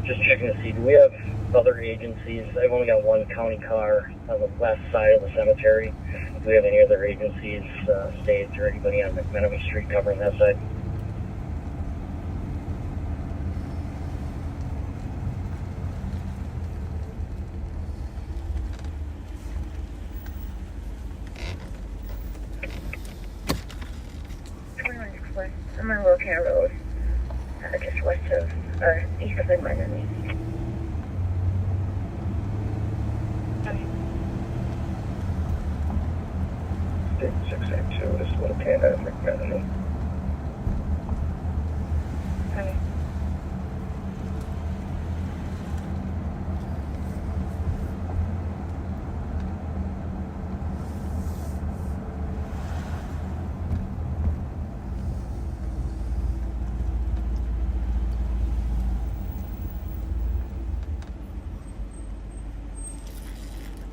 Just checking to see, do we have other agencies? I've only got one county car on the west side of the cemetery. Do we have any other agencies, states, or anybody on McMenemy Street covering that side?
I'm on Wilcan Road, just west of, or east of McMenemy.
682 is Wilcan at McMenemy.
Okay.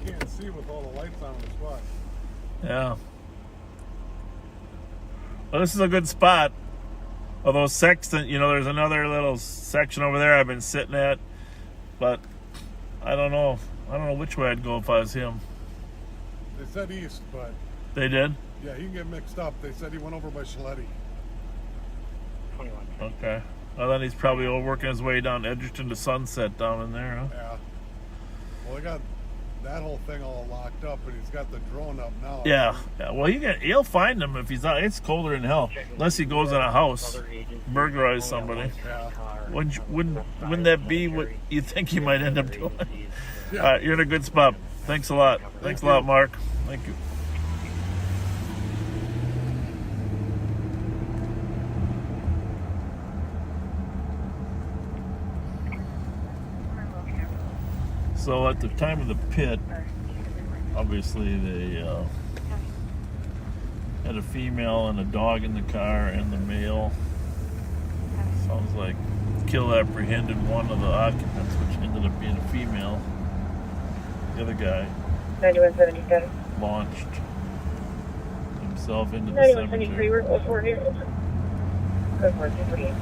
Can't see with all the lights on the spot.
Yeah. Well, this is a good spot. Although Sexton, there's another little section over there I've been sitting at, but I don't know. I don't know which way I'd go if I was him.
They said east, but...
They did?
Yeah, he can get mixed up. They said he went over by Scaletti.
Okay. Well, then he's probably working his way down Edgerton to Sunset down in there, huh?
Yeah. Well, they got that whole thing all locked up, and he's got the drone up now.
Yeah. Well, he'll find him if he's not. It's colder than hell. Unless he goes in a house, burglarize somebody.
Yeah.
Wouldn't that be what you think he might end up doing? All right, you're in a good spot. Thanks a lot. Thanks a lot, Mark. Thank you. So at the time of the pit, obviously they had a female and a dog in the car, and the male, sounds like, kill apprehended one of the occupants, which ended up being a female. The other guy
9177.
launched himself into the cemetery.
9173, we're close for here. Go for it, 248.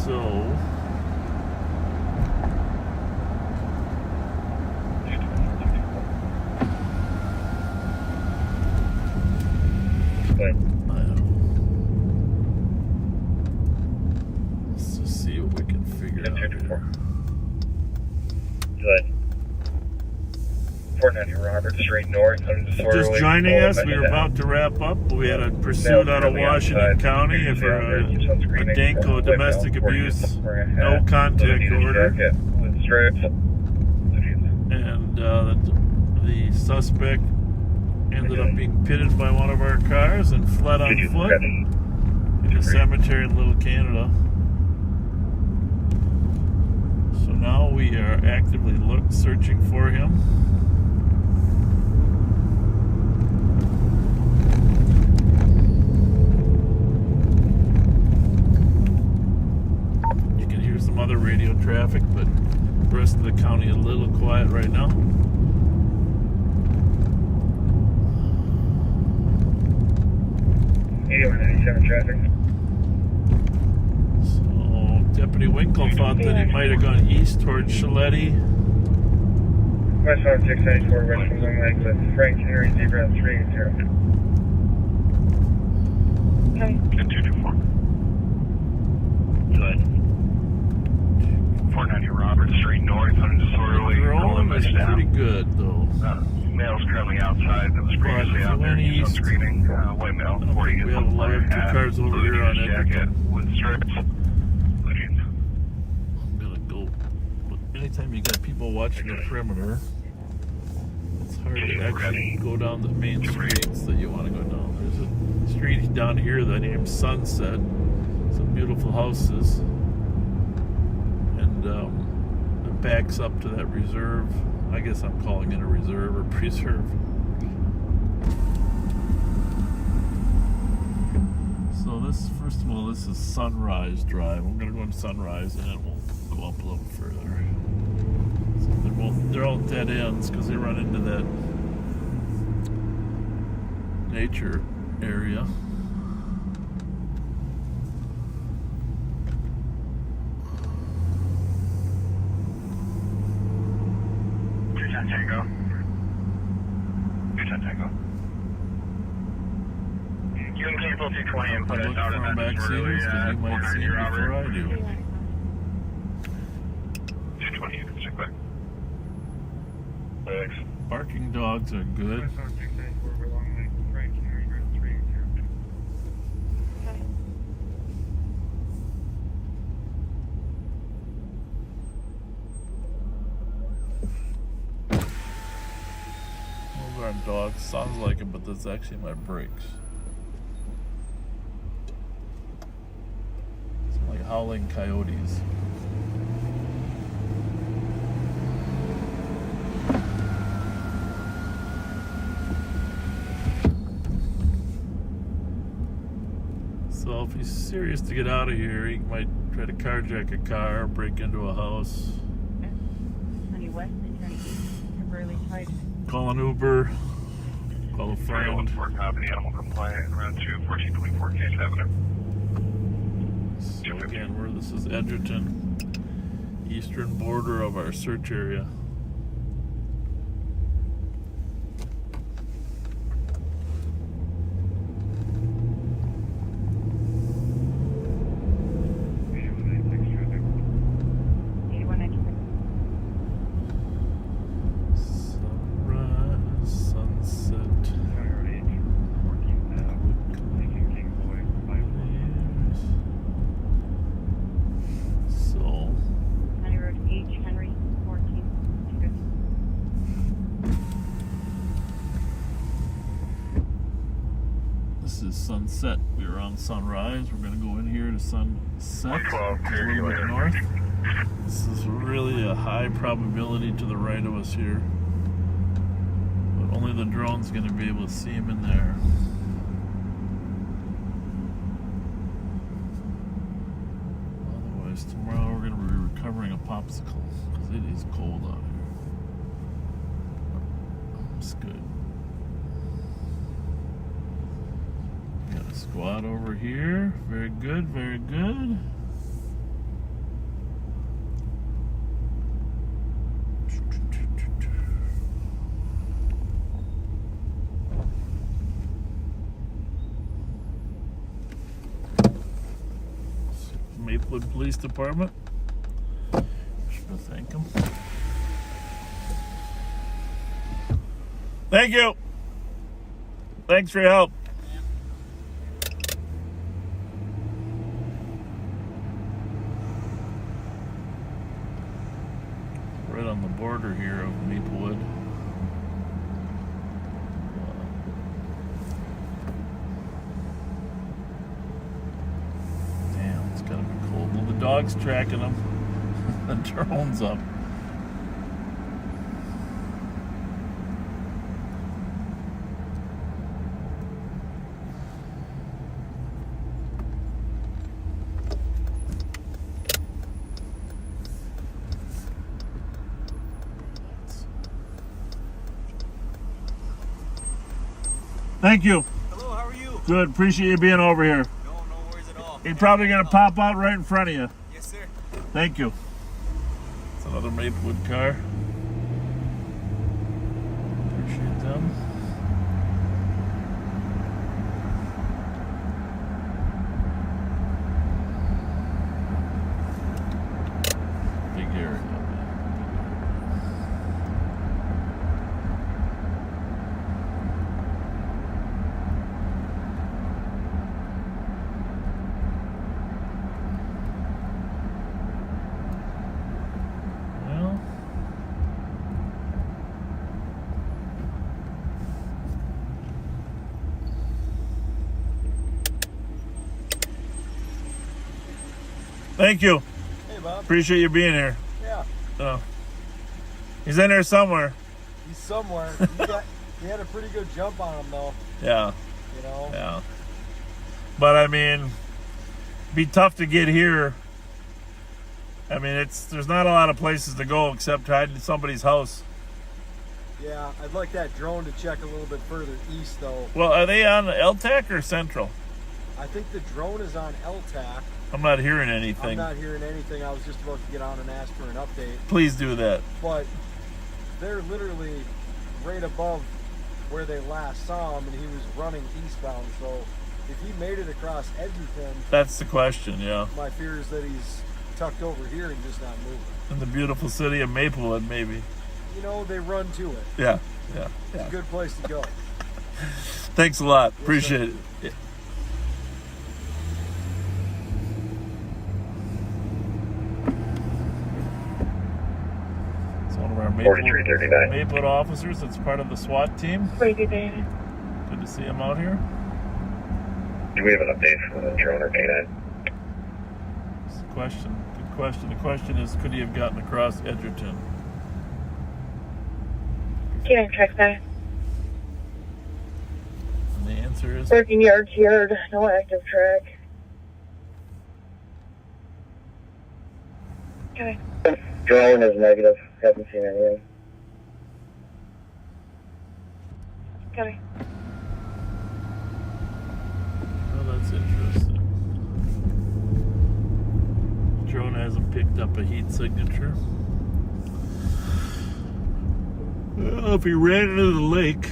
So, let's just see what we can figure out here.
Good. 490 Robert, straight north.
Just joining us, we were about to wrap up. We had a pursuit out of Washington County for a Danko domestic abuse, no contact order. And the suspect ended up being pitted by one of our cars and fled on foot in the cemetery in Little Canada. So now we are actively searching for him. Some other radio traffic, but the rest of the county is a little quiet right now.
8197 traffic.
So Deputy Winkle thought that he might have gone east towards Chiletti.
Westbound 694 west from Long Lake with Frank Henry Zebra 380.
Okay. 224. Good. 490 Robert Street North, disorderly.
The drone is pretty good, though.
Male's currently outside that was previously out there. He's still screaming. White male, 40.
We have a lot of 2 cars over here on Edgerton.
With strips.
I'm gonna go. Anytime you got people watching the perimeter, it's hard to actually go down the main streets that you want to go down. There's a street down here that named Sunset. Some beautiful houses. And it backs up to that reserve. I guess I'm calling it a reserve or preserve. So this, first of all, this is Sunrise Drive. I'm gonna go on Sunrise and then we'll go up a little further. So they're all dead ends because they run into that nature area.
Tango. Tango. You can cancel 220 and put us out of that disorderly.
You might see him before I do.
220 units, check back. Thanks.
Barking dogs are good. Dogs sounds like it, but that's actually my brakes. It's like howling coyotes. So if he's serious to get out of here, he might try to carjack a car, break into a house.
Honey West and turn east, temporarily tied.
Call an Uber. Call a friend.
Copy, animal compliant, round 2, 1424 Case Avenue.
So again, this is Edgerton, eastern border of our search area. Sunset. We were on Sunrise. We're going to go in here to Sunset, a little bit north. This is really a high probability to the right of us here, but only the drone's going to be able to see him in there. Otherwise, tomorrow we're going to be recovering a popsicle because it is cold out here. It's good. Squad over here. Very good, very good. Maplewood Police Department. Should thank them. Thank you. Thanks for your help. Right on the border here of Maplewood. Damn, it's gotta be cold. Well, the dog's tracking them. The drone's up. Thank you.
Hello, how are you?
Good. Appreciate you being over here.
No worries at all.
He's probably going to pop out right in front of you.
Yes, sir.
Thank you. It's another Maplewood car. Appreciate them. Big area. Well, thank you.
Hey, Bob.
Appreciate you being here.
Yeah.
Oh. He's in there somewhere.
He's somewhere. He had a pretty good jump on him, though.
Yeah.
You know?
Yeah. But I mean, be tough to get here. I mean, there's not a lot of places to go except hide in somebody's house.
Yeah, I'd like that drone to check a little bit further east, though.
Well, are they on LTAC or Central?
I think the drone is on LTAC.
I'm not hearing anything.
I'm not hearing anything. I was just about to get on and ask for an update.
Please do that.
But they're literally right above where they last saw him, and he was running eastbound. So if he made it across Edgerton...
That's the question, yeah.
My fear is that he's tucked over here and just not moving.
In the beautiful city of Maplewood, maybe.
You know, they run to it.
Yeah.
It's a good place to go.
Thanks a lot. Appreciate it. Yeah. It's one of our Maplewood officers that's part of the SWAT team. Good to see him out here.
Do we have an update from the drone or K9?
That's the question. Good question. The question is, could he have gotten across Edgerton?
K9 track that.
And the answer is...
Working yard to yard, no active track. Okay.
Drone is negative. Haven't seen anything.
Okay.
Well, that's interesting. Drone hasn't picked up a heat signature. Well, if he ran into the lake,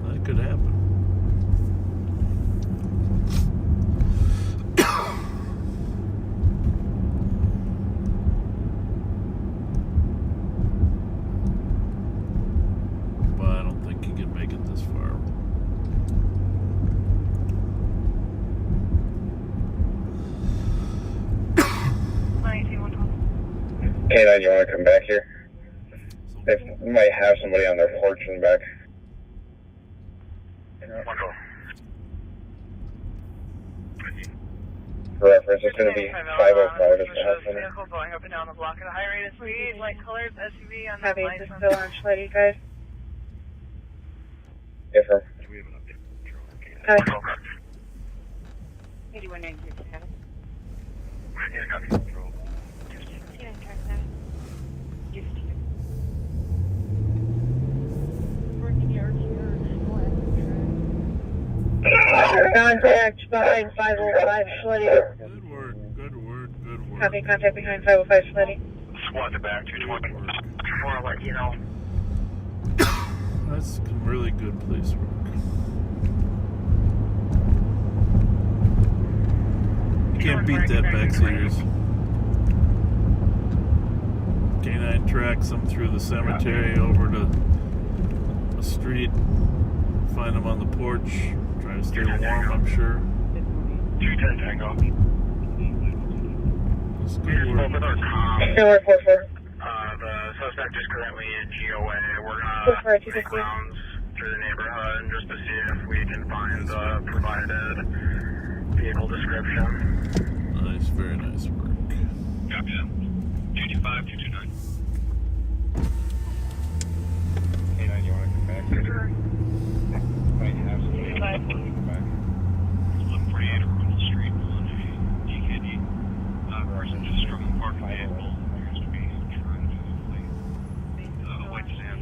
that could happen. But I don't think he can make it this far.
K9, you want to come back here? We might have somebody on their porch in the back. For reference, it's going to be 505 at the house center.
Vehicle going up and down the block at a high rate of speed, light colors, SUV on that
Heavy,
license.
is still on Schletty drive.
Yes, sir.
Okay.
8197.
K9 track that. Working yard to yard, no active track. Contact behind 505 Schletty.
Good word.
Copy, contact behind 505 Schletty.
Squad to back 220. I want to let you know.
That's some really good police work. You can't beat that backseaters. K9 tracks them through the cemetery over to the street. Find them on the porch. Try to stay warm, I'm sure.
210 Tango.
It's good work.
The suspect is currently in GOA. We're going to make rounds through the neighborhood just to see if we can find the provided vehicle description.
Nice, very nice work.
Copy that. 225, 229. K9, you want to come back? Sure. Might have somebody come back. 1148 Arundel Street on a DKD. Person just struck a parked vehicle. Appears to be trying to flee. White sand.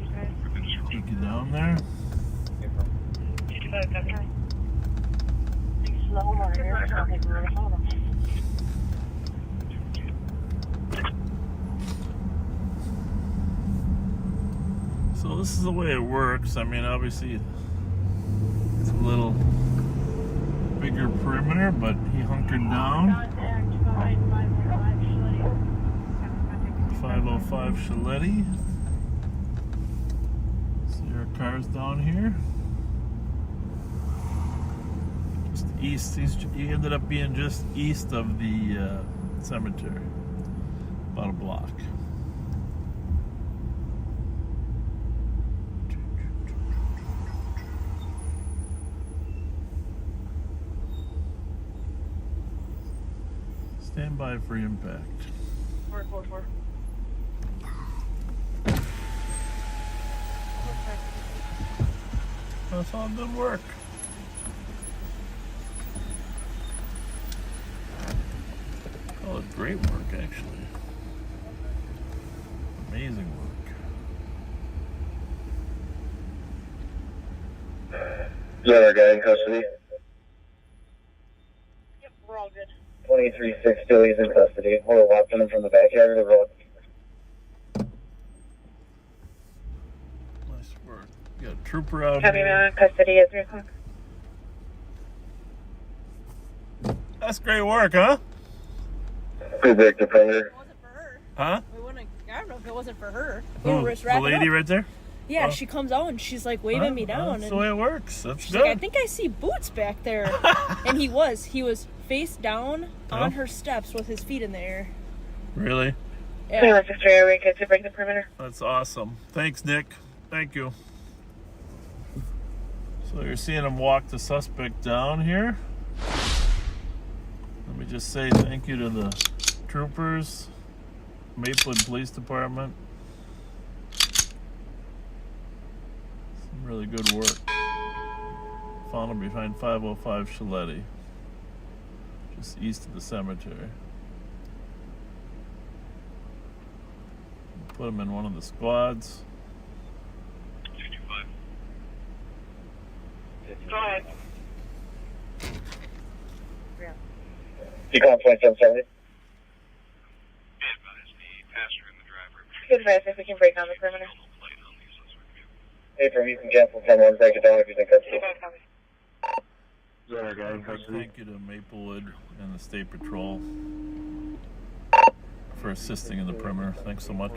So this is the way it works. I mean, obviously it's a little bigger perimeter, but he hunkered down. 505 Shaletti. See our cars down here. Just east. He ended up being just east of the cemetery, about a block. Stand by for impact.
444.
That's all good work. Oh, it's great work, actually. Amazing work.
Is that our guy in custody?
Yep, we're all good.
23-6 still he's in custody. We're watching him from the backyard of the road.
Nice work. You got a trooper out
Having
here.
in custody is your clock.
That's great work, huh?
Who break the perimeter?
Huh?
We wouldn't. I don't know if it wasn't for her.
Who?
We were just
The
wrapping
lady
up.
right there?
Yeah,
Oh.
she comes out and she's like waving me down.
That's
and
the way it works. That's
she's
good.
like, I think I see Boots back there. And he was face down on her steps with his feet in the air.
Really?
Yeah.
Sister, are we good to break the perimeter?
That's awesome. Thanks, Nick. Thank you. So you're seeing him walk the suspect down here. Let me just say thank you to the troopers, Maplewood Police Department. Some really good work. Found him behind 505 Shaletti, just east of the cemetery. Put him in one of the squads.
225.
Go ahead.
You call 2770?
Good advice if we can break on the perimeter.
Hey, from you can cancel 10-1, break it down if you think that's it.
Is that our guy in custody?
Thank you to Maplewood and the State Patrol for assisting in the perimeter. Thanks so much.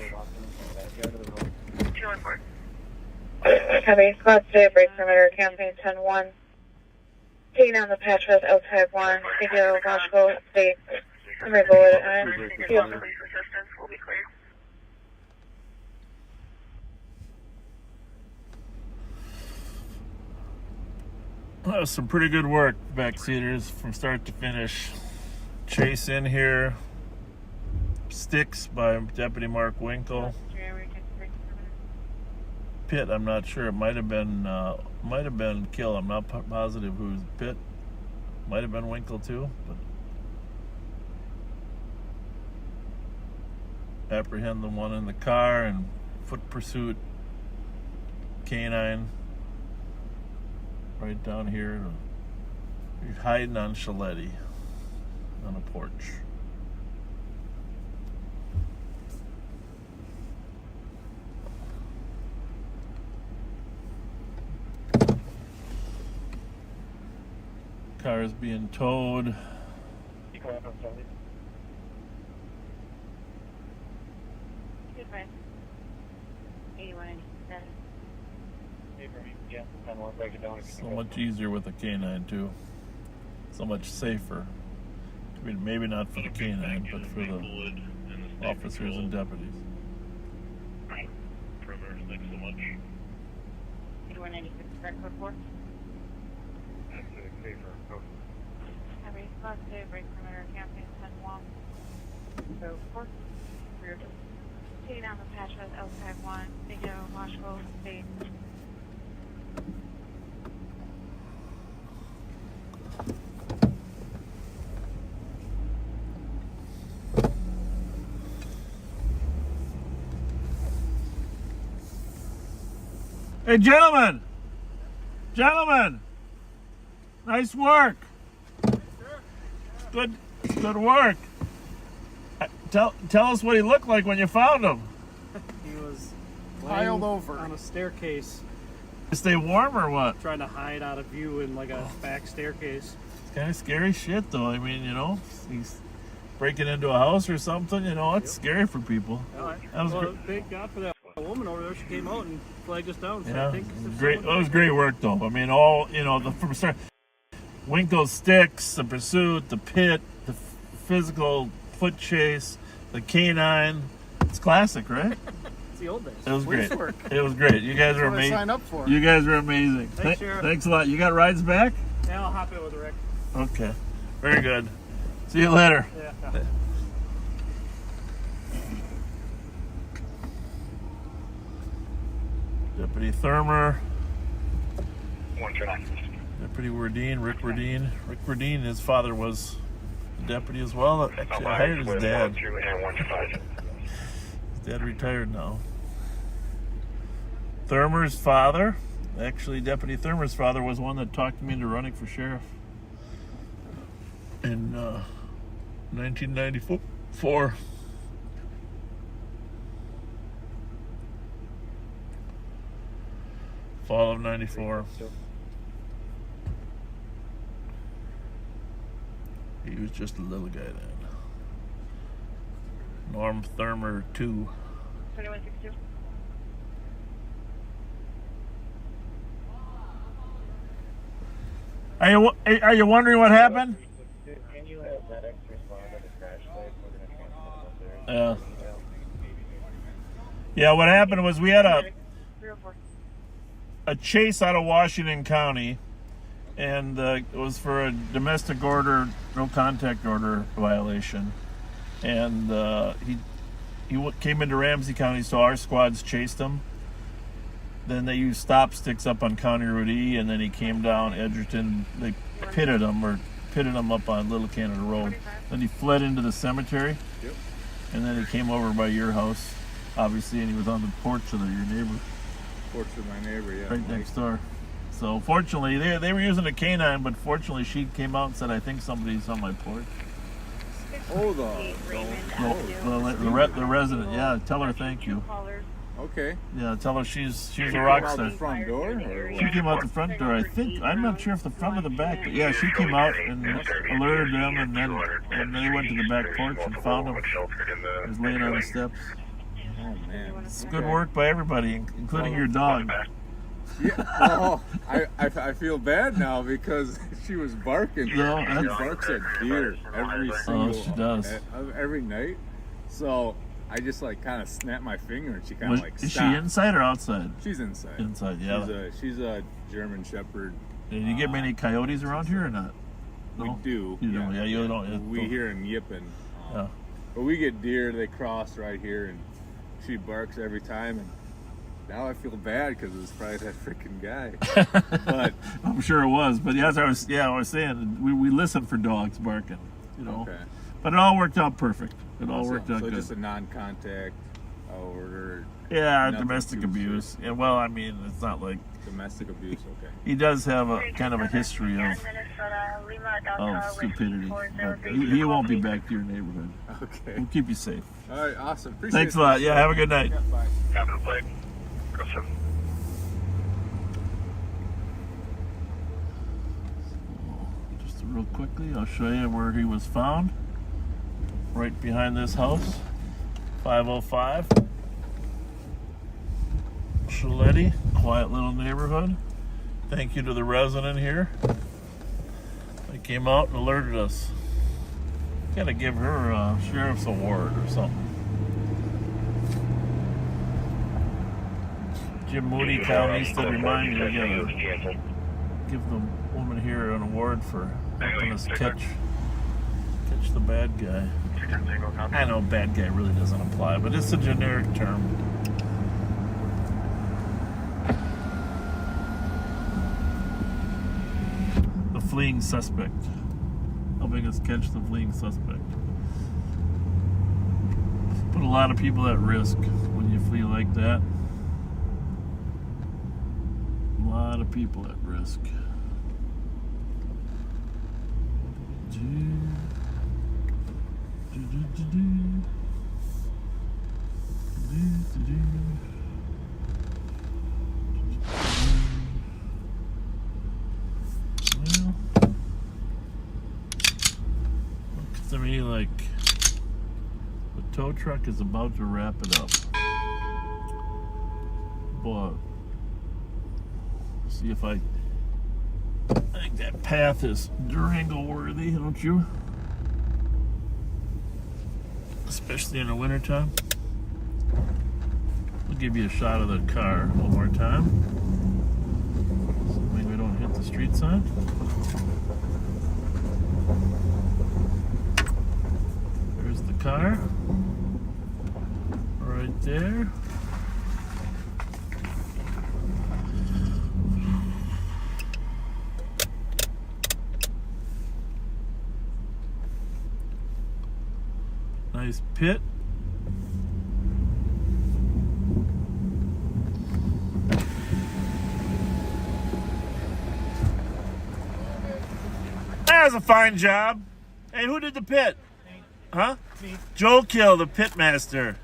Having squad stay, break perimeter, campaign 10-1. Taking down the patch with outside one, video, logical, state, summary bullet, and field.
That was some pretty good work, backseaters, from start to finish. Chase in here, sticks by Deputy Mark Winkle. Pitt, I'm not sure. It might have been Kill. I'm not positive who's Pitt. Might have been Winkle too, but apprehend the one in the car and foot pursuit canine right down here. He's hiding on Shaletti on a porch. Car is being towed.
Good man. 8197.
So much easier with a canine too. So much safer. I mean, maybe not for the canine, but for the officers and deputies.
Perimeter, thanks so much.
8196, correct code 4. Having squad stay, break perimeter, campaign 10-1. So 4. Rear door. Taking down the patch with outside 1, video, logical, state.
Hey, gentlemen! Gentlemen! Nice work. Good work. Tell us what he looked like when you found him.
He was
piled over
on a staircase.
To stay warm or what?
Trying to hide out of view in like a back staircase.
It's kind of scary shit, though. I mean, you know, he's breaking into a house or something. You know, it's scary for people. That was
well, thank God for that woman over there. She came out and flagged us down. So
yeah,
I think
great. It was great work, though. I mean, all you know, from start, Winkle's sticks, the pursuit, the pit, the physical foot chase, the canine. It's classic, right?
It's the old days.
It was great.
Work.
It was great. You guys are
That's what I
amazing.
signed up for.
You guys are amazing.
Thanks, Sheriff.
Thanks a lot. You got rides back?
Yeah, I'll hop in with Rick.
Okay. Very good. See you later.
Yeah.
Deputy Thermer.
129.
Deputy Werdine, Rick Werdine. Rick Werdine, his father was a deputy as well. Actually, I hired his dad. His dad retired now. Thermer's father, actually Deputy Thermer's father, was one that talked me into running for sheriff in 1994. Fall of 94. He was just a little guy then. Norm Thermer 2.
2162.
Are you wondering what happened?
Can you have that X respond to the crash site? We're going to transfer up there.
Yeah. Yeah, what happened was we had a chase out of Washington County, and it was for a domestic order, no contact order violation. And he came into Ramsey County, so our squads chased him. Then they used stop sticks up on County Road E, and then he came down Edgerton. They pitted him up on Little Canada Road. Then he fled into the cemetery, and then he came over by your house, obviously, and he was on the porch of your neighbor.
Porch of my neighbor, yeah.
Right next door. So fortunately, they were using a canine, but fortunately she came out and said, "I think somebody's on my porch."
Oh, the
resident, yeah. Tell her thank you.
Okay.
Yeah, tell her she's a rock star.
Out the front door?
She came out the front door. I think I'm not sure if the front or the back, but yeah, she came out and alerted them, and then they went to the back porch and found him. He was laying on the steps.
Oh man,
it's good work by everybody, including your dog.
Yeah. I feel bad now because she was barking.
No,
she barks at deer every single.
She does.
Every night. So I just like kind of snapped my finger and she kind of like stopped.
Is she inside or outside?
She's inside.
Inside, yeah.
She's a German Shepherd.
Did you get many coyotes around here or not?
No? We do.
You don't. Yeah, you don't.
We hear them yipping.
Yeah.
But we get deer. They cross right here, and she barks every time. And now I feel bad because it's probably that freaking guy. But
I'm sure it was. But yeah, I was saying we listen for dogs barking. You know.
Okay.
But it all worked out perfect. It all worked out
good. So
good.
just a non-contact order.
Yeah, domestic abuse. Yeah, well, I mean, it's not like
domestic abuse. Okay.
He does have a kind of a history of stupidity. But he won't be back to your neighborhood.
Okay.
We'll keep you safe.
All right, awesome. Appreciate
Thanks a lot. Yeah, have a good night.
Yeah, bye.
Captain Blake. Go 7.
Just real quickly, I'll show you where he was found. Right behind this house. 505. Shaletti, quiet little neighborhood. Thank you to the resident here. They came out and alerted us. Gotta give her a sheriff's award or something. Jim Moody, Cal Easton, remind me to give the woman here an award for helping us catch the bad guy. I know bad guy really doesn't apply, but it's a generic term. The fleeing suspect. Helping us catch the fleeing suspect. Put a lot of people at risk when you flee like that. A lot of people at risk. Looks to me like the tow truck is about to wrap it up. But see if I think that path is Durango worthy, don't you? Especially in the wintertime. We'll give you a shot of the car one more time. So maybe we don't hit the street sign. There's the car. Right there. Nice pit. That was a fine job. Hey, who did the pit? Huh? Me. Joe Kill, the pit master.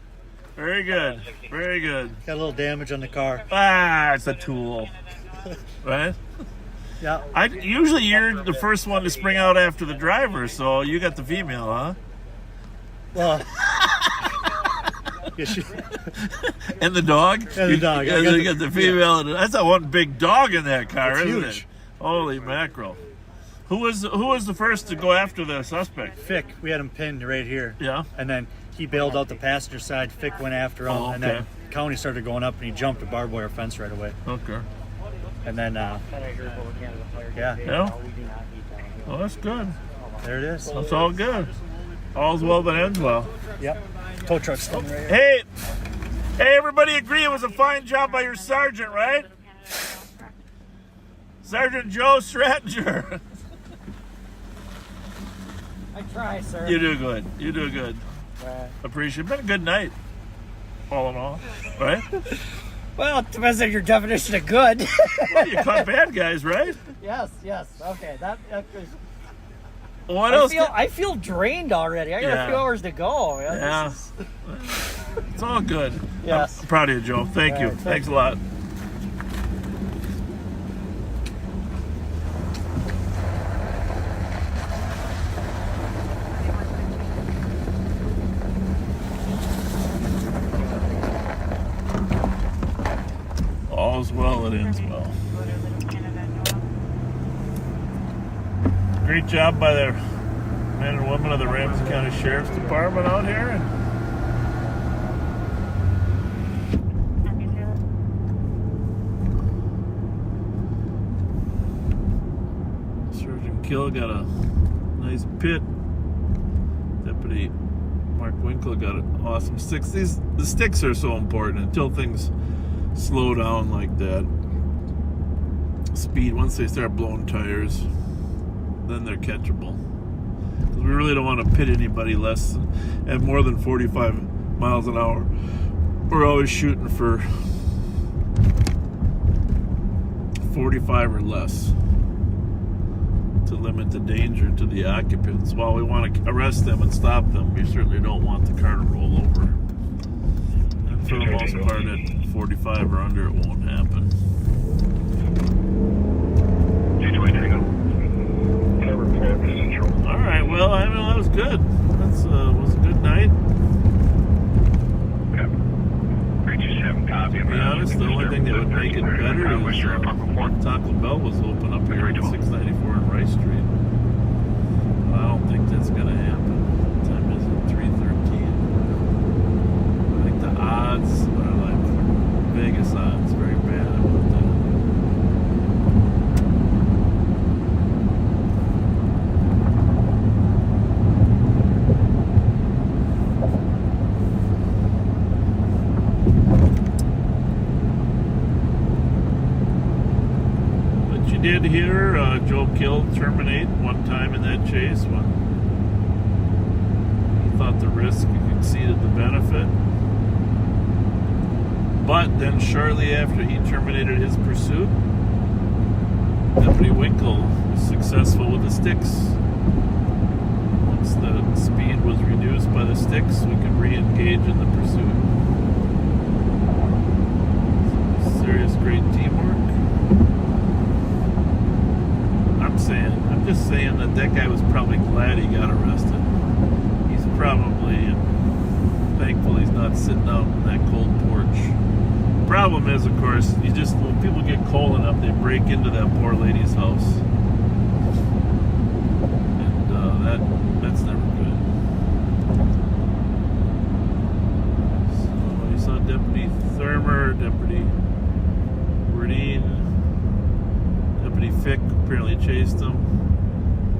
Very good. Very good.
Got a little damage on the car.
Ah, it's a tool. Right?
Yeah.
Usually you're the first one to spring out after the driver, so you got the female, huh?
Well,
and the dog?
And the dog.
You got the female. Yeah. That's a one big dog in that car,
it's
isn't
huge.
It? Holy mackerel. Who was the first to go after the suspect?
Fick. We had him pinned right here.
Yeah.
And then he bailed out the passenger side. Fick went after him.
Oh, okay.
And then County started going up and he jumped a barbed wire fence right away.
Okay.
And then, yeah.
Well, that's good.
There it is.
That's all good. All's well that ends well.
Yep. Tow truck's coming right
Hey,
here.
everybody agree it was a fine job by your sergeant, right? Sergeant Joe Strattinger.
I try, sir.
You do good. You do good. Appreciate it. Been a good night, all in all, right?
Well, it depends on your definition of good.
Well, you caught bad guys, right?
Yes. Okay, that is...
What else?
I feel drained already. I got a few hours to go. Man.
Yeah. It's all good.
Yes.
I'm proud of you, Joe. Thank you. Thanks a lot. All's well that ends well. Great job by the men and women of the Ramsey County Sheriff's Department out here. Sergeant Kill got a nice pit. Deputy Mark Winkle got an awesome sticks. The sticks are so important until things slow down like that. Speed, once they start blowing tires, then they're catchable. Because we really don't want to pit anybody less at more than 45 miles an hour. We're always shooting for 45 or less to limit the danger to the occupants. While we want to arrest them and stop them, we certainly don't want the car to roll over. And for the most part, at 45 or under, it won't happen. All right, well, I mean, that was good. That was a good night. To be honest, the only thing that would make it better is Taco Bell was open up here at 694 on Rice Street. I don't think that's going to happen. What time is it? 3:13. I think the odds are like Vegas odds, very bad about that. Did hear Joe Kill terminate one time in that chase when he thought the risk exceeded the benefit. But then shortly after he terminated his pursuit, Deputy Winkle was successful with the sticks. once the speed was reduced by the sticks, we could re-engage in the pursuit. Serious, great teamwork. I'm just saying that guy was probably glad he got arrested. He's probably, thankful he's not sitting out in that cold porch. Problem is, of course, when people get cold enough, they break into that poor lady's house. And that's never good. So you saw Deputy Thurmer, Deputy Burdine, Deputy Fick apparently chased him.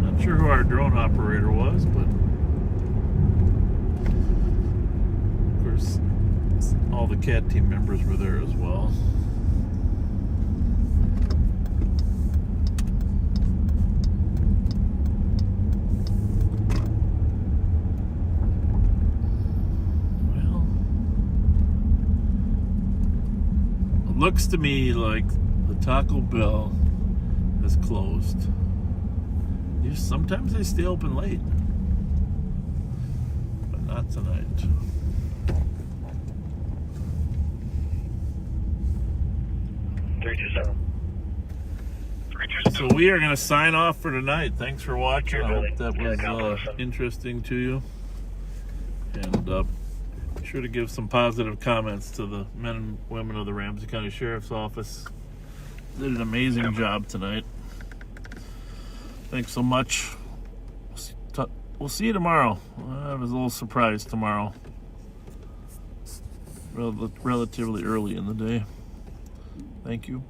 Not sure who our drone operator was, but of course all the CAT team members were there as well. Well, it looks to me like the Taco Bell is closed. Sometimes they stay open late, but not tonight. So we are going to sign off for tonight. Thanks for watching. I hope that was interesting to you. And be sure to give some positive comments to the men and women of the Ramsey County Sheriff's Office. Did an amazing job tonight. Thanks so much. We'll see you tomorrow. I was a little surprised tomorrow. Relatively early in the day. Thank you.